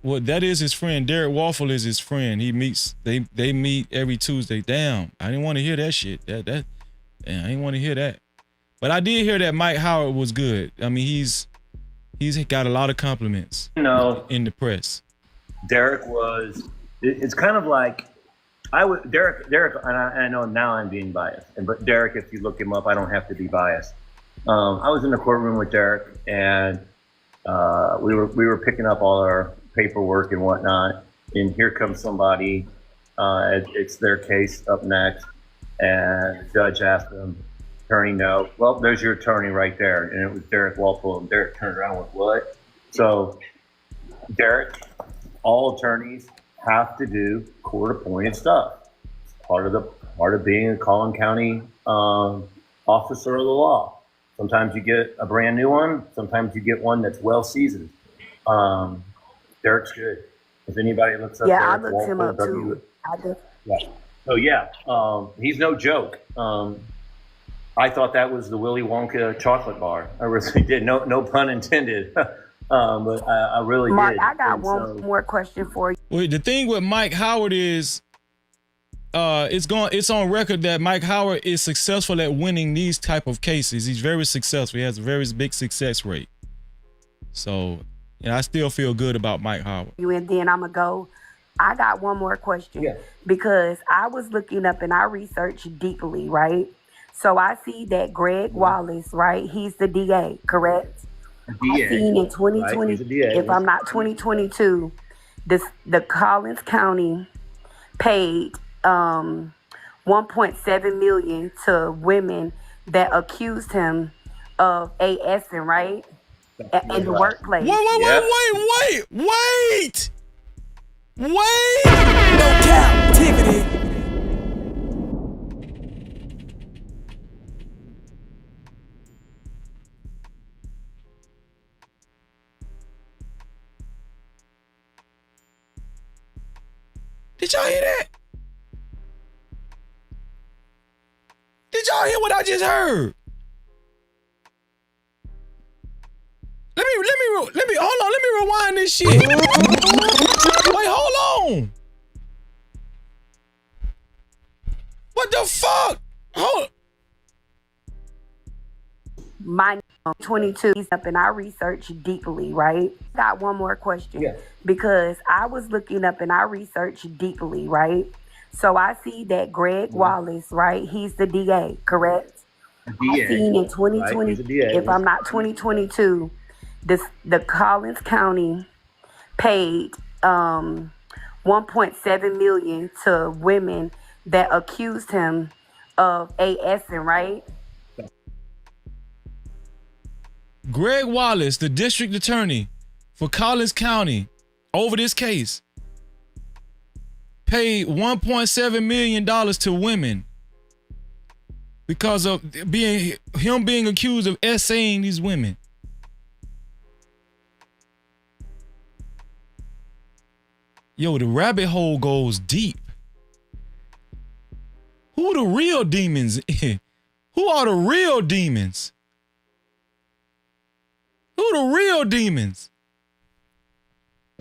Well, that is his friend. Derek Waffle is his friend. He meets. They meet every Tuesday. Damn, I didn't want to hear that shit. Damn, I didn't want to hear that. But I did hear that Mike Howard was good. I mean, he's got a lot of compliments. In the press. Derek was. It's kind of like Derek, and I know now I'm being biased. But Derek, if you look him up, I don't have to be biased. I was in the courtroom with Derek, and we were picking up all our paperwork and whatnot, and here comes somebody. It's their case up next, and the judge asked them, "Attorney, no." Well, there's your attorney right there, and it was Derek Walpole. And Derek turned around and went, "What?" So, Derek, all attorneys have to do court-appointed stuff. It's part of being a Collin County officer of the law. Sometimes you get a brand new one. Sometimes you get one that's well seasoned. Derek's good. If anybody looks up, Yeah, I Derek looked him Walpole, up too. I did. Yeah. So yeah, he's no joke. I thought that was the Willy Wonka chocolate bar. I really did. No pun intended. But I really Mark, did. I got one more question for you. Well, the thing with Mike Howard is, it's on record that Mike Howard is successful at winning these type of cases. He's very successful. He has a very big success rate. So, I still feel good about Mike Howard. And then I'm going to go. I got one more question. Yeah. Because I was looking up and I researched deeply, right? So I see that Greg Wallace, right? He's the DA, correct? DA. I seen in 2020, Right, he's a DA. if I'm not 2022, the Collins County paid $1.7 million to women that accused him of ASing, right? In the workplace. Wait! No Cap-tivity. Did y'all hear that? Did y'all hear what I just heard? Let me hold on. Let me rewind this shit. Wait, hold on. What the fuck? Hold. My 22 is up and I researched deeply, right? Got one more question. Yeah. Because I was looking up and I researched deeply, right? So I see that Greg Wallace, right? He's the DA, correct? DA. I seen in Right, 2020, he's a DA. if I'm not 2022, the Collins County paid $1.7 million to women that accused him of ASing, right? Greg Wallace, the district attorney for Collins County, over this case, paid $1.7 million to women because of him being accused of essaying these women. Yo, the rabbit hole goes deep. Who are the real demons? Who are the real demons? Who are the real demons?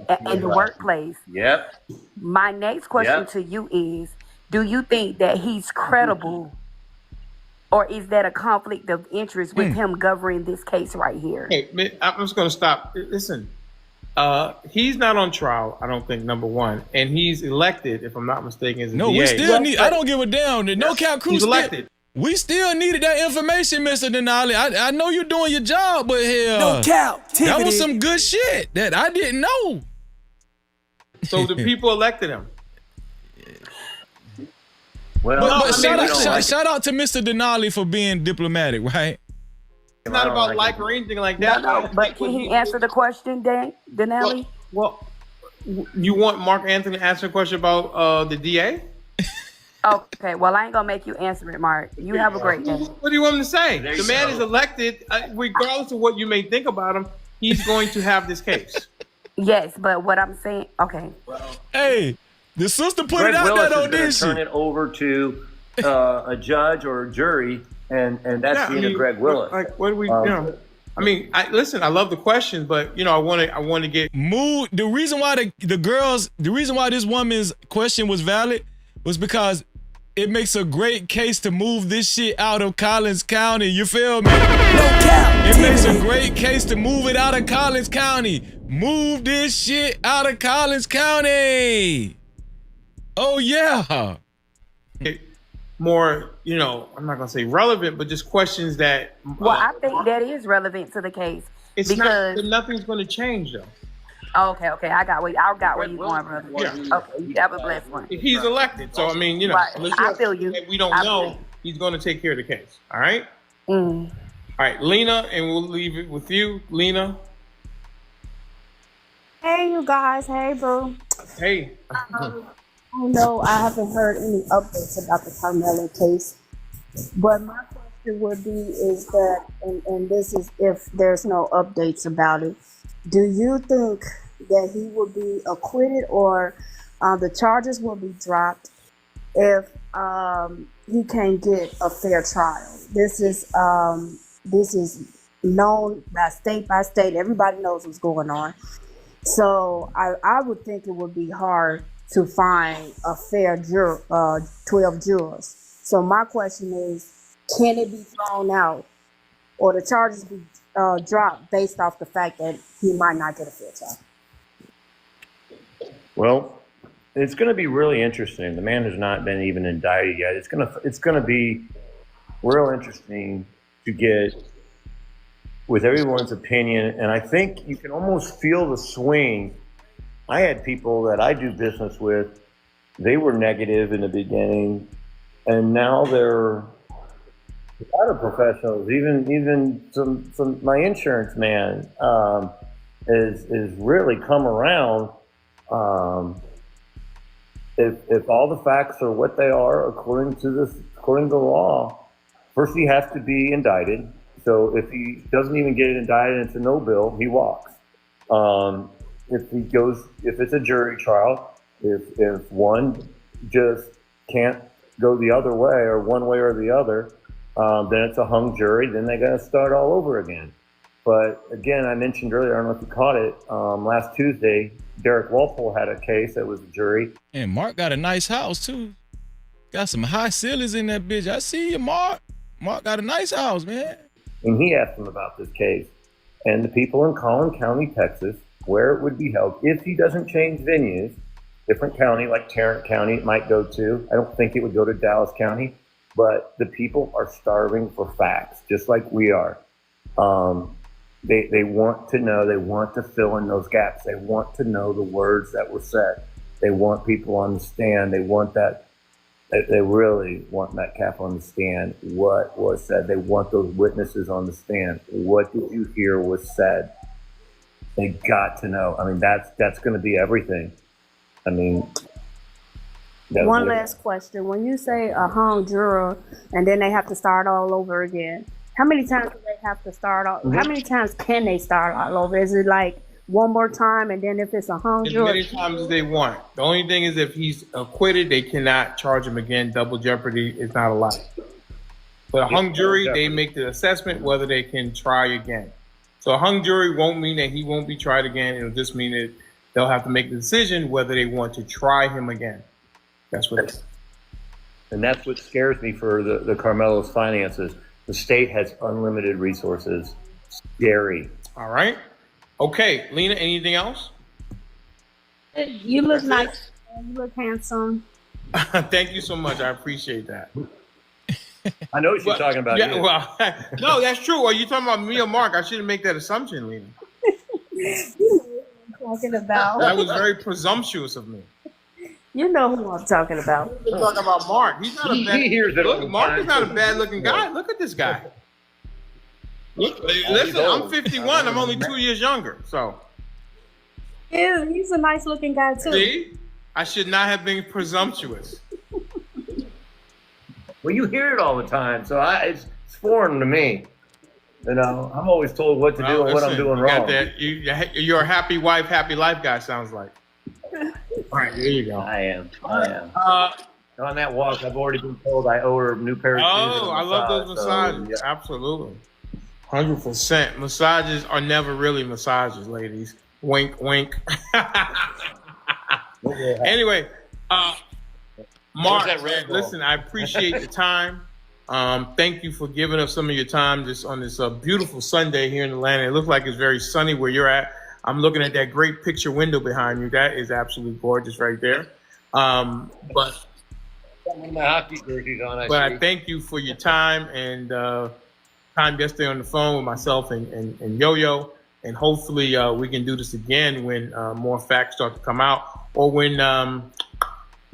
In the workplace. Yep. My next question Yep. to you is, do you think that he's credible, or is that a conflict of interest with him governing this case right here? Hey, man, I'm just going to stop. Listen, He's not on trial, I don't think, number one. And he's elected, if I'm not mistaken, as a DA. We still need, I don't give a damn. No Cap Crew. He's elected. We still needed that information, Mr. Denali. I know you're doing your job, but hell, No Cap-tivity. that was some good shit that I didn't know. So the people elected him. Well, but shout out to Mr. Denali for being diplomatic, right? It's not about like or anything like that. No, but can he answer the question, Denali? Well, you want Mark Anthony to answer a question about the DA? Okay, well, I ain't gonna make you answer it, Mark. You have a great day. What do you want him to say? The man is elected, regardless of what you may think about him, he's going to have this case. Yes, but what I'm saying, okay. Hey, the sister put Greg it out Willis there, though, is turn it over to a judge or a jury, and that's the end of Greg Willis. Like, what do we do? I mean, listen, I love the questions, but I want to get moved. The reason why the reason why this woman's question was valid was because it makes a great case to move this shit out of Collins County. You feel me? It makes a great case to move it out of Collins County. Move this shit out of Collins County. Oh yeah. More, I'm not gonna say relevant, but just questions that. Well, I think that is relevant to the case. It's because nothing's gonna change though. Okay, I got where you're going, brother. Yeah. Okay, you have a blessed one. He's elected, so I mean, right. I feel you. We don't know. He's going to take care of the case. All right. All right, Lena, and we'll leave it with you, Lena. Hey, you guys. Hey, bro. Hey. No, I haven't heard any updates about the Carmelo case, but my question would be is that, and this is if there's no updates about it, do you think that he will be acquitted or the charges will be dropped if he can't get a fair trial? This is known by state. Everybody knows what's going on. So I would think it would be hard to find a fair 12 jurors. So my question is, can it be thrown out or the charges be dropped based off the fact that he might not get a fair trial? Well, it's going to be really interesting. The man has not been even indicted yet. It's going to be real interesting to get with everyone's opinion, and I think you can almost feel the swing. I had people that I do business with, they were negative in the beginning, and now they're a lot of professionals, even some my insurance man is really come around. If all the facts are what they are according to the law, first he has to be indicted. So if he doesn't even get indicted, it's a no bill, he walks. If it's a jury trial, if one just can't go the other way or one way or the other, then it's a hung jury, then they're going to start all over again. But again, I mentioned earlier, I don't know if you caught it, last Tuesday, Derek Walpole had a case that was a jury. And Mark got a nice house too. Got some high ceilings in that bitch. I see you, Mark. Mark got a nice house, man. And he asked him about this case. And the people in Collin County, Texas, where it would be held, if he doesn't change venues, different county, like Tarrant County it might go to. I don't think it would go to Dallas County, but the people are starving for facts, just like we are. They want to know, they want to fill in those gaps. They want to know the words that were said. They want people on the stand. They want that. They really want that Cap on the stand, what was said. They want those witnesses on the stand. What did you hear was said? They got to know. I mean, that's going to be everything. I mean, one last question. When you say a hung juror and then they have to start all over again, how many times do they have to start all? How many times can they start all over? Is it like one more time, and then if it's a hung juror? As many times as they want. The only thing is if he's acquitted, they cannot charge him again. Double jeopardy is not allowed. But a hung jury, they make the assessment whether they can try again. So a hung jury won't mean that he won't be tried again. It'll just mean that they'll have to make the decision whether they want to try him again. That's what it is. And that's what scares me for the Carmelo's finances. The state has unlimited resources. Scary. All right. Okay, Lena, anything else? You look nice. You look handsome. Thank you so much. I appreciate that. I know she's talking about you. Well, no, that's true. Are you talking about me or Mark? I shouldn't make that assumption, Lena. You know who I'm talking about. That was very presumptuous of me. You know who I'm talking about. We're talking about Mark. He's not a bad. Look, Mark is not a bad-looking guy. Look at this guy. Look, listen, I'm 51. I'm only 2 years younger. So. Yeah, he's a nice looking guy too. See, I should not have been presumptuous. Well, you hear it all the time, so it's foreign to me. You know, I'm always told what to do and what I'm doing wrong. You're a happy wife, happy life guy. Sounds like. All right, there you go. I am. On that walk, I've already been told I owe her a new pair of shoes. Oh, I love those massages. So, yeah. Absolutely. 100%. Massages are never really massages, ladies. Wink, wink. Anyway, Mark, listen, I appreciate the time. Thank you for giving us some of your time just on this beautiful Sunday here in Atlanta. It looks like it's very sunny where you're at. I'm looking at that great picture window behind you. That is absolutely gorgeous right there. But my hockey jerseys on, I thank you for your time and time yesterday on the phone with myself and Yo-Yo. And hopefully we can do this again when more facts start to come out, or when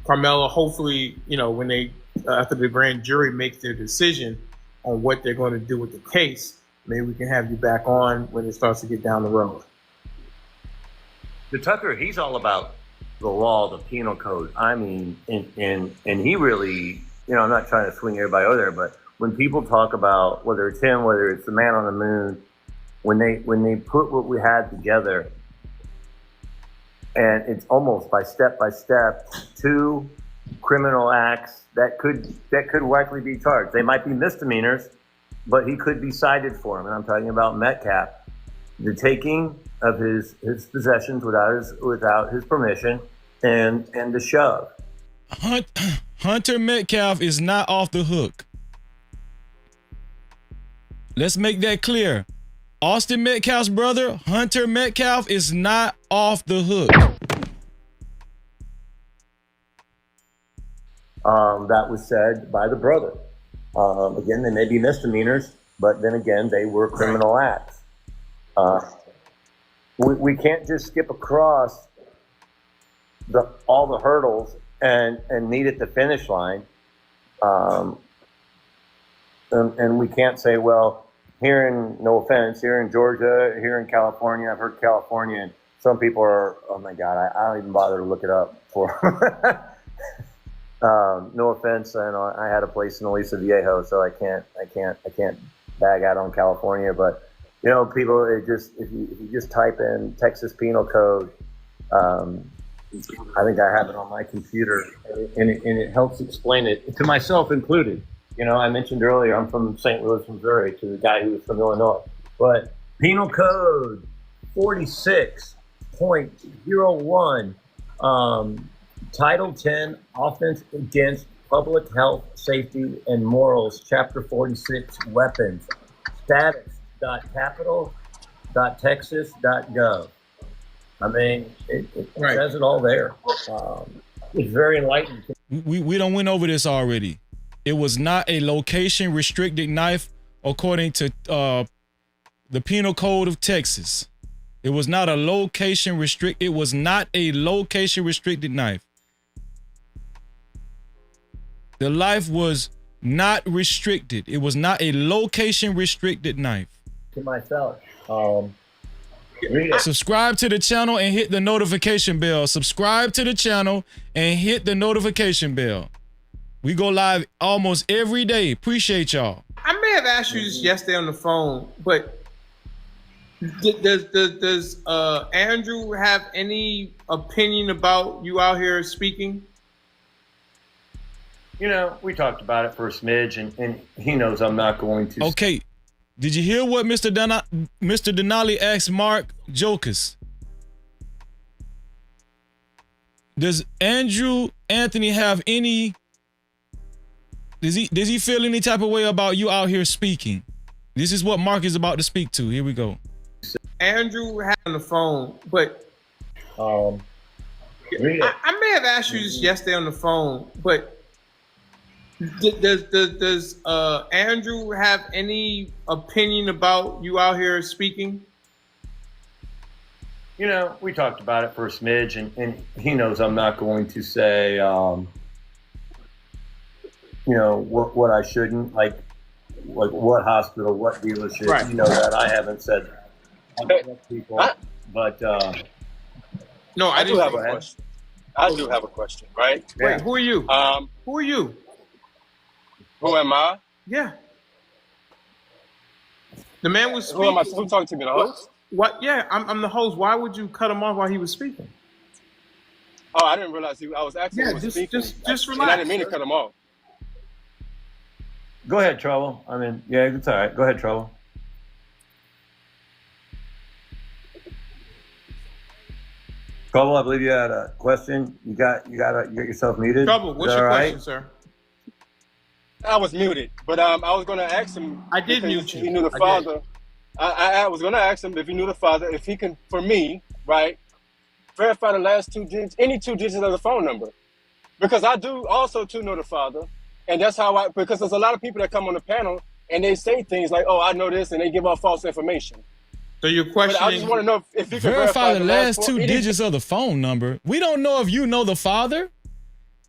Carmelo, hopefully, when they after the grand jury makes their decision on what they're going to do with the case, maybe we can have you back on when it starts to get down the road. The Tucker, he's all about the law, the penal code. I mean, and he really, I'm not trying to swing everybody over there, but when people talk about whether it's him, whether it's the man on the moon, when they put what we had together, and it's almost by step 2 criminal acts that could likely be charged. They might be misdemeanors, but he could be cited for them. And I'm talking about Metcalf, the taking of his possessions without his permission, and the shove. Hunter Metcalf is not off the hook. Let's make that clear. Austin Metcalf's brother, Hunter Metcalf, is not off the hook. That was said by the brother. Again, they may be misdemeanors, but then again, they were criminal acts. We can't just skip across all the hurdles and meet at the finish line. And we can't say, well, here in Georgia, here in California, I've heard California, and some people are, oh my God, I don't even bother to look it up for no offense, and I had a place in Aliso Viejo, so I can't bag out on California, but people, if you just type in Texas Penal Code, I think I have it on my computer, and it helps explain it to myself included. I mentioned earlier I'm from St. Louis, Missouri, to the guy who was from Illinois, but Penal Code 46.01, Title 10, Offense Against Public Health, Safety, and Morals, Chapter 46, Weapons, status.capitol.texas.gov. I mean, it says it all there. It's very enlightening. We don't went over this already. It was not a location restricted knife, according to the Penal Code of Texas. It was not a location restricted. It was not a location restricted knife. The knife was not restricted. It was not a location restricted knife. To myself. Subscribe to the channel and hit the notification bell. Subscribe to the channel and hit the notification bell. We go live almost every day. Appreciate y'all. I may have asked you this yesterday on the phone, but does Andrew have any opinion about you out here speaking? We talked about it for a smidge, and he knows I'm not going to. Okay. Did you hear what Mr. Denali asked Mark Jokus? Does Andrew Anthony have any... Does he feel any type of way about you out here speaking? This is what Mark is about to speak to. Here we go. Andrew had on the phone, but I may have asked you this yesterday on the phone, but does Andrew have any opinion about you out here speaking? You know, we talked about it for a smidge, and he knows I'm not going to say, you know, what I shouldn't, like what hospital, what dealership. Right. You know that I haven't said that. People, but no, I do have a question. I do have a question, right? Wait, who are you? Who are you? Who am I? Yeah. The man was speaking. Who talking to me, the host? What? Yeah, I'm the host. Why would you cut him off while he was speaking? Oh, I didn't realize I was actually speaking. Just relax. And I didn't mean to cut him off. Go ahead, Trouble. I mean, yeah, it's all right. Go ahead, Trouble. Trouble, I believe you had a question. You got yourself muted. Trouble, what's your question, sir? I was muted, but I was going to ask him. I did mute you. He knew the father. I was going to ask him if he knew the father, if he can, for me, right, verify the last 2 digits, any 2 digits of the phone number. Because I do also, too, know the father. And that's how because there's a lot of people that come on the panel and they say things like, oh, I know this, and they give out false information. So your question I just want to know if you can verify the last 2 digits of the phone number. We don't know if you know the father.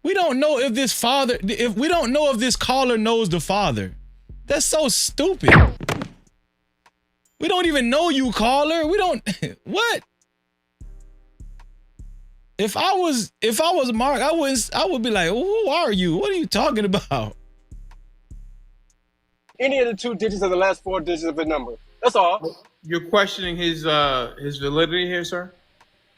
We don't know if this caller knows the father. That's so stupid. We don't even know you, caller. We don't. What? If I was Mark, I would be like, who are you? What are you talking about? Any of the 2 digits of the last 4 digits of a number. That's all. You're questioning his validity here, sir?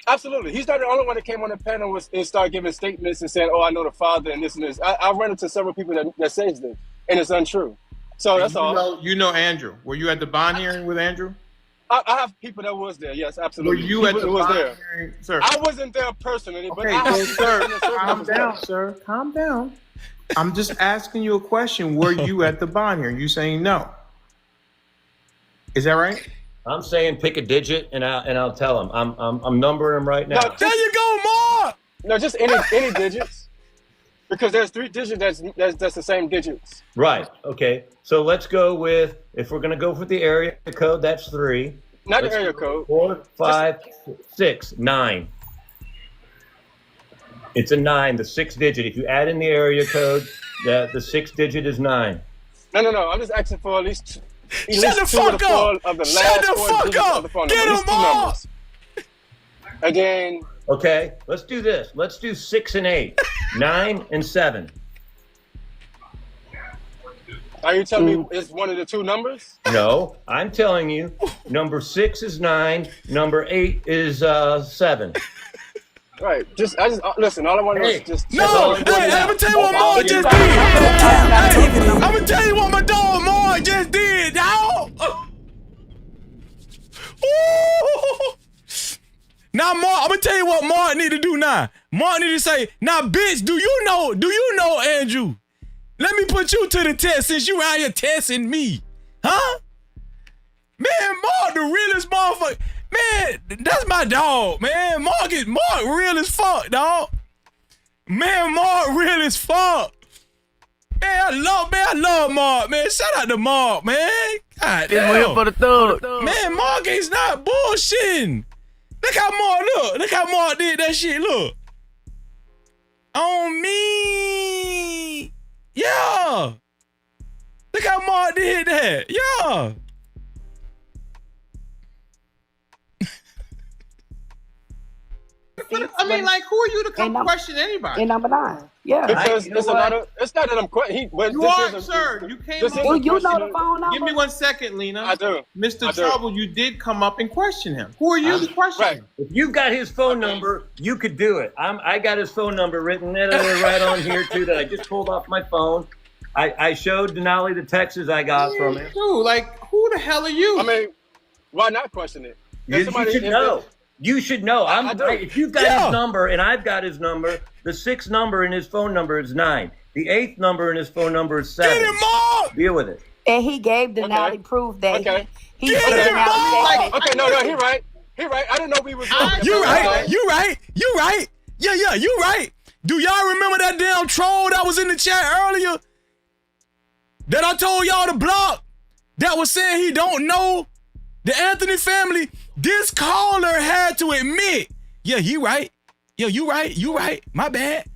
Absolutely. He's not the only one that came on the panel and started giving statements and saying, oh, I know the father and this and this. I run into several people that says this, and it's untrue. So that's all. You know Andrew. Were you at the bond hearing with Andrew? I have people that was there. Yes, absolutely. Were you at the bond hearing, sir? I wasn't there personally, but sir, calm down, sir. Calm down. I'm just asking you a question. Were you at the bond hearing? You saying no? Is that right? I'm saying pick a digit, and I'll tell him. I'm numbering them right now. No, there you go, Mark. No, just any digits, because there's 3 digits that's the same digits. Right. Okay. So let's go with, if we're gonna go for the area code, that's 3. Not the area code. 4, 5, 6, 9. It's a 9, the 6th digit. If you add in the area code, the 6th digit is 9. No. I'm just asking for at least. Shut the fuck up! Shut the fuck up! Get him off! And then. Okay, let's do this. Let's do 6 and 8, 9 and 7. Are you telling me it's one of the 2 numbers? No, I'm telling you, number 6 is 9, number 8 is 7. Right. Listen. All I want to know is just. No. Hey, I'm gonna tell you what Mark just did. I'm gonna tell you what my dog Mark just did, dog. Now, Mark, I'm gonna tell you what Mark need to do now. Mark need to say, now, bitch, do you know Andrew? Let me put you to the test since you out here testing me. Huh? Man, Mark the realest motherfucker. Man, that's my dog, man. Mark real as fuck, dog. Man, Mark real as fuck. Man, I love Mark, man. Shout out to Mark, man. God damn. For the thug. Man, Mark is not bullshitting. Look how Mark look. Look how Mark did that shit. Look. On me. Yeah. Look how Mark did that. Yeah. I mean, like, who are you to come question anybody? In number 9. Yeah. Because there's a lot of. It's not that I'm questioning. You are, sir. You came up. Do you know the phone number? Give me 1 second, Lena. I do. Mr. Trouble, you did come up and question him. Who are you to question him? If you've got his phone number, you could do it. I got his phone number written right on here, too, that I just pulled off my phone. I showed Denali the texts I got from him. Dude, like, who the hell are you? I mean, why not question it? You should know. You should know. If you've got his number and I've got his number, the 6th number in his phone number is 9. The 8th number in his phone number is 7. Get him, Mark! Deal with it. And he gave Denali proof that he Okay, no, he right. He right. I didn't know we was going. You right. Yeah, you right. Do y'all remember that damn troll that was in the chat earlier? That I told y'all to block? That was saying he don't know the Anthony family? This caller had to admit, yeah, you right. Yeah, you right. My bad.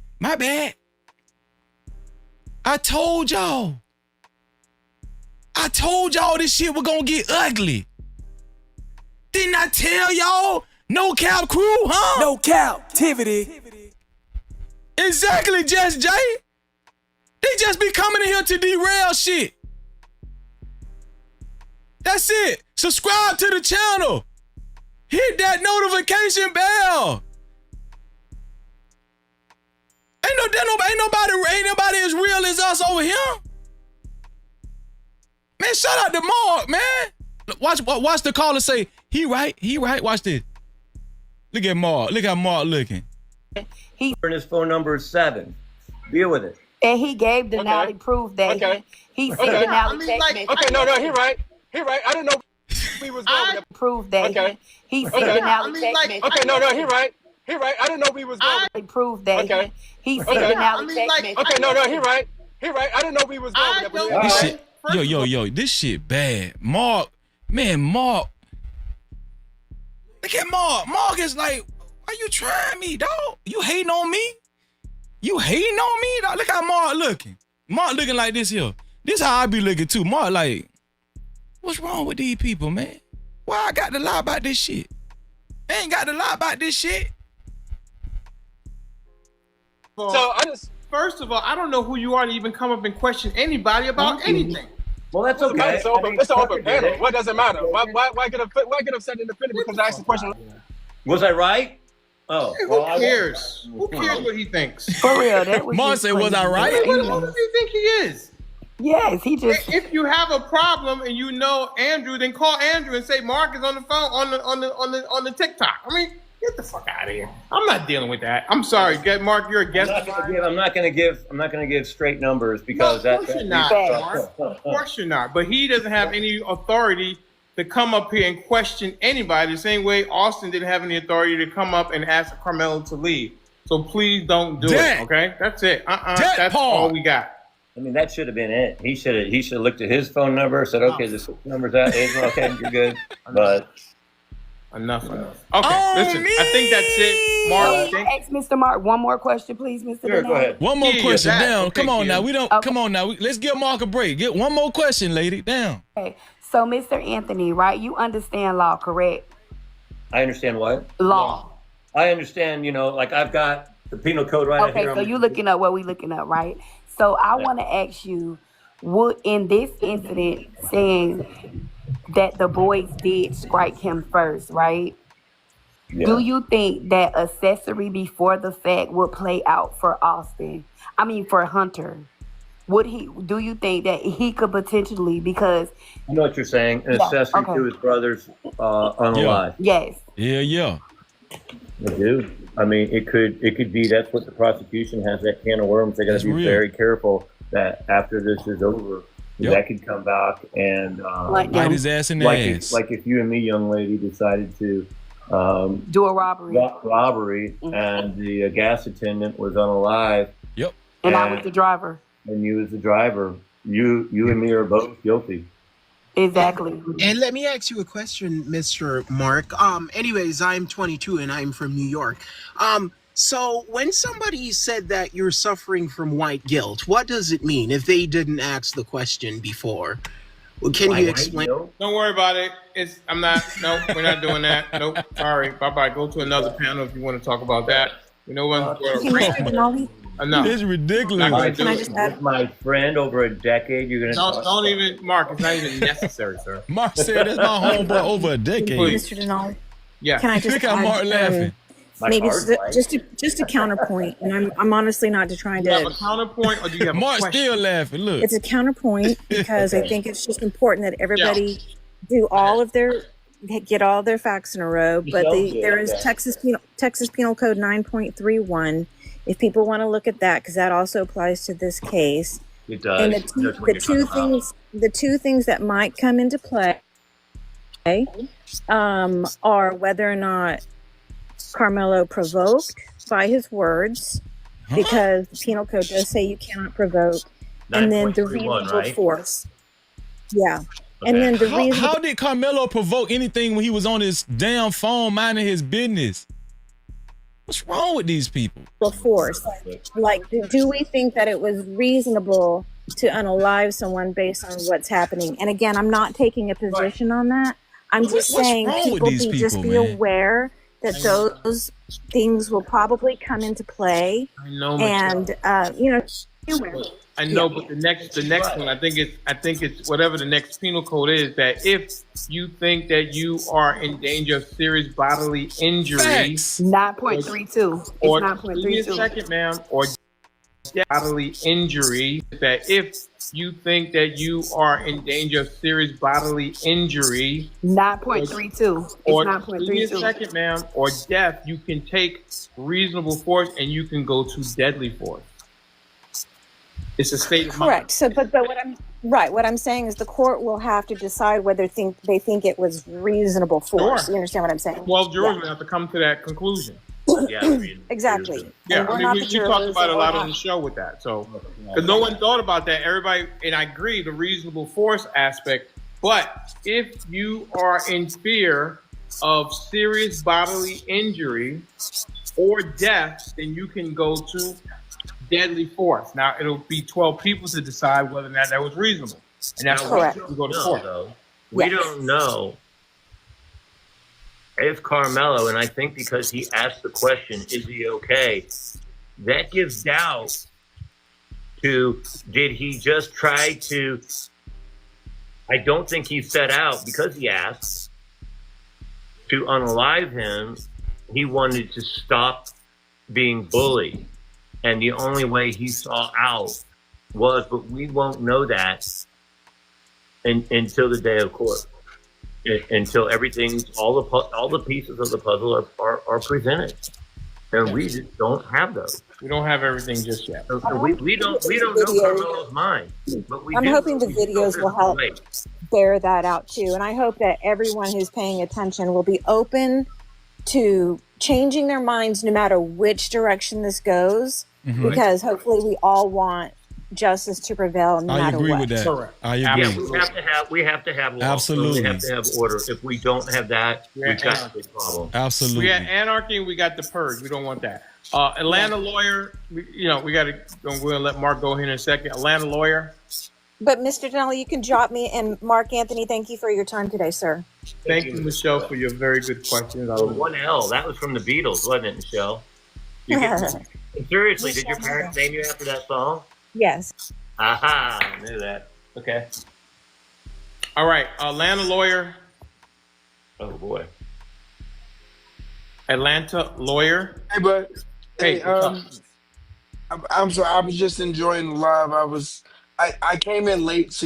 I told y'all this shit was gonna get ugly. Didn't I tell y'all? No cap crew, huh? No Cap-tivity. Exactly, Just Jay. They just be coming in here to derail shit. That's it. Subscribe to the channel. Hit that notification bell. Ain't nobody as real as us over here. Man, shout out to Mark, man. Watch the caller say, he right. Watch this. Look at Mark. Look how Mark looking. And his phone number is 7. Deal with it. And he gave Denali proof that he sent Denali text message. Okay, no, he right. I didn't know we was going. Prove that he sent Denali text message. Okay, no, he right. I didn't know we was going. Prove that he sent Denali text message. Okay, no, he right. I didn't know we was going. This shit, yo, this shit bad. Mark. Look at Mark. Mark is like, why you trying me, dog? You hating on me? Dog? Look how Mark looking. Mark looking like this here. This how I be looking too. Mark like, what's wrong with these people, man? Why I got to lie about this shit? I ain't got to lie about this shit. So first of all, I don't know who you are to even come up and question anybody about anything. Well, that's okay. It's an open panel. What does it matter? Why get upset in the finish because I asked the question? Was I right? Oh, who cares? Who cares what he thinks? For real, that was. Mark said, "Was I right?" Who does he think he is? Yes, he just. If you have a problem and you know Andrew, then call Andrew and say Mark is on the phone on the TikTok. I mean, get the fuck out of here. I'm not dealing with that. I'm sorry, Mark. You're a guest. I'm not going to give straight numbers because of course you're not, Mark. Of course you're not. But he doesn't have any authority to come up here and question anybody the same way Austin didn't have any authority to come up and ask Carmelo to leave. So please don't do it. Okay, that's it. That's all we got. I mean, that should have been it. He should have looked at his phone number, said, "Okay, this number's out. Okay, you're good." But enough. Okay, listen. I think that's it, Mark. Ask Mr. Mark one more question, please, Mr. Sure, go ahead. One more question. Down. Come on now. We don't. Come on now. Let's give Mark a break. Get one more question, lady. Down. Okay. So, Mr. Anthony, right? You understand law, correct? I understand what? Law. I understand. Like I've got the penal code right here. Okay, so you looking up what we looking up, right? So I want to ask you, would in this incident saying that the boys did strike him first, right? Yeah. Do you think that accessory before the fact would play out for Austin? I mean, for Hunter. Do you think that he could potentially, because... I know what you're saying, an accessory to his brothers unalive. Yes. Yeah. I do. I mean, it could be that's what the prosecution has, that can of worms. They got to be very careful that after this is over, that could come back and bite his ass in the ass. Like if you and me, young lady, decided to do a robbery, and the gas attendant was unalive. Yep. And I was the driver. And you as the driver, you and me are both guilty. Exactly. And let me ask you a question, Mr. Mark. Anyways, I'm 22 and I'm from New York. So when somebody said that you're suffering from white guilt, what does it mean if they didn't ask the question before? Well, can you explain? Don't worry about it. We're not doing that. Nope. Sorry. Bye-bye. Go to another panel if you want to talk about that. You know what? Enough. It's ridiculous. Can I just add? My friend, over a decade, you're gonna don't even, Mark. It's not even necessary, sir. Mark said it's my homeboy over a decade. Please. Mr. Denali. Yeah. Can I just look at Mark laughing? Maybe just a counterpoint, and I'm honestly not trying to. You have a counterpoint, or do you have Mark a question? still laughing? Look, it's a counterpoint because I think it's just important that everybody do get all their facts in a row. But there is Texas Penal Code 9.31. If people want to look at that, because that also applies to this case, It does. And the two things that might come into play are whether or not Carmelo provoked by his words, because the penal code does say you cannot provoke, and then the reasonable force. Yeah. Okay. And then the how did Carmelo provoke anything when he was on his damn phone minding his business? What's wrong with these people? Force. Like, do we think that it was reasonable to unalive someone based on what's happening? And again, I'm not taking a position on that. I'm just saying people be aware that those things will probably come into play. I know, and I know, but the next one, I think it's whatever the next penal code is, that if you think that you are in danger of serious bodily injury, 9.32. It's or 9.32. Give me a second, ma'am, or bodily injury, that if you think that you are in danger of serious bodily injury, 9.32. It's or 9.32. give me a second, ma'am, or death, you can take reasonable force and you can go to deadly force. It's a state of mind. Correct. So, but what I'm saying is the court will have to decide whether they think it was reasonable force. Sure. You understand what I'm saying? 12 jurors will have to come to that conclusion. Yeah, I mean, exactly. Yeah, I mean, we talked about it a lot on the show with that. So, because no one thought about that. Everybody, and I agree, the reasonable force aspect. But if you are in fear of serious bodily injury or death, then you can go to deadly force. Now, it'll be 12 people to decide whether or not that was reasonable. And that's correct. We go to court. Though. We don't know if Carmelo, and I think because he asked the question, is he okay? That gives doubt to, did he just try to, I don't think he set out, because he asked, to unalive him. He wanted to stop being bullied. And the only way he saw out was, but we won't know that until the day of court, until everything, all the pieces of the puzzle are presented, and we just don't have those. We don't have everything just yet. So we don't know Carmelo's mind, but I'm hoping the videos will help bear that out too, and I hope that everyone who's paying attention will be open to changing their minds no matter which direction this goes. Mm-hmm. Because hopefully we all want justice to prevail no matter what. I agree with that. Correct. I agree. Yeah, we have to have law. Absolutely. We have to have order. If we don't have that, we've got a big problem. Absolutely. We got anarchy and we got the purge. We don't want that. Atlanta lawyer, we got to, we'll let Mark go here in a second. Atlanta lawyer. But Mr. Denali, you can drop me, and Mark Anthony, thank you for your time today, sir. Thank you, Michelle, for your very good questions. One L, that was from the Beatles, wasn't it, Michelle? Seriously, did your parents name you after that song? Yes. Aha, I knew that. Okay. All right, Atlanta lawyer. Oh, boy. Atlanta lawyer. Hey, bud. Hey, I'm sorry. I was just enjoying the live. I came in late, so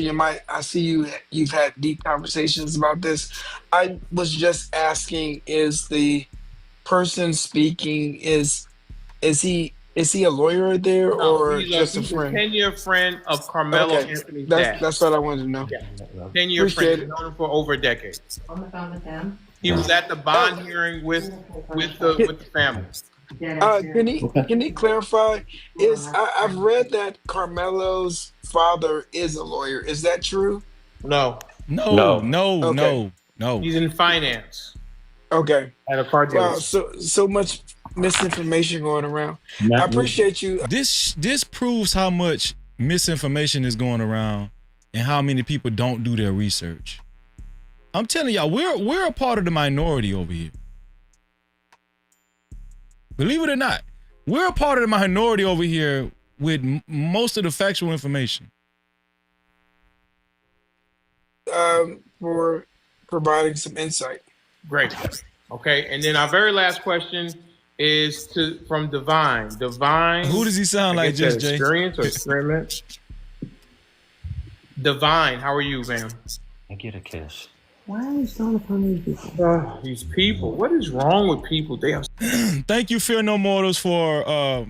I see you've had deep conversations about this. I was just asking, is the person speaking, is he a lawyer there, or just a friend? He's a 10-year friend of Carmelo Anthony's dad. That's what I wanted to know. Yeah. 10-year friend, known him for over a decade. On the phone with them. He was at the bond hearing with the family. Can he clarify? I've read that Carmelo's father is a lawyer. Is that true? No. He's in finance. Okay. At a car dealership. Wow, so much misinformation going around. I appreciate you. This proves how much misinformation is going around and how many people don't do their research. I'm telling y'all, we're a part of the minority over here. Believe it or not, we're a part of the minority over here with most of the factual information. For providing some insight. Great. Okay, and then our very last question is from Divine. Divine. Who does he sound like, Just Jay? Experience or experiment? Divine, how are you, ma'am? I get a kiss. Why are you so funny? These people. What is wrong with people? They are. Thank you, Fear No Mortals, for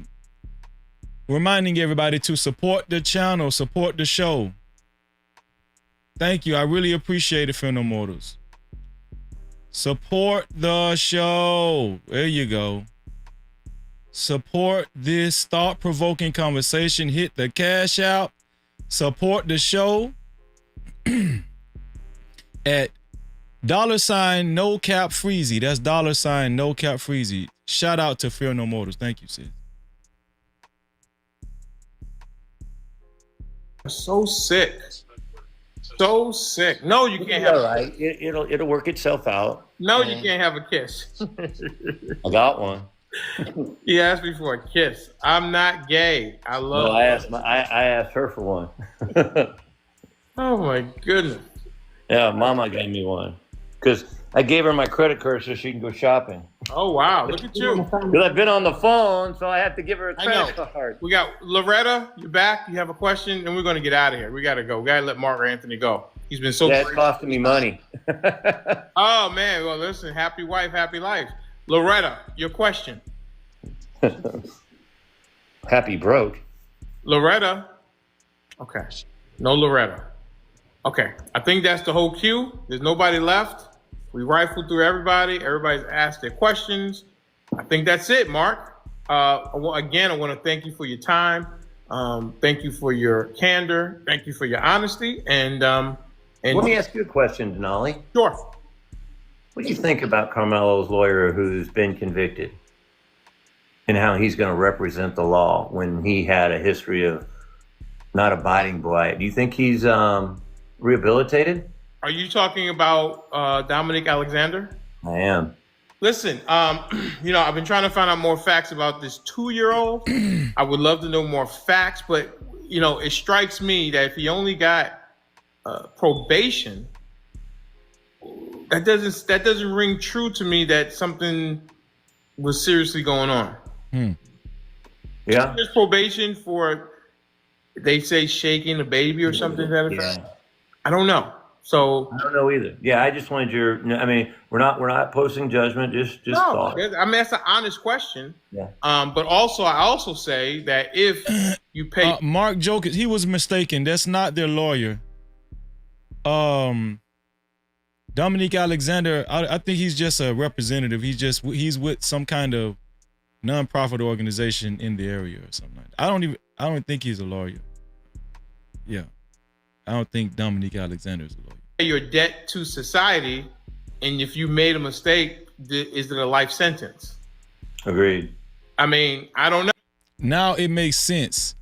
reminding everybody to support the channel, support the show. Thank you. I really appreciate it, Phenomenal Mortals. Support the show. There you go. Support this thought-provoking conversation. Hit the cash out. Support the show at $ no cap freezy. That's $ no cap freezy. Shout out to Fear No Mortals. Thank you, sis. So sick. So sick. No, you can't have. All right. It'll work itself out. No, you can't have a kiss. I got one. He asked me for a kiss. I'm not gay. I love. No, I asked her for one. Oh my goodness. Yeah, Mama gave me one because I gave her my credit card so she can go shopping. Oh wow! Look at you. Because I've been on the phone, so I have to give her a credit card. We got Loretta. You're back. You have a question, and we're going to get out of here. We got to go. We got to let Mark Anthony go. He's been so. That's costing me money. Oh man! Well, listen. Happy wife, happy life. Loretta, your question. Happy broke. Loretta. Okay. No Loretta. Okay. I think that's the whole queue. There's nobody left. We rifled through everybody. Everybody's asked their questions. I think that's it, Mark. Again, I want to thank you for your time. Thank you for your candor. Thank you for your honesty. And let me ask you a question, Denali. Sure. What do you think about Carmelo's lawyer who's been convicted and how he's going to represent the law when he had a history of not abiding by it? Do you think he's rehabilitated? Are you talking about Dominic Alexander? I am. Listen, I've been trying to find out more facts about this 2-year-old. I would love to know more facts, but, it strikes me that if he only got probation, that doesn't ring true to me that something was seriously going on. Yeah. There's probation for, they say, shaking a baby or something to that effect. Yeah. I don't know. So I don't know either. Yeah, I just wanted we're not posting judgment, just no, thought. I mean, that's an honest question. Yeah. But also, I also say that if you pay Mark Jokus, he was mistaken. That's not their lawyer. Dominique Alexander, I think he's just a representative. He's with some kind of nonprofit organization in the area or something like that. I don't think he's a lawyer. Yeah. I don't think Dominique Alexander is a lawyer. Your debt to society, and if you made a mistake, is it a life sentence? Agreed. I mean, I don't know. Now it makes sense.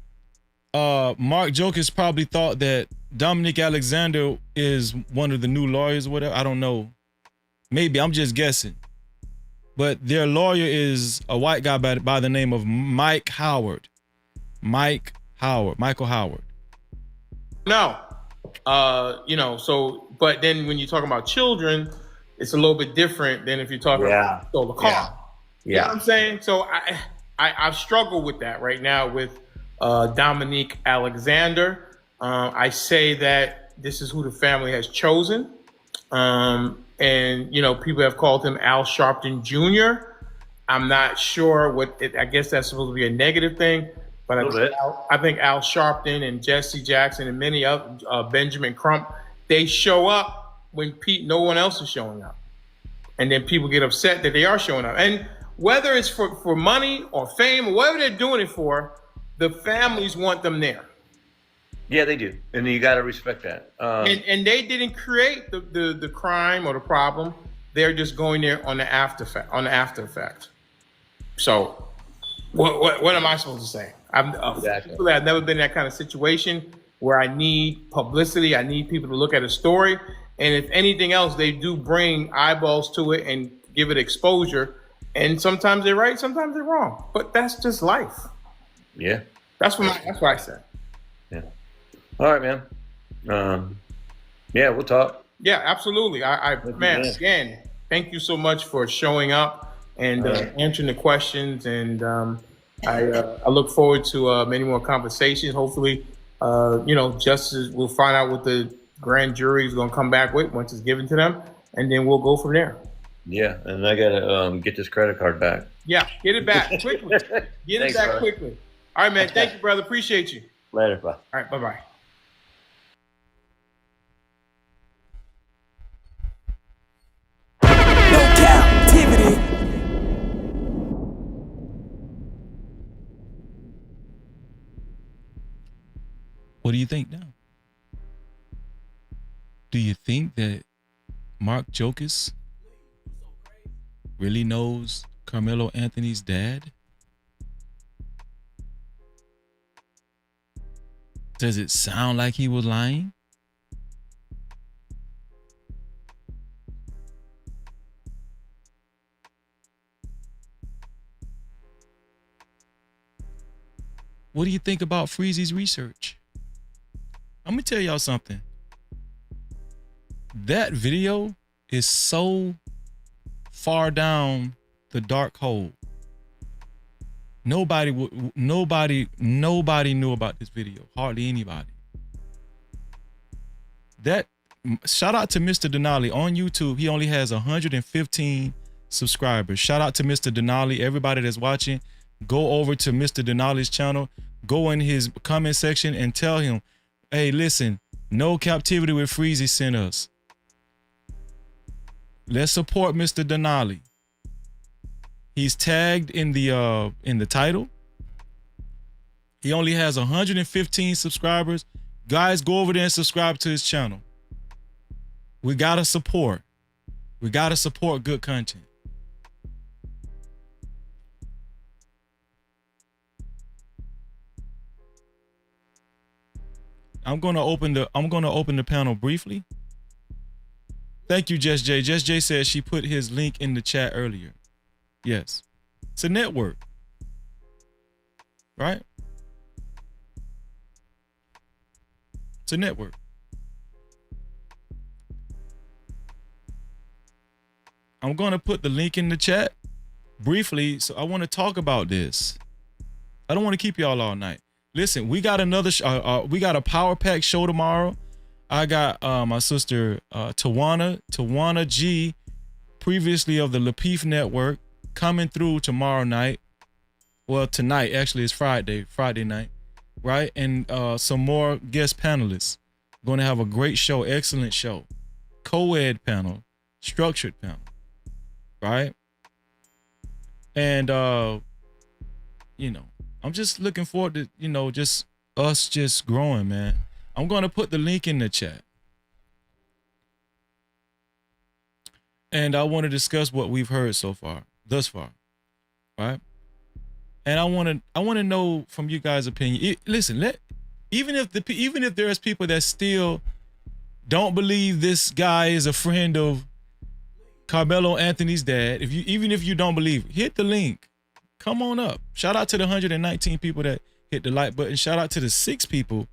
Mark Jokus probably thought that Dominique Alexander is one of the new lawyers or whatever. I don't know. Maybe, I'm just guessing. But their lawyer is a white guy by the name of Michael Howard. No. But then when you talk about children, it's a little bit different than if you're talking about stole a car. Yeah. You know what I'm saying? So I've struggled with that right now with Dominique Alexander. I say that this is who the family has chosen. And, people have called him Al Sharpton Jr. I'm not sure I guess that's supposed to be a negative thing. But I think Al Sharpton and Jesse Jackson and many other, Benjamin Crump, they show up when no one else is showing up. And then people get upset that they are showing up. And whether it's for money or fame or whatever they're doing it for, the families want them there. Yeah, they do. And you got to respect that. And they didn't create the crime or the problem. They're just going there on the after effect. So what am I supposed to say? Exactly. I've never been in that kind of situation where I need publicity. I need people to look at a story. And if anything else, they do bring eyeballs to it and give it exposure. And sometimes they're right, sometimes they're wrong. But that's just life. Yeah. That's what I said. Yeah. All right, man. Yeah, we'll talk. Yeah, absolutely. Man, again, thank you so much for showing up and answering the questions. And I look forward to many more conversations. Hopefully, justice, we'll find out what the grand jury is going to come back with once it's given to them, and then we'll go from there. Yeah, and I got to get this credit card back. Yeah, get it back quickly. Get it back quickly. All right, man. Thank you, brother. Appreciate you. Later, bro. All right, bye-bye. No Cap-tivity. What do you think now? Do you think that Mark Jokus really knows Carmelo Anthony's dad? Does it sound like he was lying? What do you think about Freezy's research? I'm gonna tell y'all something. That video is so far down the dark hole. Nobody knew about this video. Hardly anybody. That shout out to Mr. Denali on YouTube. He only has 115 subscribers. Shout out to Mr. Denali. Everybody that's watching, go over to Mr. Denali's channel. Go in his comment section and tell him, hey, listen, No Captivity with Freezy sent us. Let's support Mr. Denali. He's tagged in the title. He only has 115 subscribers. Guys, go over there and subscribe to his channel. We gotta support. We gotta support good content. I'm gonna open the panel briefly. Thank you, Jess J. Jess J says she put his link in the chat earlier. Yes. It's a network. Right? It's a network. I'm going to put the link in the chat briefly. So I want to talk about this. I don't want to keep y'all all night. Listen, we got another, we got a power pack show tomorrow. I got my sister Tawana G, previously of the Lapeef Network, coming through tomorrow night. Well, tonight, actually it's Friday night, right? And some more guest panelists. Going to have a great show, excellent show. Co-ed panel, structured panel, right? And, you know, I'm just looking forward to, you know, just us just growing, man. I'm going to put the link in the chat. And I want to discuss what we've heard so far, thus far, right? And I want to know from you guys' opinion. Listen, even if there's people that still don't believe this guy is a friend of Carmelo Anthony's dad, even if you don't believe, hit the link. Come on up. Shout out to the 119 people that hit the like button. Shout out to the 6 people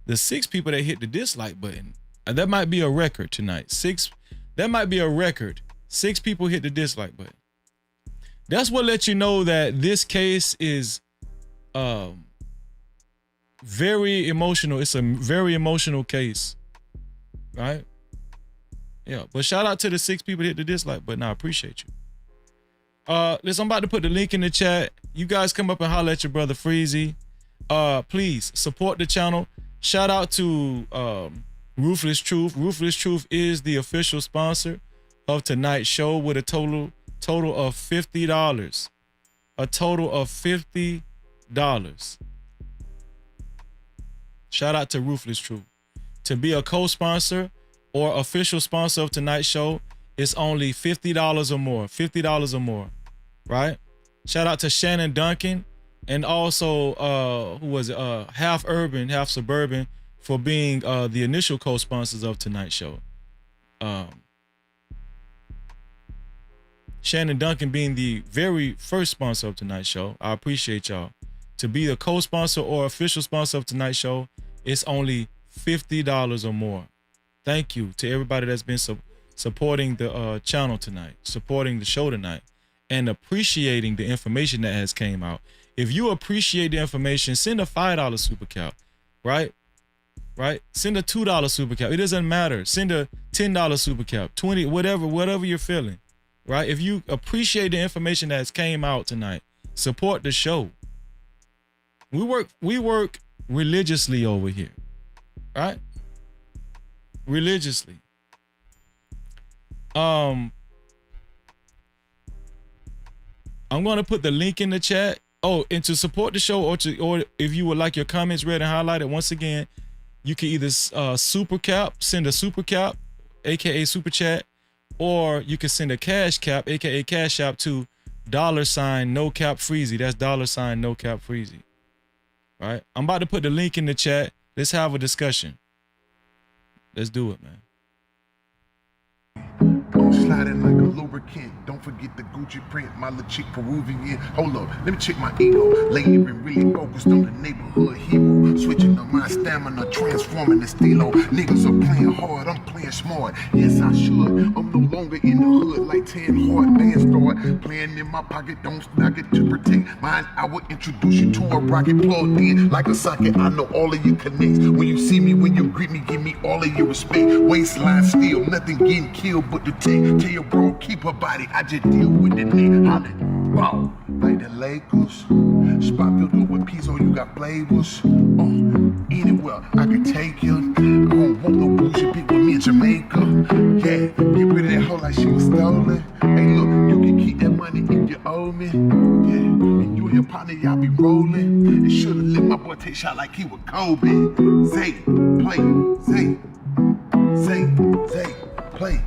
that hit the dislike button. And that might be a record tonight. 6. That might be a record. 6 people hit the dislike button. That's what lets you know that this case is very emotional. It's a very emotional case, right? Yeah, but shout out to the 6 people that hit the dislike button. I appreciate you. Listen, I'm about to put the link in the chat. You guys come up and holler at your brother Freezy. Please support the channel. Shout out to Ruthless Truth. Ruthless Truth is the official sponsor of tonight's show with a total of $50. A total of $50. Shout out to Ruthless Truth. To be a co-sponsor or official sponsor of tonight's show, it's only $50 or more. $50 or more, right? Shout out to Shannon Duncan and also who was it? Half Urban, Half Suburban, for being the initial co-sponsors of tonight's show. Shannon Duncan being the very first sponsor of tonight's show. I appreciate y'all. To be the co-sponsor or official sponsor of tonight's show, it's only $50 or more. Thank you to everybody that's been supporting the channel tonight, supporting the show tonight, and appreciating the information that has came out. If you appreciate the information, send a $5 super cap, right? Right? Send a $2 super cap. It doesn't matter. Send a $10 super cap, 20, whatever you're feeling, right? If you appreciate the information that has came out tonight, support the show. We work religiously over here, right? Religiously. I'm gonna put the link in the chat. Oh, and to support the show, or if you would like your comments read and highlighted, once again, you can either send a super cap, aka super chat, or you can send a cash cap, aka cash app, to $ no cap freezy. That's $ no cap freezy. All right, I'm about to put the link in the chat. Let's have a discussion. Let's do it, man. Sliding like a lubricant. Don't forget the Gucci print. My little chick Peruvian. Hold up, let me check my ego. Lately been really focused on the neighborhood hero. Switching to my stamina, transforming the stilo. Niggas are playing hard, I'm playing smart. Yes, I should. I'm no longer in the hood like 10 hard bands start. Playing in my pocket, don't knock it to protect mine. I will introduce you to a rocket plugged in like a socket. I know all of your connects. When you see me, when you greet me, give me all of your respect. Waistline still, nothing getting killed but the tech. Tell your bro, keep her body. I just deal with the neck. Holla, wow, like the Lakers. Spot filled up with pizza, you got flavors. Anywhere I can take you. I don't want no bullshit people with me in Jamaica. Yeah, get rid of that hoe like she was stolen. Hey, look, you can keep that money if you owe me. Yeah, and you and your partner, y'all be rolling. And should've let my boy take shot like he was Kobe. Zay, play, Zay, play.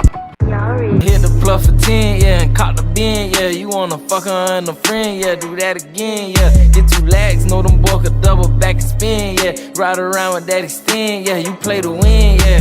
Hit the plug for 10, yeah, and caught the bin, yeah. You wanna fuck her and a friend, yeah. Do that again, yeah. Get 2 lags, know them boy could double back and spin, yeah. Ride around with that extend, yeah. You play to win, yeah.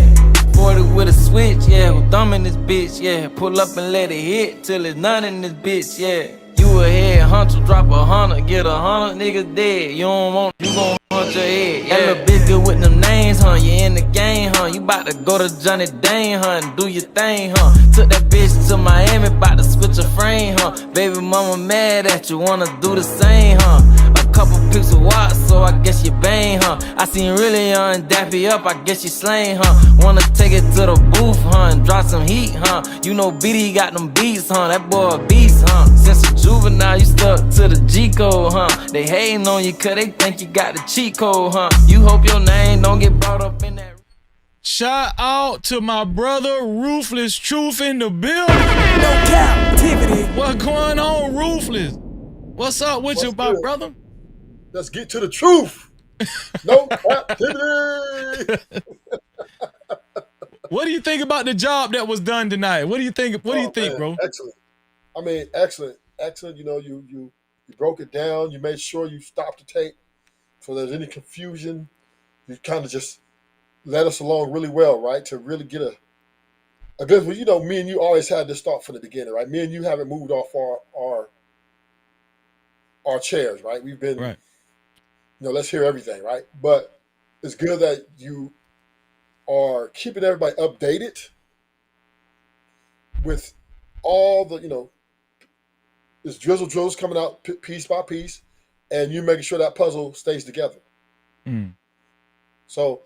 40 with a switch, yeah. Who thumb in this bitch, yeah. Pull up and let it hit till it's none in this bitch, yeah. You a head hunter, drop 100, get 100 niggas dead. You don't want, you gon' hunt your head, yeah. That little bitch good with them names, huh? You in the game, huh? You bout to go to Johnny Dane, huh? And do your thing, huh? Took that bitch to Miami, bout to switch a frame, huh? Baby mama mad at you, wanna do the same, huh? A couple pics of watch, so I guess you bang, huh? I seen really young dappy up, I guess you slain, huh? Wanna take it to the booth, huh? And drop some heat, huh? You know BD got them beats, huh? That boy a beast, huh? Since a juvenile, you stuck to the G code, huh? They hating on you cause they think you got the cheat code, huh? You hope your name don't get brought up in that. Shout out to my brother Ruthless Truth in the building. No Cap-tivity. What's going on, Ruthless? What's up with you, my brother? Let's get to the truth. No captivity. What do you think about the job that was done tonight? What do you think? What do you think, bro? Excellent. I mean, excellent. You know, you broke it down. You made sure you stopped the tape, so there's any confusion. You kind of just led us along really well, right? To really get a good. Well, you know, me and you always had this thought from the beginning, right? Me and you haven't moved off our chairs, right? We've been, right. You know, let's hear everything, right? But it's good that you are keeping everybody updated with all the, you know, this drills coming out piece by piece, and you making sure that puzzle stays together. So,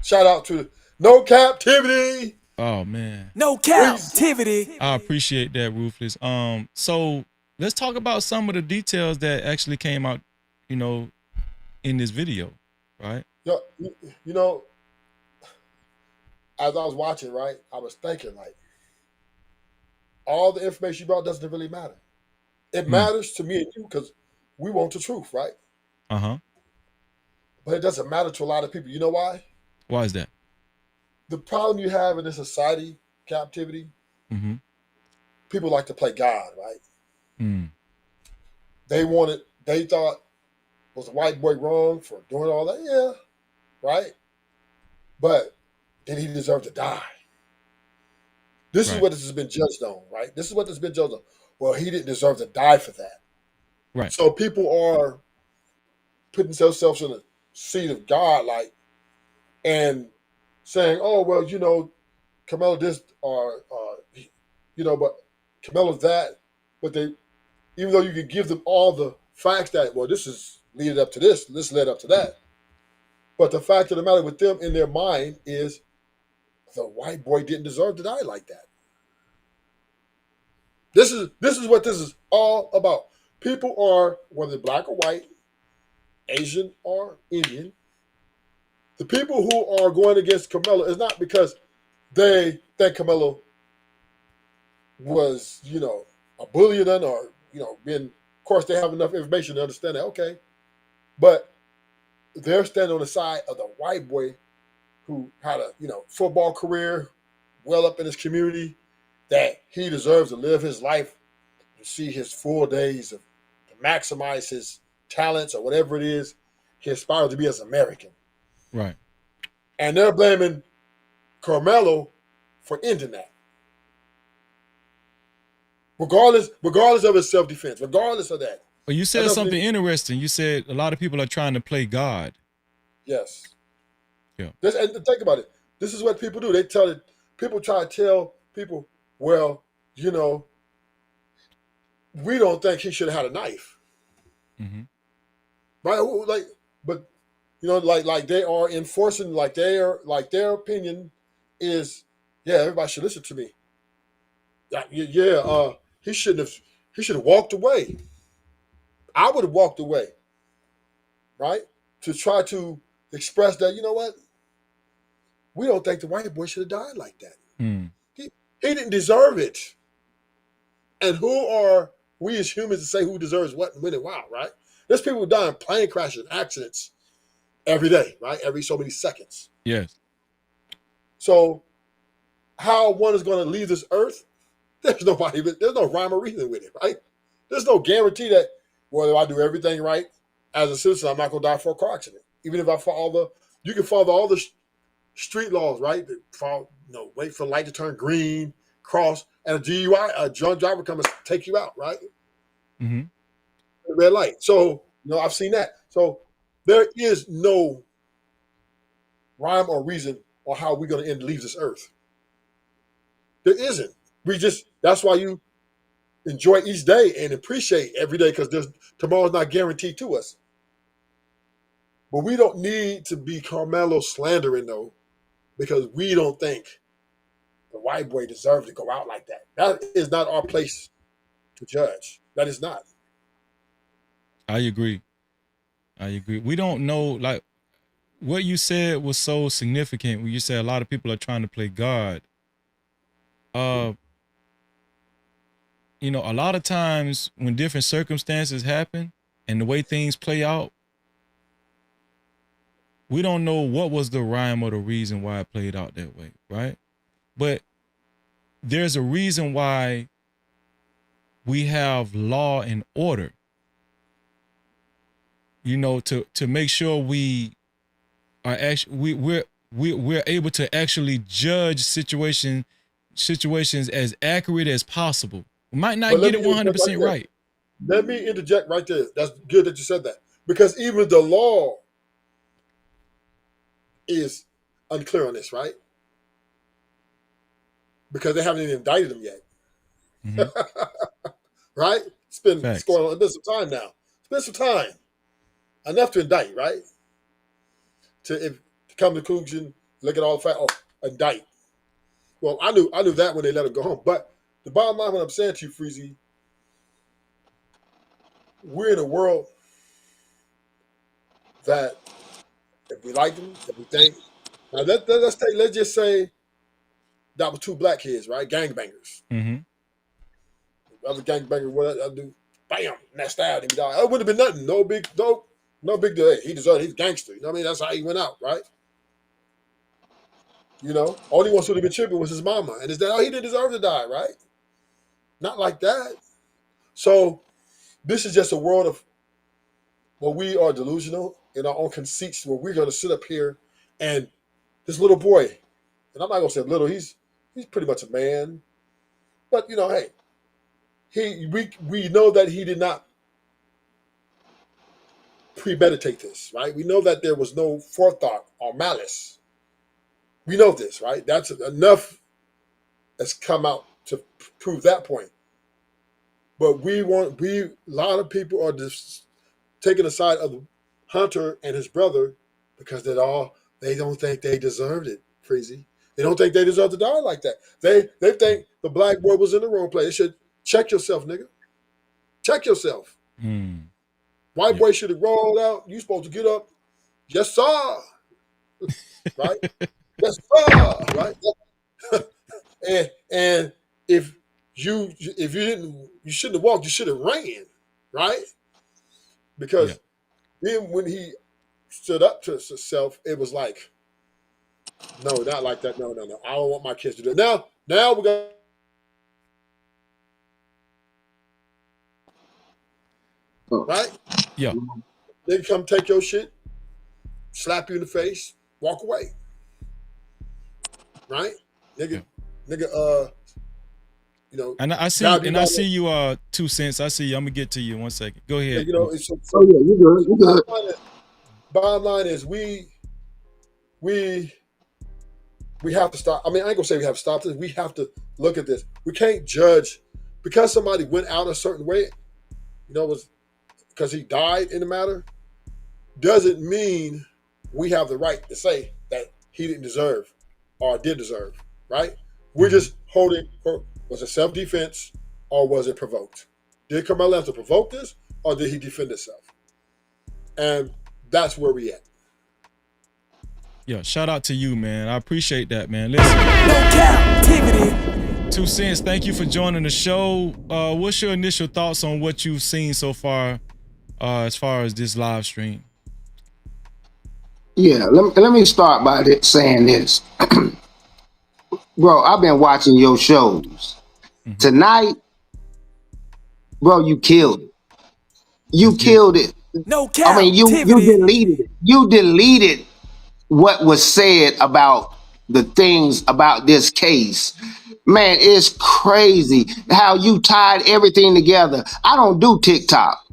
shout out to No Captivity. Oh man, No Cap-tivity. I appreciate that, Ruthless. So let's talk about some of the details that actually came out, you know, in this video, right? You know, as I was watching, right, I was thinking, like, all the information you brought doesn't really matter. It matters to me and you because we want the truth, right? Uh-huh. But it doesn't matter to a lot of people. You know why? Why is that? The problem you have in this society, captivity, people like to play God, right? They thought, was the white boy wrong for doing all that? Yeah, right? But did he deserve to die? This is what this has been judged on, right? This is what this has been judged on. Well, he didn't deserve to die for that. Right. So people are putting themselves in the seat of God, like, and saying, oh, well, you know, Carmelo this, or, you know, but Carmelo's that. But they, even though you can give them all the facts that, well, this is leading up to this led up to that. But the fact of the matter with them in their mind is the white boy didn't deserve to die like that. This is what this is all about. People are, whether black or white, Asian or Indian, the people who are going against Carmelo is not because they think Carmelo was, a bullying or, being, of course, they have enough information to understand that, okay. But they're standing on the side of the white boy who had a, football career well up in his community, that he deserves to live his life, to see his full days, to maximize his talents or whatever it is he aspires to be as an American. Right. And they're blaming Carmelo for ending that. Regardless of his self-defense, regardless of that. Well, you said something interesting. You said a lot of people are trying to play God. Yes. Yeah. And think about it. This is what people do. People try to tell people, well, we don't think he should have had a knife. Mm-hmm. Right? But like they are enforcing, their opinion is, yeah, everybody should listen to me. He should have walked away. I would have walked away, right? To try to express that, you know what? We don't think the white boy should have died like that. Mm. He didn't deserve it. And who are we as humans to say who deserves what and when and why, right? There's people who die in plane crashes, accidents every day, right? Every so many seconds. Yes. So how one is going to leave this earth, there's no rhyme or reason with it, right? There's no guarantee that, well, if I do everything right as a citizen, I'm not going to die for a car accident. Even if I follow you can follow all the street laws, right? Wait for the light to turn green, cross, and a DUI, a drunk driver come and take you out, right? Mm-hmm. Red light. So, I've seen that. So there is no rhyme or reason on how we're going to leave this earth. There isn't. That's why you enjoy each day and appreciate every day, because tomorrow's not guaranteed to us. But we don't need to be Carmelo slandering, though, because we don't think the white boy deserves to go out like that. That is not our place to judge. That is not. I agree. We don't know, like, what you said was so significant when you said a lot of people are trying to play God. A lot of times when different circumstances happen and the way things play out, we don't know what was the rhyme or the reason why it played out that way, right? But there's a reason why we have law and order, to make sure we are actually we're able to actually judge situations as accurate as possible. We might not get it 100% right. Let me interject right there. That's good that you said that, because even the law is unclear on this, right? Because they haven't even indicted him yet. Mm-hmm. Right? It's been some time now. It's been some time. Enough to indict, right? To come to the conclusion, look at all the facts, indict. Well, I knew that when they let him go home. But the bottom line, what I'm saying to you, Freezy, we're in a world that if we like them, if we think, now let's just say that was two black kids, right? Gangbangers. Mm-hmm. Other gangbanger, what I do, bam, and that stabbed him. He died. It would have been nothing. No big deal. Hey, he deserved it. He's a gangster. You know what I mean? That's how he went out, right? Only one who would have been tripping was his mama. And his dad, he didn't deserve to die, right? Not like that. So this is just a world of where we are delusional in our own conceits, where we're going to sit up here and this little boy, and I'm not going to say little, he's pretty much a man. But, hey, we know that he did not premeditate this, right? We know that there was no forethought or malice. We know this, right? That's enough has come out to prove that point. But a lot of people are just taking the side of Hunter and his brother because they don't think they deserved it, Freezy. They don't think they deserve to die like that. They think the black boy was in the wrong place. They should check yourself, nigga. Check yourself. Mm. White boy should have rolled out. You supposed to get up. Yes, sir. Right? Yes, sir. Right? and if you didn't, you shouldn't have walked. You should have ran. Right? Because then when he stood up to himself, it was like, no, not like that. No. I don't want my kids to do it. Now we got. Right? Yeah. They come take your shit, slap you in the face, walk away. Right? Nigga, you know. And I see you 2 cents. I see you. I'm gonna get to you in 1 second. Go ahead. Yeah, you know, so yeah, you good. Bottom line is we have to stop. I mean, I ain't gonna say we have to stop this. We have to look at this. We can't judge because somebody went out a certain way, you know, was because he died in the matter, doesn't mean we have the right to say that he didn't deserve or did deserve, right? We're just holding for, was it self-defense or was it provoked? Did Carmelo have to provoke this or did he defend himself? And that's where we at. Yeah, shout out to you, man. I appreciate that, man. Listen. Cap-tivity. 2 cents, thank you for joining the show. What's your initial thoughts on what you've seen so far as this live stream? Yeah, let me start by saying this. Bro, I've been watching your shows. Tonight, bro, you killed it. You killed it. No cap. I mean, you deleted it. You deleted what was said about the things about this case. Man, it's crazy how you tied everything together. I don't do TikTok,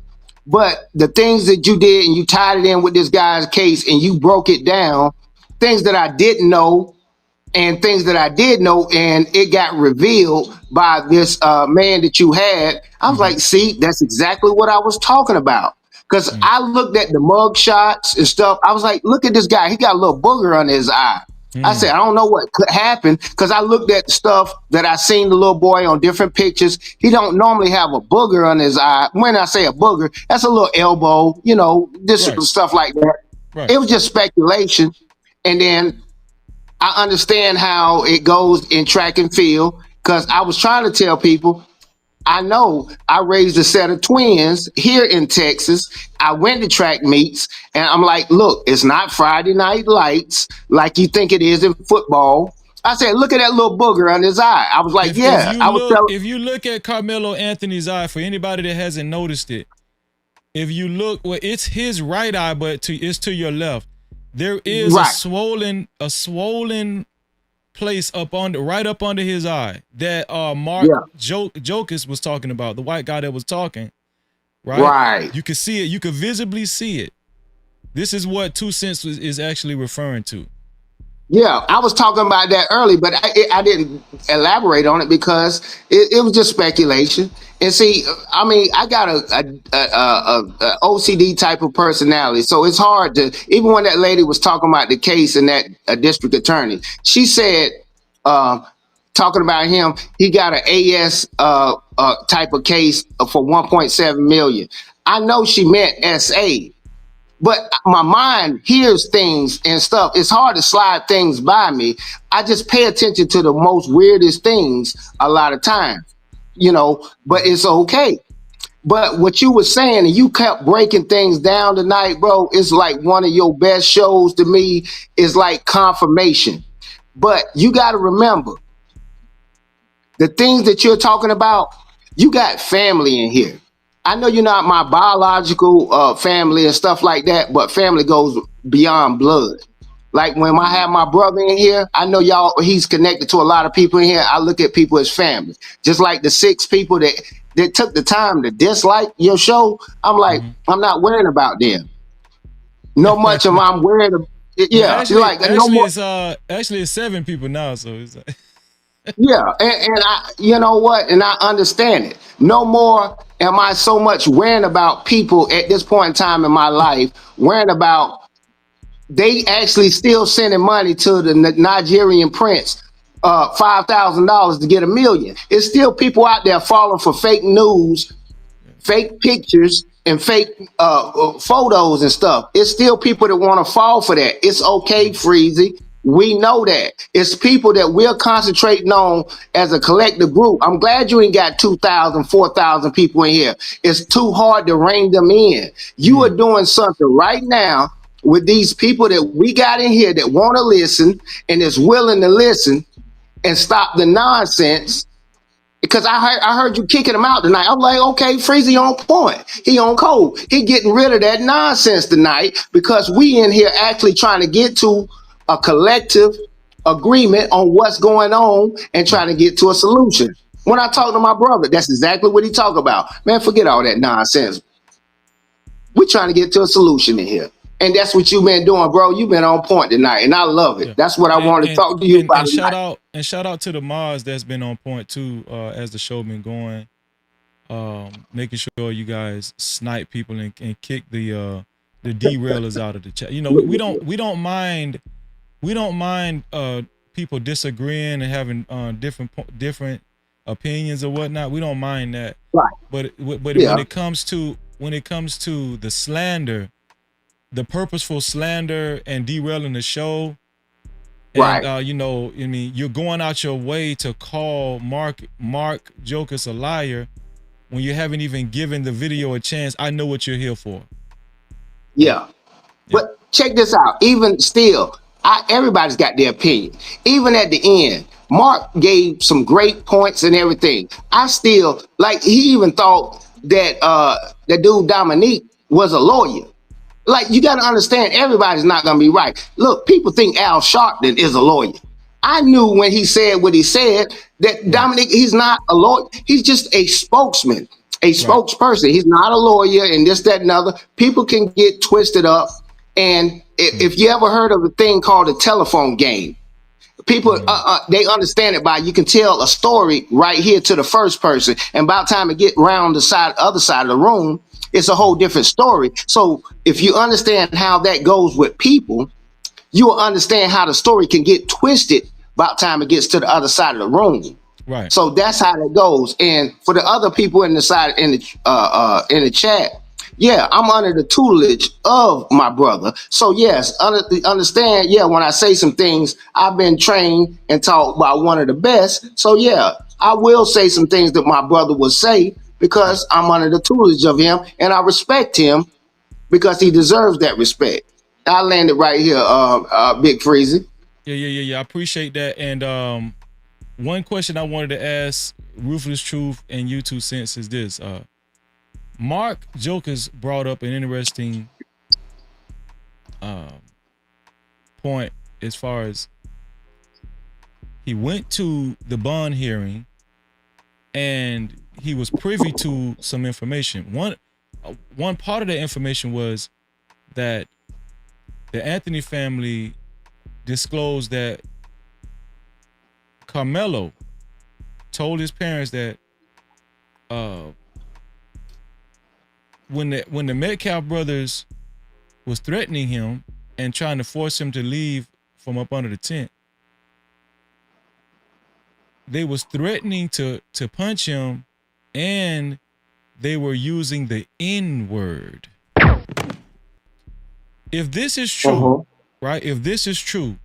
but the things that you did and you tied it in with this guy's case and you broke it down, things that I didn't know and things that I did know, and it got revealed by this man that you had. I was like, see, that's exactly what I was talking about. Because I looked at the mug shots and stuff. I was like, look at this guy. He got a little booger under his eye. I said, I don't know what could happen, because I looked at the stuff that I seen the little boy on different pictures. He don't normally have a booger on his eye. When I say a booger, that's a little elbow, you know, this stuff like that. Right. It was just speculation. And then I understand how it goes in track and field, because I was trying to tell people, I know I raised a set of twins here in Texas. I went to track meets and I'm like, look, it's not Friday night lights like you think it is in football. I said, look at that little booger on his eye. I was like, if you look at Carmelo Anthony's eye, for anybody that hasn't noticed it, if you look, well, it's his right eye, but it's to your left. There is a swollen place right up under his eye that Mark Jokus was talking about, the white guy that was talking, right? You can see it. You can visibly see it. This is what 2 cents is actually referring to. Yeah, I was talking about that early, but I didn't elaborate on it because it was just speculation. And see, I mean, I got a OCD type of personality, so it's hard to, even when that lady was talking about the case and that district attorney, she said, talking about him, he got an AS type of case for 1.7 million. I know she meant SA. But my mind hears things and stuff. It's hard to slide things by me. I just pay attention to the most weirdest things a lot of times, you know, but it's okay. But what you were saying, and you kept breaking things down tonight, bro, it's like one of your best shows to me. Is like confirmation. But you got to remember, the things that you're talking about, you got family in here. I know you're not my biological family and stuff like that, but family goes beyond blood. Like when I have my brother in here, I know he's connected to a lot of people in here. I look at people as family. Just like the 6 people that took the time to dislike your show, I'm like, I'm not worrying about them. No much of I'm worried about. Yeah, actually it's 7 people now, so it's like yeah, and I, you know what, and I understand it. No more am I so much worrying about people at this point in time in my life, worrying about they actually still sending money to the Nigerian prince, $5,000 to get $1 million. It's still people out there falling for fake news, fake pictures, and fake photos and stuff. It's still people that want to fall for that. It's okay, Freezy. We know that. It's people that we're concentrating on as a collective group. I'm glad you ain't got 2,000, 4,000 people in here. It's too hard to rein them in. You are doing something right now with these people that we got in here that want to listen and is willing to listen and stop the nonsense. Because I heard you kicking him out tonight. I'm like, okay, Freezy on point. He on code. He getting rid of that nonsense tonight because we in here actually trying to get to a collective agreement on what's going on and trying to get to a solution. When I talk to my brother, that's exactly what he talk about. Man, forget all that nonsense. We trying to get to a solution in here. And that's what you've been doing, bro. You've been on point tonight, and I love it. That's what I wanted to talk to you about tonight. Shout out to the mods that's been on point too, as the show been going. Making sure you guys snipe people and kick the derailers out of the chat. You know, we don't mind people disagreeing and having different opinions or whatnot. We don't mind that. Right. But when it comes to the slander, the purposeful slander and derailing the show, and right. You know, I mean, you're going out your way to call Mark Jokus a liar when you haven't even given the video a chance. I know what you're here for. Yeah. But check this out. Even still, everybody's got their opinion. Even at the end, Mark gave some great points and everything. I still, like, he even thought that that dude Dominique was a lawyer. Like, you got to understand, everybody's not going to be right. Look, people think Al Sharpton is a lawyer. I knew when he said what he said that Dominic, he's not a lawyer. He's just a spokesman, a spokesperson. He's not a lawyer and this, that, and other. People can get twisted up. And if you ever heard of a thing called a telephone game, people, they understand it by, you can tell a story right here to the first person. And by the time it get around the other side of the room, it's a whole different story. So if you understand how that goes with people, you will understand how the story can get twisted by the time it gets to the other side of the room. Right. So that's how that goes. And for the other people in the side in the chat, yeah, I'm under the tutelage of my brother. So yes, understand. Yeah, when I say some things, I've been trained and taught by one of the best. So yeah, I will say some things that my brother would say because I'm under the tutelage of him, and I respect him because he deserves that respect. I landed right here, Big Freezy. Yeah. I appreciate that. And one question I wanted to ask Ruthless Truth and you 2 cents is this. Mark Jokus brought up an interesting point as far as he went to the bond hearing and he was privy to some information. One part of the information was that the Anthony family disclosed that Carmelo told his parents that when the Metcalf brothers was threatening him and trying to force him to leave from up under the tent, they was threatening to punch him, and they were using the N-word. If this is true, right? If this is true,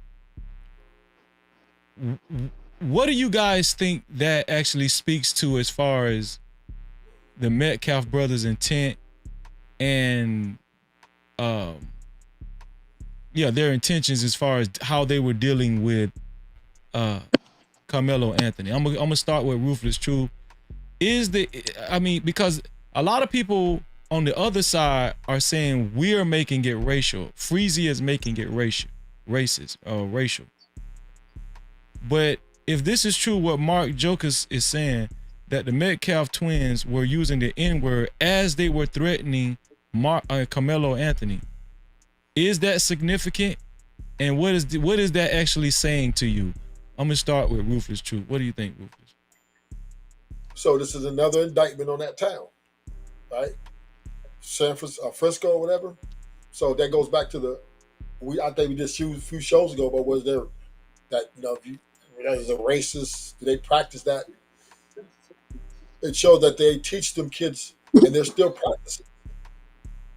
what do you guys think that actually speaks to as far as the Metcalf brothers' intent and their intentions as far as how they were dealing with Carmelo Anthony? I'm gonna start with Ruthless Truth. Because a lot of people on the other side are saying we're making it racial. Freezy is making it racial. But if this is true, what Mark Jokus is saying, that the Metcalf twins were using the N-word as they were threatening Carmelo Anthony, is that significant? And what is that actually saying to you? I'm gonna start with Ruthless Truth. What do you think, Ruthless? So this is another indictment on that town, right? San Francisco or whatever. So that goes back to I think we just used a few shows ago, but was there that, as a racist, do they practice that? It shows that they teach them kids and they're still practicing.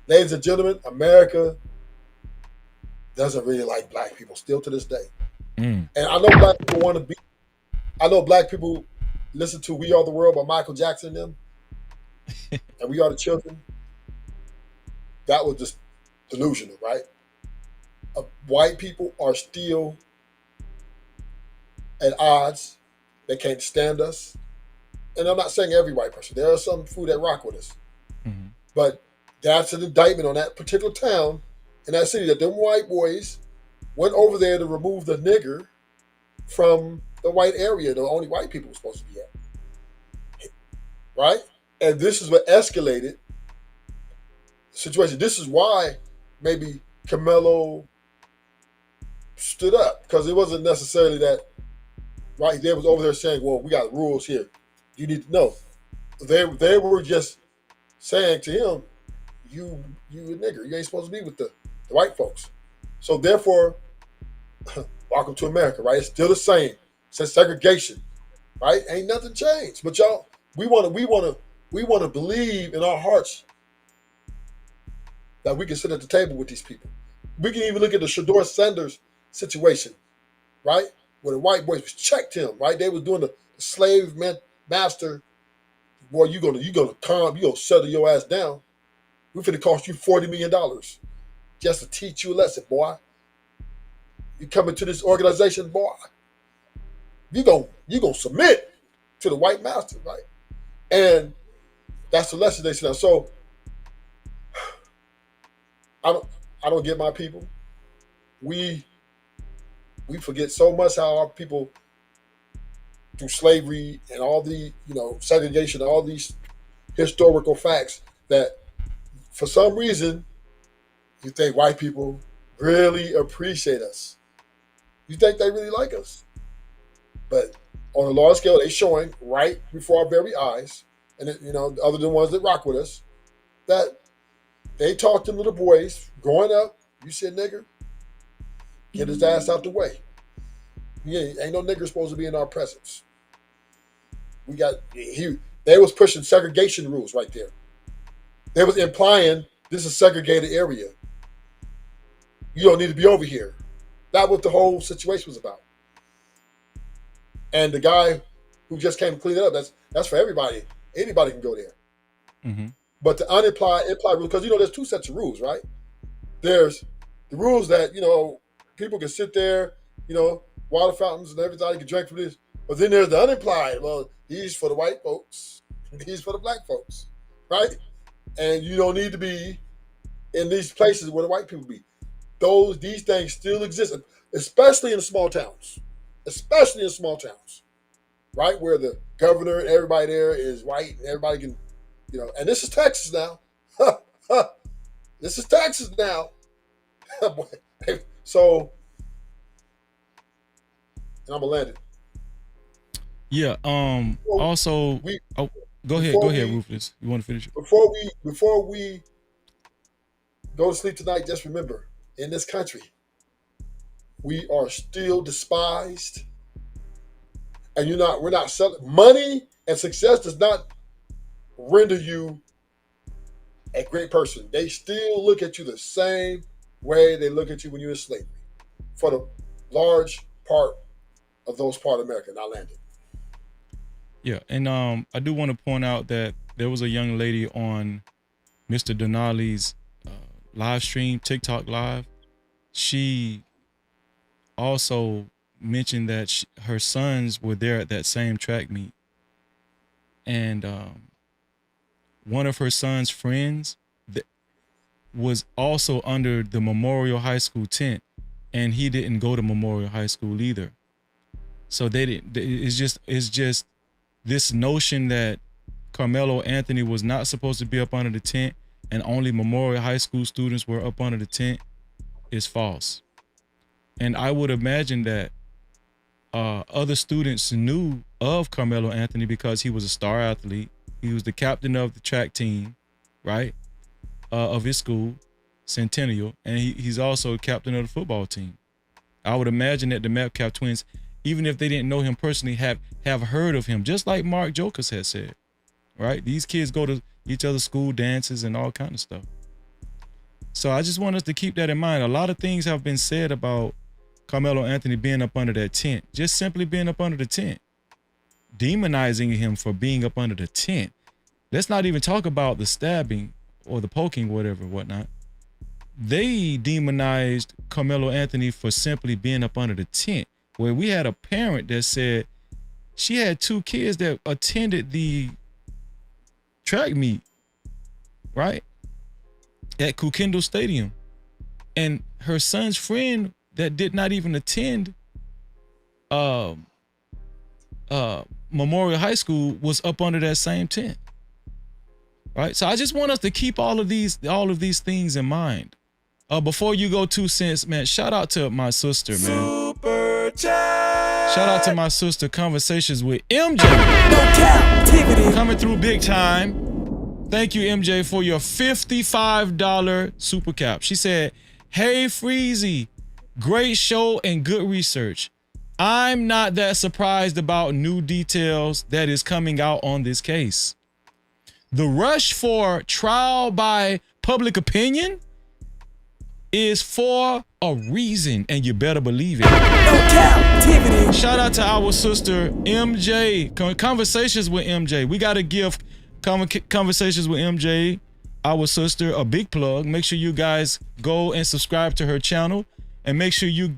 Ladies and gentlemen, America doesn't really like black people still to this day. And I know black people want to be. I know black people listen to "We Are the World" by Michael Jackson and them, and "We Are the Children." That was just delusional, right? White people are still at odds. They can't stand us. And I'm not saying every white person. There are some who that rock with us. But that's an indictment on that particular town in that city that them white boys went over there to remove the nigger from the white area, the only white people were supposed to be at. Right? And this is what escalated the situation. This is why maybe Carmelo stood up, because it wasn't necessarily that right they was over there saying, well, we got rules here. You need to know. They were just saying to him, you a nigger. You ain't supposed to be with the white folks. So therefore, welcome to America, right? It's still the same. Since segregation, right? Ain't nothing changed. But y'all, we want to believe in our hearts that we can sit at the table with these people. We can even look at the Shador Sanders situation, right? Where the white boys checked him, right? They was doing the slave master. Boy, you gonna settle your ass down. We finna cost you $40 million just to teach you a lesson, boy. You come into this organization, boy. You gonna submit to the white master, right? And that's the lesson they said. So I don't get my people. We forget so much how our people, through slavery and all the segregation, all these historical facts, that for some reason you think white people really appreciate us. You think they really like us. But on a large scale, they're showing right before our very eyes, and other than ones that rock with us, that they taught them little boys growing up, you said nigger, get his ass out the way. Ain't no nigger supposed to be in our presence. They was pushing segregation rules right there. They was implying this is a segregated area. You don't need to be over here. That's what the whole situation was about. And the guy who just came to clean it up, that's for everybody. Anybody can go there. But the implied rule, because there's two sets of rules, right? There's the rules that people can sit there, water fountains and everybody can drink from this. But then there's the unimplied. Well, these for the white folks, these for the black folks, right? And you don't need to be in these places where the white people be. These things still exist, especially in the small towns. Especially in small towns, right? Where the governor and everybody there is white and everybody can, and this is Texas now. This is Texas now. So, and I'm gonna land it. Yeah. Also, go ahead, Rufus. You want to finish it? Before we go to sleep tonight, just remember, in this country, we are still despised, and we're not selling. Money and success does not render you a great person. They still look at you the same way they look at you when you're in slavery, for the large part of those part of America. And I landed. Yeah, and I do want to point out that there was a young lady on Mr. Denali's live stream, TikTok live. She also mentioned that her sons were there at that same track meet, and one of her son's friends was also under the Memorial High School tent, and he didn't go to Memorial High School either. So they didn't. It's just this notion that Carmelo Anthony was not supposed to be up under the tent and only Memorial High School students were up under the tent is false. And I would imagine that other students knew of Carmelo Anthony because he was a star athlete. He was the captain of the track team, right, of his school, Centennial, and he's also captain of the football team. I would imagine that the Metcalf twins, even if they didn't know him personally, have heard of him, just like Mark Jokus had said, right? These kids go to each other's school dances and all kind of stuff. So I just want us to keep that in mind. A lot of things have been said about Carmelo Anthony being up under that tent, just simply being up under the tent, demonizing him for being up under the tent. Let's not even talk about the stabbing or the poking, whatever, whatnot. They demonized Carmelo Anthony for simply being up under the tent, where we had a parent that said she had 2 kids that attended the track meet, right, at Kukendo Stadium. And her son's friend that did not even attend Memorial High School was up under that same tent. Right? So I just want us to keep all of these things in mind. Before you go 2 cents, man, shout out to my sister, man. Super chat. Shout out to my sister, Conversations with MJ. No Cap-tivity. Coming through big time. Thank you, MJ, for your $55 super cap. She said, "Hey, Freezy, great show and good research. I'm not that surprised about new details that is coming out on this case. The rush for trial by public opinion is for a reason, and you better believe it." No Shout out to our sister MJ. Conversations with MJ. We got to give Conversations with MJ, our sister, a big plug. Make sure you guys go and subscribe to her channel, and make sure you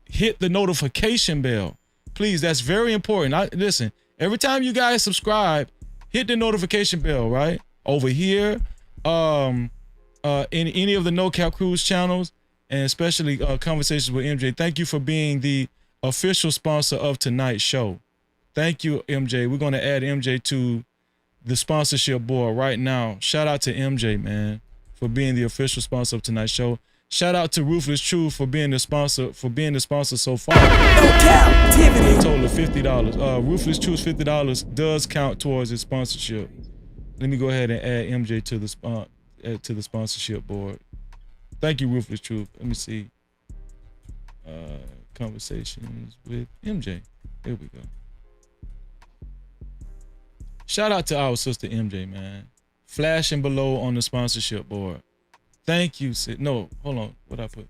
hit the notification bell. Please, that's very important. Listen, every time you guys subscribe, hit the notification bell, right? Over here, in any of the No Cap Cruise channels, and especially Conversations with MJ. Thank you for being the official sponsor of tonight's show. Thank you, MJ. We're going to add MJ to the sponsorship board right now. Shout out to MJ, man, for being the official sponsor of tonight's show. Shout out to Ruthless Truth for being the sponsor so far. A total of $50. Ruthless Truth $50 does count towards his sponsorship. Let me go ahead and add MJ to the sponsorship board. Thank you, Ruthless Truth. Let me see. Conversations with MJ. There we go. Shout out to our sister MJ, man. Flashing below on the sponsorship board. Thank you. No, hold on. What I put?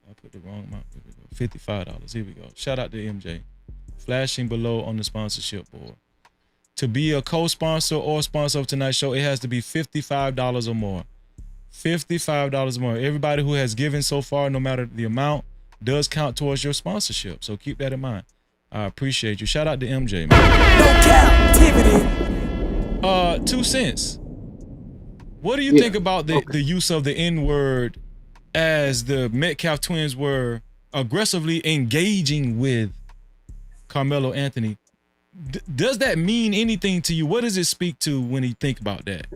I put the wrong amount. Here we go. $55. Here we go. Shout out to MJ. Flashing below on the sponsorship board. To be a co-sponsor or sponsor of tonight's show, it has to be $55 or more. $55 or more. Everybody who has given so far, no matter the amount, does count towards your sponsorship. So keep that in mind. I appreciate you. Shout out to MJ, man. No Cap-tivity. 2 cents. What do you think about the use of the N-word as the Metcalf twins were aggressively engaging with Carmelo Anthony? Does that mean anything to you? What does it speak to when you think about that?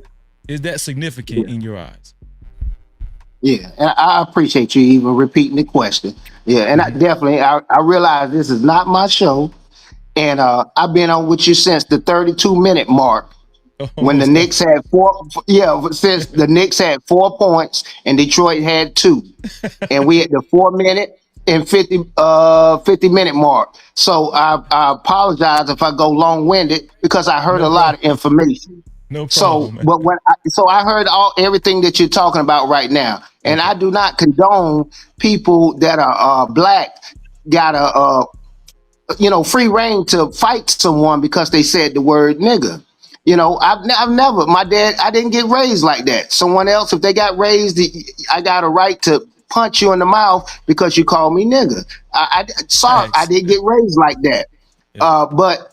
Is that significant in your eyes? Yeah, and I appreciate you even repeating the question. Yeah, and I definitely, I realize this is not my show, and I've been on with you since the 32-minute mark. When the Knicks had since the Knicks had 4 points and Detroit had 2, and we had the 4-minute and 50-minute mark. So I apologize if I go long-winded because I heard a lot of information. No problem. So, but I heard everything that you're talking about right now, and I do not condone people that are black got a free reign to fight someone because they said the word nigga. You know, I've never, my dad, I didn't get raised like that. Someone else, if they got raised, I got a right to punch you in the mouth because you call me nigga. Sorry, I didn't get raised like that. Yeah. But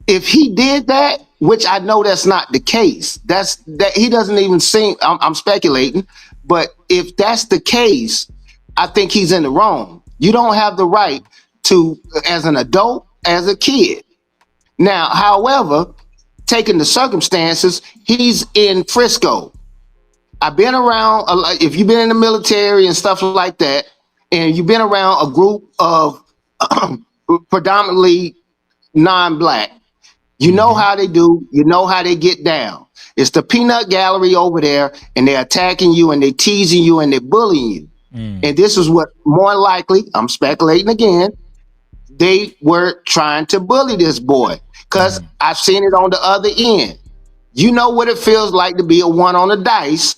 if he did that, which I know that's not the case, that he doesn't even seem, I'm speculating, but if that's the case, I think he's in the wrong. You don't have the right to, as an adult, as a kid. Now, however, taking the circumstances, he's in Frisco. I've been around, if you've been in the military and stuff like that, and you've been around a group of predominantly non-black, you know how they do, you know how they get down. It's the peanut gallery over there, and they're attacking you, and they're teasing you, and they're bullying you. And this is what, more likely, I'm speculating again, they were trying to bully this boy. Because I've seen it on the other end. You know what it feels like to be a 1 on the dice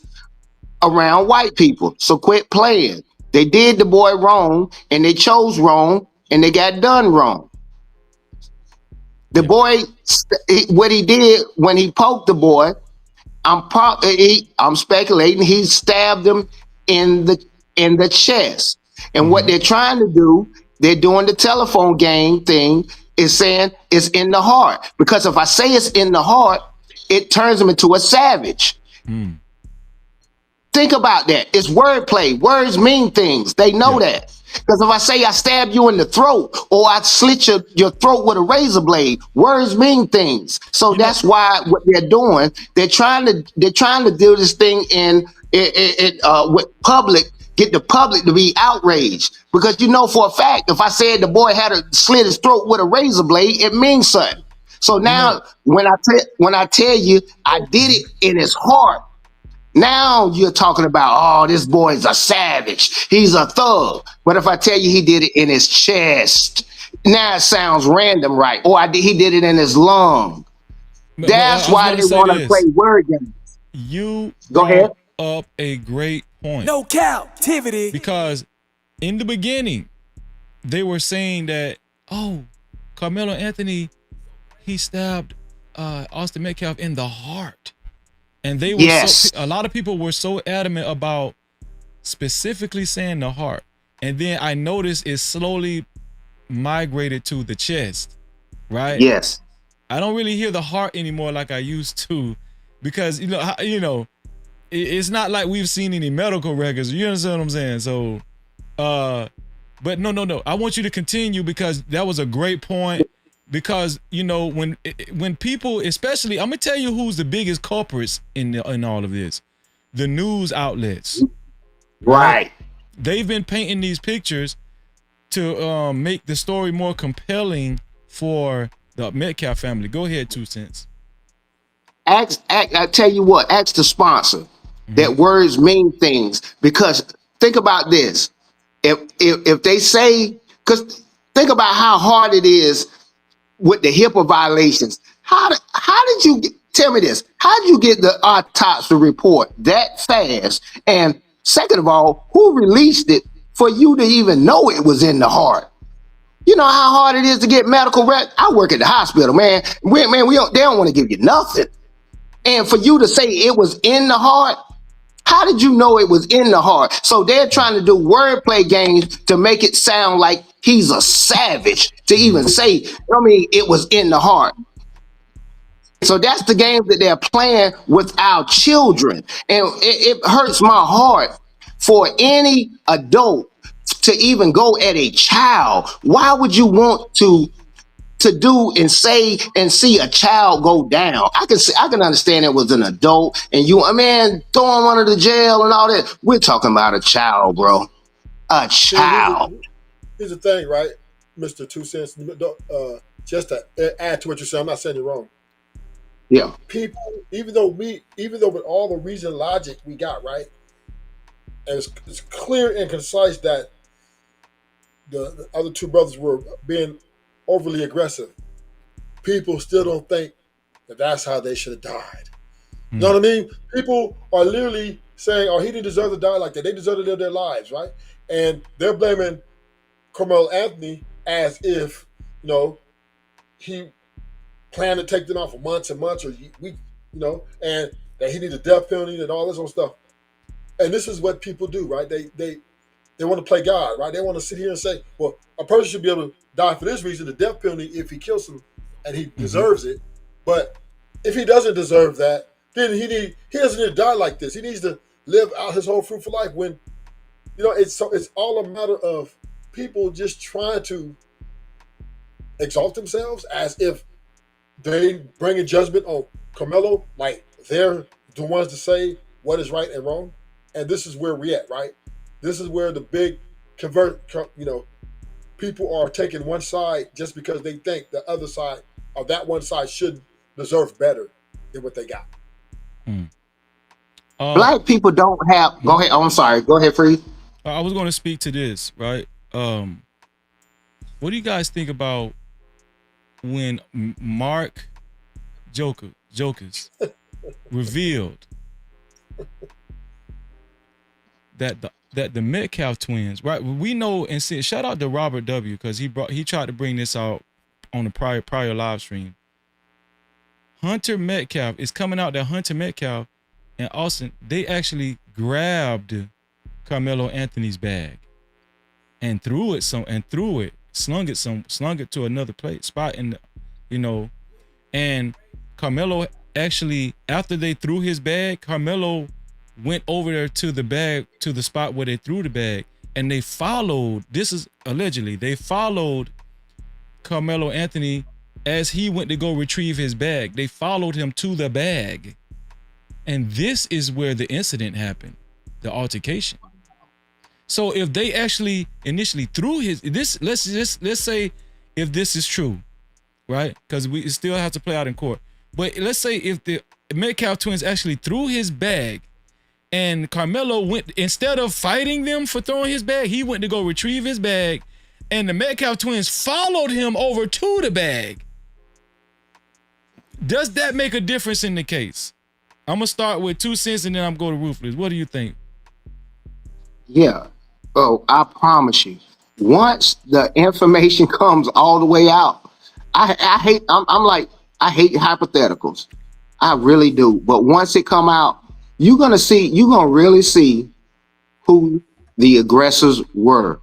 around white people. So quit playing. They did the boy wrong, and they chose wrong, and they got done wrong. The boy, what he did when he poked the boy, I'm speculating he stabbed him in the chest. And what they're trying to do, they're doing the telephone game thing, is saying it's in the heart. Because if I say it's in the heart, it turns him into a savage. Think about that. It's wordplay. Words mean things. They know that. Because if I say I stab you in the throat or I slit your throat with a razor blade, words mean things. So that's why what they're doing, they're trying to do this thing with public, get the public to be outraged. Because you know for a fact, if I said the boy had slit his throat with a razor blade, it means something. So now when I tell you I did it in his heart, now you're talking about, oh, this boy's a savage. He's a thug. But if I tell you he did it in his chest, now it sounds random, right? Or he did it in his lung. That's why they want to play word games. You go ahead. Up a great point. No captivity. Because in the beginning, they were saying that, oh, Carmelo Anthony, he stabbed Austin Metcalf in the heart. And they were a lot of people were so adamant about specifically saying the heart. And then I noticed it slowly migrated to the chest, right? Yes. I don't really hear the heart anymore like I used to, because it's not like we've seen any medical records. You understand what I'm saying? So, but no. I want you to continue, because that was a great point. Because when people, especially, I'm gonna tell you who's the biggest culprits in all of this: the news outlets. Right. They've been painting these pictures to make the story more compelling for the Metcalf family. Go ahead, 2 cents. I tell you what, ask the sponsor that words mean things. Because think about this: if they say, because think about how hard it is with the HIPAA violations. How did you tell me this? How did you get the autopsy report that fast? And second of all, who released it for you to even know it was in the heart? You know how hard it is to get medical records? I work at the hospital, man. They don't want to give you nothing. And for you to say it was in the heart, how did you know it was in the heart? So they're trying to do wordplay games to make it sound like he's a savage, to even say, it was in the heart. So that's the game that they're playing with our children. And it hurts my heart for any adult to even go at a child. Why would you want to do and say and see a child go down? I can understand it was an adult and throw him under the jail and all that. We're talking about a child, bro. A child. Here's the thing, right, Mr. 2 Cents? Just to add to what you said, I'm not saying you're wrong. Yeah. People, even though with all the reason logic we got, right, and it's clear and concise that the other two brothers were being overly aggressive, people still don't think that that's how they should have died. You know what I mean? People are literally saying, oh, he didn't deserve to die like that. They deserve to live their lives, right? And they're blaming Carmelo Anthony as if, he planned to take them out for months and months or weeks, and that he needs a death penalty and all this other stuff. And this is what people do, right? They want to play God, right? They want to sit here and say, well, a person should be able to die for this reason, the death penalty, if he kills him and he deserves it. But if he doesn't deserve that, then he doesn't need to die like this. He needs to live out his whole fruitful life. When it's all a matter of people just trying to exalt themselves as if they bring a judgment on Carmelo, like they're the ones to say what is right and wrong. And this is where we're at, right? This is where the big people are taking one side just because they think the other side or that one side should deserve better than what they got. Black people don't have. Go ahead. Oh, I'm sorry. Go ahead, Free. I was going to speak to this, right? What do you guys think about when Mark Jokus revealed that the Metcalf twins, right? We know and see. Shout out to Robert W. because he tried to bring this out on the prior live stream. Hunter Metcalf is coming out that Hunter Metcalf and Austin, they actually grabbed Carmelo Anthony's bag and slung it to another spot in the, you know, and Carmelo actually, after they threw his bag, Carmelo went over there to the spot where they threw the bag, and they followed, this is allegedly, they followed Carmelo Anthony as he went to go retrieve his bag. They followed him to the bag. And this is where the incident happened, the altercation. So if they actually initially threw let's say if this is true, right? Because we still have to play out in court. But let's say if the Metcalf twins actually threw his bag and Carmelo went, instead of fighting them for throwing his bag, he went to go retrieve his bag and the Metcalf twins followed him over to the bag. Does that make a difference in the case? I'm going to start with 2 cents and then I'm going to Ruthless. What do you think? Yeah. Oh, I promise you. Once the information comes all the way out, I hate hypotheticals. I really do. But once it come out, you're going to really see who the aggressors were.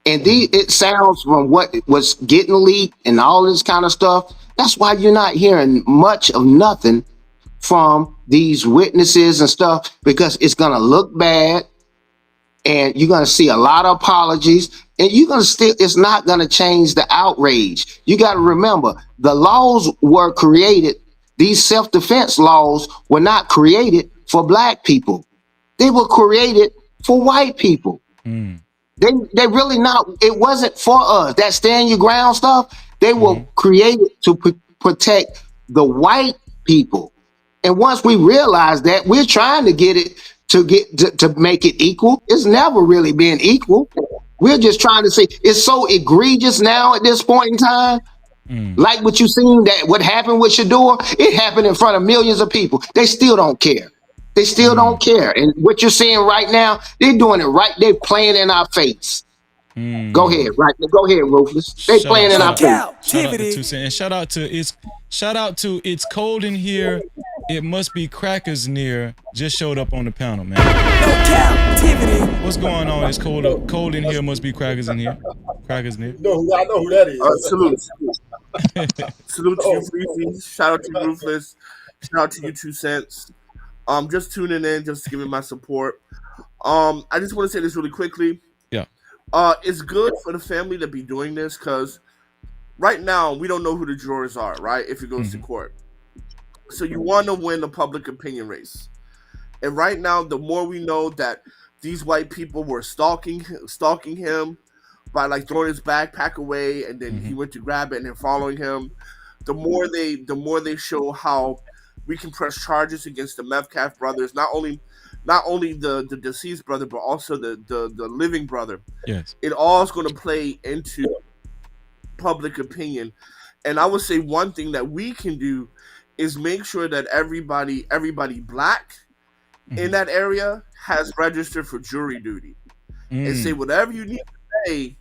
And it sounds from what was getting leaked and all this kind of stuff. That's why you're not hearing much of nothing from these witnesses and stuff, because it's going to look bad and you're going to see a lot of apologies and it's not going to change the outrage. You got to remember, the laws were created. These self-defense laws were not created for black people. They were created for white people. They really not, it wasn't for us. That stand your ground stuff, they were created to protect the white people. And once we realize that, we're trying to get it to make it equal. It's never really been equal. We're just trying to say it's so egregious now at this point in time. Like what you seen, that what happened with Shador, it happened in front of millions of people. They still don't care. They still don't care. And what you're seeing right now, they're doing it right. They're playing in our face. Go ahead, right? Go ahead, Rufus. They playing in our face. And shout out to It's Cold in Here. It Must Be Crackers Near. Just showed up on the panel, man. What's going on? It's cold in here. Must be crackers in here. Crackers near. No, I know who that is. Salute to you, Freezy. Shout out to Ruthless. Shout out to you, 2 cents. Just tuning in, just giving my support. I just want to say this really quickly. Yeah. It's good for the family to be doing this because right now we don't know who the jurors are, right? If it goes to court. So you want to win the public opinion race. And right now, the more we know that these white people were stalking him by like throwing his backpack away, and then he went to grab it and then following him, the more they show how we can press charges against the Metcalf brothers, not only the deceased brother, but also the living brother. Yes. It all is going to play into public opinion. And I would say one thing that we can do is make sure that everybody black in that area has registered for jury duty and say whatever you need to say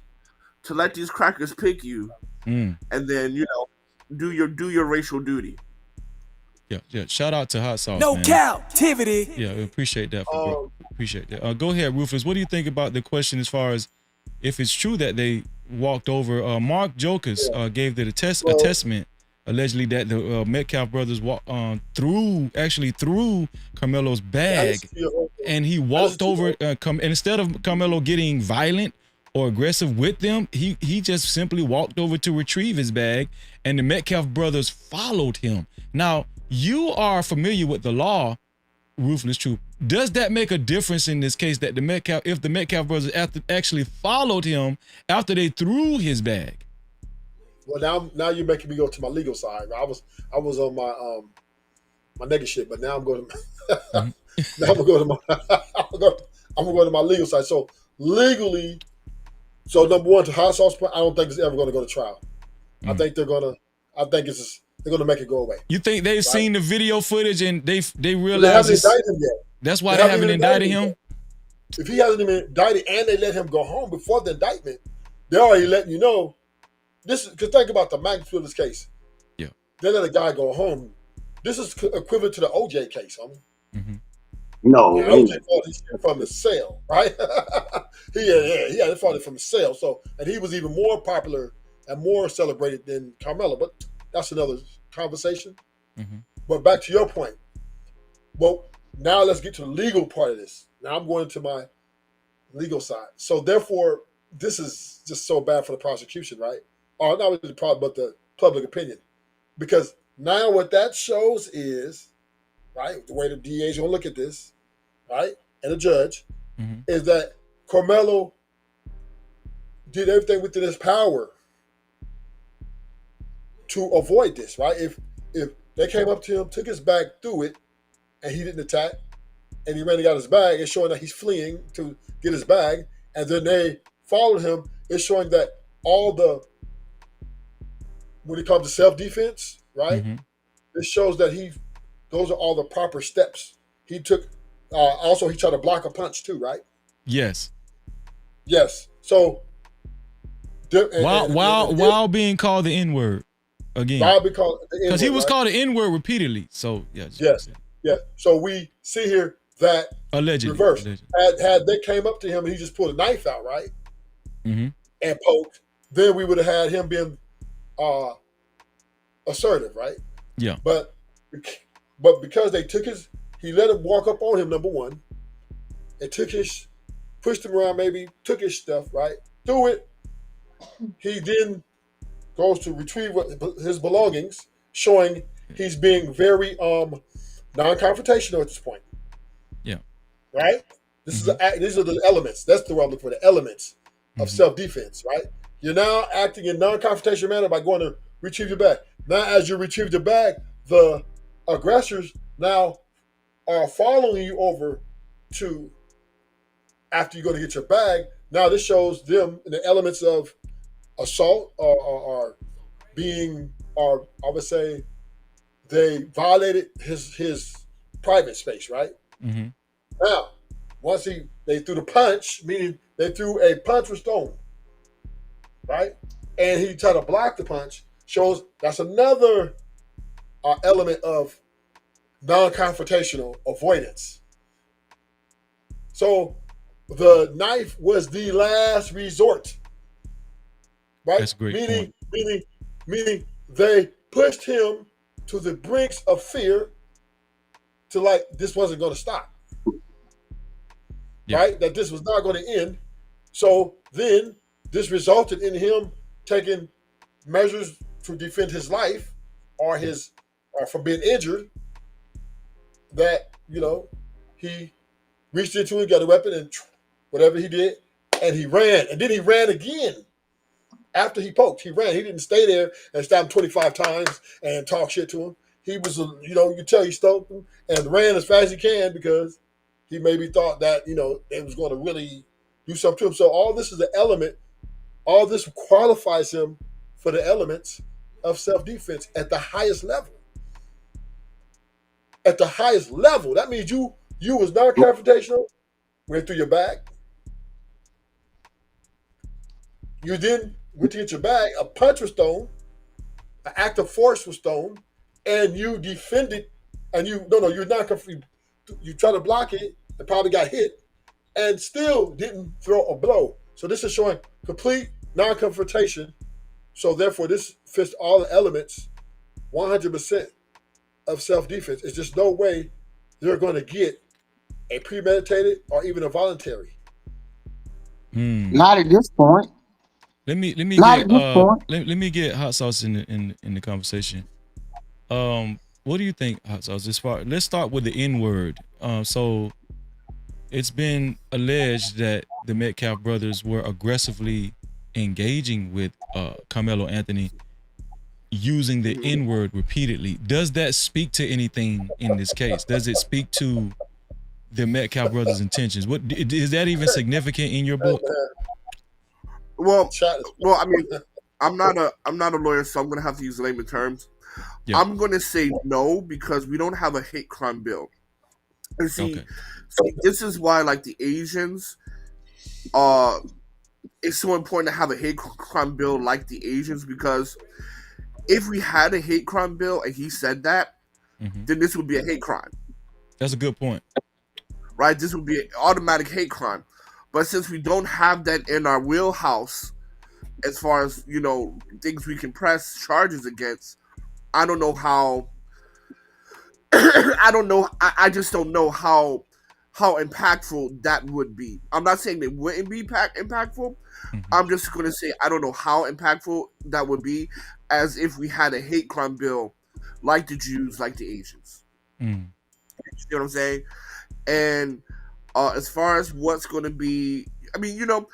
to let these crackers pick you, and then do your racial duty. Yeah. Shout out to Hot Sauce. No man. Cap-tivity. Yeah, we appreciate that. Appreciate that. Go ahead, Rufus. What do you think about the question as far as if it's true that they walked over? Mark Jokus gave the attestment allegedly that the Metcalf brothers threw Carmelo's bag, and he walked over. And instead of Carmelo getting violent or aggressive with them, he just simply walked over to retrieve his bag, and the Metcalf brothers followed him. Now, you are familiar with the law, Ruthless Truth. Does that make a difference in this case that if the Metcalf brothers actually followed him after they threw his bag? Well, now you're making me go to my legal side. I was on my negative shit, but now I'm going to now I'm gonna go to my legal side. So legally, number one, to Hot Sauce point, I don't think it's ever going to go to trial. I think they're gonna make it go away. You think they've seen the video footage and they realize they haven't indicted him yet. That's why they haven't indicted him? if he hasn't been indicted and they let him go home before the indictment, they're already letting you know. This is because think about the magnitude of this case. Yeah. They let a guy go home. This is equivalent to the OJ case, homie. Mm-hmm. No, yeah, OJ fought his from the cell, right? he had it fought it from the cell. So, and he was even more popular and more celebrated than Carmelo. But that's another conversation. Mm-hmm. But back to your point. Well, now let's get to the legal part of this. Now I'm going to my legal side. So therefore, this is just so bad for the prosecution, right? Or not really the problem, but the public opinion. Because now what that shows is, right, the way the DA is going to look at this, right, and the judge, is that Carmelo did everything within his power to avoid this, right? If they came up to him, took his bag, threw it, and he didn't attack, and he ran and got his bag, it's showing that he's fleeing to get his bag, and then they followed him, it's showing that all the, when it comes to self-defense, right, it shows that those are all the proper steps. He took, also he tried to block a punch too, right? Yes. Yes. So, while being called the N-word again. While being called the N-word, because he was right? called the N-word repeatedly. So, yeah. Yes. Yeah. So we see here that allegedly reverse. Had they came up to him and he just pulled a knife out, right? Mm-hmm. And poked, then we would have had him being assertive, right? Yeah. But because they took he let him walk up on him, number one, and pushed him around, maybe took his stuff, right? Threw it. He then goes to retrieve his belongings, showing he's being very non-confrontational at this point. Yeah. Right? These are the elements. That's the word I'm looking for, the elements of self-defense, right? You're now acting in non-confrontational manner by going to retrieve your bag. Now, as you retrieve the bag, the aggressors now are following you over to after you go to get your bag. Now, this shows them the elements of assault or being, or I would say, they violated his private space, right? Mm-hmm. Now, once they threw the punch, meaning they threw a punch with stone, right? And he tried to block the punch, shows that's another element of non-confrontational avoidance. So the knife was the last resort, right? That's a great point. Meaning they pushed him to the brinks of fear to like this wasn't going to stop, right? That this was not going to end. So then this resulted in him taking measures to defend his life or from being injured. That, he reached into it, got a weapon, and whatever he did, and he ran. And then he ran again. After he poked, he ran. He didn't stay there and stab him 25 times and talk shit to him. He was, you could tell he stoked him and ran as fast as he can because he maybe thought that, they was going to really do something to him. So all this is the element. All this qualifies him for the elements of self-defense at the highest level. At the highest level. That means you was non-confrontational, went through your bag. You then went to get your bag, a punch was thrown, an act of force was thrown, and you defended, and you're not confronted. You try to block it, and probably got hit, and still didn't throw a blow. So this is showing complete non-confrontation. So therefore, this fits all the elements, 100% of self-defense. It's just no way they're going to get a premeditated or even a voluntary. Not at this point. Let me get hot sauce in the conversation. What do you think, hot sauce? Let's start with the N-word. So it's been alleged that the Metcalf brothers were aggressively engaging with Carmelo Anthony using the N-word repeatedly. Does that speak to anything in this case? Does it speak to the Metcalf brothers' intentions? What is that even significant in your book? Well, I mean, I'm not a lawyer, so I'm gonna have to use layman terms. Yeah. I'm gonna say no because we don't have a hate crime bill. And see, See, this is why, like, the Asians, it's so important to have a hate crime bill like the Asians, because if we had a hate crime bill and he said that, then this would be a hate crime. That's a good point. Right? This would be an automatic hate crime. But since we don't have that in our wheelhouse, as far as, things we can press charges against, I don't know how. I just don't know how impactful that would be. I'm not saying it wouldn't be impactful. I'm just going to say I don't know how impactful that would be, as if we had a hate crime bill like the Jews, like the Asians. You know what I'm saying? And as far as what's going to be, I mean, look,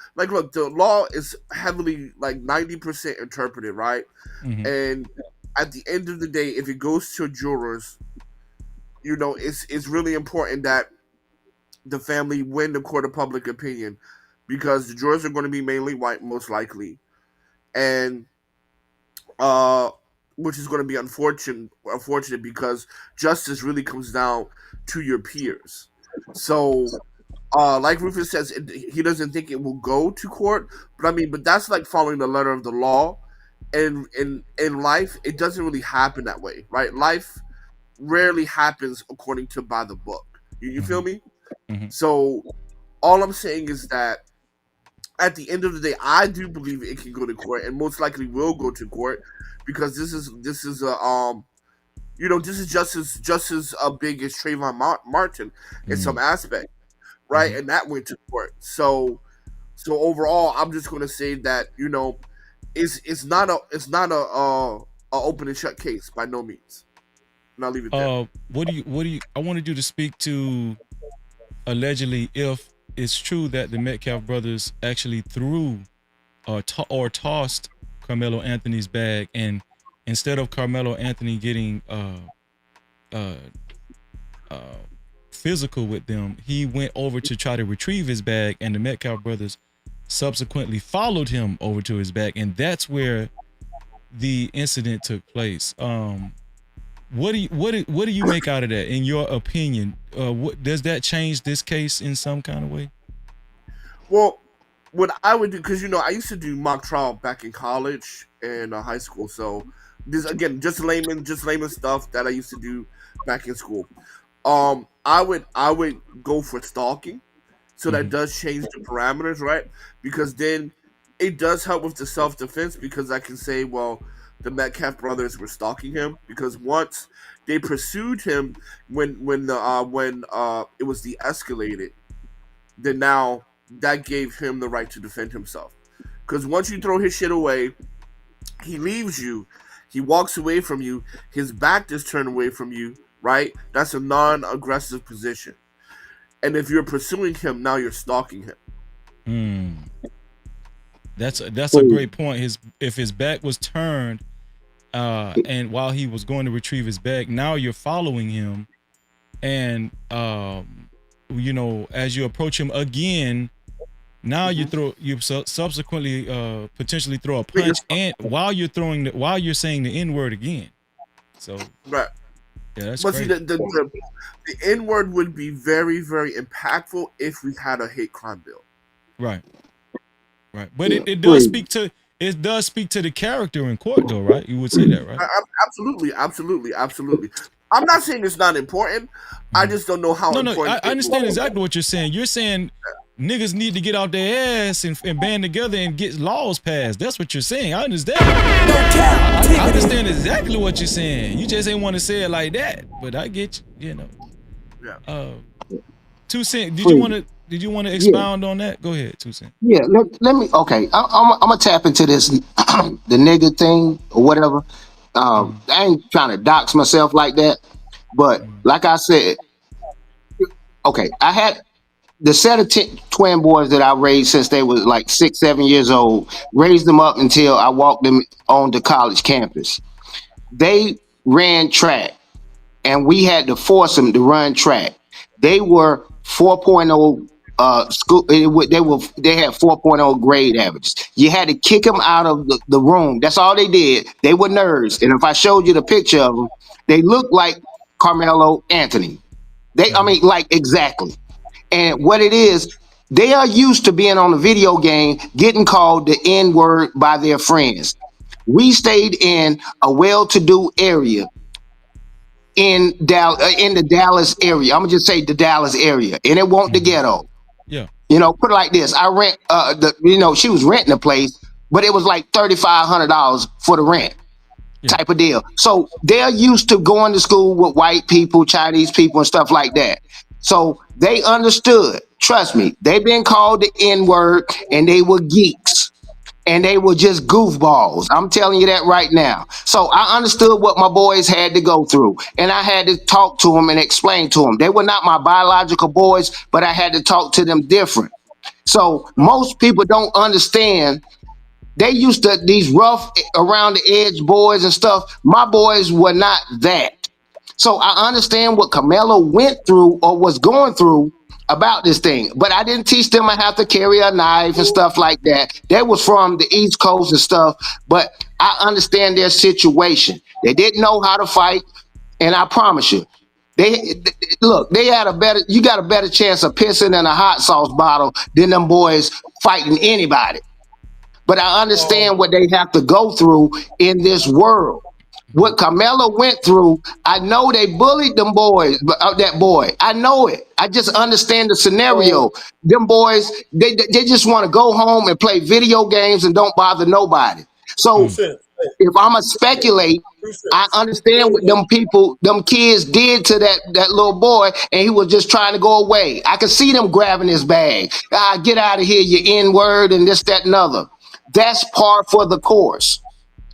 the law is heavily, like, 90% interpreted, right? And at the end of the day, if it goes to jurors, it's really important that the family win the court of public opinion, because the jurors are going to be mainly white, most likely, and which is going to be unfortunate because justice really comes down to your peers. So, like Rufus says, he doesn't think it will go to court, but that's like following the letter of the law. And in life, it doesn't really happen that way, right? Life rarely happens according to by the book. You feel me? So all I'm saying is that at the end of the day, I do believe it can go to court, and most likely will go to court, because this is a this is just as big as Trayvon Martin in some aspect, right? And that went to court. So overall, I'm just going to say that it's not a open and shut case by no means. And I'll leave it there. What do you? I wanted you to speak to, allegedly, if it's true that the Metcalf brothers actually threw or tossed Carmelo Anthony's bag, and instead of Carmelo Anthony getting physical with them, he went over to try to retrieve his bag, and the Metcalf brothers subsequently followed him over to his bag, and that's where the incident took place. What do you make out of that, in your opinion? What does that change this case in some kind of way? Well, what I would do, because I used to do mock trial back in college and high school, so this, again, just layman stuff that I used to do back in school. I would go for stalking, so that does change the parameters, right? Because then it does help with the self-defense, because I can say, well, the Metcalf brothers were stalking him, because once they pursued him when it was de-escalated, then now that gave him the right to defend himself. Because once you throw his shit away, he leaves you, he walks away from you, his back is turned away from you, right? That's a non-aggressive position. And if you're pursuing him, now you're stalking him. That's a great point. If his back was turned, and while he was going to retrieve his bag, now you're following him, and as you approach him again, now you subsequently potentially throw a punch, and while you're saying the N-word again. So right. Yeah, that's but crazy. see, the N-word would be very, very impactful if we had a hate crime bill. Right. But it does speak to the character in court, though, right? You would say that, right? Absolutely. I'm not saying it's not important. I just don't know how important. No, I understand exactly what you're saying. You're saying niggas need to get out their ass and band together and get laws passed. That's what you're saying. I understand. I understand exactly what you're saying. You just ain't want to say it like that. But I get you. Yeah. 2 Cent, did you want to expound on that? Go ahead, 2 Cent. Yeah, let me. Okay, I'm gonna tap into this the nigga thing or whatever. I ain't trying to dox myself like that, but like I said, okay, I had the set of twin boys that I raised since they was like 6, 7 years old. Raised them up until I walked them on the college campus. They ran track, and we had to force them to run track. They were 4.0 school. They had 4.0 grade average. You had to kick them out of the room. That's all they did. They were nerds, and if I showed you the picture of them, they looked like Carmelo Anthony. I mean, like exactly. And what it is, they are used to being on a video game, getting called the N-word by their friends. We stayed in a well-to-do area in the Dallas area. I'm gonna just say the Dallas area, and it won't the ghetto. Yeah. Put it like this: I rent she was renting a place, but it was like $3,500 for the rent. Type of deal. So they're used to going to school with white people, Chinese people, and stuff like that. So they understood. Trust me, they've been called the N-word, and they were geeks. And they were just goofballs. I'm telling you that right now. So I understood what my boys had to go through. And I had to talk to them and explain to them. They were not my biological boys, but I had to talk to them different. So most people don't understand. They used to these rough around the edge boys and stuff. My boys were not that. So I understand what Carmelo went through or was going through about this thing, but I didn't teach them I have to carry a knife and stuff like that. They was from the East Coast and stuff, but I understand their situation. They didn't know how to fight, and I promise you, they had you got a better chance of pissing in a hot sauce bottle than them boys fighting anybody. But I understand what they have to go through in this world. What Carmelo went through, I know they bullied them boys, that boy. I know it. I just understand the scenario. Them boys, they just want to go home and play video games and don't bother nobody. So if I'm going to speculate, I understand what them kids did to that little boy, and he was just trying to go away. I could see them grabbing his bag. Get out of here, you N-word, and this, that, and other. That's par for the course.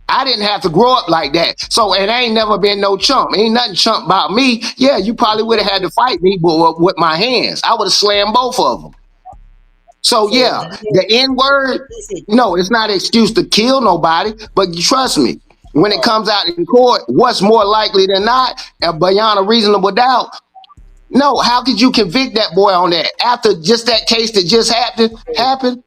I didn't have to grow up like that. So, and I ain't never been no chump. Ain't nothing chump about me. Yeah, you probably would have had to fight me with my hands. I would have slammed both of them. So yeah, the N-word, no, it's not an excuse to kill nobody, but trust me, when it comes out in court, what's more likely than not, beyond a reasonable doubt, no, how could you convict that boy on that? After just that case that just happened?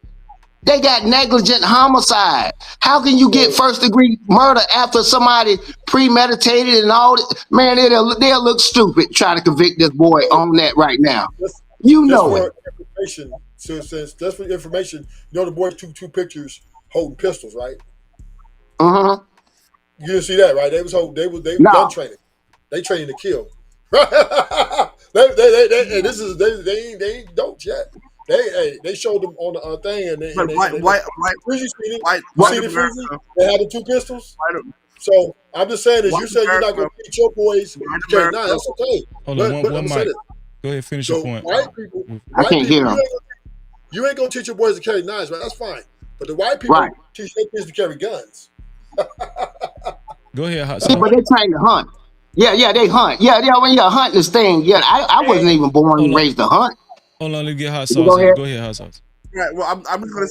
They got negligent homicide. How can you get first degree murder after somebody premeditated and all that? Man, they'll look stupid trying to convict this boy on that right now. You know it. Information, so since just for information, the boy took two pictures holding pistols, right? Uh-huh. You didn't see that, right? They gun training. They training to kill. they ain't dope yet. They showed them on the thing, and they had the two pistols. So I'm just saying, as you said, you're not going to teach your boys to carry knives. That's okay. Hold on, one mic. Go ahead, finish your point. White people, I can't hear them. You ain't going to teach your boys to carry knives, right? That's fine. But the white people teach their kids to carry guns. Go ahead, Hot But they trying to hunt. Yeah, they hunt. Yeah, when you're hunting this thing, I wasn't even born and raised to hunt. Hold on, let me get Hot Sauce. Go ahead, Hot Sauce. Right. Well, I'm just gonna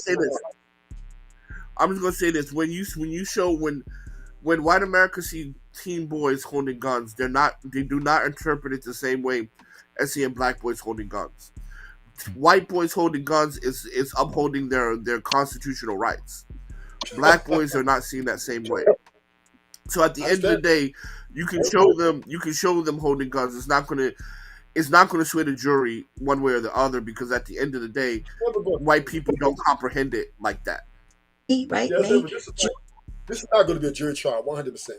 say this. When white America see teen boys holding guns, they do not interpret it the same way as seeing black boys holding guns. White boys holding guns is upholding their constitutional rights. Black boys are not seen that same way. So at the end of the day, you can show them holding guns. It's not gonna sway the jury one way or the other, because at the end of the day, white people don't comprehend it like that. Right? This is not going to be a jury trial, 100%.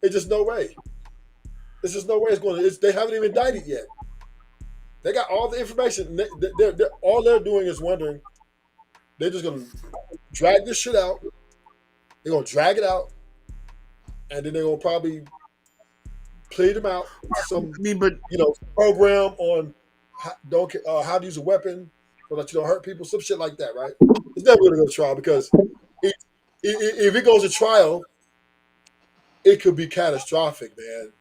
It's just no way. There's just no way it's going to. They haven't even indicted yet. They got all the information. All they're doing is wondering. They're just going to drag this shit out. They're going to drag it out, and then they're going to probably plead them out. Program on how to use a weapon so that you don't hurt people, some shit like that, right? It's never going to go to trial, because if it goes to trial, it could be catastrophic, man.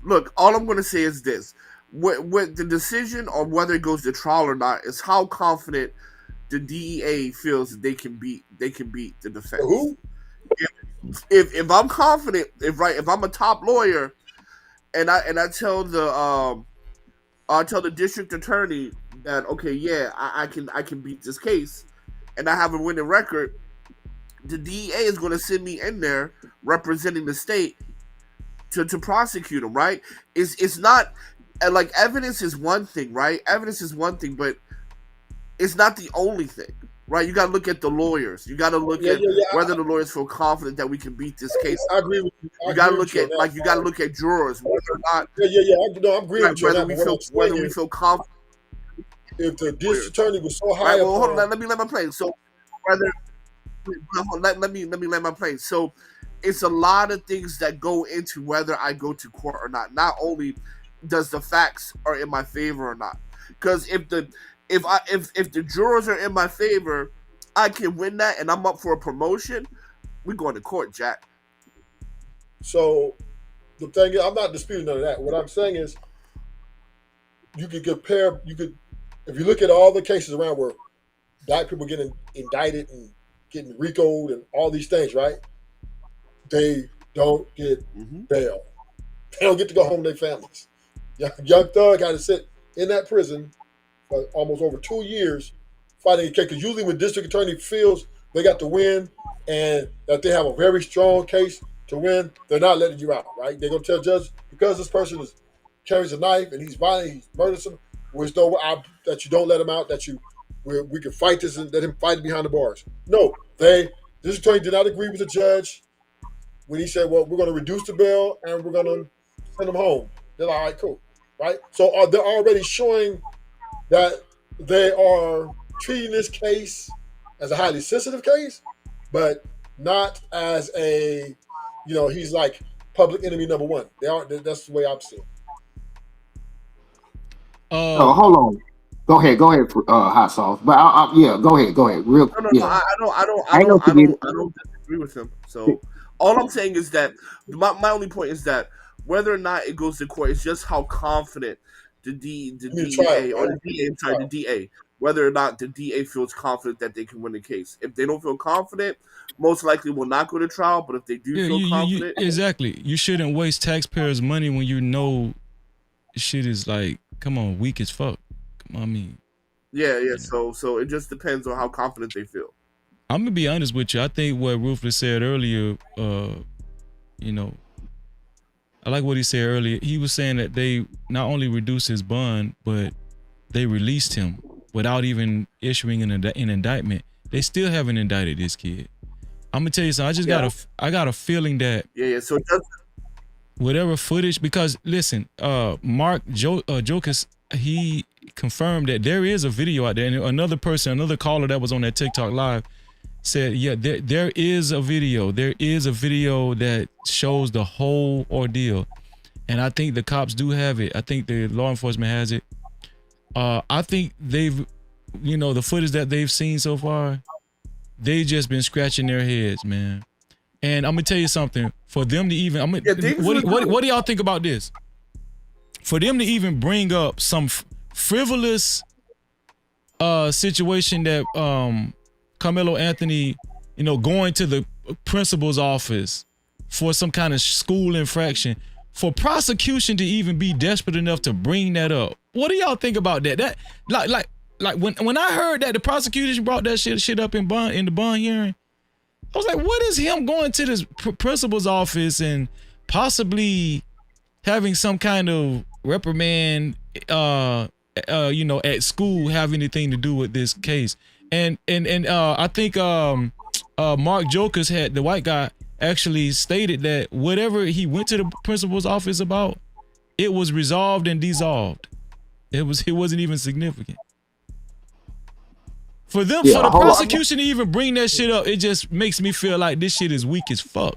Look, all I'm going to say is this: with the decision on whether it goes to trial or not is how confident the DEA feels that they can beat the defense. Who? If I'm confident, if I'm a top lawyer, and I tell the district attorney that I can beat this case, and I have a winning record, the DEA is going to send me in there representing the state to prosecute them. Right? It's not And like evidence is one thing, right? Evidence is one thing, but it's not the only thing, right? You got to look at the lawyers. You got to look at whether the lawyers feel confident that we can beat this case. I agree with you. You got to look at you got to look at jurors, whether or not. I'm agreeing with you. Whether we feel confident. If the district attorney was so high, right, well, hold on. Let me let my plane. So whether let me let my plane. So it's a lot of things that go into whether I go to court or not. Not only does the facts are in my favor or not, because if the jurors are in my favor, I can win that, and I'm up for a promotion. We're going to court, Jack. So the thing is, I'm not disputing none of that. What I'm saying is, you could compare. If you look at all the cases around where black people getting indicted and getting RICO'd and all these things, right? They don't get bail. They don't get to go home to their families. Young Thug had to sit in that prison for almost over 2 years fighting a case. Because usually when district attorney feels they got to win and that they have a very strong case to win, they're not letting you out, right? They're going to tell judge, because this person carries a knife and he's violent, he's murdersome, there's no that you don't let him out, that we can fight this and let him fight behind the bars. No, this attorney did not agree with the judge when he said, well, we're going to reduce the bail and we're going to send them home. They're like, all right, cool, right? So they're already showing that they are treating this case as a highly sensitive case, but not as a, he's like public enemy number one. That's the way I'm seeing it. Hold on. Go ahead, hot sauce. But go ahead. Real. No. I don't disagree with him. So all I'm saying is that my only point is that whether or not it goes to court, it's just how confident the DA, whether or not the DA feels confident that they can win the case. If they don't feel confident, most likely will not go to trial. But if they do feel confident, exactly, you shouldn't waste taxpayers' money when you know shit is like, come on, weak as fuck. Come on, I mean. Yeah. So it just depends on how confident they feel. I'm gonna be honest with you. I think what Ruthless said earlier, I like what he said earlier. He was saying that they not only reduced his bond, but they released him without even issuing an indictment. They still haven't indicted this kid. I'm gonna tell you something. I got a feeling that So it does. Whatever footage, because listen, Mark Jokus, he confirmed that there is a video out there, and another caller that was on that TikTok live said, there is a video. There is a video that shows the whole ordeal, and I think the cops do have it. I think the law enforcement has it. I think they've, the footage that they've seen so far, they've just been scratching their heads, man. And I'm gonna tell you something. For them to even, what do y'all think about this? For them to even bring up some frivolous situation that Carmelo Anthony, going to the principal's office for some kind of school infraction, for prosecution to even be desperate enough to bring that up. What do y'all think about that? That like when I heard that the prosecution brought that shit up in the bond hearing, I was like, what is him going to this principal's office and possibly having some kind of reprimand, at school have anything to do with this case? And I think Mark Jokus had, the white guy, actually stated that whatever he went to the principal's office about, it was resolved and dissolved. It wasn't even significant. For the prosecution to even bring that shit up, it just makes me feel like this shit is weak as fuck.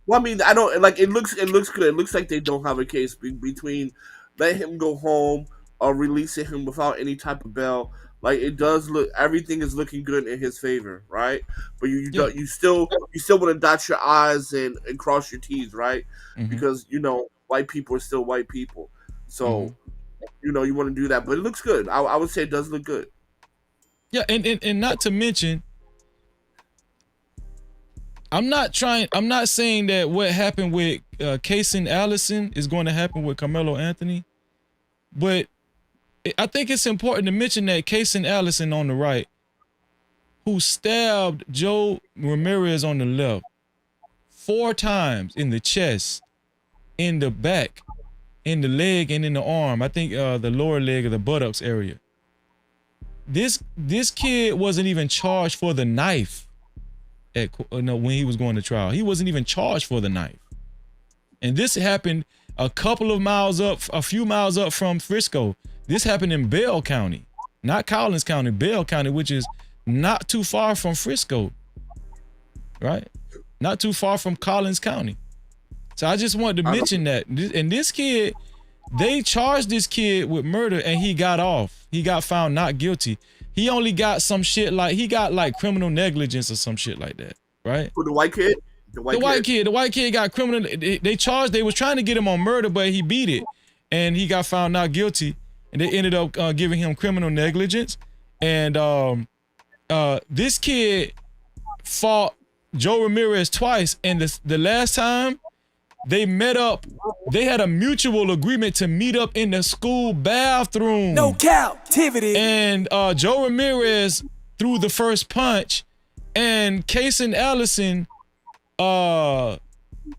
Well, I mean, I don't like. It looks good. It looks like they don't have a case between letting him go home or releasing him without any type of bail. Like, it does look, everything is looking good in his favor, right? But you still want to dot your I's and cross your T's, right? Mm-hmm. Because white people are still white people, so you want to do that. But it looks good. I would say it does look good. Yeah, and not to mention, I'm not saying that what happened with Case and Allison is going to happen with Carmelo Anthony, but I think it's important to mention that Case and Allison on the right, who stabbed Joe Ramirez on the left 4 times in the chest, in the back, in the leg and in the arm. I think the lower leg of the buttocks area. This kid wasn't even charged for the knife when he was going to trial. He wasn't even charged for the knife. And this happened a few miles up from Frisco. This happened in Bell County, not Collins County, Bell County, which is not too far from Frisco, right? Not too far from Collins County. So I just wanted to mention that. And this kid, they charged this kid with murder and he got off. He got found not guilty. He only got some shit he got like criminal negligence or some shit like that, right? For the white kid? The white kid got criminal. They was trying to get him on murder, but he beat it. And he got found not guilty. And they ended up giving him criminal negligence. And this kid fought Joe Ramirez twice. And the last time they met up, they had a mutual agreement to meet up in the school bathroom. No Cap-tivity. And Joe Ramirez threw the first punch, and Case and Allison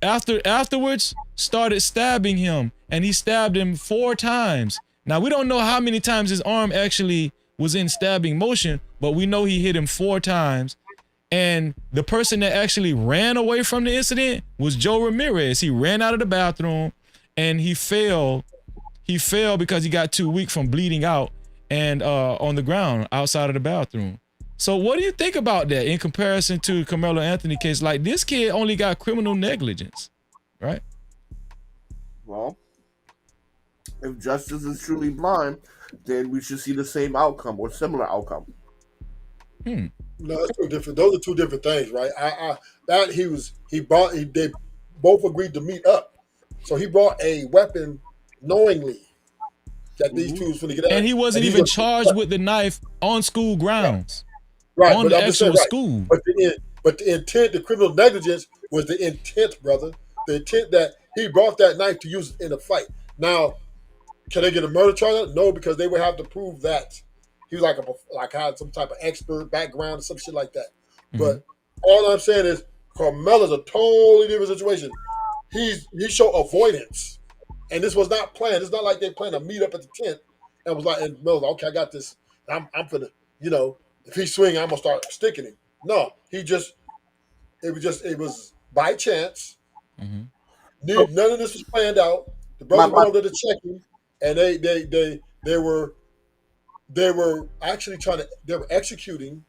afterwards started stabbing him, and he stabbed him 4 times. Now we don't know how many times his arm actually was in stabbing motion, but we know he hit him 4 times. And the person that actually ran away from the incident was Joe Ramirez. He ran out of the bathroom and he fell. He fell because he got too weak from bleeding out and on the ground outside of the bathroom. So what do you think about that in comparison to Carmelo Anthony case? Like, this kid only got criminal negligence, right? Well, if justice is truly blind, then we should see the same outcome or similar outcome. No, it's two different. Those are two different things, right? They both agreed to meet up, so he brought a weapon knowingly that these two was going to get out. And he wasn't even charged with the knife on school grounds, right? On the actual school. But the intent, the criminal negligence, was the intent, brother. The intent that he brought that knife to use in a fight. Now, can they get a murder charge? No, because they would have to prove that he was had some type of expert background or some shit like that. But all I'm saying is Carmelo's a totally different situation. He showed avoidance, and this was not planned. It's not like they planned to meet up at the tent and was like, and Melo's like, okay, I got this. I'm gonna, if he swing, I'm gonna start sticking him. No, it was by chance. None of this was planned out. The brother went over to check him, and they were actually they were executing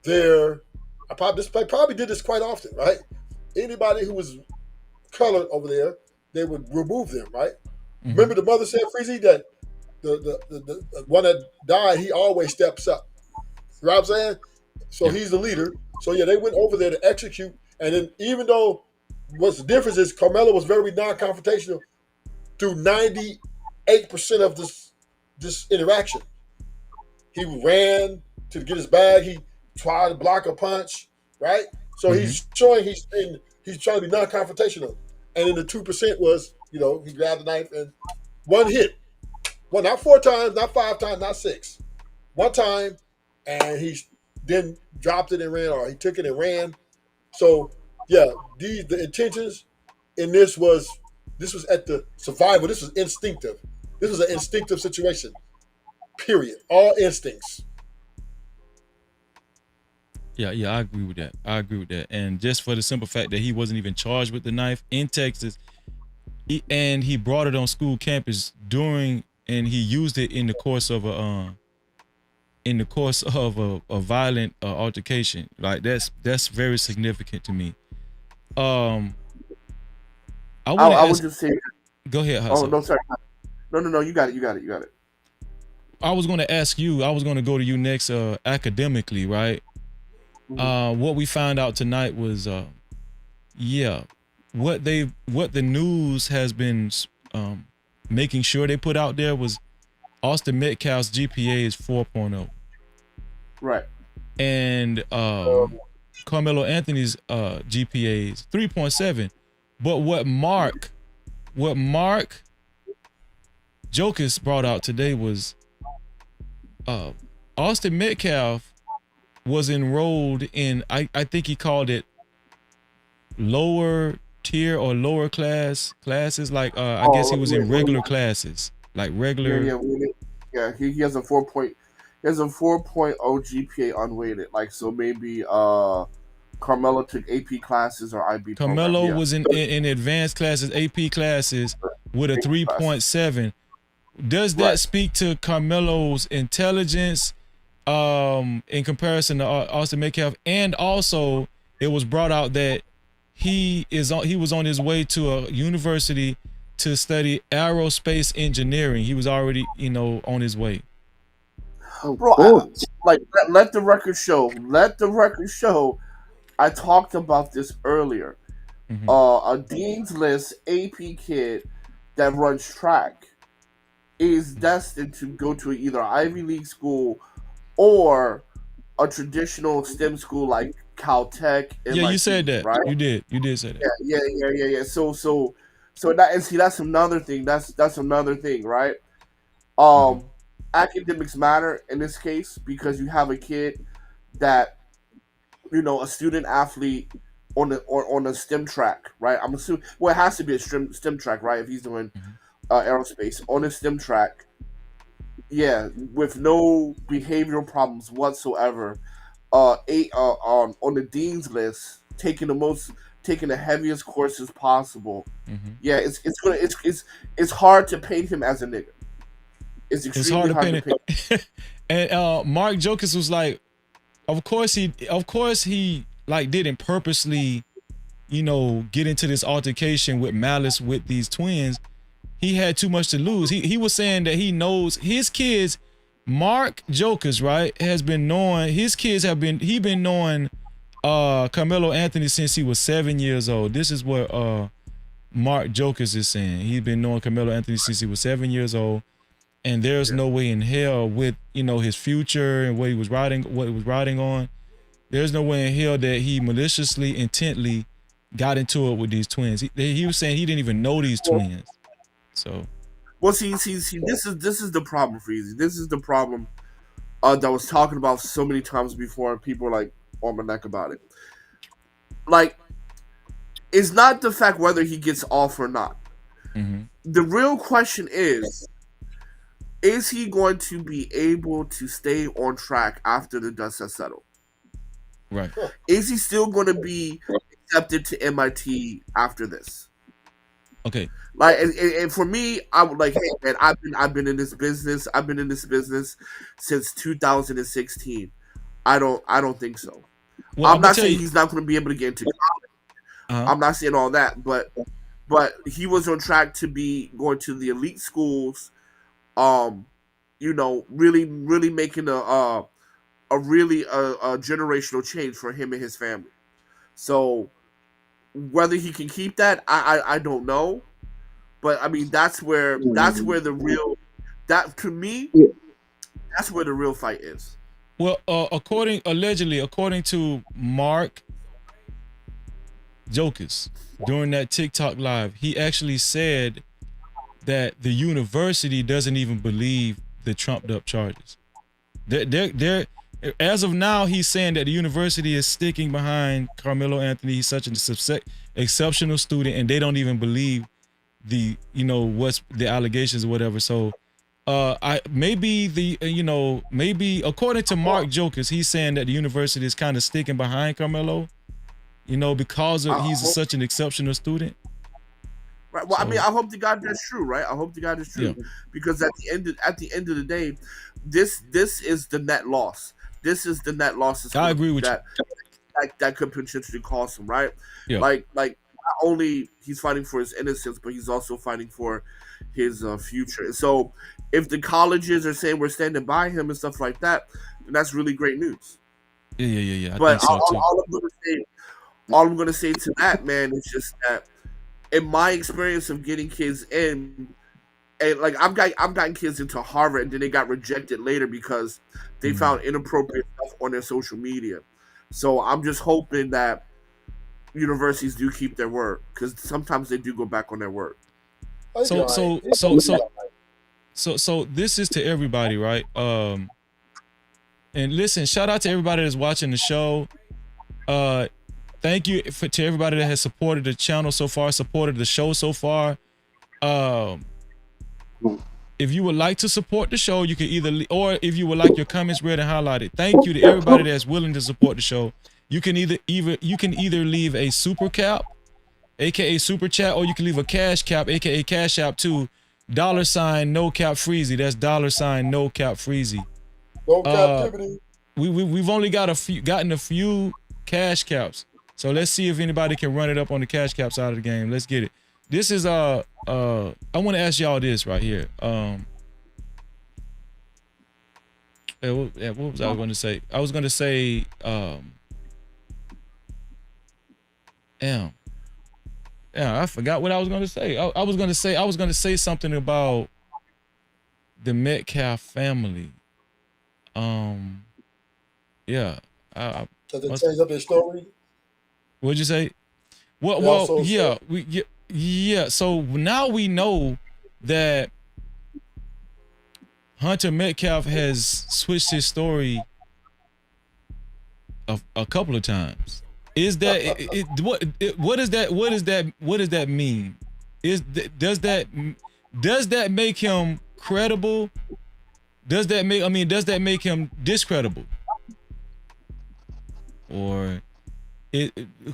their. I probably did this quite often, right? Anybody who was colored over there, they would remove them, right? Remember the mother said, Freezy, that the one that died, he always steps up. You know what I'm saying? So he's the leader. So yeah, they went over there to execute, and then even though what's the difference is Carmelo was very non-confrontational through 98% of this interaction. He ran to get his bag. He tried to block a punch, right? So he's showing he's trying to be non-confrontational. And then the 2% was, he grabbed the knife and one hit. Well, not 4 times, not 5 times, not 6. One time, and he then dropped it and ran, or he took it and ran. So yeah, the intentions in this was at the survival. This was instinctive. This was an instinctive situation. Period. All instincts. Yeah, I agree with that. And just for the simple fact that he wasn't even charged with the knife in Texas, and he brought it on school campus and he used it in the course of a violent altercation. Like that's very significant to me. I would just say. Go ahead, Hassan. Oh no, sorry. No. You got it. I was going to ask you. I was going to go to you next. Academically, right? What we found out tonight was, what the news has been making sure they put out there was Austin Metcalf's GPA is 4.0. Right. And Carmelo Anthony's GPA is 3.7. But what Mark Jokus brought out today was Austin Metcalf was enrolled in, I think he called it lower tier or lower classes. Like I guess he was in regular classes, like regular. Yeah. He has a 4.0 GPA unweighted. Like so maybe Carmelo took AP classes or IB program. Carmelo Yeah. was in advanced classes, AP classes, with a 3.7. Does that speak to Carmelo's intelligence in comparison to Austin Metcalf? And also, it was brought out that he was on his way to a university to study aerospace engineering. He was already, on his way. Bro, let the record show. Let the record show. I talked about this earlier. A Dean's List AP kid that runs track is destined to go to either Ivy League school or a traditional STEM school like Caltech. MIT, you said that. Right? You did say that. Yeah. So that, and see, that's another thing. That's another thing, right? Academics matter in this case because you have a kid that, a student athlete on a STEM track, right? I'm assuming. Well, it has to be a STEM track, right? If he's doing aerospace on a STEM track, with no behavioral problems whatsoever. On the dean's list, taking the heaviest courses possible. Yeah, it's hard to paint him as a nigga. It's extremely hard to paint. And Mark Jokus was like, of course he like didn't purposely, get into this altercation with malice with these twins. He had too much to lose. He was saying that he knows his kids. Mark Jokus, right, has been knowing his kids he been knowing Carmelo Anthony since he was 7 years old. This is what Mark Jokus is saying. He's been knowing Carmelo Anthony since he was 7 years old, and there's no way in hell with his future and what he was riding on. There's no way in hell that he maliciously, intently got into it with these twins. He was saying he didn't even know these twins. So, well, see, this is the problem, Freezy. This is the problem that I was talking about so many times before, and people are like on my neck about it. Like, it's not the fact whether he gets off or not. The real question is he going to be able to stay on track after the dust has settled? Right. Is he still going to be accepted to MIT after this? Okay. Like, and for me, I would like, hey man, I've been in this business. I've been in this business since 2016. I don't think so. Well, I'm not saying he's not going to be able to get into college. I'm not saying all that, but he was on track to be going to the elite schools. Really making a generational change for him and his family. So whether he can keep that, I don't know. But I mean, that's where the real fight is. Well, according to Mark Jokus during that TikTok live, he actually said that the university doesn't even believe the trumped up charges. They're as of now, he's saying that the university is sticking behind Carmelo Anthony. He's such an exceptional student, and they don't even believe what's the allegations or whatever. So maybe according to Mark Jokus, he's saying that the university is kind of sticking behind Carmelo, because he's such an exceptional student. Right. Well, so, I mean, I hope to God that's true, right? I hope to God it's true, because at the end of the day, this is the net loss. This is the net loss. I agree with you. That could potentially cost him, right? Yeah. Like not only he's fighting for his innocence, but he's also fighting for his future. And so, if the colleges are saying we're standing by him and stuff like that, then that's really great news. Yeah. But all I'm gonna say to that, man, is just that in my experience of getting kids in, and like I've gotten kids into Harvard and then they got rejected later because they found inappropriate stuff on their social media. So I'm just hoping that universities do keep their word, because sometimes they do go back on their word. So this is to everybody, right? And listen, shout out to everybody that's watching the show. thank you to everybody that has supported the channel so far, supported the show so far. If you would like to support the show, you can either, or if you would like your comments read and highlighted, thank you to everybody that's willing to support the show. You can either leave a super cap, aka super chat, or you can leave a cash cap, aka cash app to $ no cap freezy. That's $ no cap freezy. No captivity. We've only gotten a few cash caps. So let's see if anybody can run it up on the cash cap side of the game. Let's get it. This is I want to ask y'all this right here. What was I going to say? I was going to say I forgot what I was going to say. I was going to say something about the Metcalf family. Yeah. Does it change up their story? What'd you say? Well, yeah. So now we know that Hunter Metcalf has switched his story a couple of times. Is that what does that mean? Does that make him credible? Does that make him discredible? Or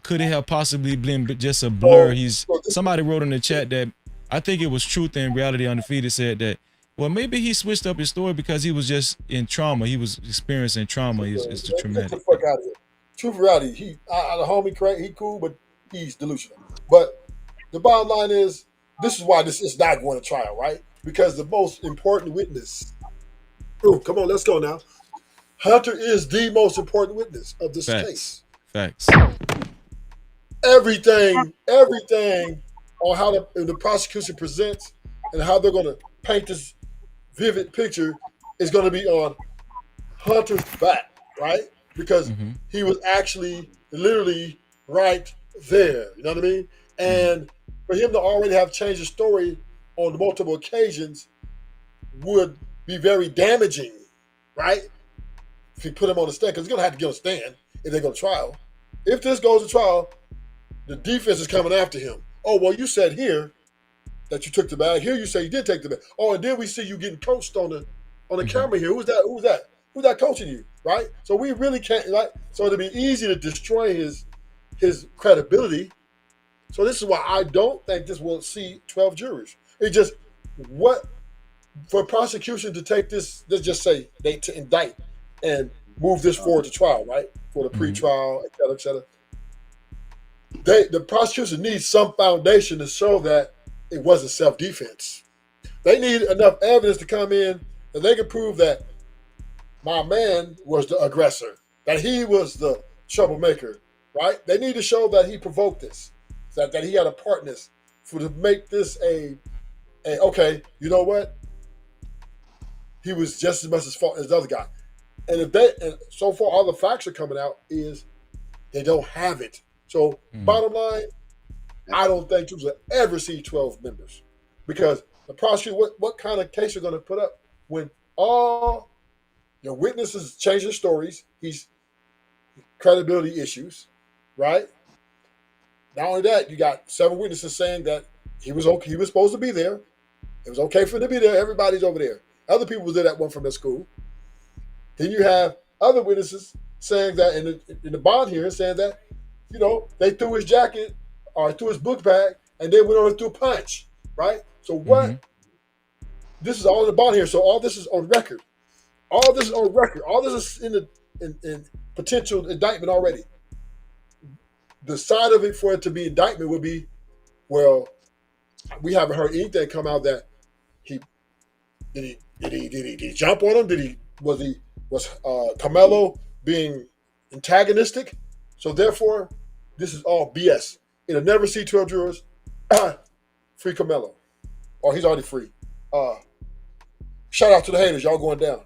could it have possibly been just a blur? Somebody wrote in the chat that I think it was Truth and Reality Undefeated said that, well, maybe he switched up his story because he was just in trauma. He was experiencing trauma. It's the traumatic. Get the fuck out of here. Truth Reality, the homie crazy, he cool, but he's delusional. But the bottom line is, this is why this is not going to trial, right? Because the most important witness. Oh, come on, let's go now. Hunter is the most important witness of this case. Facts. Everything on how the prosecution presents and how they're going to paint this vivid picture is going to be on Hunter's back, right? Because he was actually literally right there. You know what I mean? And for him to already have changed his story on multiple occasions would be very damaging, right? If you put him on the stand, because he's going to have to get on the stand if they go to trial. If this goes to trial, the defense is coming after him. Oh, well, you said here that you took the bag. Here you say you did take the bag. Oh, and then we see you getting coached on the camera here. Who's that? Who's that coaching you, right? So we really can't, right? So it'd be easy to destroy his credibility. So this is why I don't think this will see 12 jurors. It just, for prosecution to take this, let's just say to indict and move this forward to trial, right? For the pre-trial, et cetera. The prosecution needs some foundation to show that it wasn't self-defense. They need enough evidence to come in that they can prove that my man was the aggressor, that he was the troublemaker, right? They need to show that he provoked this, that he had a part in this, to make this okay, you know what? He was just as much as fault as the other guy. And so far all the facts are coming out is they don't have it. So bottom line, I don't think you will ever see 12 members, because the prosecutor, what kind of case you're going to put up when all your witnesses change their stories? He's credibility issues, right? Not only that, you got 7 witnesses saying that he was okay. He was supposed to be there. It was okay for him to be there. Everybody's over there. Other people was there that one from the school. Then you have other witnesses saying that in the bond hearing, saying that, you know, they threw his jacket or threw his book bag and they went over and threw a punch, right? So what? This is all in the bond here. So all this is on record. All this is on record. All this is in potential indictment already. The side of it for it to be indictment would be, well, we haven't heard anything come out that did he jump on him? Was Carmelo being antagonistic? So therefore, this is all BS. It'll never see 12 jurors. Free Carmelo. Or he's already free. Shout out to the haters. Y'all going down.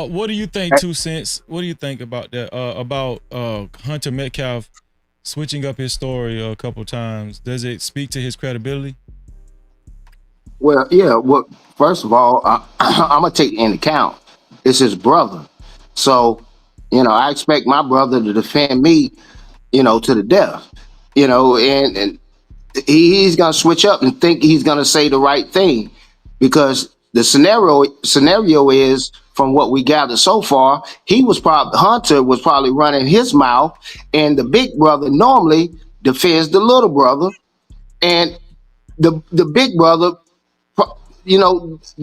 What do you think, 2 Cents? What do you think about that? About Hunter Metcalf switching up his story a couple times? Does it speak to his credibility? Well, yeah. Well, first of all, I'm gonna take into account it's his brother. So I expect my brother to defend me, to the death. And he's gonna switch up and think he's gonna say the right thing because the scenario is from what we gathered so far, Hunter was probably running his mouth, and the big brother normally defends the little brother, and the big brother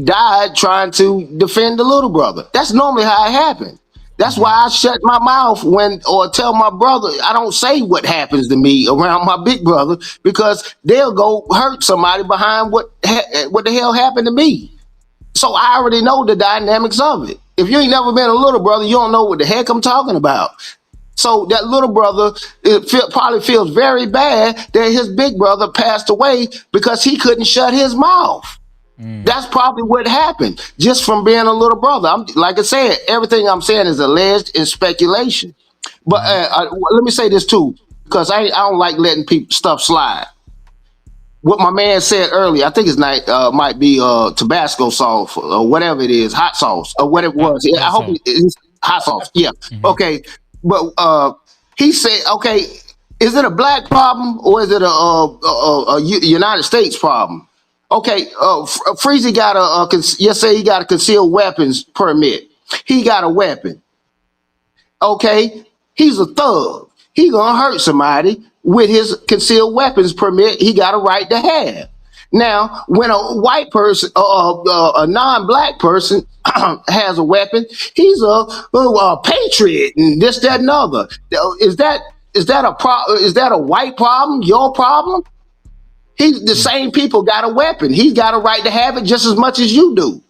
died trying to defend the little brother. That's normally how it happened. That's why I shut my mouth or tell my brother, I don't say what happens to me around my big brother because they'll go hurt somebody behind what the hell happened to me. So I already know the dynamics of it. If you ain't never been a little brother, you don't know what the heck I'm talking about. So that little brother probably feels very bad that his big brother passed away because he couldn't shut his mouth. That's probably what happened just from being a little brother. Like I said, everything I'm saying is alleged and speculation. But let me say this too, because I don't like letting people stuff slide. What my man said earlier, I think his name might be Tabasco sauce or whatever it is, hot sauce or whatever it was. I hope it's hot sauce. Yeah. Okay. But he said, okay, is it a black problem or is it a United States problem? Okay, Freezy got he got a concealed weapons permit. He got a weapon. Okay, he's a thug. He gonna hurt somebody with his concealed weapons permit. He got a right to have. Now, when a white person, a non-black person has a weapon, he's a patriot and this, that, and other. Is that a white problem? Your problem? The same people got a weapon. He's got a right to have it just as much as you do.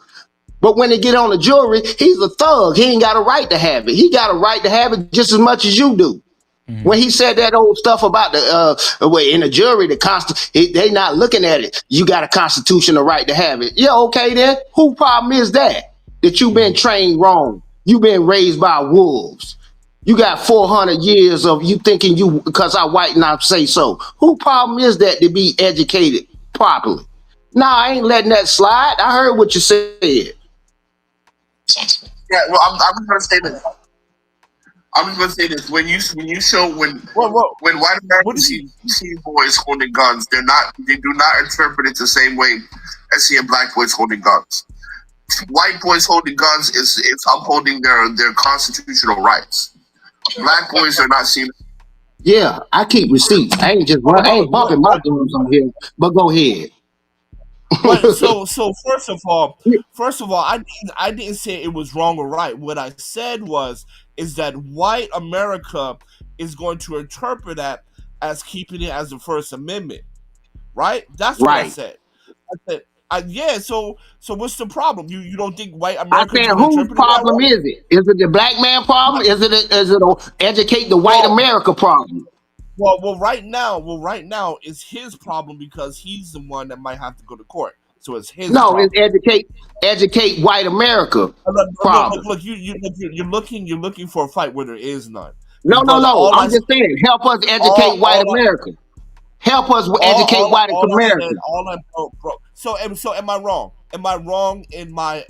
But when they get on the jury, he's a thug. He ain't got a right to have it. He got a right to have it just as much as you do. When he said that old stuff about in the jury, they not looking at it. You got a constitutional right to have it. Yeah, okay then. Who problem is that? That you've been trained wrong. You've been raised by wolves. You got 400 years of you thinking because I white and I say so. Who problem is that to be educated properly? Nah, I ain't letting that slide. I heard what you said. Yeah, well, I'm going to say this. I'm just going to say this. When white Americans see boys holding guns, they do not interpret it the same way as seeing black boys holding guns. White boys holding guns is upholding their constitutional rights. Black boys are not seen. Yeah, I keep receipts. I ain't bumping my drums on here. But go ahead. But so first of all, I didn't say it was wrong or right. What I said is that white America is going to interpret that as keeping it as the First Amendment, right? That's what I said. I said, so what's the problem? You don't think white America? I said, whose problem is it? Is it the black man problem? Is it educate the white America problem? Well, right now it's his problem because he's the one that might have to go to court. So it's his problem. It's educate white America problem. Look, you're looking for a fight where there is none. No. I'm just saying, help us educate white America. Help us educate white America. So am I wrong? Am I wrong in my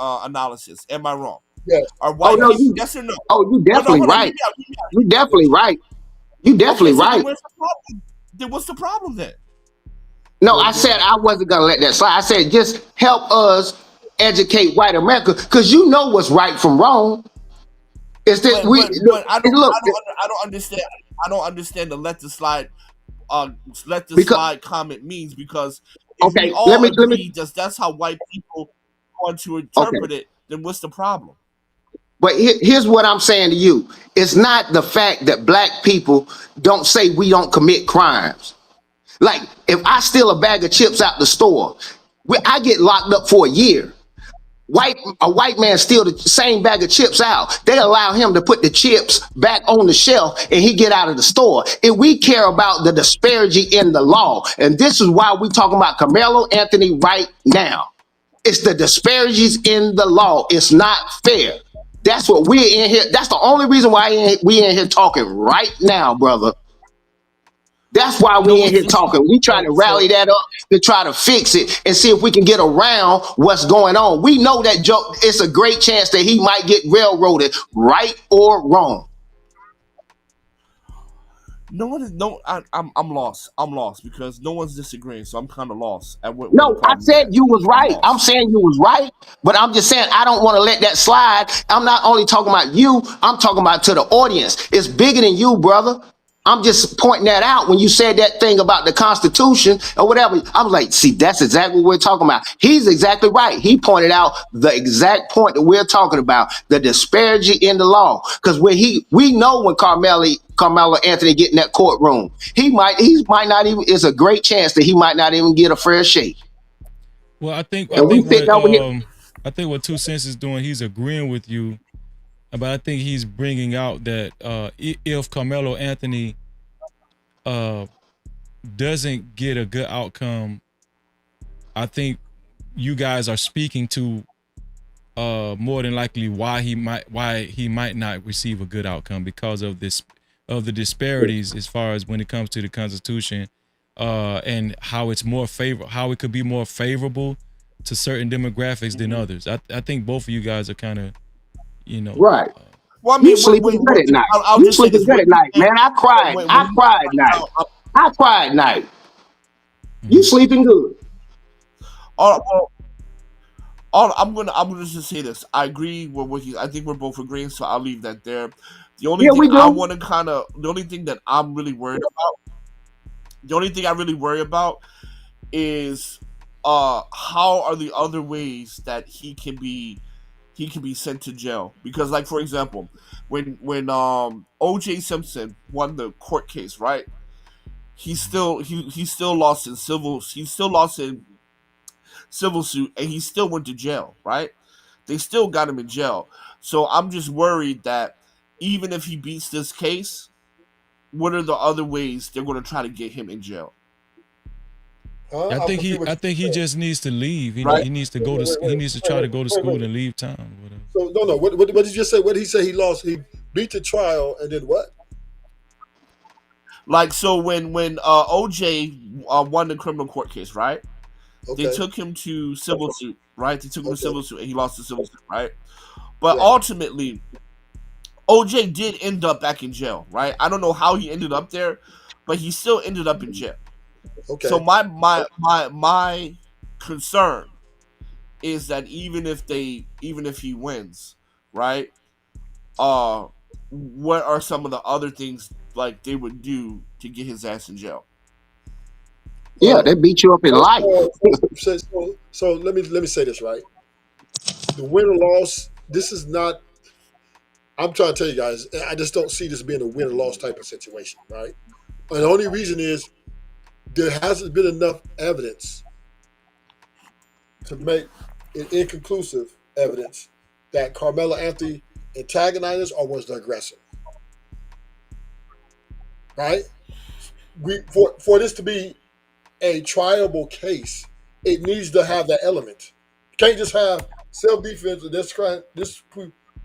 analysis? Am I wrong? Yes. Yes or no? Oh, you definitely right. You definitely right. You definitely right. Then what's the problem then? No, I said I wasn't gonna let that slide. I said just help us educate white America because you know what's right from wrong. It's that I don't understand. I don't understand the let the slide comment means because if we all agree that's how white people want to interpret it, then what's the problem? But here's what I'm saying to you. It's not the fact that black people don't say we don't commit crimes. Like, if I steal a bag of chips out the store, I get locked up for a year. A white man steal the same bag of chips out. They allow him to put the chips back on the shelf and he get out of the store. And we care about the disparity in the law. And this is why we talking about Carmelo Anthony right now. It's the disparities in the law. It's not fair. That's what we're in here. That's the only reason why we in here talking right now, brother. That's why we in here talking. We trying to rally that up to try to fix it and see if we can get around what's going on. We know that it's a great chance that he might get railroaded, right or wrong. I'm lost. I'm lost because no one's disagreeing, so I'm kind of lost at what the No, I problem is said at. you was right. I'm saying you was right, but I'm just saying I don't want to let that slide. I'm not only talking about you, I'm talking about to the audience. It's bigger than you, brother. I'm just pointing that out when you said that thing about the Constitution or whatever. I was like, see, that's exactly what we're talking about. He's exactly right. He pointed out the exact point that we're talking about, the disparity in the law. Because we know when Carmelo Anthony get in that courtroom, he might not even. It's a great chance that he might not even get a fair shake. Well, I think what 2 Cents is doing, he's agreeing with you, but I think he's bringing out that if Carmelo Anthony doesn't get a good outcome, I think you guys are speaking to more than likely why he might not receive a good outcome because of the disparities as far as when it comes to the Constitution, and how it could be more favorable to certain demographics than others. I think both of you guys are kind of, right. Well, I You mean, sleeping good at night. I'll You just say sleeping this: good at night, man. I cried night. I cried night. You sleeping good. I'm gonna just say this. I agree with what I think we're both agreeing, so I'll leave that there. The only Yeah, thing we I do. want to the only thing that I'm really worried about, the only thing I really worry about is how are the other ways that he can be sent to jail? Because, like, for example, when O.J. Simpson won the court case, right? He still lost in civil suit, and he still went to jail, right? They still got him in jail. So I'm just worried that even if he beats this case, what are the other ways they're going to try to get him in jail? I think he just needs to leave. He needs to he needs to try to go to school and leave town. Whatever. So no. What did you just say? What did he say? He lost. He beat the trial and then what? Like, so when OJ won the criminal court case, right? Okay. They took him to civil suit, right? They took him to civil suit, and he lost the civil suit, right? But ultimately, OJ did end up back in jail, right? I don't know how he ended up there, but he still ended up in jail. Okay. So my concern is that even if he wins, right? What are some of the other things like they would do to get his ass in jail? Yeah, they beat you up in life. So let me say this, right? The win or loss, this is not. I'm trying to tell you guys, I just don't see this being a win or loss type of situation, right? And the only reason is there hasn't been enough evidence to make it inconclusive evidence that Carmelo Anthony antagonized or was the aggressor. Right? For this to be a triable case, it needs to have that element. You can't just have self-defense and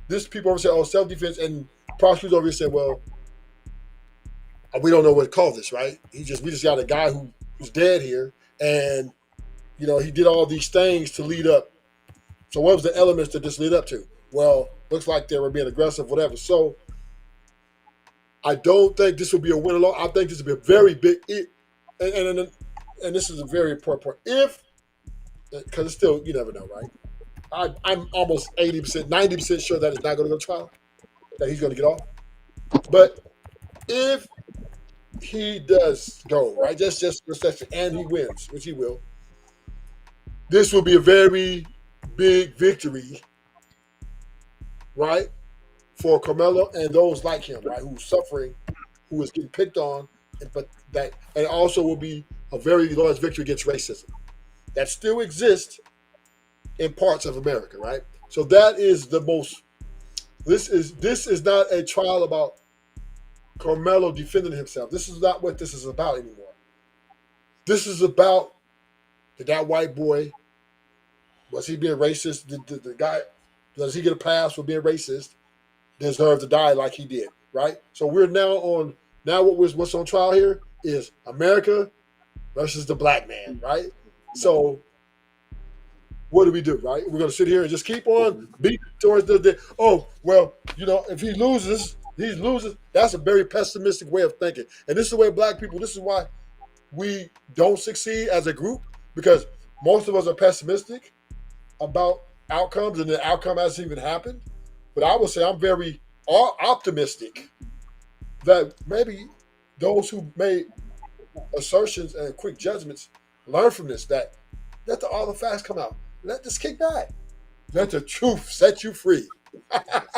this people over say, oh, self-defense, and prosecutors over here say, well, we don't know what caused this, right? We just got a guy who's dead here, and he did all these things to lead up. So what was the elements that this lead up to? Well, looks like they were being aggressive, whatever. So I don't think this will be a win or loss. I think this will be a very big and this is a very important point. Because it's still, you never know, right? I'm almost 80%, 90% sure that it's not going to go to trial, that he's going to get off. But if he does go, right, just and he wins, which he will, this will be a very big victory, right, for Carmelo and those like him, right, who's suffering, who is getting picked on, and also will be a very large victory against racism that still exists in parts of America, right? So that is the most. This is not a trial about Carmelo defending himself. This is not what this is about anymore. This is about that white boy. Was he being racist? The guy, does he get a pass for being racist? Deserve to die like he did, right? So we're now what's on trial here is America versus the black man, right? So what do we do, right? We're going to sit here and just keep on beating towards the oh, well, you know, if he loses, That's a very pessimistic way of thinking. And this is the way black people, this is why we don't succeed as a group, because most of us are pessimistic about outcomes, and the outcome hasn't even happened. But I would say I'm very optimistic that maybe those who made assertions and quick judgments learn from this, that let all the facts come out. Let this kick back. Let the truth set you free.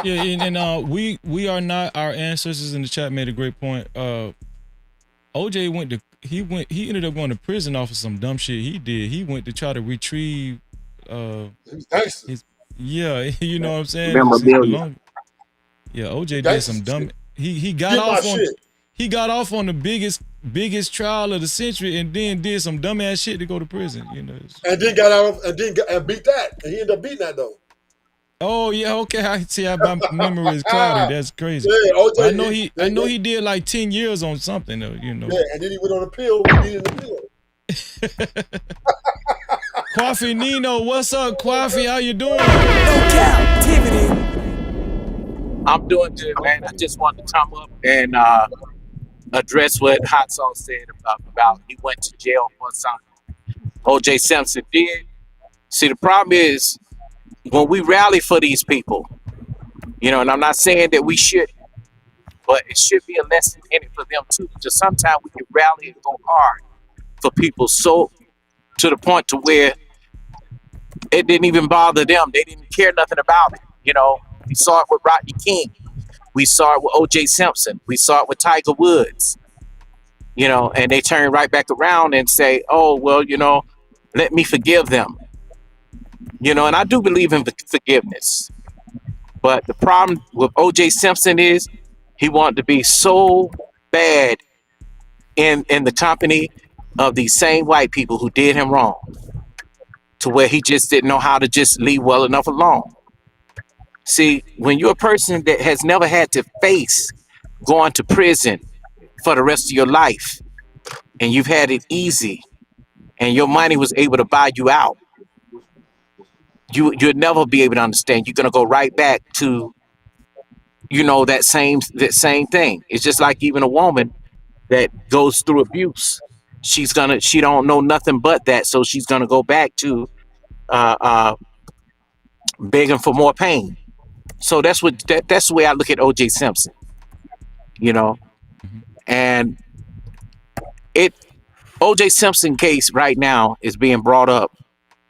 Yeah, and we are not, our ancestors in the chat made a great point. OJ he ended up going to prison off of some dumb shit he did. He went to try to retrieve his, yeah, you know what I'm saying? Yeah, OJ did some dumb. He got off on the biggest trial of the century, and then did some dumbass shit to go to prison. You know, and then got out and beat that, and he ended up beating that though. Oh yeah, okay. I see how my memory is cloudy. That's crazy. Yeah, OJ, I know he did like 10 years on something though. You know. Yeah, and then he went on appeal. He needed an appeal. Kwafi Nino, what's up, Kwafi? How you doing? Cap-tivity. I'm doing good, man. I just wanted to come up and address what Hot Sauce said about he went to jail for something O.J. Simpson did. See, the problem is when we rally for these people, you know, and I'm not saying that we should, but it should be a lesson in it for them too. Because sometimes we can rally and go hard for people so to the point to where it didn't even bother them. They didn't care nothing about it. You know, we saw it with Rodney King. We saw it with O.J. Simpson. We saw it with Tiger Woods. You know, and they turn right back around and say, oh, well, you know, let me forgive them. You know, and I do believe in forgiveness. But the problem with O.J. Simpson is he wanted to be so bad in the company of these same white people who did him wrong, to where he just didn't know how to just leave well enough alone. See, when you're a person that has never had to face going to prison for the rest of your life, and you've had it easy, and your money was able to buy you out, you'll never be able to understand. You're gonna go right back to, you know, that same thing. It's just like even a woman that goes through abuse. She don't know nothing but that, so she's gonna go back to begging for more pain. So that's the way I look at O.J. Simpson, you know. And O.J. Simpson case right now is being brought up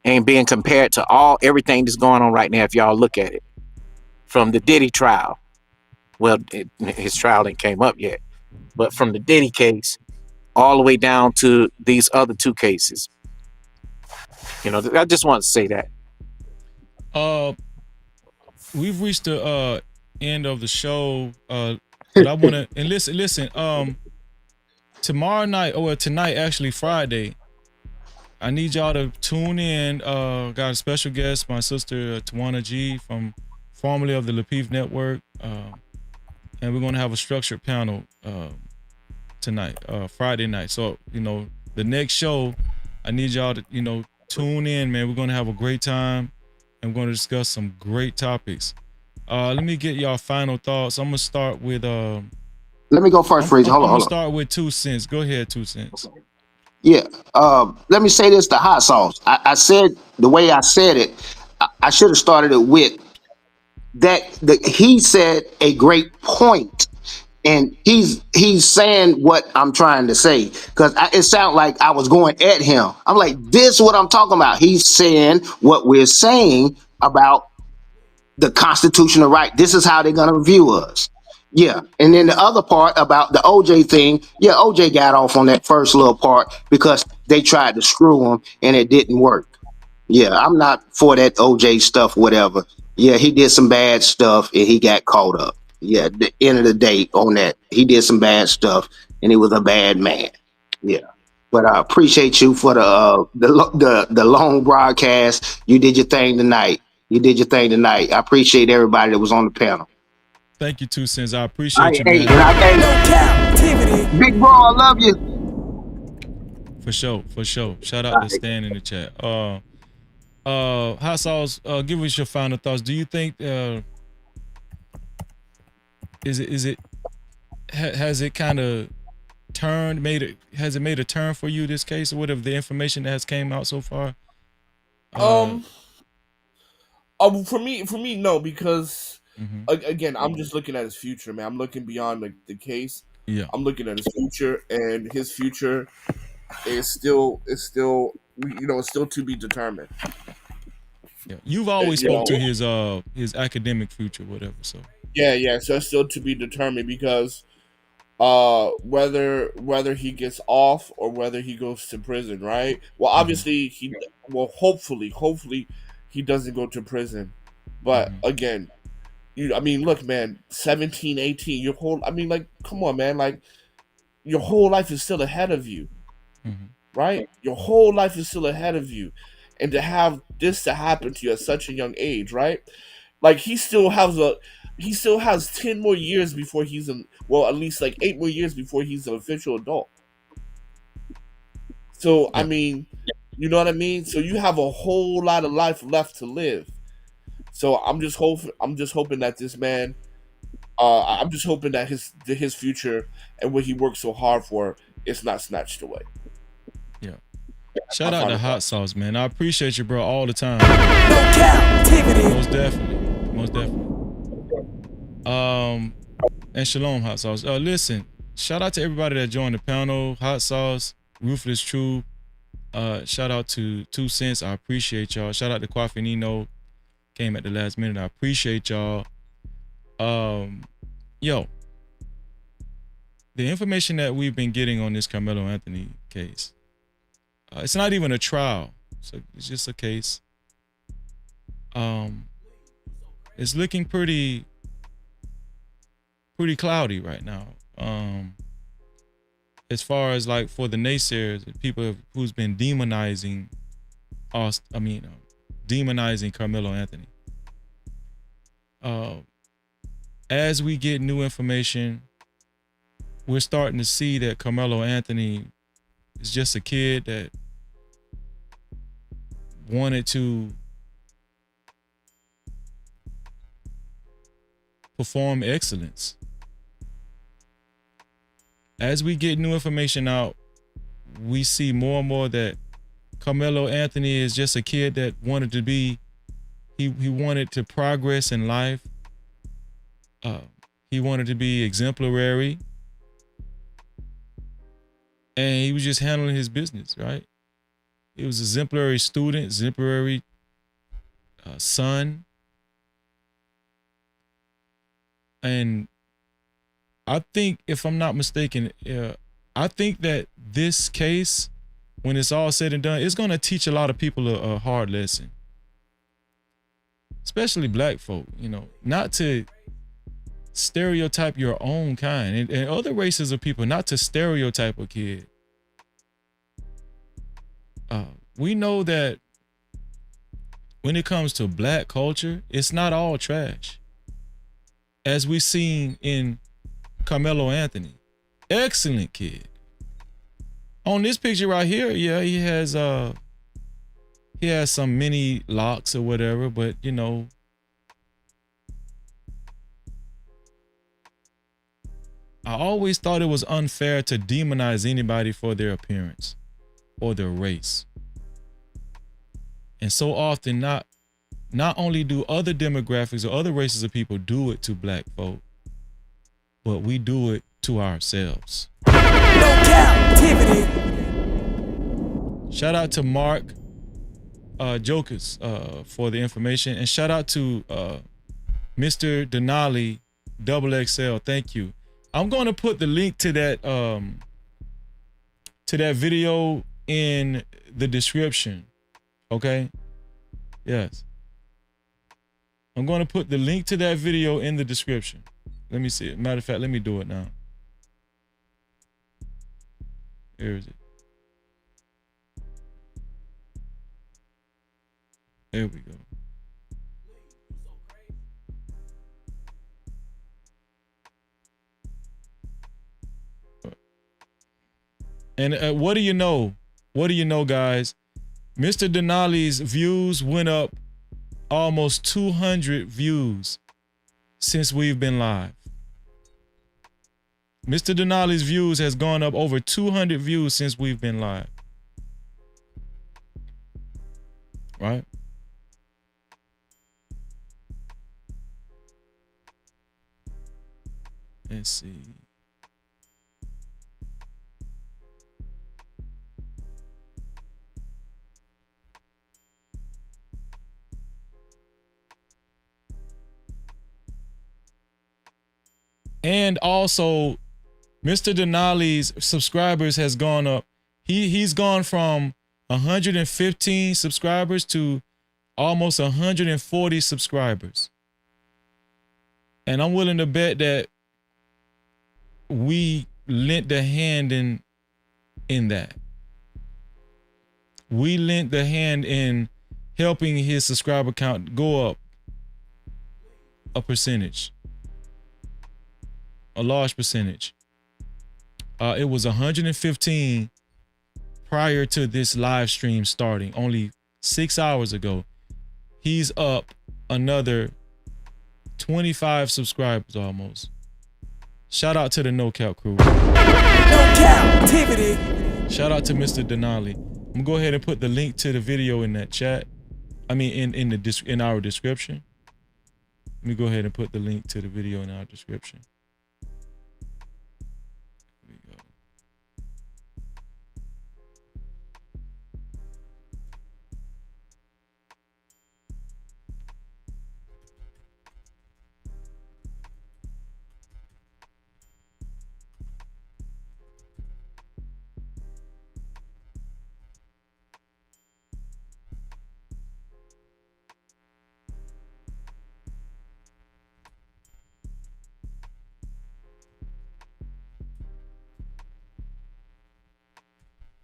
and being compared to everything that's going on right now. If y'all look at it, from the Diddy trial, well, his trial ain't came up yet, but from the Diddy case all the way down to these other two cases. You know, I just want to say that. We've reached the end of the show, but I want to, and listen, tomorrow night, or tonight, actually Friday, I need y'all to tune in. Got a special guest, my sister Tawana G, formerly of the Lapeef Network, and we're gonna have a structured panel tonight, Friday night. So, you know, the next show, I need y'all to, you know, tune in, man. We're gonna have a great time, and we're gonna discuss some great topics. Let me get y'all final thoughts. I'm gonna start with let me go first, Fraser. Hold on. I'm gonna start with 2 cents. Go ahead, 2 cents. Yeah. Let me say this to Hot Sauce. I said the way I said it, I should have started it with that. He said a great point, and he's saying what I'm trying to say, because it sounded like I was going at him. I'm like, this is what I'm talking about. He's saying what we're saying about the constitutional right. This is how they're gonna view us. Yeah. And then the other part about the OJ thing, yeah, OJ got off on that first little part because they tried to screw him and it didn't work. Yeah, I'm not for that OJ stuff, whatever. Yeah, he did some bad stuff and he got caught up. Yeah, at the end of the day on that, he did some bad stuff and he was a bad man. Yeah. But I appreciate you for the long broadcast. You did your thing tonight. I appreciate everybody that was on the panel. Thank you, 2 cents. I appreciate you, man. Big bro, I love you. For sure. Shout out to Stan in the chat. Hot Sauce, give us your final thoughts. Do you think has it kind of has it made a turn for you, this case, or whatever the information that has came out so far? For me, no, because again, I'm just looking at his future, man. I'm looking beyond the case. Yeah, I'm looking at his future, and his future is still it's still to be determined. Yeah, you've always spoke to his academic future, whatever. So yeah, so it's still to be determined because whether he gets off or whether he goes to prison, right? Well, obviously hopefully he doesn't go to prison, but again, look, man, 17, 18, come on, man, like your whole life is still ahead of you, right? Your whole life is still ahead of you, and to have this to happen to you at such a young age, right? Like he still has 10 more years before he's at least like 8 more years before he's an official adult. So you know what I mean? So you have a whole lot of life left to live. So I'm just hoping that this man, I'm just hoping that his future and what he worked so hard for is not snatched away. Yeah. Shout out to Hot Sauce, man. I appreciate you, bro, all the time. No Cap-tivity. Most definitely. And shalom, Hot Sauce. Listen, shout out to everybody that joined the panel. Hot Sauce, Ruthless True. Shout out to 2 Cents. I appreciate y'all. Shout out to Kwafi Nino. Came at the last minute. I appreciate y'all. Yo, the information that we've been getting on this Carmelo Anthony case, it's not even a trial. So it's just a case. It's looking pretty cloudy right now. As far as like for the naysayers, the people who's been demonizing demonizing Carmelo Anthony. As we get new information, we're starting to see that Carmelo Anthony is just a kid that wanted to perform excellence. As we get new information out, we see more and more that Carmelo Anthony is just a kid that wanted to be, he wanted to progress in life. He wanted to be exemplary. And he was just handling his business, right? He was an exemplary student, exemplary son. And I think, if I'm not mistaken, I think that this case, when it's all said and done, it's going to teach a lot of people a hard lesson. Especially black folk, not to stereotype your own kind, and other races of people, not to stereotype a kid. We know that when it comes to black culture, it's not all trash. As we've seen in Carmelo Anthony, excellent kid. On this picture right here, yeah, he has some mini locks or whatever, but I always thought it was unfair to demonize anybody for their appearance or their race. And so often, not only do other demographics or other races of people do it to black folk, but we do it to ourselves. No Cap-tivity. Shout out to Mark Jokus for the information, and shout out to Mr. Denali XXL. Thank you. I'm going to put the link to that video in the description. Okay? Yes. I'm going to put the link to that video in the description. Let me see it. Matter of fact, let me do it now. Here is it. There we go. And what do you know? what do you know, guys? Mr. Denali's views went up almost 200 views since we've been live. Mr. Denali's views has gone up over 200 views since we've been live. Right? Let's see. And also, Mr. Denali's subscribers has gone up. He's gone from 115 subscribers to almost 140 subscribers. And I'm willing to bet that we lent the hand in that. We lent the hand in helping his subscriber count go up a percentage. A large percentage. It was 115 prior to this live stream starting, only 6 hours ago. He's up another 25 subscribers almost. Shout out to the No Cap crew. No Cap-tivity. Shout out to Mr. Denali. I'm gonna go ahead and put the link to the video in that chat. I mean, in our description. Let me go ahead and put the link to the video in our description.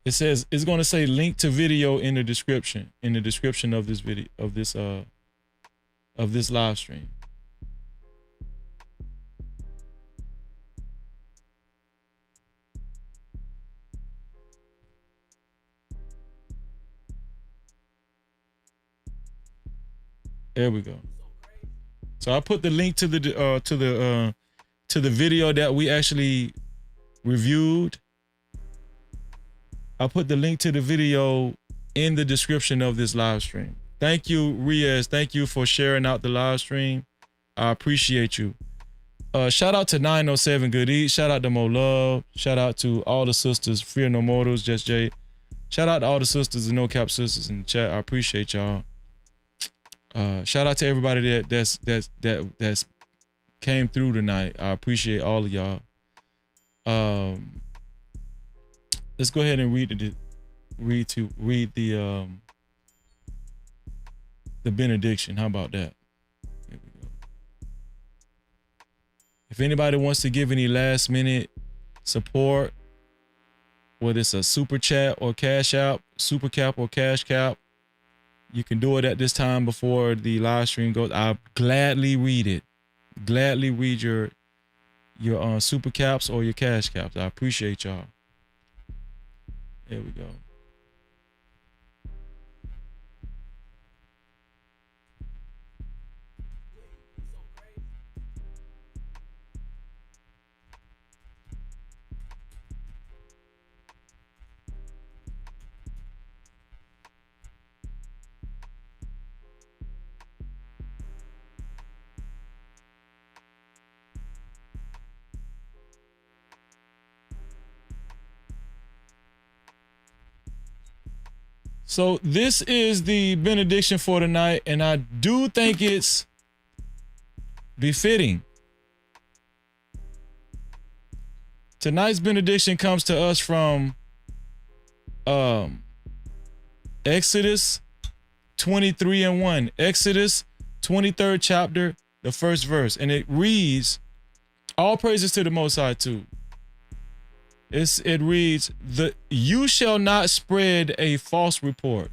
It says it's going to say link to video in the description of this video of this live stream. There we go. So I put the link to the video that we actually reviewed. I'll put the link to the video in the description of this live stream. Thank you, Riaz. Thank you for sharing out the live stream. I appreciate you. Shout out to 907 Good Eat. Shout out to Mo Love. Shout out to all the sisters. Fear No Mortals. Just Jay. Shout out to all the sisters and No Cap sisters in the chat. I appreciate y'all. Shout out to everybody that's came through tonight. I appreciate all of y'all. Let's go ahead and read the benediction. How about that? Here we go. If anybody wants to give any last minute support, whether it's a super chat or cash out, super cap or cash cap, you can do it at this time before the live stream goes. I'll gladly read it. Gladly read your super caps or your cash caps. I appreciate y'all. There we go. So this is the benediction for tonight, and I do think it's befitting. Tonight's benediction comes to us from Exodus 23:1. Exodus 23rd chapter, the first verse, and it reads, all praises to the Most High too. It reads, you shall not spread a false report.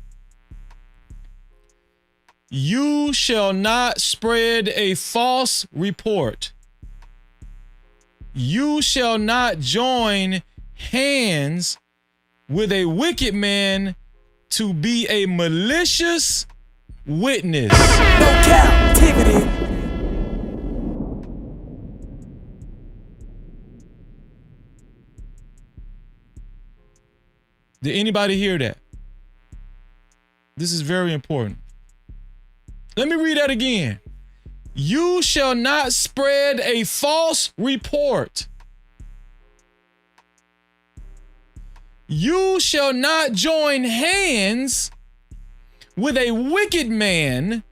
You shall not spread a false report. You shall not join hands with a wicked man to be a malicious witness. No captivity. Did anybody hear that? This is very important. Let me read that again. You shall not spread a false report. You shall not join hands with a wicked man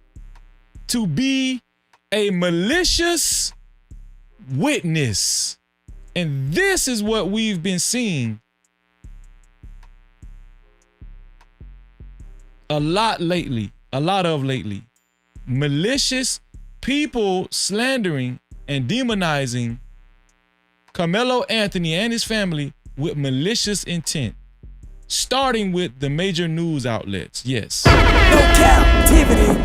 to be a malicious witness. And this is what we've been seeing a lot lately. Malicious people slandering and demonizing Carmelo Anthony and his family with malicious intent, starting with the major news outlets. Yes. No captivity.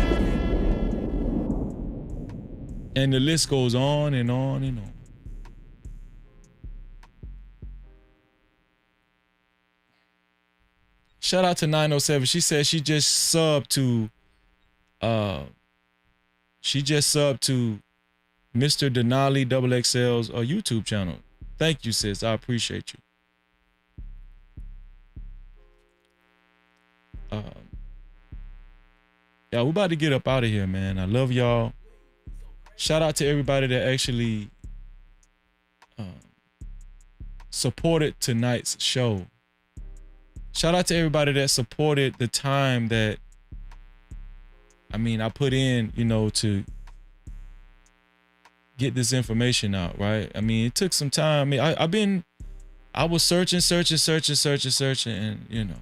And the list goes on and on and on. Shout out to 907. She said she just subbed to Mr. Denali XXL's YouTube channel. Thank you, sis. I appreciate you. Yeah, we're about to get up out of here, man. I love y'all. Shout out to everybody that actually supported tonight's show. Shout out to everybody that supported the time that, I put in, to get this information out, right? It took some time. I was searching, and,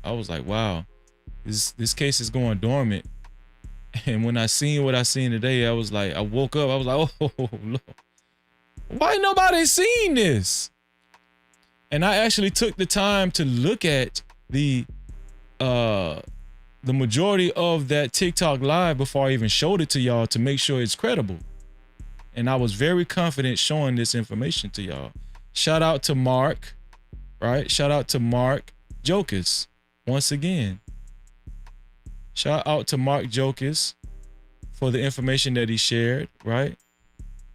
I was like, wow, this case is going dormant. And when I seen what I seen today, I was like, I woke up, I was like, oh, Lord, why nobody seen this? And I actually took the time to look at the majority of that TikTok live before I even showed it to y'all to make sure it's credible. And I was very confident showing this information to y'all. Shout out to Mark, right? Shout out to Mark Jokus once again. Shout out to Mark Jokus for the information that he shared, right?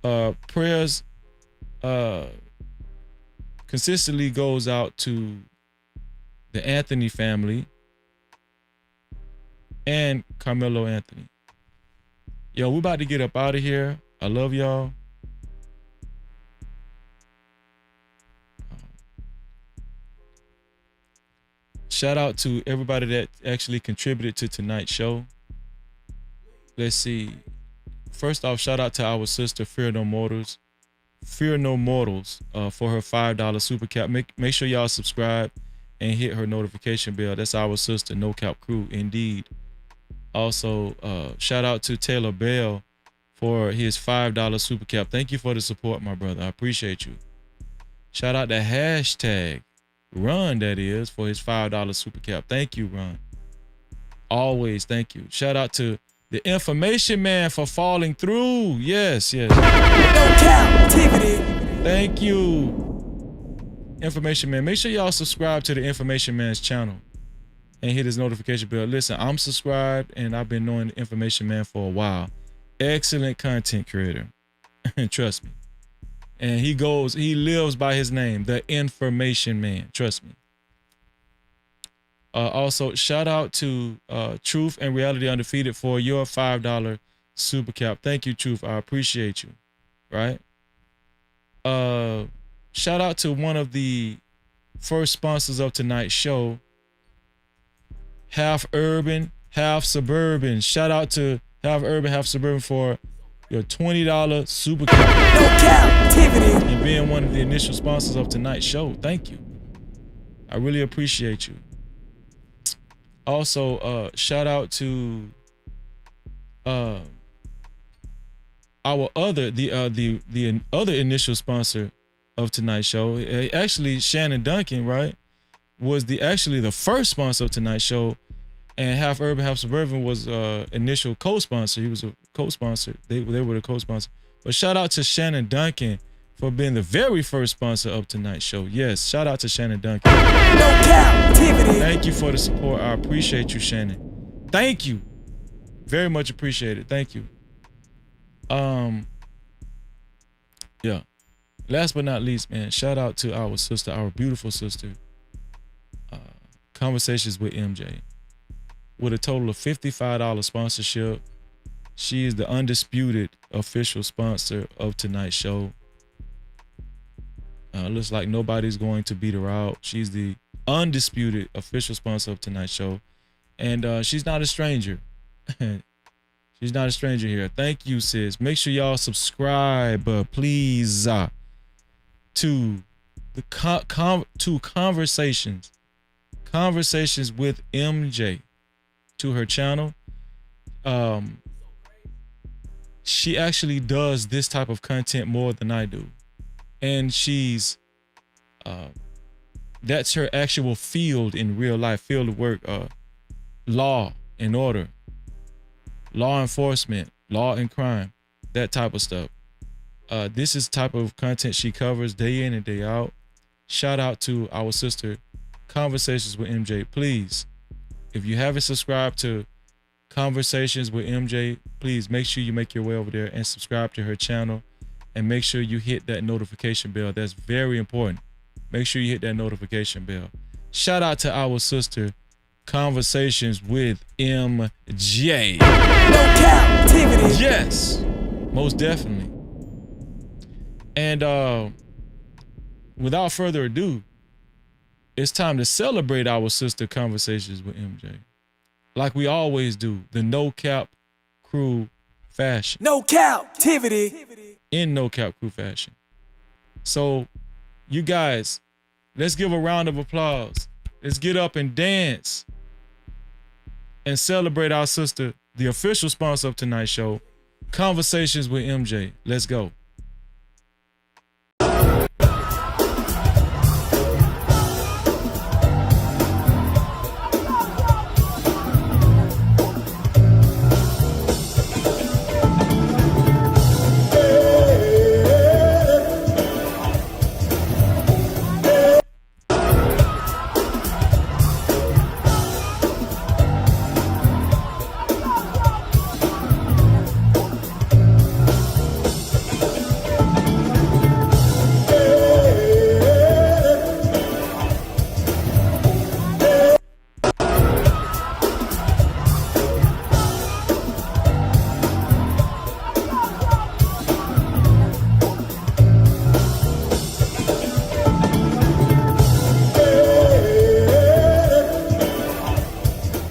Prayers consistently goes out to the Anthony family and Carmelo Anthony. Yo, we're about to get up out of here. I love y'all. Shout out to everybody that actually contributed to tonight's show. Let's see. First off, shout out to our sister Fear No Mortals for her $5 super cap. Make sure y'all subscribe and hit her notification bell. That's our sister No Cap Crew, indeed. Also, shout out to Taylor Bell for his $5 super cap. Thank you for the support, my brother. I appreciate you. Shout out to hashtag Run, that is, for his $5 super cap. Thank you, Run. Always thank you. Shout out to the Information Man for falling through. Yes. No captivity. Thank you, Information Man. Make sure y'all subscribe to the Information Man's channel and hit his notification bell. Listen, I'm subscribed and I've been knowing the Information Man for a while. Excellent content creator. Trust me. And he lives by his name, the Information Man. Trust me. Also, shout out to Truth and Reality Undefeated for your $5 super cap. Thank you, Truth. I appreciate you. Right? Shout out to one of the first sponsors of tonight's show, Half Urban, Half Suburban. Shout out to Half Urban, Half Suburban for your $20 super cap. No captivity. And being one of the initial sponsors of tonight's show. Thank you. I really appreciate you. Also, shout out to the other initial sponsor of tonight's show. Actually, Shannon Duncan, right, was the first sponsor of tonight's show, and Half Urban, Half Suburban was initial co-sponsor. He was a co-sponsor. They were the co-sponsor. But shout out to Shannon Duncan for being the very first sponsor of tonight's show. Yes, shout out to Shannon Duncan. Thank you for the support. I appreciate you, Shannon. Thank you. Very much appreciated. Thank you. Yeah. Last but not least, man, shout out to our sister, our beautiful sister, Conversations with MJ. With a total of $55 sponsorship, she is the undisputed official sponsor of tonight's show. Looks like nobody's going to beat her out. She's the undisputed official sponsor of tonight's show. And she's not a stranger. She's not a stranger here. Thank you, sis. Make sure y'all subscribe, please, to the Conversations with MJ, to her channel. She actually does this type of content more than I do, and she's that's her actual field in real life, field of work, law and order, law enforcement, law and crime, that type of stuff. This is the type of content she covers day in and day out. Shout out to our sister, Conversations with MJ. Please, if you haven't subscribed to Conversations with MJ, please make sure you make your way over there and subscribe to her channel, and make sure you hit that notification bell. That's very important. Make sure you hit that notification bell. Shout out to our sister, Conversations with MJ. No Cap-tivity. Yes, most definitely. And without further ado, it's time to celebrate our sister, Conversations with MJ. Like we always do, the No Cap Crew fashion. No Cap-tivity. In No Cap Crew fashion. So, you guys, let's give a round of applause. Let's get up and dance and celebrate our sister, the official sponsor of tonight's show, Conversations with MJ. Let's go.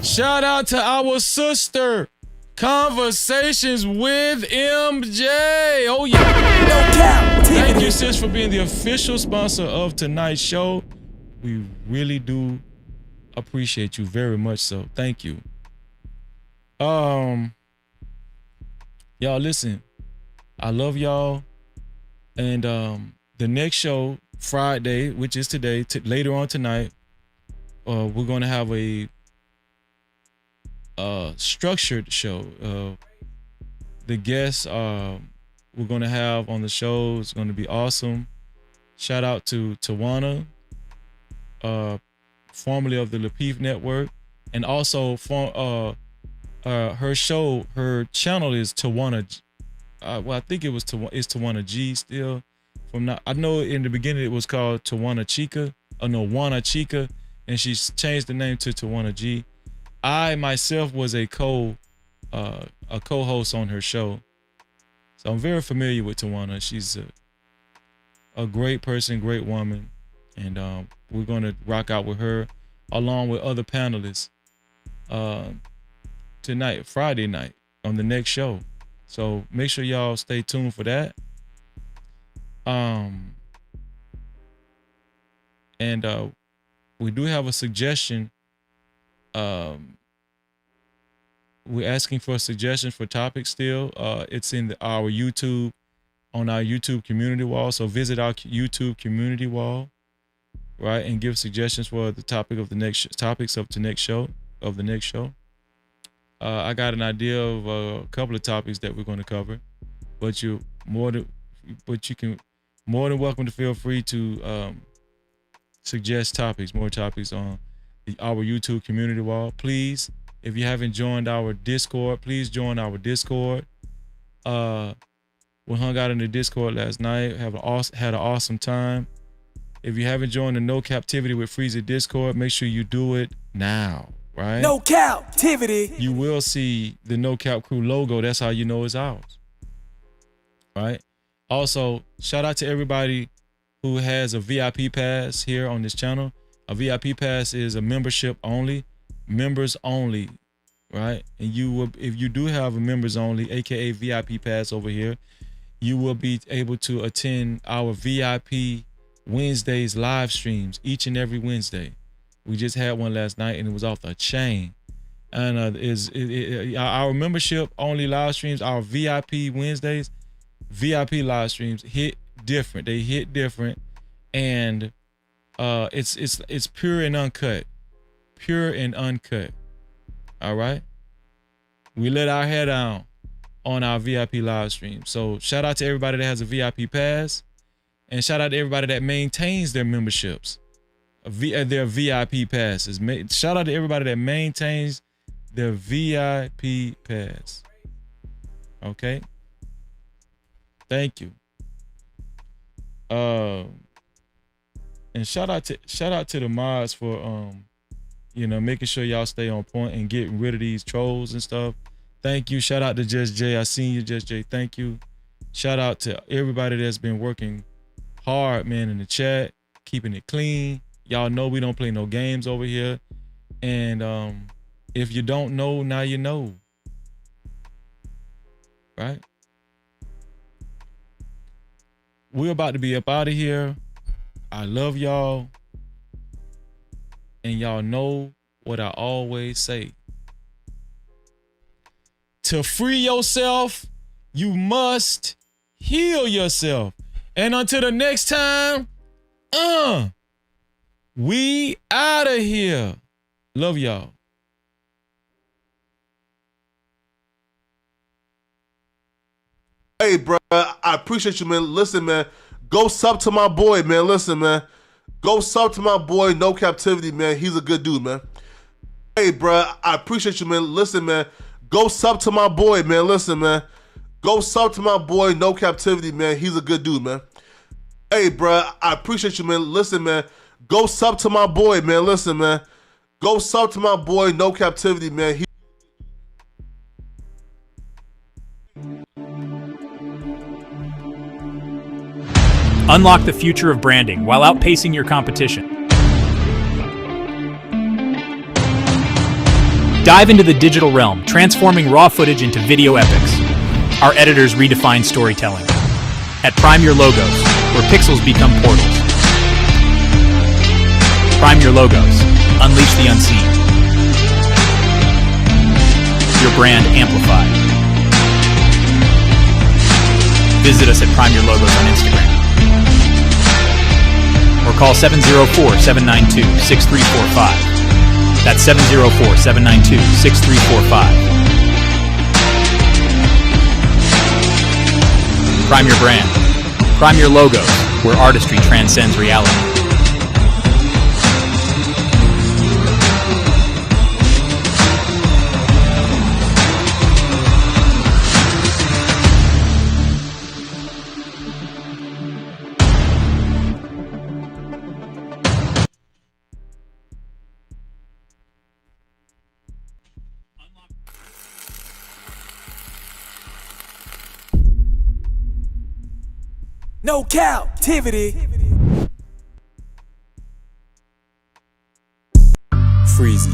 Shout out to our sister, Conversations with MJ. Oh yeah. Thank you, sis, for being the official sponsor of tonight's show. We really do appreciate you very much so. Thank you. Y'all listen, I love y'all. And the next show, Friday, which is today, later on tonight, we're gonna have a structured show. The guests we're gonna have on the show is gonna be awesome. Shout out to Tawana, formerly of the Lapeef Network, and also her show, her channel is Tawana. Well, I think it's Tawana G still. I know in the beginning it was called Tawana Chica. Wana Chica, and she's changed the name to Tawana G. I myself was a co-host on her show, so I'm very familiar with Tawana. She's a great person, great woman, and we're gonna rock out with her along with other panelists tonight, Friday night, on the next show. So make sure y'all stay tuned for that. And we do have a suggestion. We're asking for suggestions for topics still. It's in our YouTube, on our YouTube community wall. So visit our YouTube community wall, right, and give suggestions for the topic of the next topics of the next show. I got an idea of a couple of topics that we're going to cover, but you can more than welcome to feel free to suggest topics, more topics on our YouTube community wall. Please, if you haven't joined our Discord, please join our Discord. We hung out in the Discord last night, had an awesome time. If you haven't joined the No Cap-tivity with Freezy Discord, make sure you do it now, right? No Cap-tivity. You will see the No Cap Crew logo. That's how you know it's ours, right? Also, shout out to everybody who has a VIP pass here on this channel. A VIP pass is a membership only, members only, right? And you will, if you do have a members only, aka VIP pass over here, you will be able to attend our VIP Wednesdays live streams each and every Wednesday. We just had one last night and it was off the chain. And our membership only live streams, our VIP Wednesdays, VIP live streams hit different. They hit different, and it's pure and uncut, pure and uncut. All right, we let our hair down on our VIP live stream. So shout out to everybody that has a VIP pass. And shout out to everybody that maintains their memberships, their VIP passes. Shout out to everybody that maintains their VIP pass. Okay. Thank you. And shout out to the mods for making sure y'all stay on point and getting rid of these trolls and stuff. Thank you. Shout out to Just Jay. I seen you, Just Jay. Thank you. Shout out to everybody that's been working hard, man, in the chat, keeping it clean. Y'all know we don't play no games over here. And if you don't know, now you know. Right? We're about to be up out of here. I love y'all. And y'all know what I always say. To free yourself, you must heal yourself. And until the next time, we out of here. Love y'all. Hey, bro, I appreciate you, man. Listen, man, go sub to my boy, man. Listen, man, go sub to my boy, No Cap-tivity, man. He's a good dude, man. Hey, bro, I appreciate you, man. Listen, man, go sub to my boy, man. Listen, man, go sub to my boy, No Cap-tivity, man. He's a good dude, man. Hey, bro, I appreciate you, man. Listen, man, go sub to my boy, man. Listen, man, go sub to my boy, No Cap-tivity, man. Unlock the future of branding while outpacing your competition. Dive into the digital realm, transforming raw footage into video epics. Our editors redefine storytelling. At Prime Your Logos, where pixels become portals. Prime Your Logos. Unleash the unseen. Your brand amplified. Visit us at Prime Your Logos on Instagram. Or call 704-792-6345. That's 704-792-6345. Prime your brand. Prime your logos, where artistry transcends reality. No Cap-tivity. Freezy.